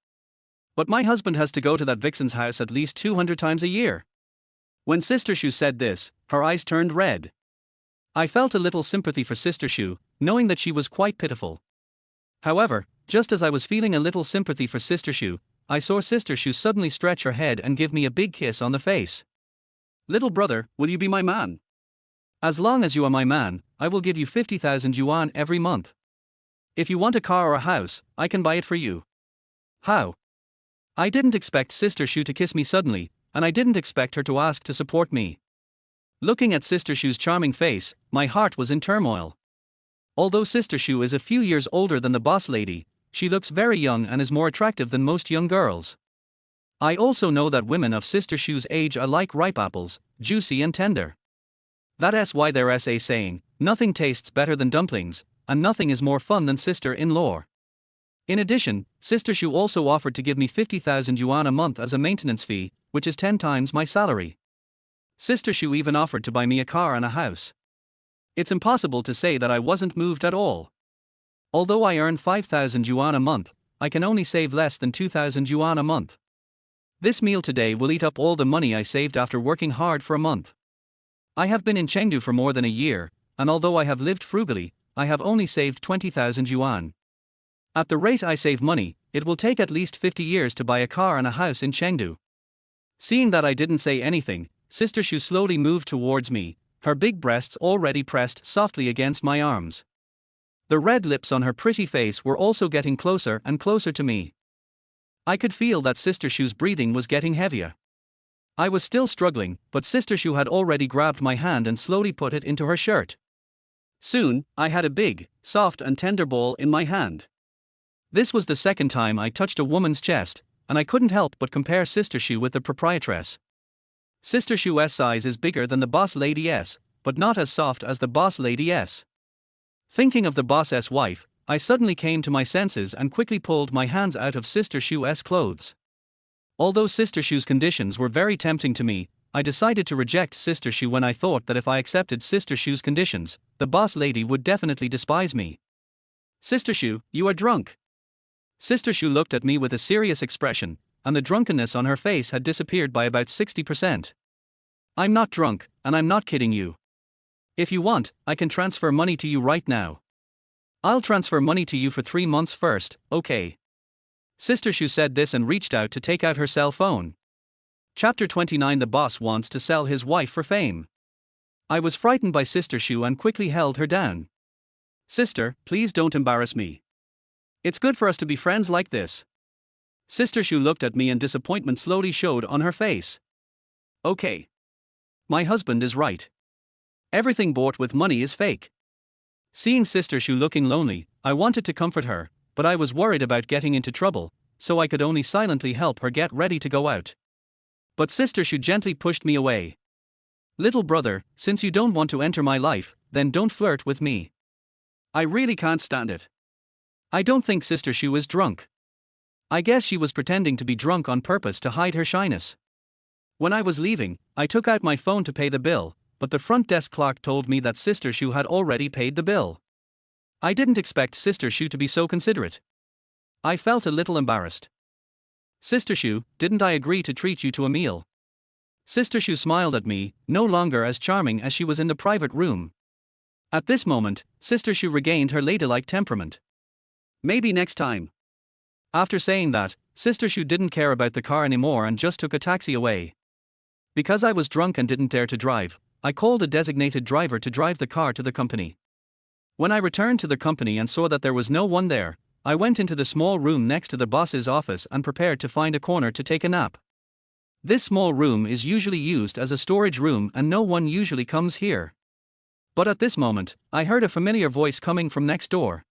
But my husband has to go to that vixen's house at least 200 times a year. When Sister Shu said this, her eyes turned red. I felt a little sympathy for Sister Shu, knowing that she was quite pitiful. However, just as I was feeling a little sympathy for Sister Shu, I saw Sister Shu suddenly stretch her head and give me a big kiss on the face. Little brother, will you be my man? As long as you are my man, I will give you 50,000 yuan every month. If you want a car or a house, I can buy it for you. How? I didn't expect Sister Shu to kiss me suddenly, and I didn't expect her to ask to support me. Looking at Sister Shu's charming face, my heart was in turmoil. Although Sister Shu is a few years older than the boss lady, she looks very young and is more attractive than most young girls. I also know that women of Sister Shu's age are like ripe apples, juicy and tender. That's why there's a saying, nothing tastes better than dumplings, and nothing is more fun than sister-in-law. In addition, Sister Shu also offered to give me 50,000 yuan a month as a maintenance fee, which is 10 times my salary. Sister Shu even offered to buy me a car and a house. It's impossible to say that I wasn't moved at all. Although I earn 5,000 yuan a month, I can only save less than 2,000 yuan a month. This meal today will eat up all the money I saved after working hard for a month. I have been in Chengdu for more than a year, and although I have lived frugally, I have only saved 20,000 yuan. At the rate I save money, it will take at least 50 years to buy a car and a house in Chengdu. Seeing that I didn't say anything, Sister Shu slowly moved towards me, her big breasts already pressed softly against my arms. The red lips on her pretty face were also getting closer and closer to me. I could feel that Sister Shu's breathing was getting heavier. I was still struggling, but Sister Shu had already grabbed my hand and slowly put it into her shirt. Soon, I had a big, soft and tender ball in my hand. This was the second time I touched a woman's chest, and I couldn't help but compare Sister Shu with the proprietress. Sister Shu's size is bigger than the boss lady's, but not as soft as the boss lady's. Thinking of the boss's wife, I suddenly came to my senses and quickly pulled my hands out of Sister Shu's clothes. Although Sister Shu's conditions were very tempting to me, I decided to reject Sister Shu when I thought that if I accepted Sister Shu's conditions, the boss lady would definitely despise me. Sister Shu, you are drunk. Sister Shu looked at me with a serious expression, and the drunkenness on her face had disappeared by about 60%. I'm not drunk, and I'm not kidding you. If you want, I can transfer money to you right now. I'll transfer money to you for 3 months first, okay? Sister Shu said this and reached out to take out her cell phone. Chapter 29. The boss wants to sell his wife for fame. I was frightened by Sister Shu and quickly held her down. Sister, please don't embarrass me. It's good for us to be friends like this. Sister Shu looked at me and disappointment slowly showed on her face. Okay. My husband is right. Everything bought with money is fake. Seeing Sister Shu looking lonely, I wanted to comfort her, but I was worried about getting into trouble, so I could only silently help her get ready to go out. But Sister Shu gently pushed me away. Little brother, since you don't want to enter my life, then don't flirt with me. I really can't stand it. I don't think Sister Shu is drunk. I guess she was pretending to be drunk on purpose to hide her shyness. When I was leaving, I took out my phone to pay the bill, but the front desk clerk told me that Sister Shu had already paid the bill. I didn't expect Sister Shu to be so considerate. I felt a little embarrassed. Sister Shu, didn't I agree to treat you to a meal? Sister Shu smiled at me, no longer as charming as she was in the private room. At this moment, Sister Shu regained her ladylike temperament. Maybe next time. After saying that, Sister Shu didn't care about the car anymore and just took a taxi away. Because I was drunk and didn't dare to drive, I called a designated driver to drive the car to the company. When I returned to the company and saw that there was no one there, I went into the small room next to the boss's office and prepared to find a corner to take a nap. This small room is usually used as a storage room and no one usually comes here. But at this moment, I heard a familiar voice coming from next door.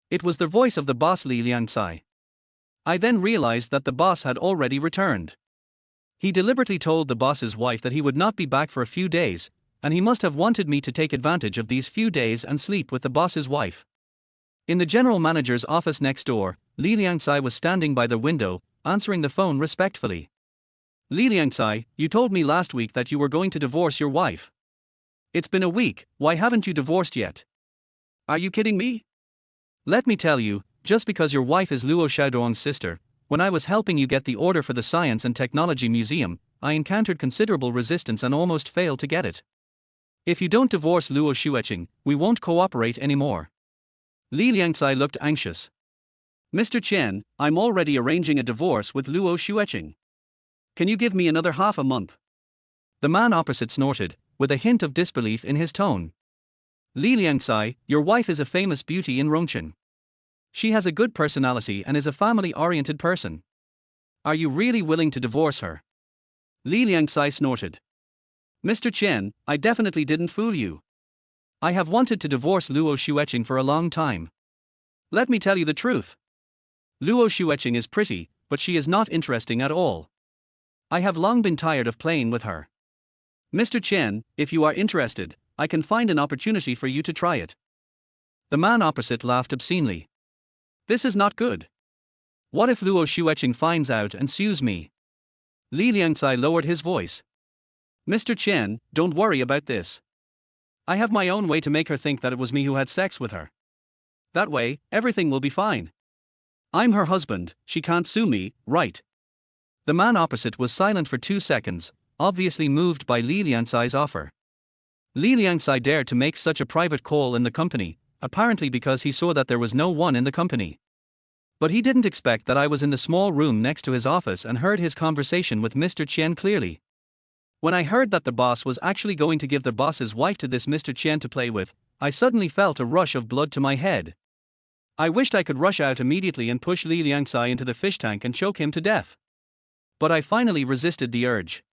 It was the voice of the boss Li Liangsai. I then realized that the boss had already returned. He deliberately told the boss's wife that he would not be back for a few days, and he must have wanted me to take advantage of these few days and sleep with the boss's wife. In the general manager's office next door, Li Liangsai was standing by the window, answering the phone respectfully. Li Liangsai, you told me last week that you were going to divorce your wife. It's been a week, why haven't you divorced yet? Are you kidding me? Let me tell you, just because your wife is Luo Xiaodong's sister, when I was helping you get the order for the Science and Technology Museum, I encountered considerable resistance and almost failed to get it. If you don't divorce Luo Xueqing, we won't cooperate anymore. Li Liangsai looked anxious. Mr. Chen, I'm already arranging a divorce with Luo Xueqing. Can you give me another half a month? The man opposite snorted, with a hint of disbelief in his tone. Li Liangsai, your wife is a famous beauty in Rongchen. She has a good personality and is a family-oriented person. Are you really willing to divorce her? Li Liangsai snorted. Mr. Chen, I definitely didn't fool you. I have wanted to divorce Luo Xueqing for a long time. Let me tell you the truth. Luo Xueqing is pretty, but she is not interesting at all. I have long been tired of playing with her. Mr. Chen, if you are interested, I can find an opportunity for you to try it. The man opposite laughed obscenely. This is not good. What if Luo Xueqing finds out and sues me? Li Liangcai lowered his voice. Mr. Chen, don't worry about this. I have my own way to make her think that it was me who had sex with her. That way, everything will be fine. I'm her husband, she can't sue me, right? The man opposite was silent for 2 seconds, obviously moved by Li Liangcai's offer. Li Liangcai dared to make such a private call in the company, apparently because he saw that there was no one in the company. But he didn't expect that I was in the small room next to his office and heard his conversation with Mr. Chen clearly. When I heard that the boss was actually going to give the boss's wife to this Mr. Chen to play with, I suddenly felt a rush of blood to my head. I wished I could rush out immediately and push Li Liangcai into the fish tank and choke him to death. But I finally resisted the urge.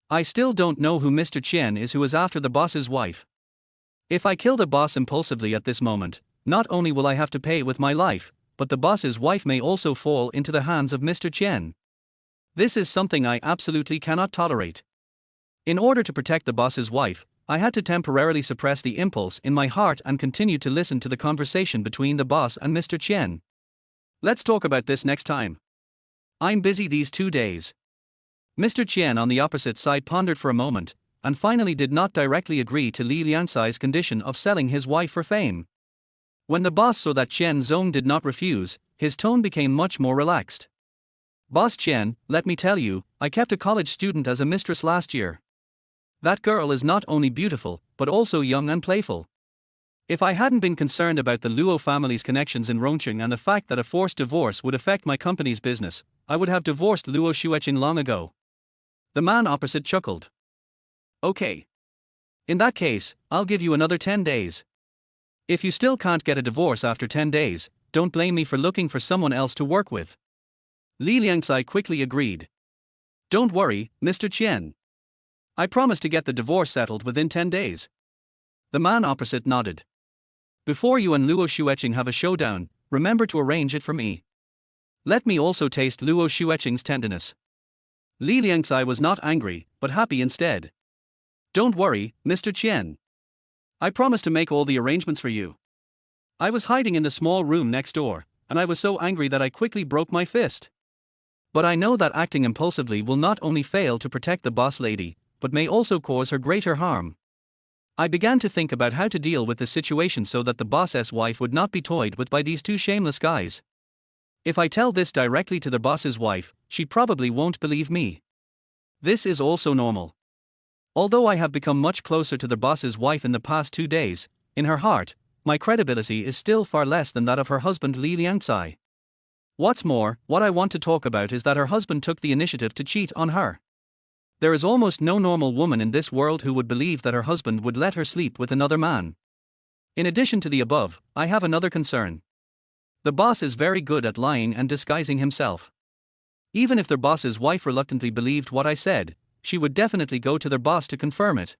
I still don't know who Mr. Chen is who is after the boss's wife. If I kill the boss impulsively at this moment, not only will I have to pay with my life, but the boss's wife may also fall into the hands of Mr. Chen. This is something I absolutely cannot tolerate. In order to protect the boss's wife, I had to temporarily suppress the impulse in my heart and continue to listen to the conversation between the boss and Mr. Chen. Let's talk about this next time. I'm busy these 2 days. Mr. Chen on the opposite side pondered for a moment, and finally did not directly agree to Li Liangcai's condition of selling his wife for fame. When the boss saw that Chen Zong did not refuse, his tone became much more relaxed. Boss Chen, let me tell you, I kept a college student as a mistress last year. That girl is not only beautiful, but also young and playful. If I hadn't been concerned about the Luo family's connections in Rongqing and the fact that a forced divorce would affect my company's business, I would have divorced Luo Xueqing long ago. The man opposite chuckled. Okay. In that case, I'll give you another 10 days. If you still can't get a divorce after 10 days, don't blame me for looking for someone else to work with. Li Liangcai quickly agreed. Don't worry, Mr. Chen. I promise to get the divorce settled within 10 days. The man opposite nodded. Before you and Luo Xueqing have a showdown, remember to arrange it for me. Let me also taste Luo Xueqing's tenderness. Li Liangcai was not angry, but happy instead. Don't worry, Mr. Chen. I promise to make all the arrangements for you. I was hiding in the small room next door, and I was so angry that I quickly broke my fist. But I know that acting impulsively will not only fail to protect the boss lady, but may also cause her greater harm. I began to think about how to deal with the situation so that the boss's wife would not be toyed with by these two shameless guys. If I tell this directly to the boss's wife, she probably won't believe me. This is also normal. Although I have become much closer to the boss's wife in the past 2 days, in her heart, my credibility is still far less than that of her husband Li Liangcai. What's more, what I want to talk about is that her husband took the initiative to cheat on her. There is almost no normal woman in this world who would believe that her husband would let her sleep with another man. In addition to the above, I have another concern. The boss is very good at lying and disguising himself. Even if their boss's wife reluctantly believed what I said, she would definitely go to their boss to confirm it.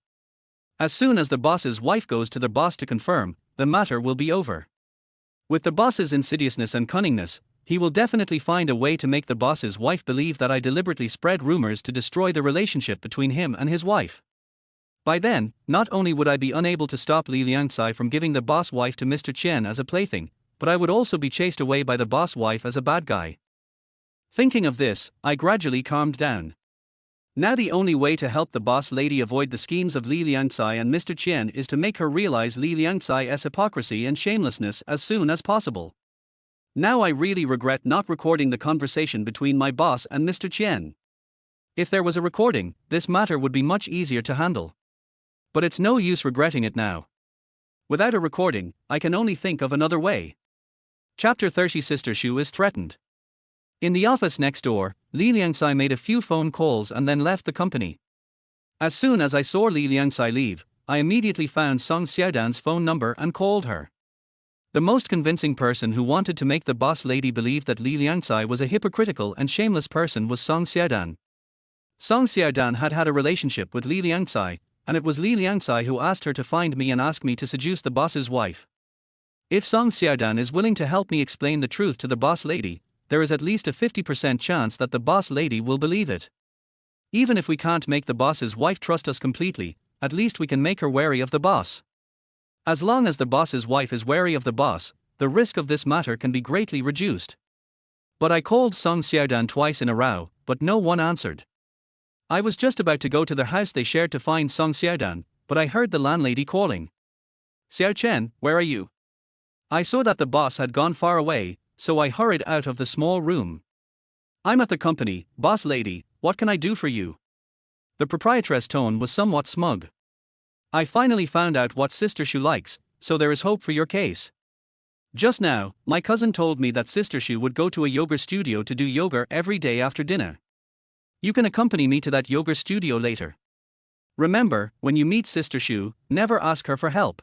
As soon as the boss's wife goes to their boss to confirm, the matter will be over. With the boss's insidiousness and cunningness, he will definitely find a way to make the boss's wife believe that I deliberately spread rumors to destroy the relationship between him and his wife. By then, not only would I be unable to stop Li Liangcai from giving the boss wife to Mr. Chen as a plaything, but I would also be chased away by the boss wife as a bad guy. Thinking of this, I gradually calmed down. Now the only way to help the boss lady avoid the schemes of Li Liangcai and Mr. Chen is to make her realize Li Liangcai's hypocrisy and shamelessness as soon as possible. Now I really regret not recording the conversation between my boss and Mr. Chen. If there was a recording, this matter would be much easier to handle. But it's no use regretting it now. Without a recording, I can only think of another way. Chapter 30 Sister Shu is threatened. In the office next door, Li Liangcai made a few phone calls and then left the company. As soon as I saw Li Liangcai leave, I immediately found Song Xiaodan's phone number and called her. The most convincing person who wanted to make the boss lady believe that Li Liangcai was a hypocritical and shameless person was Song Xiaodan. Song Xiaodan had had a relationship with Li Liangcai, and it was Li Liangcai who asked her to find me and ask me to seduce the boss's wife. If Song Xiaodan is willing to help me explain the truth to the boss lady, there is at least a 50% chance that the boss lady will believe it. Even if we can't make the boss's wife trust us completely, at least we can make her wary of the boss. As long as the boss's wife is wary of the boss, the risk of this matter can be greatly reduced. But I called Song Xiaodan twice in a row, but no one answered. I was just about to go to the house they shared to find Song Xiaodan, but I heard the landlady calling. Xiao Chen, where are you? I saw that the boss had gone far away, so I hurried out of the small room. I'm at the company, boss lady, what can I do for you? The proprietress' tone was somewhat smug. I finally found out what Sister Shu likes, so there is hope for your case. Just now, my cousin told me that Sister Shu would go to a yoga studio to do yoga every day after dinner. You can accompany me to that yoga studio later. Remember, when you meet Sister Shu, never ask her for help.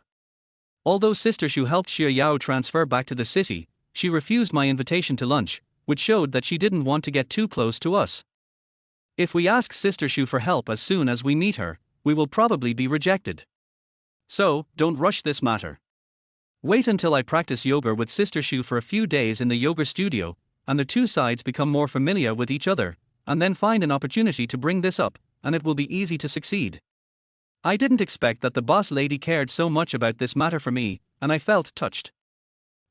Although Sister Shu helped Xie Yao transfer back to the city, she refused my invitation to lunch, which showed that she didn't want to get too close to us. If we ask Sister Shu for help as soon as we meet her, we will probably be rejected. So, don't rush this matter. Wait until I practice yoga with Sister Shu for a few days in the yoga studio, and the two sides become more familiar with each other, and then find an opportunity to bring this up, and it will be easy to succeed. I didn't expect that the boss lady cared so much about this matter for me, and I felt touched.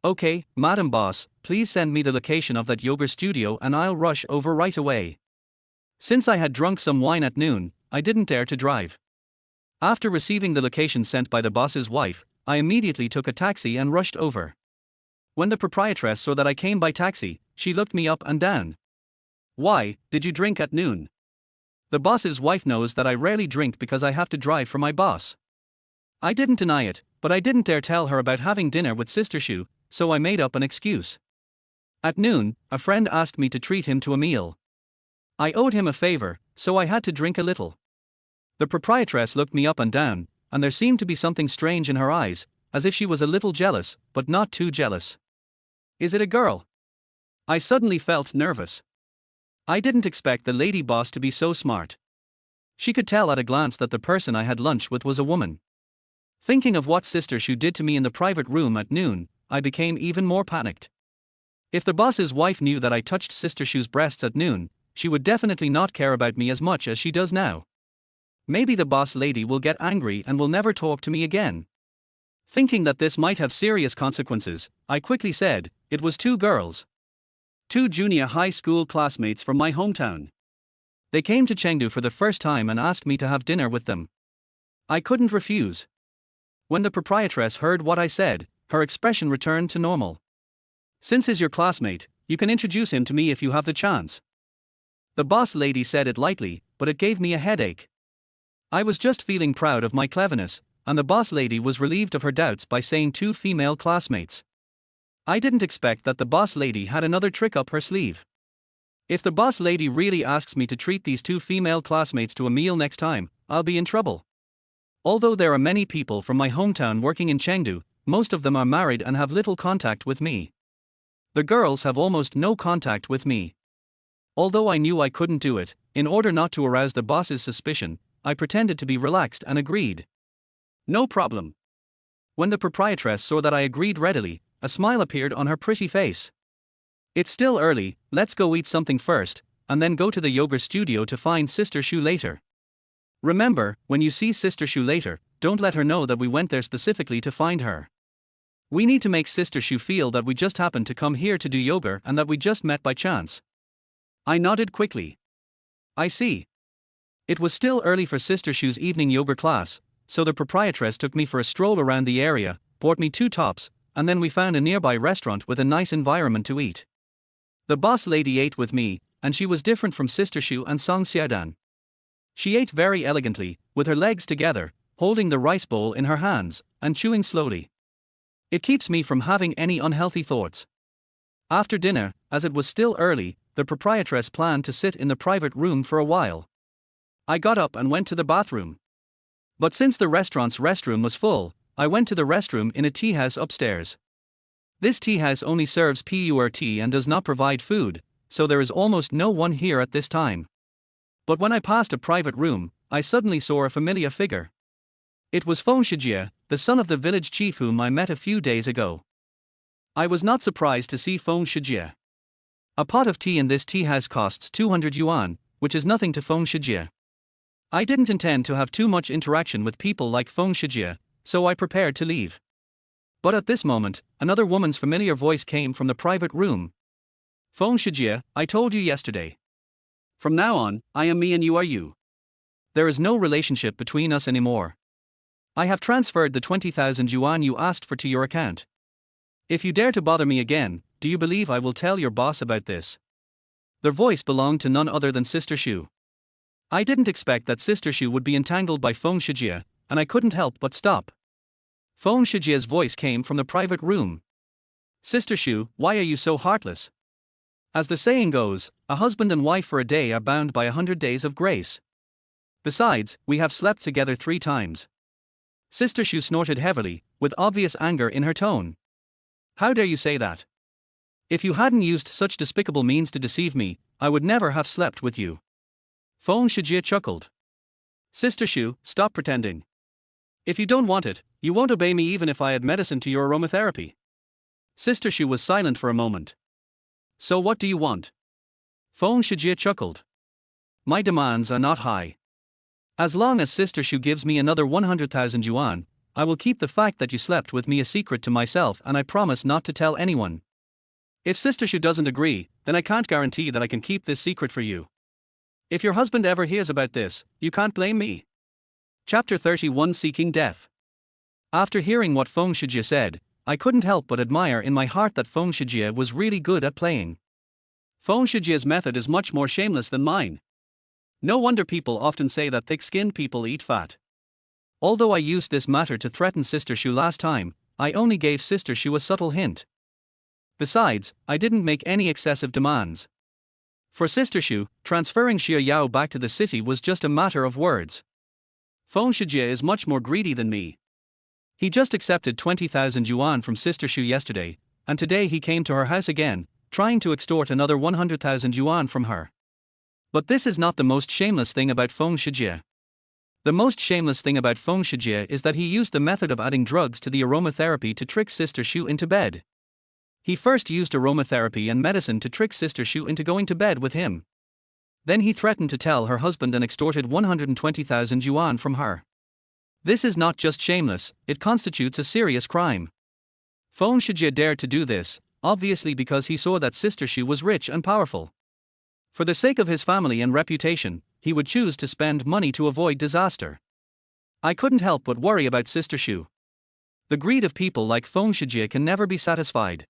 Okay, Madam Boss, please send me the location of that yoga studio and I'll rush over right away. Since I had drunk some wine at noon, I didn't dare to drive. After receiving the location sent by the boss's wife, I immediately took a taxi and rushed over. When the proprietress saw that I came by taxi, she looked me up and down. Why, did you drink at noon? The boss's wife knows that I rarely drink because I have to drive for my boss. I didn't deny it, but I didn't dare tell her about having dinner with Sister Shu, so I made up an excuse. At noon, a friend asked me to treat him to a meal. I owed him a favor, so I had to drink a little. The proprietress looked me up and down, and there seemed to be something strange in her eyes, as if she was a little jealous, but not too jealous. Is it a girl? I suddenly felt nervous. I didn't expect the lady boss to be so smart. She could tell at a glance that the person I had lunch with was a woman. Thinking of what Sister Shu did to me in the private room at noon, I became even more panicked. If the boss's wife knew that I touched Sister Shu's breasts at noon, she would definitely not care about me as much as she does now. Maybe the boss lady will get angry and will never talk to me again. Thinking that this might have serious consequences, I quickly said, it was two girls. Two junior high school classmates from my hometown. They came to Chengdu for the first time and asked me to have dinner with them. I couldn't refuse. When the proprietress heard what I said, her expression returned to normal. Since he's your classmate, you can introduce him to me if you have the chance. The boss lady said it lightly, but it gave me a headache. I was just feeling proud of my cleverness, and the boss lady was relieved of her doubts by saying two female classmates. I didn't expect that the boss lady had another trick up her sleeve. If the boss lady really asks me to treat these two female classmates to a meal next time, I'll be in trouble. Although there are many people from my hometown working in Chengdu, most of them are married and have little contact with me. The girls have almost no contact with me. Although I knew I couldn't do it, in order not to arouse the boss's suspicion, I pretended to be relaxed and agreed. No problem. When the proprietress saw that I agreed readily, a smile appeared on her pretty face. It's still early, let's go eat something first, and then go to the yoga studio to find Sister Shu later. Remember, when you see Sister Shu later, don't let her know that we went there specifically to find her. We need to make Sister Shu feel that we just happened to come here to do yoga and that we just met by chance. I nodded quickly. I see. It was still early for Sister Shu's evening yoga class, so the proprietress took me for a stroll around the area, bought me 2 tops, and then we found a nearby restaurant with a nice environment to eat. The boss lady ate with me, and she was different from Sister Shu and Song Xiaodan. She ate very elegantly, with her legs together, holding the rice bowl in her hands, and chewing slowly. It keeps me from having any unhealthy thoughts. After dinner, as it was still early, the proprietress planned to sit in the private room for a while. I got up and went to the bathroom. But since the restaurant's restroom was full, I went to the restroom in a tea house upstairs. This tea house only serves pure tea and does not provide food, so there is almost no one here at this time. But when I passed a private room, I suddenly saw a familiar figure. It was Feng Shijie, the son of the village chief whom I met a few days ago. I was not surprised to see Feng Shijie. A pot of tea in this tea house costs 200 yuan, which is nothing to Feng Shijie. I didn't intend to have too much interaction with people like Feng Shijie, so I prepared to leave. But at this moment, another woman's familiar voice came from the private room. Feng Shijie, I told you yesterday. From now on, I am me and you are you. There is no relationship between us anymore. I have transferred the 20,000 yuan you asked for to your account. If you dare to bother me again, do you believe I will tell your boss about this? Their voice belonged to none other than Sister Shu. I didn't expect that Sister Shu would be entangled by Feng Shijie, and I couldn't help but stop. Feng Shijie's voice came from the private room. Sister Shu, why are you so heartless? As the saying goes, a husband and wife for a day are bound by 100 days of grace. Besides, we have slept together 3 times. Sister Shu snorted heavily, with obvious anger in her tone. How dare you say that? If you hadn't used such despicable means to deceive me, I would never have slept with you. Feng Shijie chuckled. Sister Shu, stop pretending. If you don't want it, you won't obey me even if I add medicine to your aromatherapy. Sister Shu was silent for a moment. So what do you want? Feng Shijie chuckled. My demands are not high. As long as Sister Shu gives me another 100,000 yuan, I will keep the fact that you slept with me a secret to myself, and I promise not to tell anyone. If Sister Shu doesn't agree, then I can't guarantee that I can keep this secret for you. If your husband ever hears about this, you can't blame me. Chapter 31 Seeking Death. After hearing what Feng Shijie said, I couldn't help but admire in my heart that Feng Shijie was really good at playing. Feng Shijie's method is much more shameless than mine. No wonder people often say that thick-skinned people eat fat. Although I used this matter to threaten Sister Shu last time, I only gave Sister Shu a subtle hint. Besides, I didn't make any excessive demands. For Sister Shu, transferring Xie Yao back to the city was just a matter of words. Feng Shijie is much more greedy than me. He just accepted 20,000 yuan from Sister Shu yesterday, and today he came to her house again, trying to extort another 100,000 yuan from her. But this is not the most shameless thing about Feng Shijie. The most shameless thing about Feng Shijie is that he used the method of adding drugs to the aromatherapy to trick Sister Shu into bed. He first used aromatherapy and medicine to trick Sister Shu into going to bed with him. Then he threatened to tell her husband and extorted 120,000 yuan from her. This is not just shameless, it constitutes a serious crime. Feng Shijie dared to do this, obviously because he saw that Sister Shu was rich and powerful. For the sake of his family and reputation, he would choose to spend money to avoid disaster. I couldn't help but worry about Sister Shu. The greed of people like Feng Shijie can never be satisfied.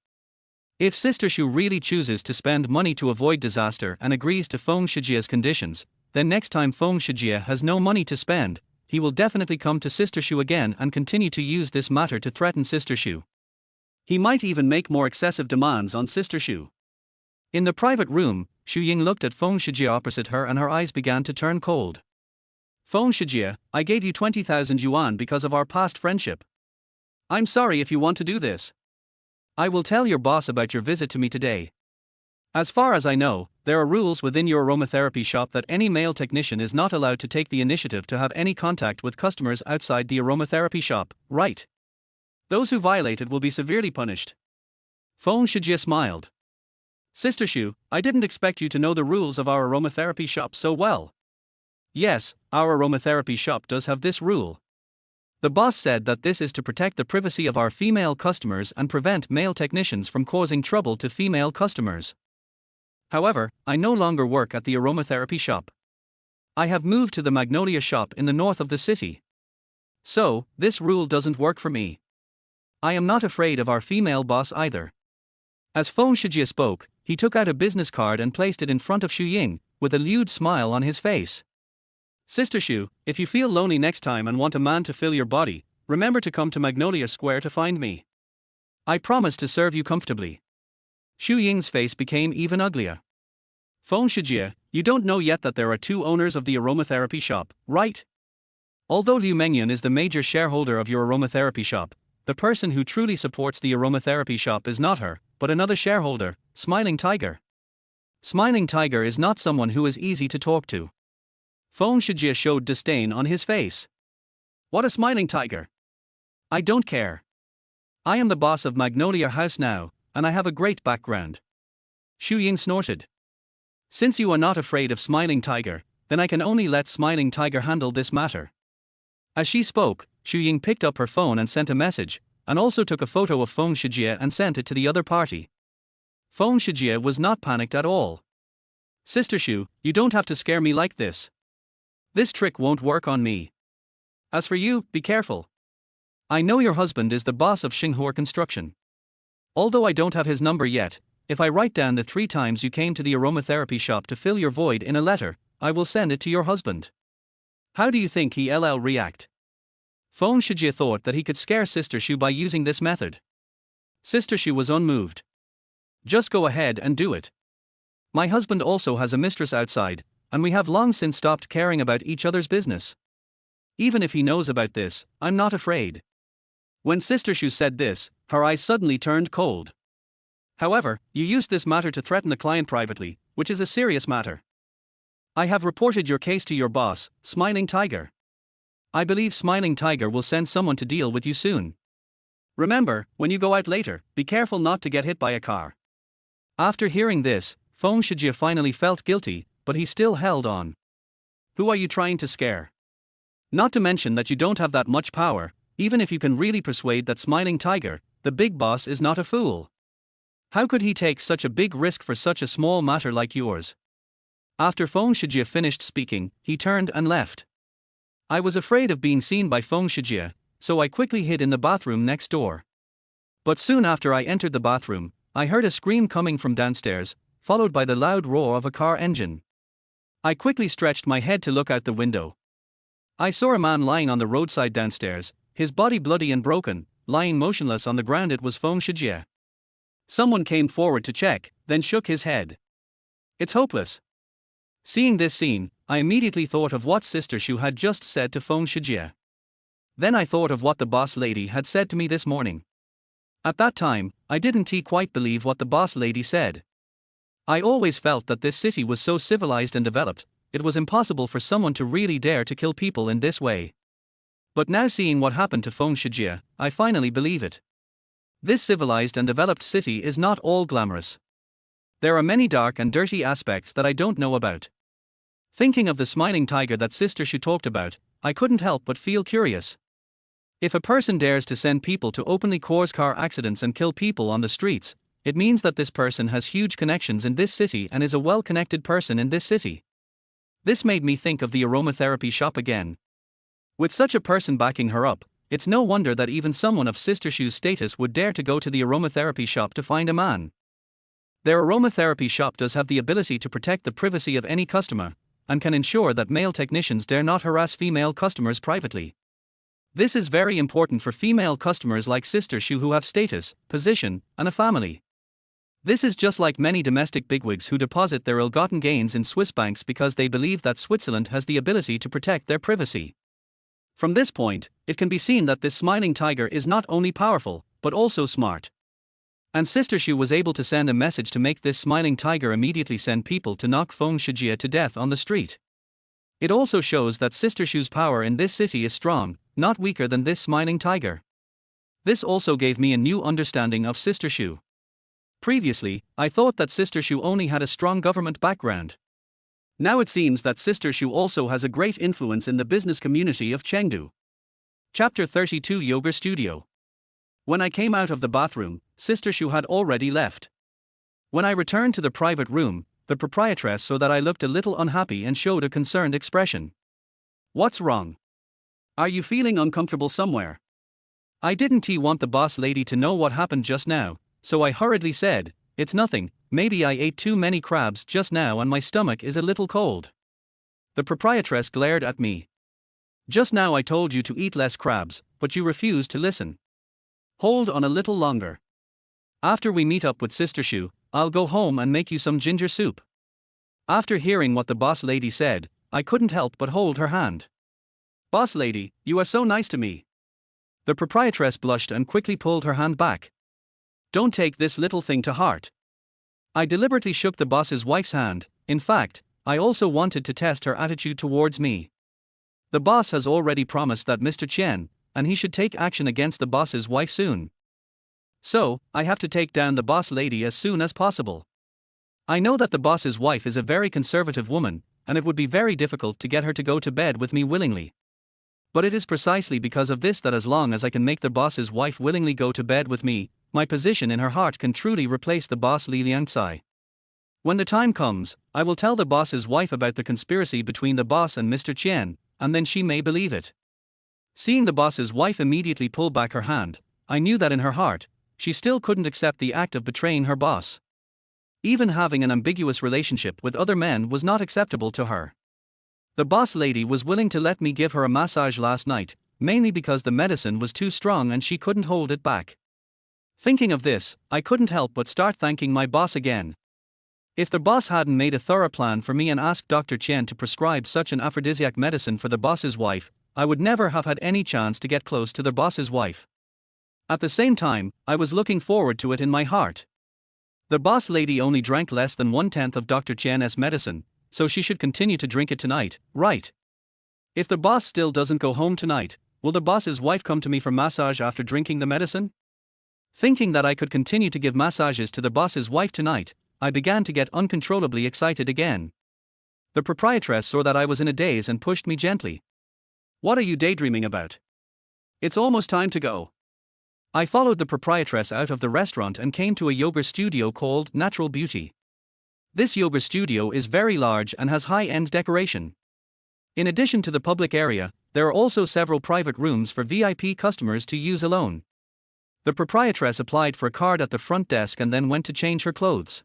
If Sister Shu really chooses to spend money to avoid disaster and agrees to Feng Shijie's conditions, then next time Feng Shijie has no money to spend, he will definitely come to Sister Shu again and continue to use this matter to threaten Sister Shu. He might even make more excessive demands on Sister Shu. In the private room, Xu Ying looked at Feng Shijie opposite her and her eyes began to turn cold. Feng Shijie, I gave you 20,000 yuan because of our past friendship. I'm sorry if you want to do this. I will tell your boss about your visit to me today. As far as I know, there are rules within your aromatherapy shop that any male technician is not allowed to take the initiative to have any contact with customers outside the aromatherapy shop, right? Those who violate it will be severely punished. Feng Shijie smiled. Sister Shu, I didn't expect you to know the rules of our aromatherapy shop so well. Yes, our aromatherapy shop does have this rule. The boss said that this is to protect the privacy of our female customers and prevent male technicians from causing trouble to female customers. However, I no longer work at the aromatherapy shop. I have moved to the Magnolia shop in the north of the city. So, this rule doesn't work for me. I am not afraid of our female boss either. As Feng Shijie spoke, he took out a business card and placed it in front of Xu Ying, with a lewd smile on his face. Sister Shu, if you feel lonely next time and want a man to fill your body, remember to come to Magnolia Square to find me. I promise to serve you comfortably. Xu Ying's face became even uglier. Feng Shijie, you don't know yet that there are 2 owners of the aromatherapy shop, right? Although Liu Mengyun is the major shareholder of your aromatherapy shop, the person who truly supports the aromatherapy shop is not her, but another shareholder, Smiling Tiger. Smiling Tiger is not someone who is easy to talk to. Feng Shijie showed disdain on his face. What a Smiling Tiger! I don't care. I am the boss of Magnolia House now, and I have a great background. Xu Ying snorted. Since you are not afraid of Smiling Tiger, then I can only let Smiling Tiger handle this matter. As she spoke, Xu Ying picked up her phone and sent a message, and also took a photo of Feng Shijie and sent it to the other party. Feng Shijie was not panicked at all. Sister Xu, you don't have to scare me like this. This trick won't work on me. As for you, be careful. I know your husband is the boss of Xinghua Construction. Although I don't have his number yet, if I write down the 3 times you came to the aromatherapy shop to fill your void in a letter, I will send it to your husband. How do you think he'll react? Feng Shijie thought that he could scare Sister Xu by using this method. Sister Xu was unmoved. Just go ahead and do it. My husband also has a mistress outside, and we have long since stopped caring about each other's business. Even if he knows about this, I'm not afraid. When Sister Xu said this, her eyes suddenly turned cold. However, you used this matter to threaten the client privately, which is a serious matter. I have reported your case to your boss, Smiling Tiger. I believe Smiling Tiger will send someone to deal with you soon. Remember, when you go out later, be careful not to get hit by a car. After hearing this, Feng Shijie finally felt guilty, but he still held on. Who are you trying to scare? Not to mention that you don't have that much power, even if you can really persuade that Smiling Tiger, the big boss, is not a fool. How could he take such a big risk for such a small matter like yours? After Feng Shijie finished speaking, he turned and left. I was afraid of being seen by Feng Shijie, so I quickly hid in the bathroom next door. But soon after I entered the bathroom, I heard a scream coming from downstairs, followed by the loud roar of a car engine. I quickly stretched my head to look out the window. I saw a man lying on the roadside downstairs, his body bloody and broken, lying motionless on the ground. It was Feng Shijie. Someone came forward to check, then shook his head. It's hopeless. Seeing this scene, I immediately thought of what Sister Xu had just said to Feng Shijie. Then I thought of what the boss lady had said to me this morning. At that time, I didn't quite believe what the boss lady said. I always felt that this city was so civilized and developed, it was impossible for someone to really dare to kill people in this way. But now seeing what happened to Feng Shijie, I finally believe it. This civilized and developed city is not all glamorous. There are many dark and dirty aspects that I don't know about. Thinking of the Smiling Tiger that Sister Xu talked about, I couldn't help but feel curious. If a person dares to send people to openly cause car accidents and kill people on the streets, it means that this person has huge connections in this city and is a well-connected person in this city. This made me think of the aromatherapy shop again. With such a person backing her up, it's no wonder that even someone of Sister Xu's status would dare to go to the aromatherapy shop to find a man. Their aromatherapy shop does have the ability to protect the privacy of any customer, and can ensure that male technicians dare not harass female customers privately. This is very important for female customers like Sister Xu who have status, position, and a family. This is just like many domestic bigwigs who deposit their ill-gotten gains in Swiss banks because they believe that Switzerland has the ability to protect their privacy. From this point, it can be seen that this Smiling Tiger is not only powerful, but also smart. And Sister Xu was able to send a message to make this Smiling Tiger immediately send people to knock Feng Shijie to death on the street. It also shows that Sister Xu's power in this city is strong, not weaker than this Smiling Tiger. This also gave me a new understanding of Sister Xu. Previously, I thought that Sister Xu only had a strong government background. Now it seems that Sister Xu also has a great influence in the business community of Chengdu. Chapter 32 Yoga Studio. When I came out of the bathroom, Sister Xu had already left. When I returned to the private room, the proprietress saw that I looked a little unhappy and showed a concerned expression. What's wrong? Are you feeling uncomfortable somewhere? I didn't want the boss lady to know what happened just now, so I hurriedly said, it's nothing, maybe I ate too many crabs just now and my stomach is a little cold. The proprietress glared at me. Just now I told you to eat less crabs, but you refused to listen. Hold on a little longer. After we meet up with Sister Xu, I'll go home and make you some ginger soup. After hearing what the boss lady said, I couldn't help but hold her hand. Boss lady, you are so nice to me. The proprietress blushed and quickly pulled her hand back. Don't take this little thing to heart. I deliberately shook the boss's wife's hand. In fact, I also wanted to test her attitude towards me. The boss has already promised that Mr. Chen, and he should take action against the boss's wife soon. So, I have to take down the boss lady as soon as possible. I know that the boss's wife is a very conservative woman, and it would be very difficult to get her to go to bed with me willingly. But it is precisely because of this that as long as I can make the boss's wife willingly go to bed with me, my position in her heart can truly replace the boss Li Liangcai. When the time comes, I will tell the boss's wife about the conspiracy between the boss and Mr. Qian, and then she may believe it. Seeing the boss's wife immediately pull back her hand, I knew that in her heart, she still couldn't accept the act of betraying her boss. Even having an ambiguous relationship with other men was not acceptable to her. The boss lady was willing to let me give her a massage last night, mainly because the medicine was too strong and she couldn't hold it back. Thinking of this, I couldn't help but start thanking my boss again. If the boss hadn't made a thorough plan for me and asked Dr. Chen to prescribe such an aphrodisiac medicine for the boss's wife, I would never have had any chance to get close to the boss's wife. At the same time, I was looking forward to it in my heart. The boss lady only drank less than 1/10 of Dr. Chen's medicine, so she should continue to drink it tonight, right? If the boss still doesn't go home tonight, will the boss's wife come to me for massage after drinking the medicine? Thinking that I could continue to give massages to the boss's wife tonight, I began to get uncontrollably excited again. The proprietress saw that I was in a daze and pushed me gently. "What are you daydreaming about? It's almost time to go." I followed the proprietress out of the restaurant and came to a yoga studio called Natural Beauty. This yoga studio is very large and has high-end decoration. In addition to the public area, there are also several private rooms for VIP customers to use alone. The proprietress applied for a card at the front desk and then went to change her clothes.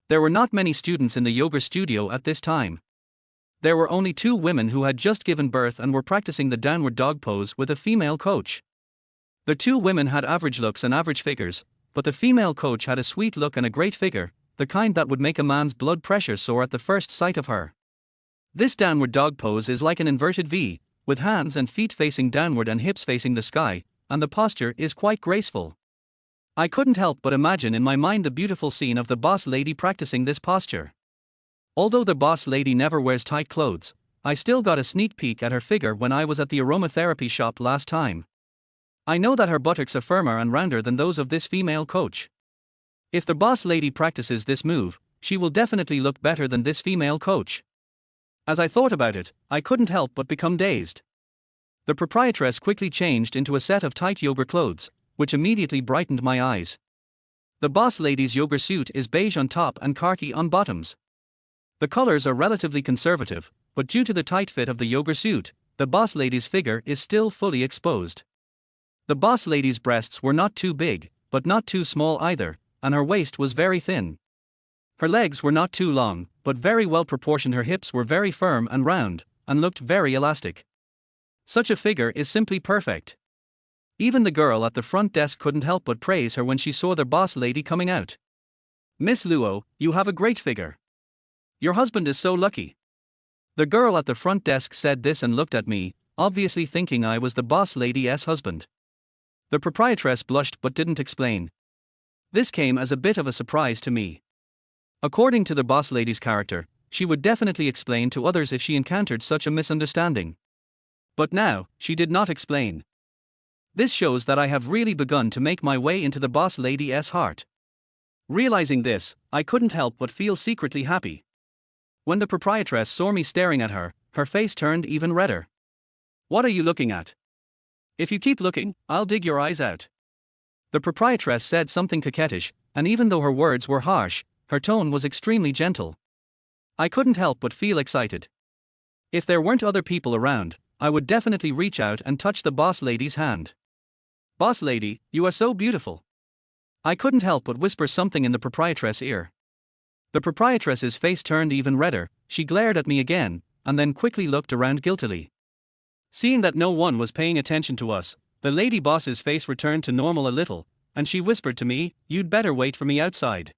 There were not many students in the yoga studio at this time. There were only 2 women who had just given birth and were practicing the downward dog pose with a female coach. The 2 women had average looks and average figures, but the female coach had a sweet look and a great figure, the kind that would make a man's blood pressure soar at the first sight of her. This downward dog pose is like an inverted V, with hands and feet facing downward and hips facing the sky, and the posture is quite graceful. I couldn't help but imagine in my mind the beautiful scene of the boss lady practicing this posture. Although the boss lady never wears tight clothes, I still got a sneak peek at her figure when I was at the aromatherapy shop last time. I know that her buttocks are firmer and rounder than those of this female coach. If the boss lady practices this move, she will definitely look better than this female coach. As I thought about it, I couldn't help but become dazed. The proprietress quickly changed into a set of tight yoga clothes, which immediately brightened my eyes. The boss lady's yoga suit is beige on top and khaki on bottoms. The colors are relatively conservative, but due to the tight fit of the yoga suit, the boss lady's figure is still fully exposed. The boss lady's breasts were not too big, but not too small either, and her waist was very thin. Her legs were not too long, but very well proportioned. Her hips were very firm and round, and looked very elastic. Such a figure is simply perfect. Even the girl at the front desk couldn't help but praise her when she saw the boss lady coming out. "Miss Luo, you have a great figure. Your husband is so lucky." The girl at the front desk said this and looked at me, obviously thinking I was the boss lady's husband. The proprietress blushed but didn't explain. This came as a bit of a surprise to me. According to the boss lady's character, she would definitely explain to others if she encountered such a misunderstanding. But now, she did not explain. This shows that I have really begun to make my way into the boss lady's heart. Realizing this, I couldn't help but feel secretly happy. When the proprietress saw me staring at her, her face turned even redder. "What are you looking at? If you keep looking, I'll dig your eyes out." The proprietress said something coquettish, and even though her words were harsh, her tone was extremely gentle. I couldn't help but feel excited. If there weren't other people around, I would definitely reach out and touch the boss lady's hand. "Boss lady, you are so beautiful." I couldn't help but whisper something in the proprietress' ear. The proprietress's face turned even redder, she glared at me again, and then quickly looked around guiltily. Seeing that no one was paying attention to us, the lady boss's face returned to normal a little, and she whispered to me, "You'd better wait for me outside.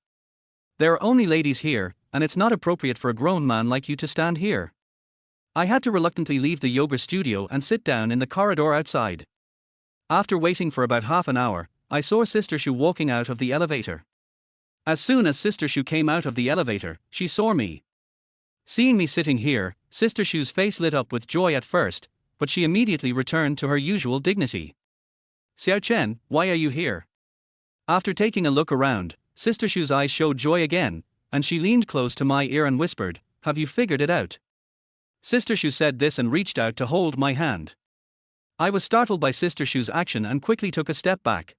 There are only ladies here, and it's not appropriate for a grown man like you to stand here." I had to reluctantly leave the yoga studio and sit down in the corridor outside. After waiting for about half an hour, I saw Sister Shu walking out of the elevator. As soon as Sister Shu came out of the elevator, she saw me. Seeing me sitting here, Sister Shu's face lit up with joy at first, but she immediately returned to her usual dignity. "Xiao Chen, why are you here?" After taking a look around, Sister Shu's eyes showed joy again, and she leaned close to my ear and whispered, "Have you figured it out?" Sister Shu said this and reached out to hold my hand. I was startled by Sister Shu's action and quickly took a step back.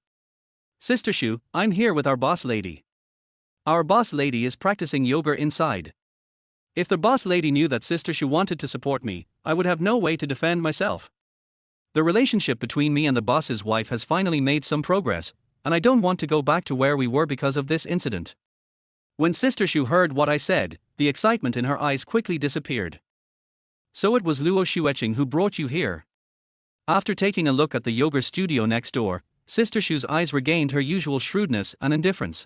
"Sister Shu, I'm here with our boss lady. Our boss lady is practicing yoga inside." If the boss lady knew that Sister Shu wanted to support me, I would have no way to defend myself. The relationship between me and the boss's wife has finally made some progress, and I don't want to go back to where we were because of this incident. When Sister Shu heard what I said, the excitement in her eyes quickly disappeared. "So it was Luo Xueqing who brought you here?" After taking a look at the yoga studio next door, Sister Shu's eyes regained her usual shrewdness and indifference.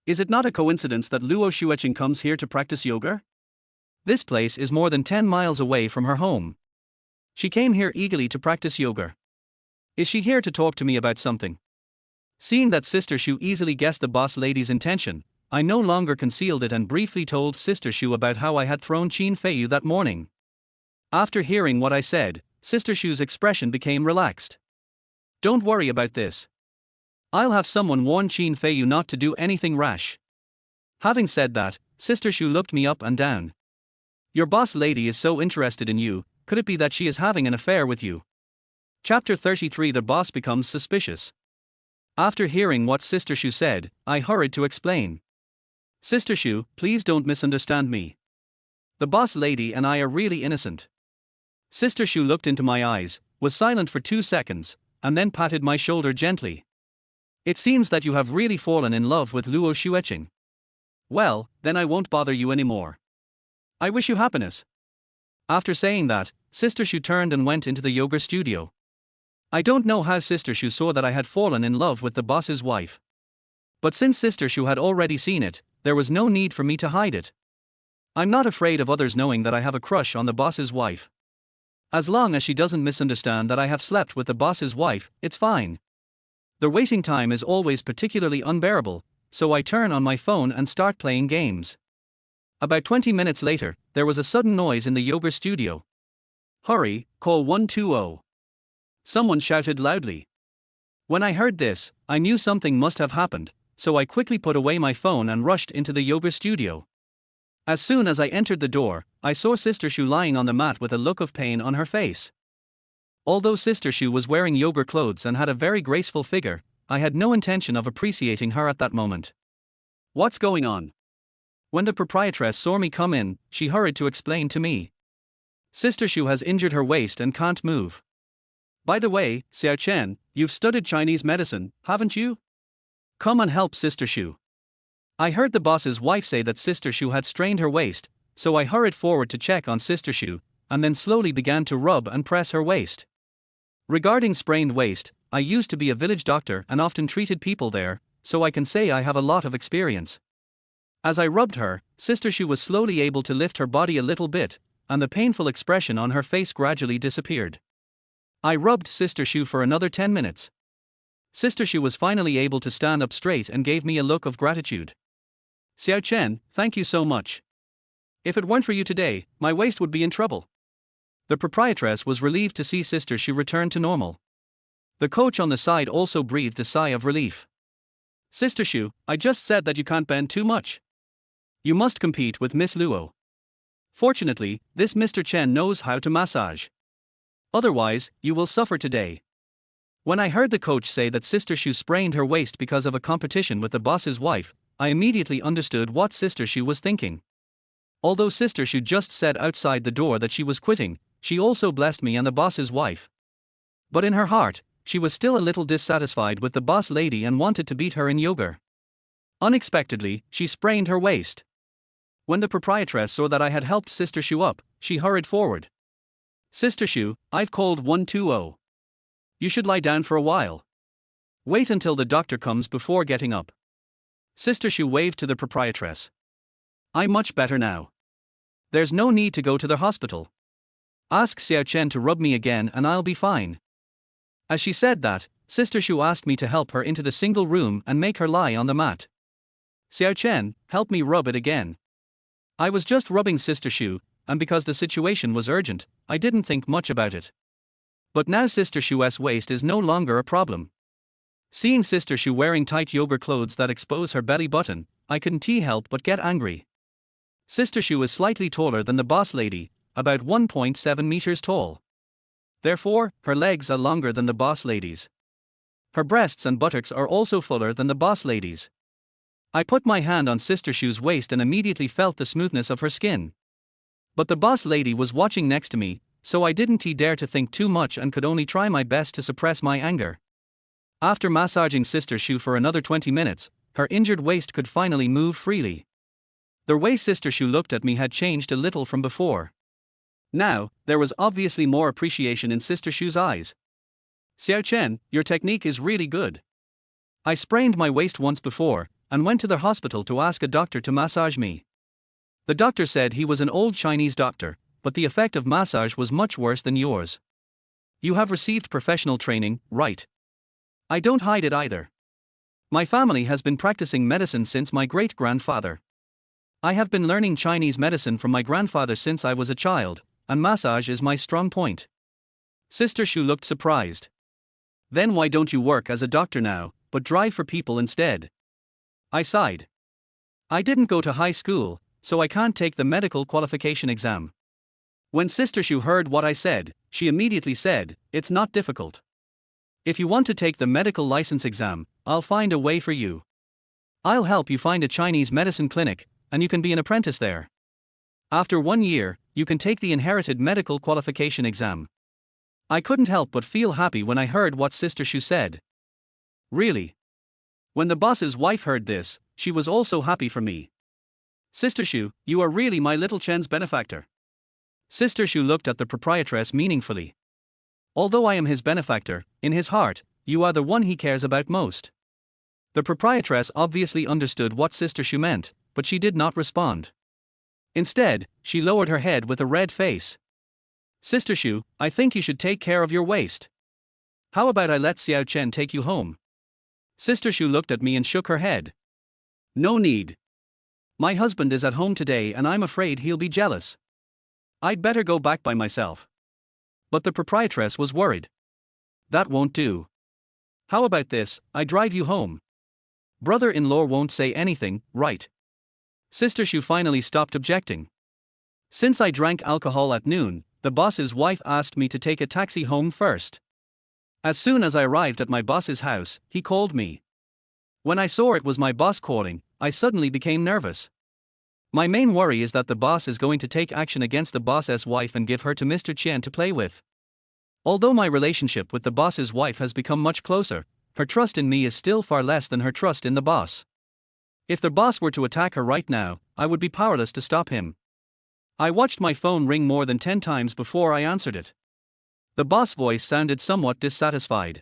"Is it not a coincidence that Luo Xueqing comes here to practice yoga? This place is more than 10 miles away from her home. She came here eagerly to practice yoga. Is she here to talk to me about something?" Seeing that Sister Shu easily guessed the boss lady's intention, I no longer concealed it and briefly told Sister Shu about how I had thrown Qin Feiyu that morning. After hearing what I said, Sister Shu's expression became relaxed. "Don't worry about this. I'll have someone warn Qin Feiyu not to do anything rash." Having said that, Sister Shu looked me up and down. "Your boss lady is so interested in you, could it be that she is having an affair with you?" Chapter 33. The boss becomes suspicious. After hearing what Sister Shu said, I hurried to explain. "Sister Shu, please don't misunderstand me. The boss lady and I are really innocent." Sister Shu looked into my eyes, was silent for 2 seconds, and then patted my shoulder gently. "It seems that you have really fallen in love with Luo Xueqing. Well, then I won't bother you anymore. I wish you happiness." After saying that, Sister Shu turned and went into the yoga studio. I don't know how Sister Shu saw that I had fallen in love with the boss's wife. But since Sister Shu had already seen it, there was no need for me to hide it. I'm not afraid of others knowing that I have a crush on the boss's wife. As long as she doesn't misunderstand that I have slept with the boss's wife, it's fine. The waiting time is always particularly unbearable, so I turn on my phone and start playing games. About 20 minutes later, there was a sudden noise in the yoga studio. "Hurry, call 120. Someone shouted loudly. When I heard this, I knew something must have happened, so I quickly put away my phone and rushed into the yoga studio. As soon as I entered the door, I saw Sister Shu lying on the mat with a look of pain on her face. Although Sister Shu was wearing yoga clothes and had a very graceful figure, I had no intention of appreciating her at that moment. "What's going on?" When the proprietress saw me come in, she hurried to explain to me. "Sister Shu has injured her waist and can't move. By the way, Xiao Chen, you've studied Chinese medicine, haven't you? Come and help Sister Shu." I heard the boss's wife say that Sister Shu had strained her waist, so I hurried forward to check on Sister Shu, and then slowly began to rub and press her waist. Regarding sprained waist, I used to be a village doctor and often treated people there, so I can say I have a lot of experience. As I rubbed her, Sister Shu was slowly able to lift her body a little bit, and the painful expression on her face gradually disappeared. I rubbed Sister Shu for another 10 minutes. Sister Shu was finally able to stand up straight and gave me a look of gratitude. "Xiao Chen, thank you so much. If it weren't for you today, my waist would be in trouble." The proprietress was relieved to see Sister Shu return to normal. The coach on the side also breathed a sigh of relief. "Sister Shu, I just said that you can't bend too much. You must compete with Miss Luo. Fortunately, this Mr. Chen knows how to massage. Otherwise, you will suffer today." When I heard the coach say that Sister Shu sprained her waist because of a competition with the boss's wife, I immediately understood what Sister Shu was thinking. Although Sister Shu just said outside the door that she was quitting, she also blessed me and the boss's wife. But in her heart, she was still a little dissatisfied with the boss lady and wanted to beat her in yoga. Unexpectedly, she sprained her waist. When the proprietress saw that I had helped Sister Shu up, she hurried forward. "Sister Shu, I've called 120. You should lie down for a while. Wait until the doctor comes before getting up." Sister Shu waved to the proprietress. "I'm much better now. There's no need to go to the hospital. Ask Xiao Chen to rub me again and I'll be fine." As she said that, Sister Shu asked me to help her into the single room and make her lie on the mat. "Xiao Chen, help me rub it again." I was just rubbing Sister Shu, and because the situation was urgent, I didn't think much about it. But now Sister Shu's waist is no longer a problem. Seeing Sister Shu wearing tight yoga clothes that expose her belly button, I couldn't help but get angry. Sister Shu is slightly taller than the boss lady, about 1.7 meters tall. Therefore, her legs are longer than the boss lady's. Her breasts and buttocks are also fuller than the boss lady's. I put my hand on Sister Shu's waist and immediately felt the smoothness of her skin. But the boss lady was watching next to me, so I didn't dare to think too much and could only try my best to suppress my anger. After massaging Sister Shu for another 20 minutes, her injured waist could finally move freely. The way Sister Shu looked at me had changed a little from before. Now, there was obviously more appreciation in Sister Shu's eyes. "Xiao Chen, your technique is really good. I sprained my waist once before, and went to the hospital to ask a doctor to massage me. The doctor said he was an old Chinese doctor, but the effect of massage was much worse than yours. You have received professional training, right? I don't hide it either. My family has been practicing medicine since my great-grandfather. I have been learning Chinese medicine from my grandfather since I was a child, and massage is my strong point." Sister Shu looked surprised. "Then why don't you work as a doctor now, but drive for people instead?" I sighed. "I didn't go to high school, so I can't take the medical qualification exam." When Sister Shu heard what I said, she immediately said, "It's not difficult. If you want to take the medical license exam, I'll find a way for you. I'll help you find a Chinese medicine clinic, and you can be an apprentice there. After 1 year, you can take the inherited medical qualification exam." I couldn't help but feel happy when I heard what Sister Shu said. Really? When the boss's wife heard this, she was also happy for me. "Sister Shu, you are really my little Chen's benefactor." Sister Shu looked at the proprietress meaningfully. "Although I am his benefactor, in his heart, you are the one he cares about most." The proprietress obviously understood what Sister Shu meant, but she did not respond. Instead, she lowered her head with a red face. "Sister Shu, I think you should take care of your waist. How about I let Xiao Chen take you home?" Sister Shu looked at me and shook her head. "No need. My husband is at home today and I'm afraid he'll be jealous. I'd better go back by myself." But the proprietress was worried. "That won't do. How about this, I drive you home? Brother-in-law won't say anything, right?" Sister Shu finally stopped objecting. Since I drank alcohol at noon, the boss's wife asked me to take a taxi home first. As soon as I arrived at my boss's house, he called me. When I saw it was my boss calling, I suddenly became nervous. My main worry is that the boss is going to take action against the boss's wife and give her to Mr. Chen to play with. Although my relationship with the boss's wife has become much closer, her trust in me is still far less than her trust in the boss. If the boss were to attack her right now, I would be powerless to stop him. I watched my phone ring more than 10 times before I answered it. The boss voice sounded somewhat dissatisfied.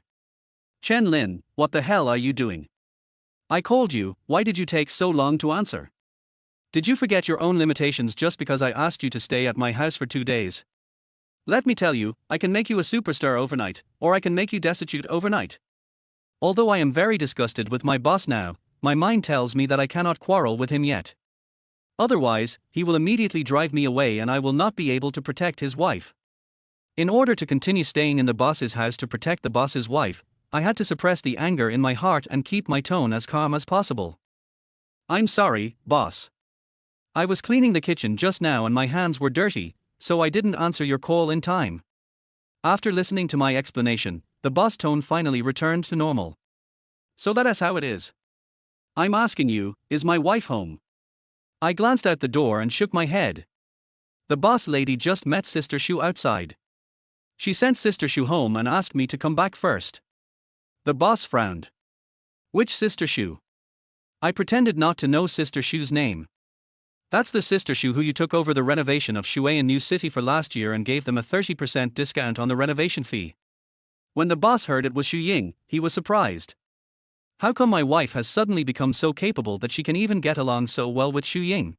"Chen Lin, what the hell are you doing? I called you, why did you take so long to answer? Did you forget your own limitations just because I asked you to stay at my house for 2 days? Let me tell you, I can make you a superstar overnight, or I can make you destitute overnight. Although I am very disgusted with my boss now, my mind tells me that I cannot quarrel with him yet. Otherwise, he will immediately drive me away and I will not be able to protect his wife. In order to continue staying in the boss's house to protect the boss's wife, I had to suppress the anger in my heart and keep my tone as calm as possible. I'm sorry, boss. I was cleaning the kitchen just now and my hands were dirty, so I didn't answer your call in time. After listening to my explanation, the boss tone finally returned to normal. So that's how it is. I'm asking you, is my wife home? I glanced out the door and shook my head. The boss lady just met Sister Shu outside. She sent Sister Shu home and asked me to come back first. The boss frowned. Which Sister Shu? I pretended not to know Sister Shu's name. That's the Sister Shu who you took over the renovation of Shuai New City for last year and gave them a 30% discount on the renovation fee. When the boss heard it was Xu Ying, he was surprised. How come my wife has suddenly become so capable that she can even get along so well with Xu Ying?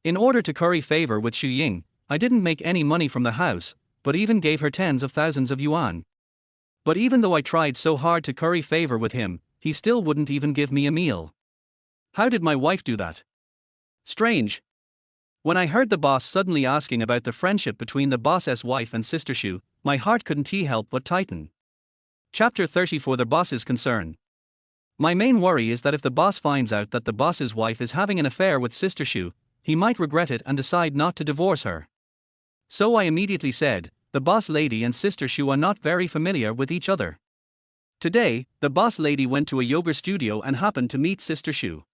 In order to curry favor with Xu Ying, I didn't make any money from the house, but even gave her tens of thousands of yuan. But even though I tried so hard to curry favor with him, he still wouldn't even give me a meal. How did my wife do that? Strange. When I heard the boss suddenly asking about the friendship between the boss's wife and Sister Shu, my heart couldn't help but tighten. Chapter 30 For the boss's concern. My main worry is that if the boss finds out that the boss's wife is having an affair with Sister Shu, he might regret it and decide not to divorce her. So I immediately said, the boss lady and Sister Shu are not very familiar with each other. Today, the boss lady went to a yoga studio and happened to meet Sister Shu.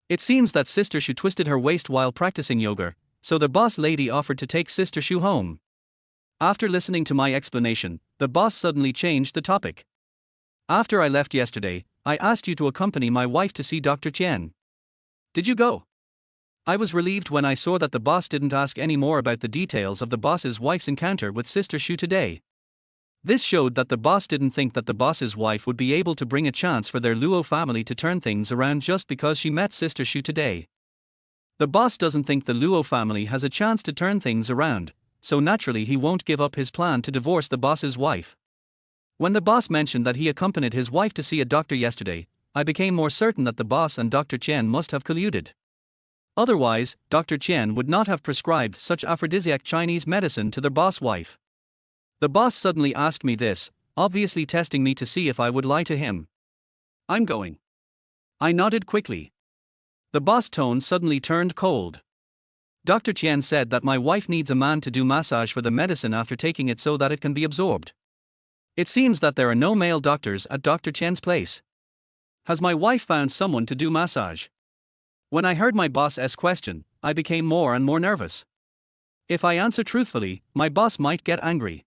It seems that Sister Shu twisted her waist while practicing yoga, so the boss lady offered to take Sister Shu home. After listening to my explanation, the boss suddenly changed the topic. After I left yesterday, I asked you to accompany my wife to see Dr. Chen. Did you go? I was relieved when I saw that the boss didn't ask any more about the details of the boss's wife's encounter with Sister Shu today. This showed that the boss didn't think that the boss's wife would be able to bring a chance for their Luo family to turn things around just because she met Sister Shu today. The boss doesn't think the Luo family has a chance to turn things around, so naturally he won't give up his plan to divorce the boss's wife. When the boss mentioned that he accompanied his wife to see a doctor yesterday, I became more certain that the boss and Dr. Chen must have colluded. Otherwise, Dr. Chen would not have prescribed such aphrodisiac Chinese medicine to their boss wife. The boss suddenly asked me this, obviously testing me to see if I would lie to him. I'm going. I nodded quickly. The boss tone suddenly turned cold. Dr. Chen said that my wife needs a man to do massage for the medicine after taking it so that it can be absorbed. It seems that there are no male doctors at Dr. Chen's place. Has my wife found someone to do massage? When I heard my boss's question, I became more and more nervous. If I answer truthfully, my boss might get angry.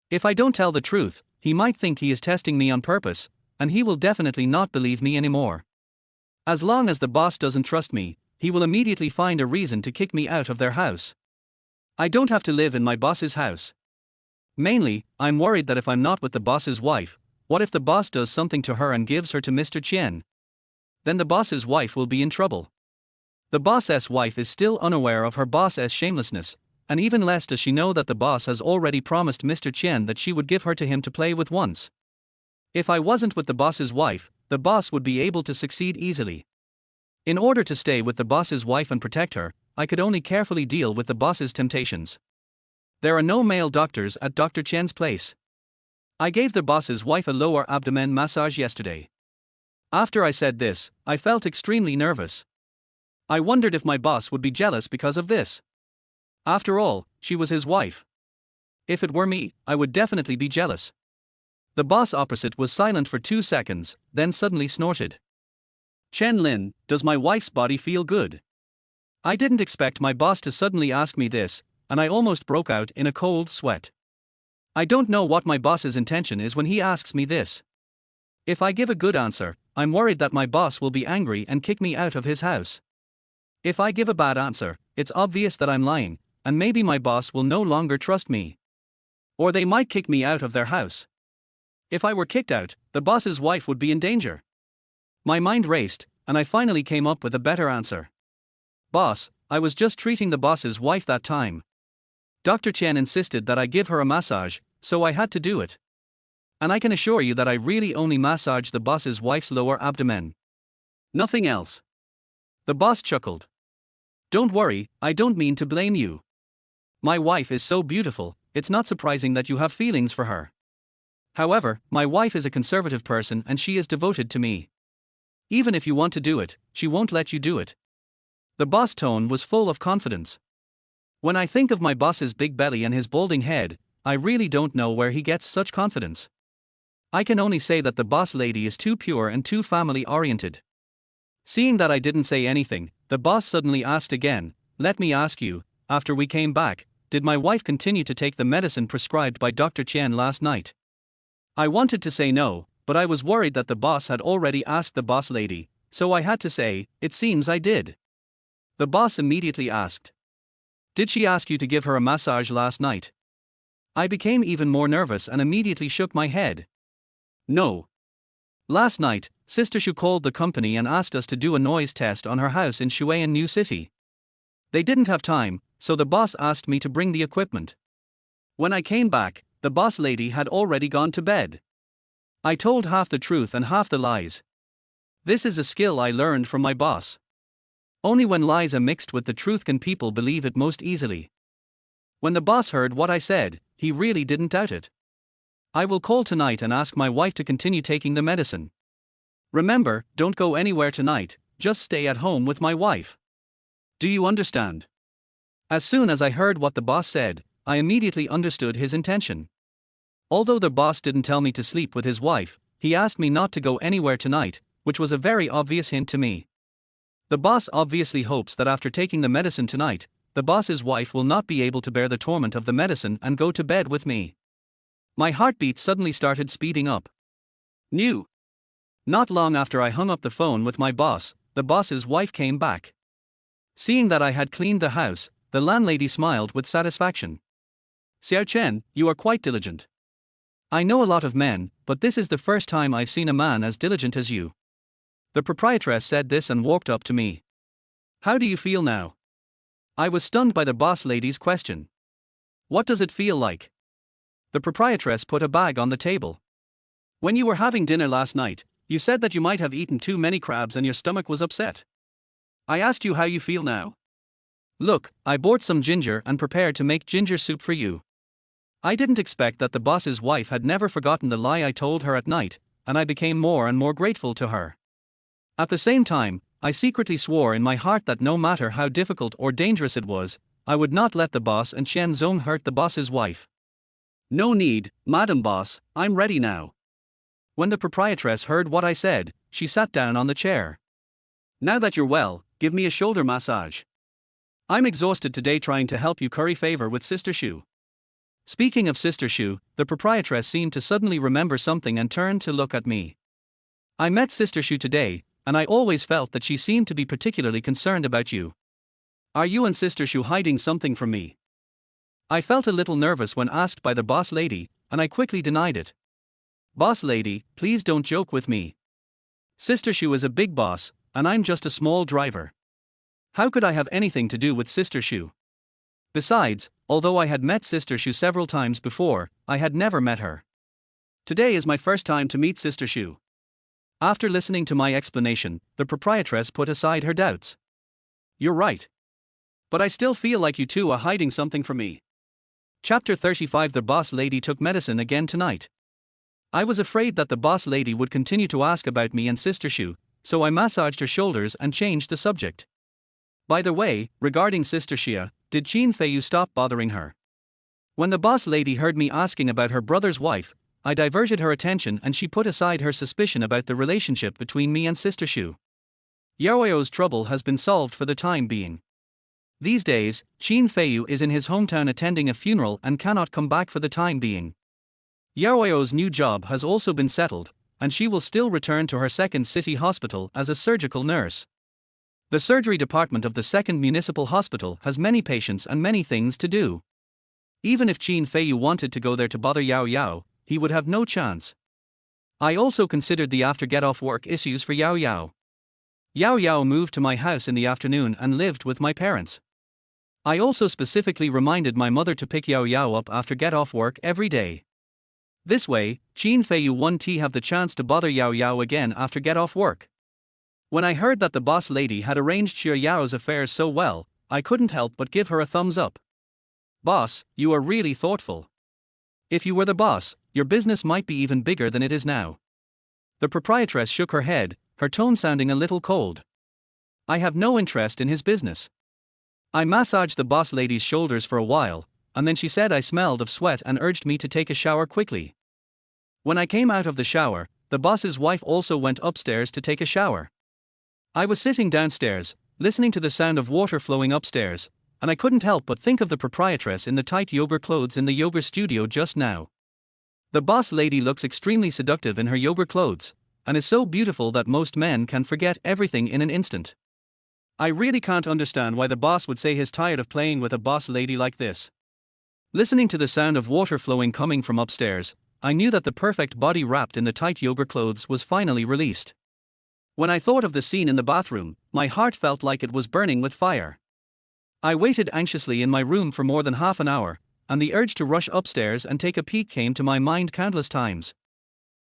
If I don't tell the truth, he might think he is testing me on purpose, and he will definitely not believe me anymore. As long as the boss doesn't trust me, he will immediately find a reason to kick me out of their house. I don't have to live in my boss's house. Mainly, I'm worried that if I'm not with the boss's wife, what if the boss does something to her and gives her to Mr. Chen? Then the boss's wife will be in trouble. The boss's wife is still unaware of her boss's shamelessness, and even less does she know that the boss has already promised Mr. Chen that she would give her to him to play with once. If I wasn't with the boss's wife, the boss would be able to succeed easily. In order to stay with the boss's wife and protect her, I could only carefully deal with the boss's temptations. There are no male doctors at Dr. Chen's place. I gave the boss's wife a lower abdomen massage yesterday. After I said this, I felt extremely nervous. I wondered if my boss would be jealous because of this. After all, she was his wife. If it were me, I would definitely be jealous. The boss opposite was silent for 2 seconds, then suddenly snorted. Chen Lin, does my wife's body feel good? I didn't expect my boss to suddenly ask me this, and I almost broke out in a cold sweat. I don't know what my boss's intention is when he asks me this. If I give a good answer, I'm worried that my boss will be angry and kick me out of his house. If I give a bad answer, it's obvious that I'm lying, and maybe my boss will no longer trust me. Or they might kick me out of their house. If I were kicked out, the boss's wife would be in danger. My mind raced, and I finally came up with a better answer. Boss, I was just treating the boss's wife that time. Dr. Chen insisted that I give her a massage, so I had to do it. And I can assure you that I really only massaged the boss's wife's lower abdomen. Nothing else. The boss chuckled. Don't worry, I don't mean to blame you. My wife is so beautiful, it's not surprising that you have feelings for her. However, my wife is a conservative person and she is devoted to me. Even if you want to do it, she won't let you do it. The boss tone was full of confidence. When I think of my boss's big belly and his balding head, I really don't know where he gets such confidence. I can only say that the boss lady is too pure and too family-oriented. Seeing that I didn't say anything, the boss suddenly asked again, let me ask you, after we came back, did my wife continue to take the medicine prescribed by Dr. Chen last night? I wanted to say no, but I was worried that the boss had already asked the boss lady, so I had to say, it seems I did. The boss immediately asked. Did she ask you to give her a massage last night? I became even more nervous and immediately shook my head. No. Last night, Sister Shu called the company and asked us to do a noise test on her house in Shuiyan New City. They didn't have time, so the boss asked me to bring the equipment. When I came back, the boss lady had already gone to bed. I told half the truth and half the lies. This is a skill I learned from my boss. Only when lies are mixed with the truth can people believe it most easily. When the boss heard what I said, he really didn't doubt it. I will call tonight and ask my wife to continue taking the medicine. Remember, don't go anywhere tonight, just stay at home with my wife. Do you understand? As soon as I heard what the boss said, I immediately understood his intention. Although the boss didn't tell me to sleep with his wife, he asked me not to go anywhere tonight, which was a very obvious hint to me. The boss obviously hopes that after taking the medicine tonight, the boss's wife will not be able to bear the torment of the medicine and go to bed with me. My heartbeat suddenly started speeding up. Not long after I hung up the phone with my boss, the boss's wife came back. Seeing that I had cleaned the house, the landlady smiled with satisfaction. Xiao Chen, you are quite diligent. I know a lot of men, but this is the first time I've seen a man as diligent as you. The proprietress said this and walked up to me. How do you feel now? I was stunned by the boss lady's question. What does it feel like? The proprietress put a bag on the table. When you were having dinner last night, you said that you might have eaten too many crabs and your stomach was upset. I asked you how you feel now. Look, I bought some ginger and prepared to make ginger soup for you. I didn't expect that the boss's wife had never forgotten the lie I told her at night, and I became more and more grateful to her. At the same time, I secretly swore in my heart that no matter how difficult or dangerous it was, I would not let the boss and Chen Zong hurt the boss's wife. No need, Madam Boss, I'm ready now. When the proprietress heard what I said, she sat down on the chair. Now that you're well, give me a shoulder massage. I'm exhausted today trying to help you curry favor with Sister Shu. Speaking of Sister Shu, the proprietress seemed to suddenly remember something and turned to look at me. I met Sister Shu today, and I always felt that she seemed to be particularly concerned about you. Are you and Sister Shu hiding something from me? I felt a little nervous when asked by the boss lady, and I quickly denied it. Boss lady, please don't joke with me. Sister Shu is a big boss, and I'm just a small driver. How could I have anything to do with Sister Shu? Besides, although I had met Sister Shu several times before, I had never met her. Today is my first time to meet Sister Shu. After listening to my explanation, the proprietress put aside her doubts. You're right. But I still feel like you two are hiding something from me. Chapter 35. The boss lady took medicine again tonight. I was afraid that the boss lady would continue to ask about me and Sister Shu, so I massaged her shoulders and changed the subject. By the way, regarding Sister Xia, did Qin Feiyu stop bothering her? When the boss lady heard me asking about her brother's wife, I diverted her attention and she put aside her suspicion about the relationship between me and Sister Shu. Yaoyao's trouble has been solved for the time being. These days, Qin Feiyu is in his hometown attending a funeral and cannot come back for the time being. Yaoyao's new job has also been settled, and she will still return to her second city hospital as a surgical nurse. The surgery department of the second municipal hospital has many patients and many things to do. Even if Qin Feiyu wanted to go there to bother Yao Yao, he would have no chance. I also considered the after get-off work issues for Yao Yao. Yao Yao moved to my house in the afternoon and lived with my parents. I also specifically reminded my mother to pick Yao Yao up after get-off work every day. This way, Qin Feiyu won't have the chance to bother Yao Yao again after get-off work. When I heard that the boss lady had arranged Xia Yao's affairs so well, I couldn't help but give her a thumbs up. Boss, you are really thoughtful. If you were the boss, your business might be even bigger than it is now. The proprietress shook her head, her tone sounding a little cold. I have no interest in his business. I massaged the boss lady's shoulders for a while, and then she said I smelled of sweat and urged me to take a shower quickly. When I came out of the shower, the boss's wife also went upstairs to take a shower. I was sitting downstairs, listening to the sound of water flowing upstairs, and I couldn't help but think of the proprietress in the tight yoga clothes in the yoga studio just now. The boss lady looks extremely seductive in her yoga clothes, and is so beautiful that most men can forget everything in an instant. I really can't understand why the boss would say he's tired of playing with a boss lady like this. Listening to the sound of water flowing coming from upstairs, I knew that the perfect body wrapped in the tight yoga clothes was finally released. When I thought of the scene in the bathroom, my heart felt like it was burning with fire. I waited anxiously in my room for more than half an hour, and the urge to rush upstairs and take a peek came to my mind countless times.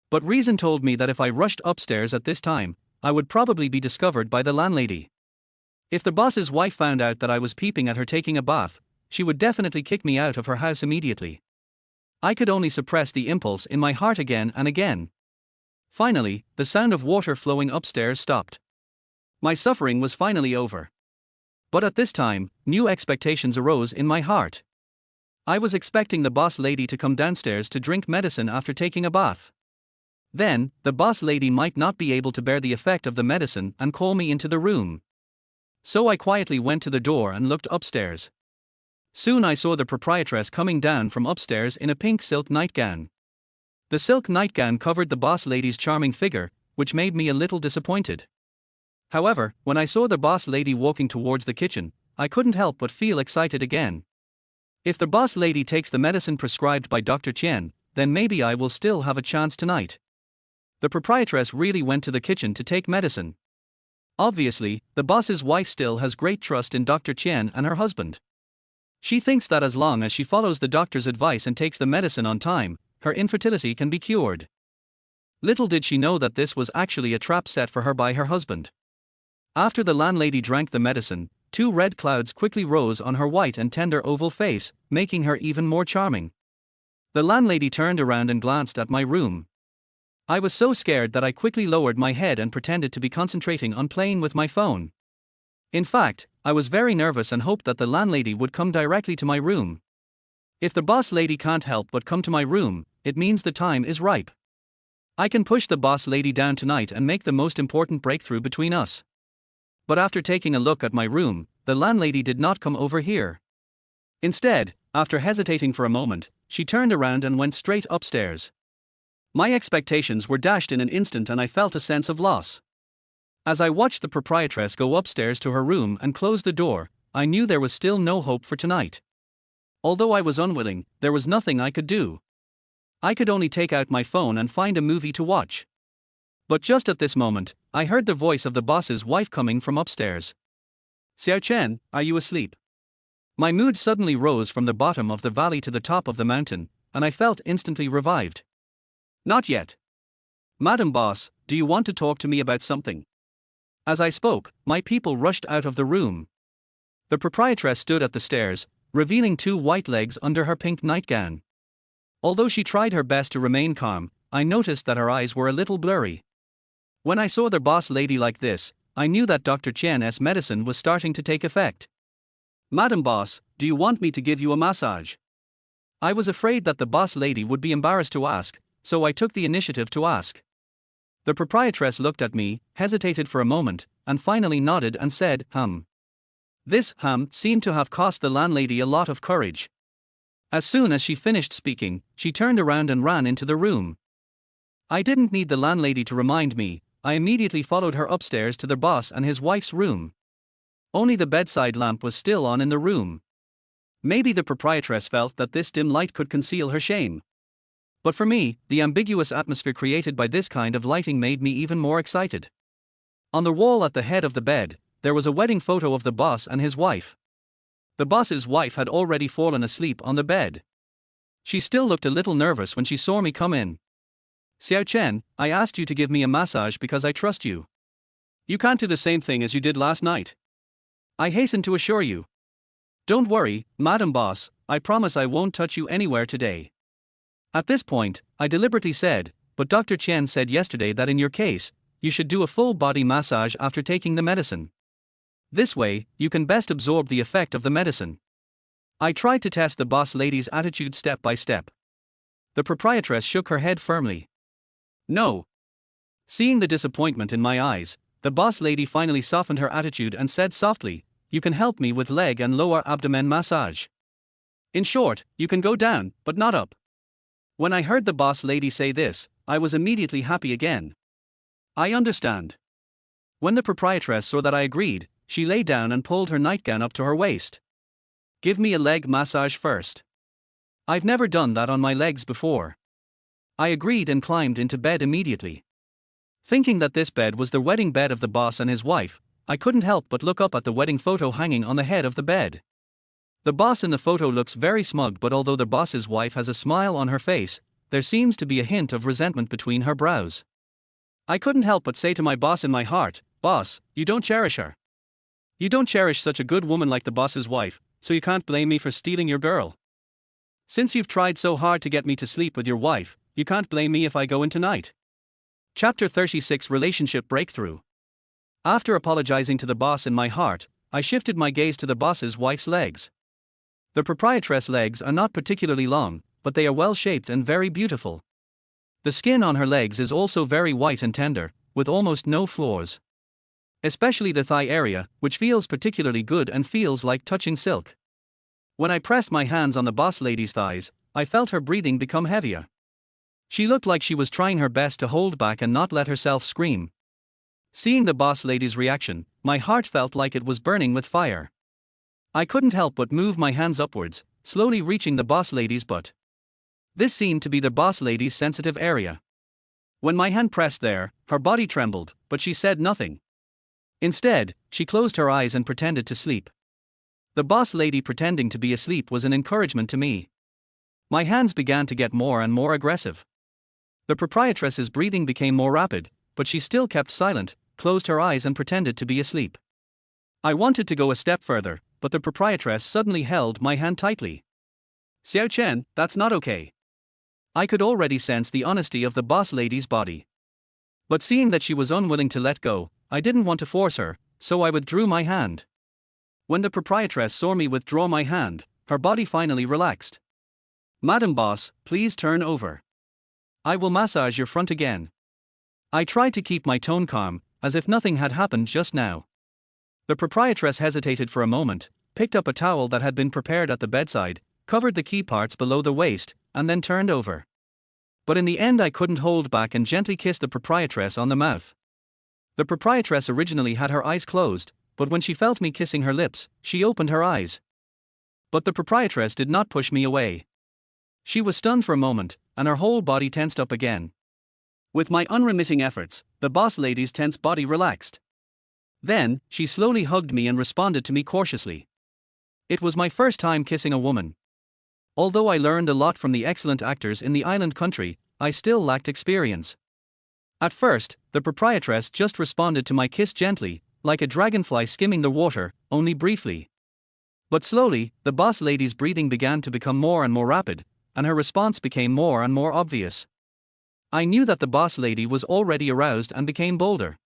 But reason told me that if I rushed upstairs at this time, I would probably be discovered by the landlady. If the boss's wife found out that I was peeping at her taking a bath, she would definitely kick me out of her house immediately. I could only suppress the impulse in my heart again and again. Finally, the sound of water flowing upstairs stopped. My suffering was finally over. But at this time, new expectations arose in my heart. I was expecting the boss lady to come downstairs to drink medicine after taking a bath. Then, the boss lady might not be able to bear the effect of the medicine and call me into the room. So I quietly went to the door and looked upstairs. Soon I saw the proprietress coming down from upstairs in a pink silk nightgown. The silk nightgown covered the boss lady's charming figure, which made me a little disappointed. However, when I saw the boss lady walking towards the kitchen, I couldn't help but feel excited again. If the boss lady takes the medicine prescribed by Dr. Chen, then maybe I will still have a chance tonight. The proprietress really went to the kitchen to take medicine. Obviously, the boss's wife still has great trust in Dr. Chen and her husband. She thinks that as long as she follows the doctor's advice and takes the medicine on time, her infertility can be cured. Little did she know that this was actually a trap set for her by her husband. After the landlady drank the medicine, 2 red clouds quickly rose on her white and tender oval face, making her even more charming. The landlady turned around and glanced at my room. I was so scared that I quickly lowered my head and pretended to be concentrating on playing with my phone. In fact, I was very nervous and hoped that the landlady would come directly to my room. If the boss lady can't help but come to my room, it means the time is ripe. I can push the boss lady down tonight and make the most important breakthrough between us. But after taking a look at my room, the landlady did not come over here. Instead, after hesitating for a moment, she turned around and went straight upstairs. My expectations were dashed in an instant and I felt a sense of loss. As I watched the proprietress go upstairs to her room and close the door, I knew there was still no hope for tonight. Although I was unwilling, there was nothing I could do. I could only take out my phone and find a movie to watch. But just at this moment, I heard the voice of the boss's wife coming from upstairs. "Xiao Chen, are you asleep?" My mood suddenly rose from the bottom of the valley to the top of the mountain, and I felt instantly revived. "Not yet. Madam Boss, do you want to talk to me about something?" As I spoke, my people rushed out of the room. The proprietress stood at the stairs, revealing 2 white legs under her pink nightgown. Although she tried her best to remain calm, I noticed that her eyes were a little blurry. When I saw the boss lady like this, I knew that Dr. Chen's medicine was starting to take effect. "Madam Boss, do you want me to give you a massage?" I was afraid that the boss lady would be embarrassed to ask, so I took the initiative to ask. The proprietress looked at me, hesitated for a moment, and finally nodded and said, This seemed to have cost the landlady a lot of courage. As soon as she finished speaking, she turned around and ran into the room. I didn't need the landlady to remind me, I immediately followed her upstairs to the boss and his wife's room. Only the bedside lamp was still on in the room. Maybe the proprietress felt that this dim light could conceal her shame. But for me, the ambiguous atmosphere created by this kind of lighting made me even more excited. On the wall at the head of the bed, there was a wedding photo of the boss and his wife. The boss's wife had already fallen asleep on the bed. She still looked a little nervous when she saw me come in. "Xiao Chen, I asked you to give me a massage because I trust you. You can't do the same thing as you did last night. I hasten to assure you. Don't worry, Madam Boss, I promise I won't touch you anywhere today." At this point, I deliberately said, "But Dr. Chen said yesterday that in your case, you should do a full body massage after taking the medicine. This way, you can best absorb the effect of the medicine." I tried to test the boss lady's attitude step by step. The proprietress shook her head firmly. "No." Seeing the disappointment in my eyes, the boss lady finally softened her attitude and said softly, "You can help me with leg and lower abdomen massage. In short, you can go down, but not up." When I heard the boss lady say this, I was immediately happy again. "I understand." When the proprietress saw that I agreed, she lay down and pulled her nightgown up to her waist. "Give me a leg massage first. I've never done that on my legs before." I agreed and climbed into bed immediately. Thinking that this bed was the wedding bed of the boss and his wife, I couldn't help but look up at the wedding photo hanging on the head of the bed. The boss in the photo looks very smug, but although the boss's wife has a smile on her face, there seems to be a hint of resentment between her brows. I couldn't help but say to my boss in my heart, "Boss, you don't cherish her. You don't cherish such a good woman like the boss's wife, so you can't blame me for stealing your girl. Since you've tried so hard to get me to sleep with your wife, you can't blame me if I go in tonight. Chapter 36 Relationship Breakthrough. After apologizing to the boss in my heart, I shifted my gaze to the boss's wife's legs. The proprietress' legs are not particularly long, but they are well shaped and very beautiful. The skin on her legs is also very white and tender, with almost no flaws. Especially the thigh area, which feels particularly good and feels like touching silk. When I pressed my hands on the boss lady's thighs, I felt her breathing become heavier. She looked like she was trying her best to hold back and not let herself scream. Seeing the boss lady's reaction, my heart felt like it was burning with fire. I couldn't help but move my hands upwards, slowly reaching the boss lady's butt. This seemed to be the boss lady's sensitive area. When my hand pressed there, her body trembled, but she said nothing. Instead, she closed her eyes and pretended to sleep. The boss lady pretending to be asleep was an encouragement to me. My hands began to get more and more aggressive. The proprietress's breathing became more rapid, but she still kept silent, closed her eyes and pretended to be asleep. I wanted to go a step further, but the proprietress suddenly held my hand tightly. "Xiao Chen, that's not okay." I could already sense the honesty of the boss lady's body. But seeing that she was unwilling to let go, I didn't want to force her, so I withdrew my hand. When the proprietress saw me withdraw my hand, her body finally relaxed. "Madam Boss, please turn over. I will massage your front again." I tried to keep my tone calm, as if nothing had happened just now. The proprietress hesitated for a moment, picked up a towel that had been prepared at the bedside, covered the key parts below the waist, and then turned over. But in the end I couldn't hold back and gently kissed the proprietress on the mouth. The proprietress originally had her eyes closed, but when she felt me kissing her lips, she opened her eyes. But the proprietress did not push me away. She was stunned for a moment, and her whole body tensed up again. With my unremitting efforts, the boss lady's tense body relaxed. Then, she slowly hugged me and responded to me cautiously. It was my first time kissing a woman. Although I learned a lot from the excellent actors in the island country, I still lacked experience. At first, the proprietress just responded to my kiss gently, like a dragonfly skimming the water, only briefly. But slowly, the boss lady's breathing began to become more and more rapid, and her response became more and more obvious. I knew that the boss lady was already aroused and became bolder.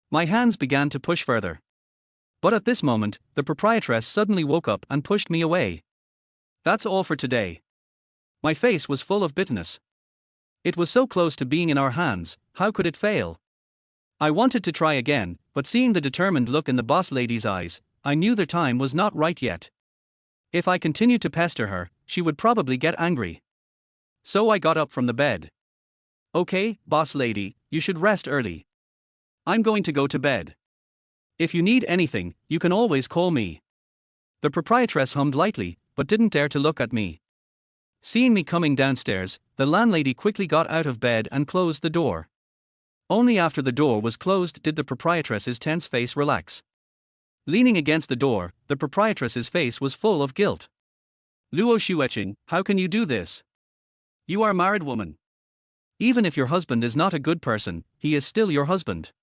My hands began to push further. But at this moment, the proprietress suddenly woke up and pushed me away. "That's all for today." My face was full of bitterness. It was so close to being in our hands, how could it fail? I wanted to try again, but seeing the determined look in the boss lady's eyes, I knew the time was not right yet. If I continued to pester her, she would probably get angry. So I got up from the bed. "Okay, boss lady, you should rest early. I'm going to go to bed. If you need anything, you can always call me." The proprietress hummed lightly, but didn't dare to look at me. Seeing me coming downstairs, the landlady quickly got out of bed and closed the door. Only after the door was closed did the proprietress's tense face relax. Leaning against the door, the proprietress's face was full of guilt. "Luo Shueching, how can you do this? You are a married woman. Even if your husband is not a good person, he is still your husband.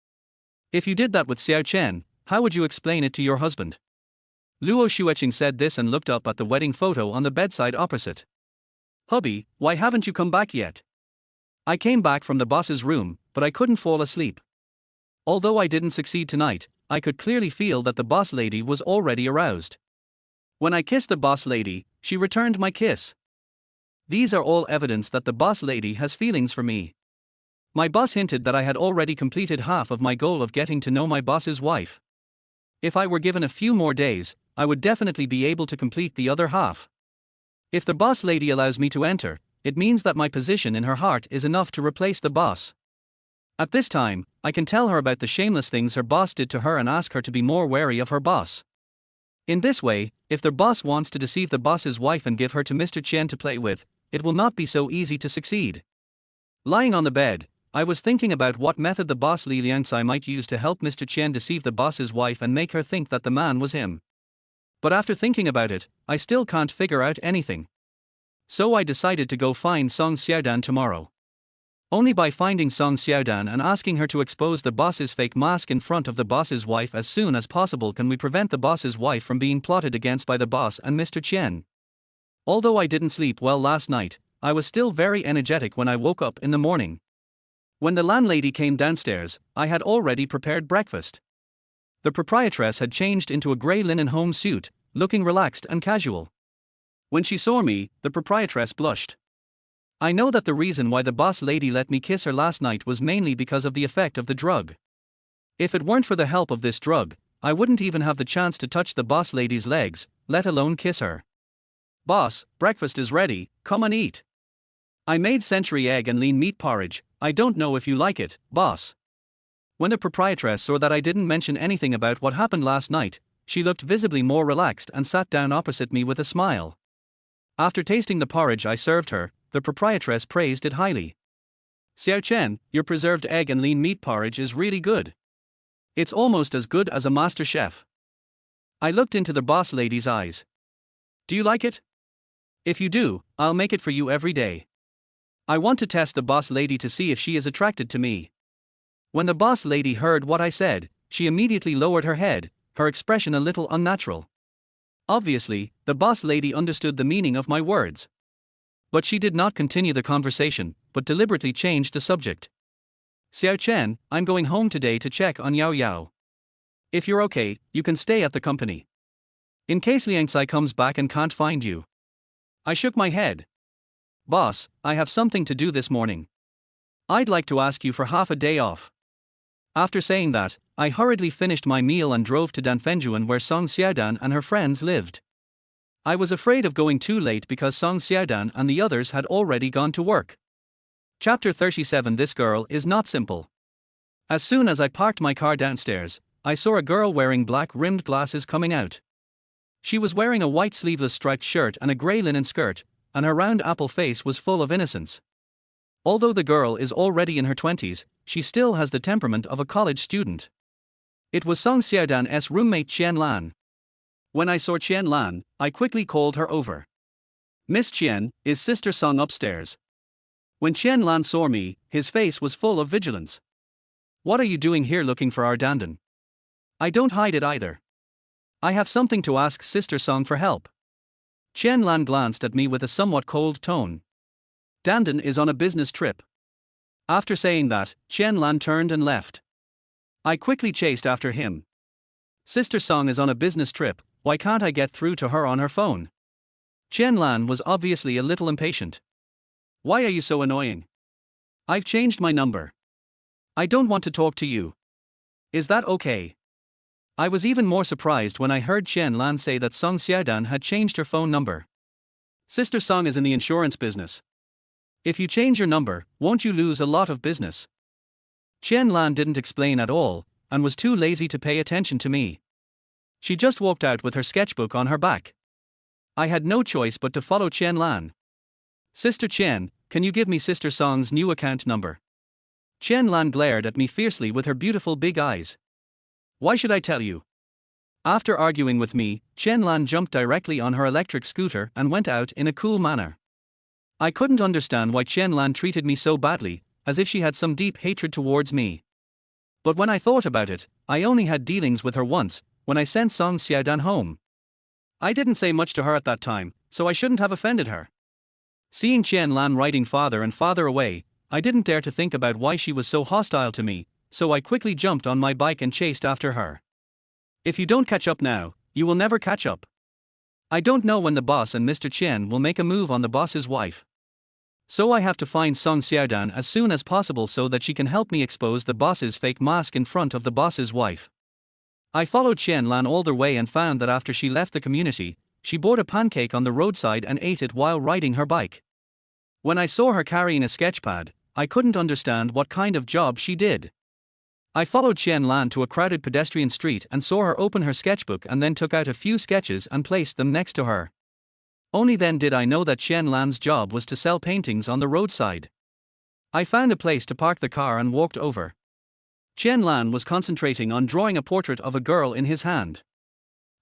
If you did that with Xiao Chen, how would you explain it to your husband?" Luo Shueching said this and looked up at the wedding photo on the bedside opposite. "Hubby, why haven't you come back yet?" "I came back from the boss's room, but I couldn't fall asleep. Although I didn't succeed tonight, I could clearly feel that the boss lady was already aroused. When I kissed the boss lady, she returned my kiss. These are all evidence that the boss lady has feelings for me. My boss hinted that I had already completed half of my goal of getting to know my boss's wife. If I were given a few more days, I would definitely be able to complete the other half. If the boss lady allows me to enter, it means that my position in her heart is enough to replace the boss. At this time, I can tell her about the shameless things her boss did to her and ask her to be more wary of her boss. In this way, if the boss wants to deceive the boss's wife and give her to Mr. Chen to play with, it will not be so easy to succeed. Lying on the bed, I was thinking about what method the boss Li Liangsai might use to help Mr. Chen deceive the boss's wife and make her think that the man was him. But after thinking about it, I still can't figure out anything. So I decided to go find Song Xiaodan tomorrow. Only by finding Song Xiaodan and asking her to expose the boss's fake mask in front of the boss's wife as soon as possible can we prevent the boss's wife from being plotted against by the boss and Mr. Chen. Although I didn't sleep well last night, I was still very energetic when I woke up in the morning. When the landlady came downstairs, I had already prepared breakfast. The proprietress had changed into a grey linen home suit, looking relaxed and casual. When she saw me, the proprietress blushed. I know that the reason why the boss lady let me kiss her last night was mainly because of the effect of the drug. If it weren't for the help of this drug, I wouldn't even have the chance to touch the boss lady's legs, let alone kiss her. Boss, breakfast is ready, come and eat. I made century egg and lean meat porridge, I don't know if you like it, boss. When the proprietress saw that I didn't mention anything about what happened last night, she looked visibly more relaxed and sat down opposite me with a smile. After tasting the porridge I served her, the proprietress praised it highly. Xiao Chen, your preserved egg and lean meat porridge is really good. It's almost as good as a master chef. I looked into the boss lady's eyes. Do you like it? If you do, I'll make it for you every day. I want to test the boss lady to see if she is attracted to me. When the boss lady heard what I said, she immediately lowered her head, her expression a little unnatural. Obviously, the boss lady understood the meaning of my words. But she did not continue the conversation, but deliberately changed the subject. Xiao Chen, I'm going home today to check on Yao Yao. If you're okay, you can stay at the company. In case Liang Xi comes back and can't find you. I shook my head. Boss, I have something to do this morning. I'd like to ask you for half a day off. After saying that, I hurriedly finished my meal and drove to Danfenjuan where Song Xiaodan and her friends lived. I was afraid of going too late because Song Xiaodan and the others had already gone to work. Chapter 37. This girl is not simple. As soon as I parked my car downstairs, I saw a girl wearing black rimmed glasses coming out. She was wearing a white sleeveless striped shirt and a grey linen skirt, and her round apple face was full of innocence. Although the girl is already in her 20s, she still has the temperament of a college student. It was Song Xiaodan's roommate Qian Lan. When I saw Qian Lan, I quickly called her over. Miss Qian, is Sister Song upstairs? When Qian Lan saw me, his face was full of vigilance. What are you doing here looking for our Dandan? I don't hide it either. I have something to ask Sister Song for help. Qian Lan glanced at me with a somewhat cold tone. Dandan is on a business trip. After saying that, Qian Lan turned and left. I quickly chased after him. Sister Song is on a business trip, why can't I get through to her on her phone? Qian Lan was obviously a little impatient. Why are you so annoying? I've changed my number. I don't want to talk to you. Is that okay? I was even more surprised when I heard Qian Lan say that Song Xiaodan had changed her phone number. Sister Song is in the insurance business. If you change your number, won't you lose a lot of business? Qian Lan didn't explain at all, and was too lazy to pay attention to me. She just walked out with her sketchbook on her back. I had no choice but to follow Qian Lan. Sister Qian, can you give me Sister Song's new account number? Qian Lan glared at me fiercely with her beautiful big eyes. Why should I tell you? After arguing with me, Qian Lan jumped directly on her electric scooter and went out in a cool manner. I couldn't understand why Qian Lan treated me so badly, as if she had some deep hatred towards me. But when I thought about it, I only had dealings with her once, when I sent Song Xiaodan home. I didn't say much to her at that time, so I shouldn't have offended her. Seeing Qian Lan riding farther and farther away, I didn't dare to think about why she was so hostile to me, so I quickly jumped on my bike and chased after her. If you don't catch up now, you will never catch up. I don't know when the boss and Mr. Qian will make a move on the boss's wife. So I have to find Song Xiaodan as soon as possible so that she can help me expose the boss's fake mask in front of the boss's wife. I followed Qian Lan all the way and found that after she left the community, she bought a pancake on the roadside and ate it while riding her bike. When I saw her carrying a sketchpad, I couldn't understand what kind of job she did. I followed Qian Lan to a crowded pedestrian street and saw her open her sketchbook and then took out a few sketches and placed them next to her. Only then did I know that Qian Lan's job was to sell paintings on the roadside. I found a place to park the car and walked over. Qian Lan was concentrating on drawing a portrait of a girl in his hand.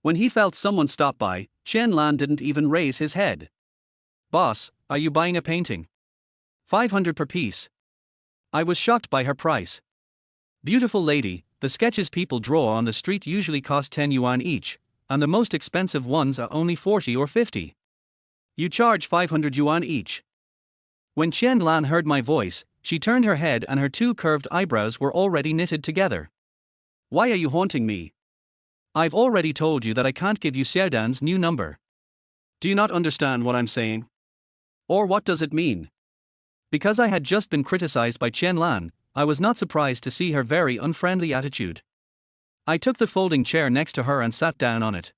When he felt someone stop by, Qian Lan didn't even raise his head. Boss, are you buying a painting? 500 per piece. I was shocked by her price. Beautiful lady, the sketches people draw on the street usually cost 10 yuan each, and the most expensive ones are only 40 or 50. You charge 500 yuan each. When Chen Lan heard my voice, she turned her head and her two curved eyebrows were already knitted together. Why are you haunting me? I've already told you that I can't give you Xiaodan's new number. Do you not understand what I'm saying? Or what does it mean? Because I had just been criticized by Chen Lan, I was not surprised to see her very unfriendly attitude. I took the folding chair next to her and sat down on it.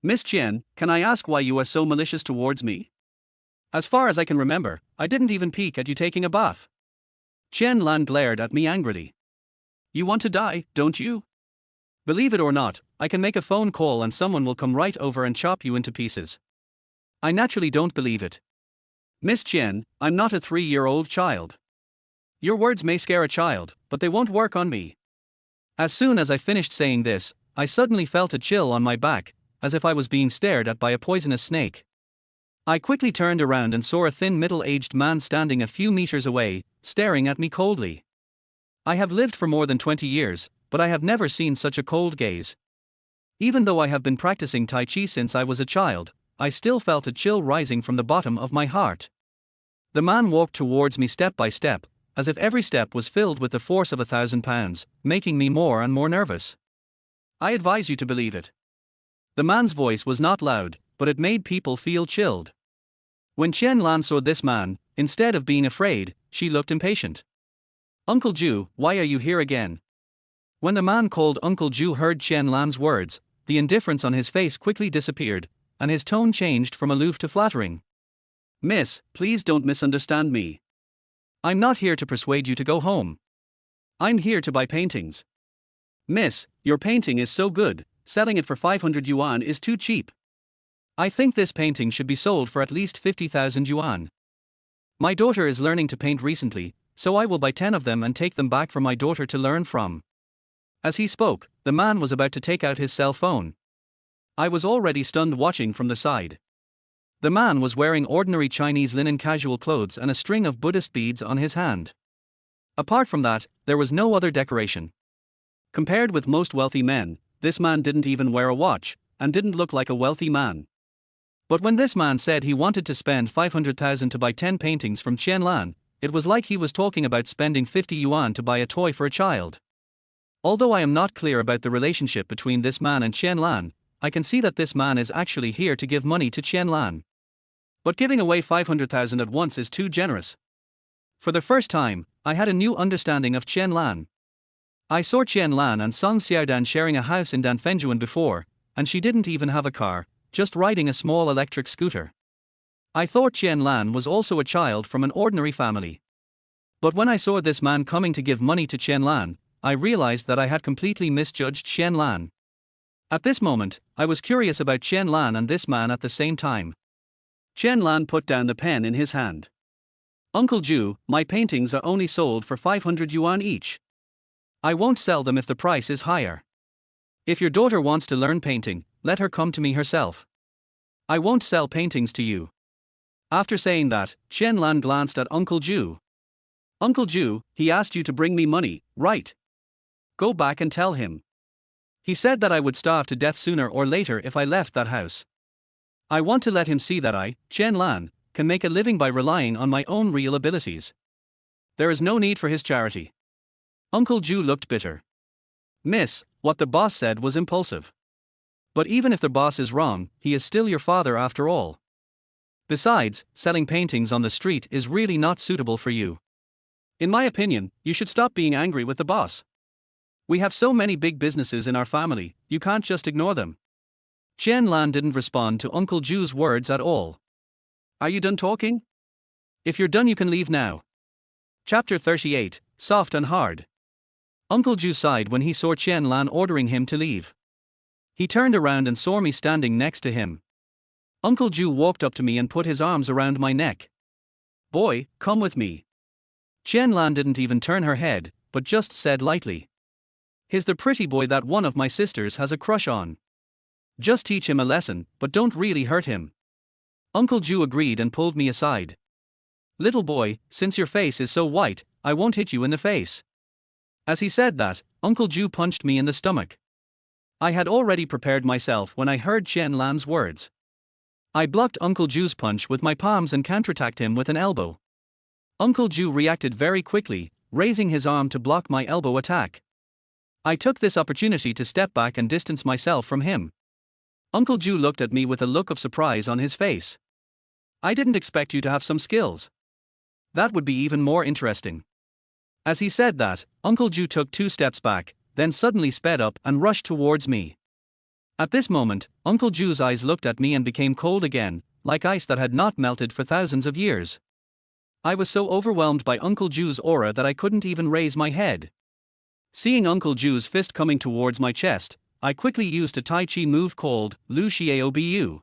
Miss Chen, can I ask why you are so malicious towards me? As far as I can remember, I didn't even peek at you taking a bath. Chen Lan glared at me angrily. You want to die, don't you? Believe it or not, I can make a phone call and someone will come right over and chop you into pieces. I naturally don't believe it. Miss Chen, I'm not a 3-year-old child. Your words may scare a child, but they won't work on me. As soon as I finished saying this, I suddenly felt a chill on my back, as if I was being stared at by a poisonous snake. I quickly turned around and saw a thin middle-aged man standing a few meters away, staring at me coldly. I have lived for more than 20 years, but I have never seen such a cold gaze. Even though I have been practicing Tai Chi since I was a child, I still felt a chill rising from the bottom of my heart. The man walked towards me step by step, as if every step was filled with the force of 1,000 pounds, making me more and more nervous. I advise you to believe it. The man's voice was not loud, but it made people feel chilled. When Chen Lan saw this man, instead of being afraid, she looked impatient. Uncle Ju, why are you here again? When the man called Uncle Ju heard Chen Lan's words, the indifference on his face quickly disappeared, and his tone changed from aloof to flattering. Miss, please don't misunderstand me. I'm not here to persuade you to go home. I'm here to buy paintings. Miss, your painting is so good, selling it for 500 yuan is too cheap. I think this painting should be sold for at least 50,000 yuan. My daughter is learning to paint recently, so I will buy 10 of them and take them back for my daughter to learn from. As he spoke, the man was about to take out his cell phone. I was already stunned watching from the side. The man was wearing ordinary Chinese linen casual clothes and a string of Buddhist beads on his hand. Apart from that, there was no other decoration. Compared with most wealthy men, this man didn't even wear a watch, and didn't look like a wealthy man. But when this man said he wanted to spend 500,000 to buy 10 paintings from Chen Lan, it was like he was talking about spending 50 yuan to buy a toy for a child. Although I am not clear about the relationship between this man and Chen Lan, I can see that this man is actually here to give money to Chen Lan. But giving away 500,000 at once is too generous. For the first time, I had a new understanding of Chen Lan. I saw Chen Lan and Song Xiaodan sharing a house in Danfengjuan before, and she didn't even have a car, just riding a small electric scooter. I thought Chen Lan was also a child from an ordinary family. But when I saw this man coming to give money to Chen Lan, I realized that I had completely misjudged Chen Lan. At this moment, I was curious about Chen Lan and this man at the same time. Chen Lan put down the pen in his hand. Uncle Ju, my paintings are only sold for 500 yuan each. I won't sell them if the price is higher. If your daughter wants to learn painting, let her come to me herself. I won't sell paintings to you. After saying that, Chen Lan glanced at Uncle Ju. Uncle Ju, he asked you to bring me money, right? Go back and tell him. He said that I would starve to death sooner or later if I left that house. I want to let him see that I, Chen Lan, can make a living by relying on my own real abilities. There is no need for his charity. Uncle Ju looked bitter. Miss, what the boss said was impulsive. But even if the boss is wrong, he is still your father after all. Besides, selling paintings on the street is really not suitable for you. In my opinion, you should stop being angry with the boss. We have so many big businesses in our family, you can't just ignore them. Chen Lan didn't respond to Uncle Ju's words at all. Are you done talking? If you're done, you can leave now. Chapter 38, Soft and Hard. Uncle Ju sighed when he saw Chen Lan ordering him to leave. He turned around and saw me standing next to him. Uncle Ju walked up to me and put his arms around my neck. Boy, come with me. Chen Lan didn't even turn her head, but just said lightly. He's the pretty boy that one of my sisters has a crush on. Just teach him a lesson, but don't really hurt him. Uncle Ju agreed and pulled me aside. Little boy, since your face is so white, I won't hit you in the face. As he said that, Uncle Ju punched me in the stomach. I had already prepared myself when I heard Chen Lan's words. I blocked Uncle Ju's punch with my palms and counterattacked him with an elbow. Uncle Ju reacted very quickly, raising his arm to block my elbow attack. I took this opportunity to step back and distance myself from him. Uncle Ju looked at me with a look of surprise on his face. I didn't expect you to have some skills. That would be even more interesting. As he said that, Uncle Ju took 2 steps back, then suddenly sped up and rushed towards me. At this moment, Uncle Ju's eyes looked at me and became cold again, like ice that had not melted for thousands of years. I was so overwhelmed by Uncle Ju's aura that I couldn't even raise my head. Seeing Uncle Ju's fist coming towards my chest, I quickly used a Tai Chi move called Lu Xiaobu.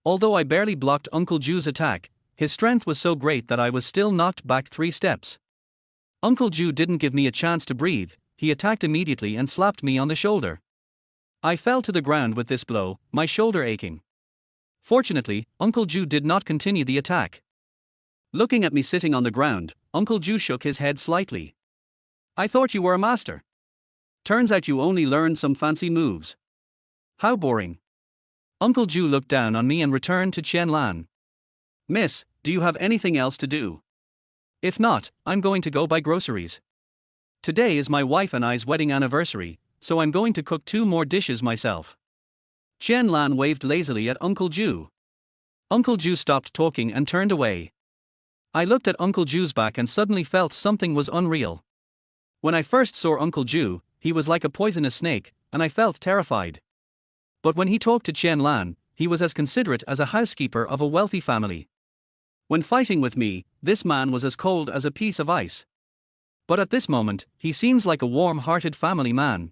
Although I barely blocked Uncle Ju's attack, his strength was so great that I was still knocked back 3 steps. Uncle Ju didn't give me a chance to breathe, he attacked immediately and slapped me on the shoulder. I fell to the ground with this blow, my shoulder aching. Fortunately, Uncle Ju did not continue the attack. Looking at me sitting on the ground, Uncle Ju shook his head slightly. I thought you were a master. Turns out you only learned some fancy moves. How boring. Uncle Ju looked down on me and returned to Chen Lan. Miss, do you have anything else to do? If not, I'm going to go buy groceries. Today is my wife and I's wedding anniversary, so I'm going to cook 2 more dishes myself. Chen Lan waved lazily at Uncle Ju. Uncle Ju stopped talking and turned away. I looked at Uncle Ju's back and suddenly felt something was unreal. When I first saw Uncle Ju, he was like a poisonous snake, and I felt terrified. But when he talked to Chen Lan, he was as considerate as a housekeeper of a wealthy family. When fighting with me, this man was as cold as a piece of ice. But at this moment, he seems like a warm-hearted family man.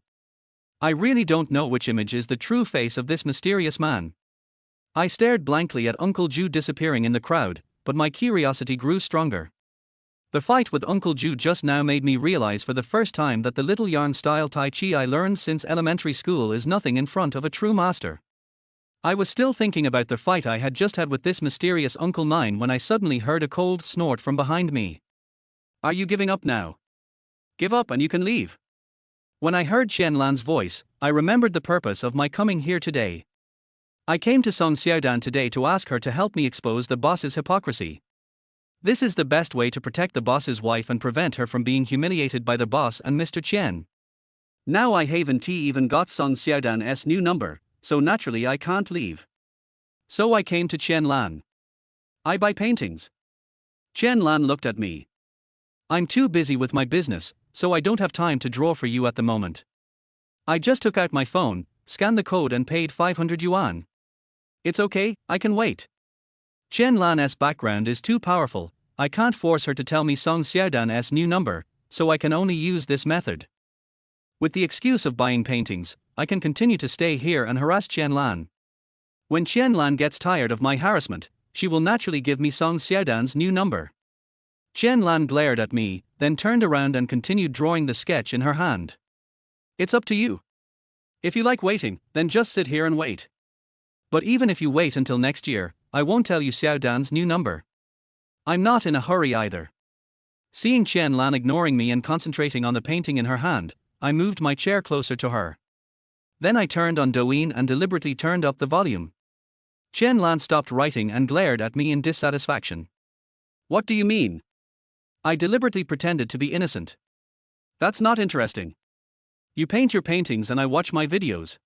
I really don't know which image is the true face of this mysterious man. I stared blankly at Uncle Ju disappearing in the crowd, but my curiosity grew stronger. The fight with Uncle Ju just now made me realize for the first time that the little yarn-style Tai Chi I learned since elementary school is nothing in front of a true master. I was still thinking about the fight I had just had with this mysterious Uncle Nine when I suddenly heard a cold snort from behind me. Are you giving up now? Give up and you can leave. When I heard Chen Lan's voice, I remembered the purpose of my coming here today. I came to Song Xiaodan today to ask her to help me expose the boss's hypocrisy. This is the best way to protect the boss's wife and prevent her from being humiliated by the boss and Mr. Chen. Now I haven't even got Song Xiaodan's new number, so naturally I can't leave. So I came to Chen Lan. I buy paintings. Chen Lan looked at me. I'm too busy with my business, so I don't have time to draw for you at the moment. I just took out my phone, scanned the code and paid 500 yuan. It's okay, I can wait. Chen Lan's background is too powerful, I can't force her to tell me Song Xiaodan's new number, so I can only use this method. With the excuse of buying paintings, I can continue to stay here and harass Chen Lan. When Chen Lan gets tired of my harassment, she will naturally give me Song Xiaodan's new number. Chen Lan glared at me, then turned around and continued drawing the sketch in her hand. It's up to you. If you like waiting, then just sit here and wait. But even if you wait until next year, I won't tell you Xiaodan's new number. I'm not in a hurry either. Seeing Chen Lan ignoring me and concentrating on the painting in her hand, I moved my chair closer to her. Then I turned on Douyin and deliberately turned up the volume. Chen Lan stopped writing and glared at me in dissatisfaction. What do you mean? I deliberately pretended to be innocent. That's not interesting. You paint your paintings and I watch my videos.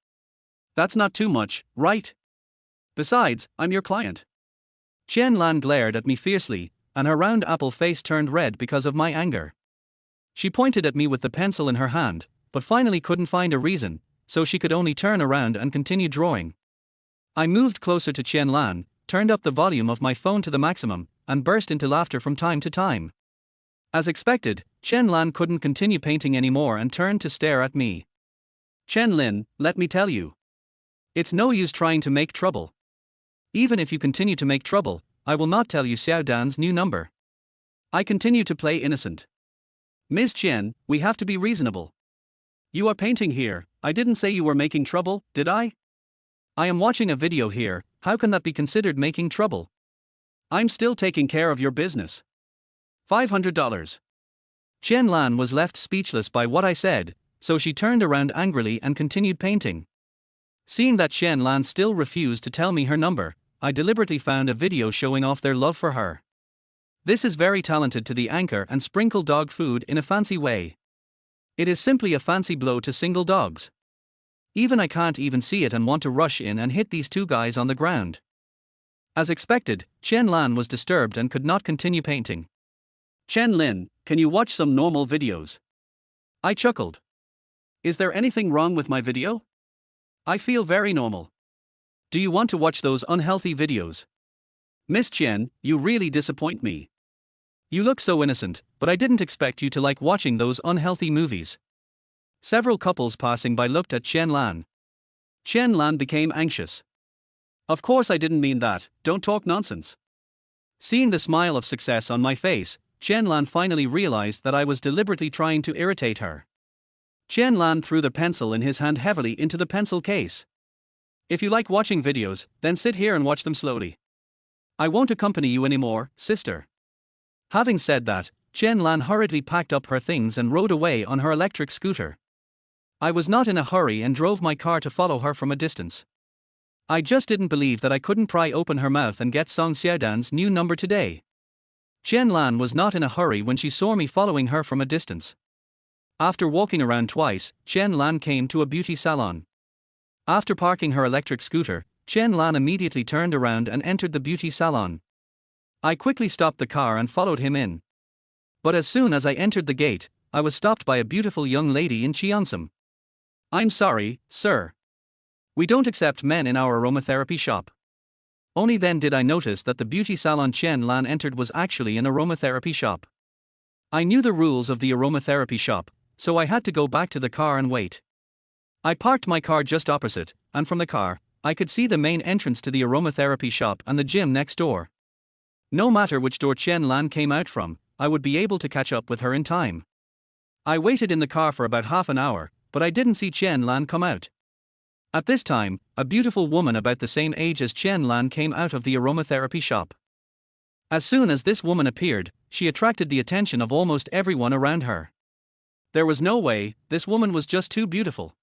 That's not too much, right? Besides, I'm your client. Chen Lan glared at me fiercely, and her round apple face turned red because of my anger. She pointed at me with the pencil in her hand, but finally couldn't find a reason, so she could only turn around and continue drawing. I moved closer to Chen Lan, turned up the volume of my phone to the maximum, and burst into laughter from time to time. As expected, Chen Lan couldn't continue painting anymore and turned to stare at me. Chen Lin, let me tell you. It's no use trying to make trouble. Even if you continue to make trouble, I will not tell you Xiaodan's new number. I continue to play innocent. Ms. Chen, we have to be reasonable. You are painting here, I didn't say you were making trouble, did I? I am watching a video here, how can that be considered making trouble? I'm still taking care of your business. $500. Chen Lan was left speechless by what I said, so she turned around angrily and continued painting. Seeing that Chen Lan still refused to tell me her number, I deliberately found a video showing off their love for her. This is very talented to the anchor and sprinkle dog food in a fancy way. It is simply a fancy blow to single dogs. Even I can't even see it and want to rush in and hit these two guys on the ground. As expected, Chen Lan was disturbed and could not continue painting. Chen Lin, can you watch some normal videos? I chuckled. Is there anything wrong with my video? I feel very normal. Do you want to watch those unhealthy videos? Miss Chen, you really disappoint me. You look so innocent, but I didn't expect you to like watching those unhealthy movies. Several couples passing by looked at Chen Lan. Chen Lan became anxious. Of course I didn't mean that, don't talk nonsense. Seeing the smile of success on my face, Chen Lan finally realized that I was deliberately trying to irritate her. Chen Lan threw the pencil in his hand heavily into the pencil case. If you like watching videos, then sit here and watch them slowly. I won't accompany you anymore, sister. Having said that, Chen Lan hurriedly packed up her things and rode away on her electric scooter. I was not in a hurry and drove my car to follow her from a distance. I just didn't believe that I couldn't pry open her mouth and get Song Xiaodan's new number today. Chen Lan was not in a hurry when she saw me following her from a distance. After walking around twice, Chen Lan came to a beauty salon. After parking her electric scooter, Chen Lan immediately turned around and entered the beauty salon. I quickly stopped the car and followed him in. But as soon as I entered the gate, I was stopped by a beautiful young lady in Cheongsam. I'm sorry, sir. We don't accept men in our aromatherapy shop. Only then did I notice that the beauty salon Chen Lan entered was actually an aromatherapy shop. I knew the rules of the aromatherapy shop, so I had to go back to the car and wait. I parked my car just opposite, and from the car, I could see the main entrance to the aromatherapy shop and the gym next door. No matter which door Chen Lan came out from, I would be able to catch up with her in time. I waited in the car for about half an hour, but I didn't see Chen Lan come out. At this time, a beautiful woman about the same age as Chen Lan came out of the aromatherapy shop. As soon as this woman appeared, she attracted the attention of almost everyone around her. There was no way, this woman was just too beautiful.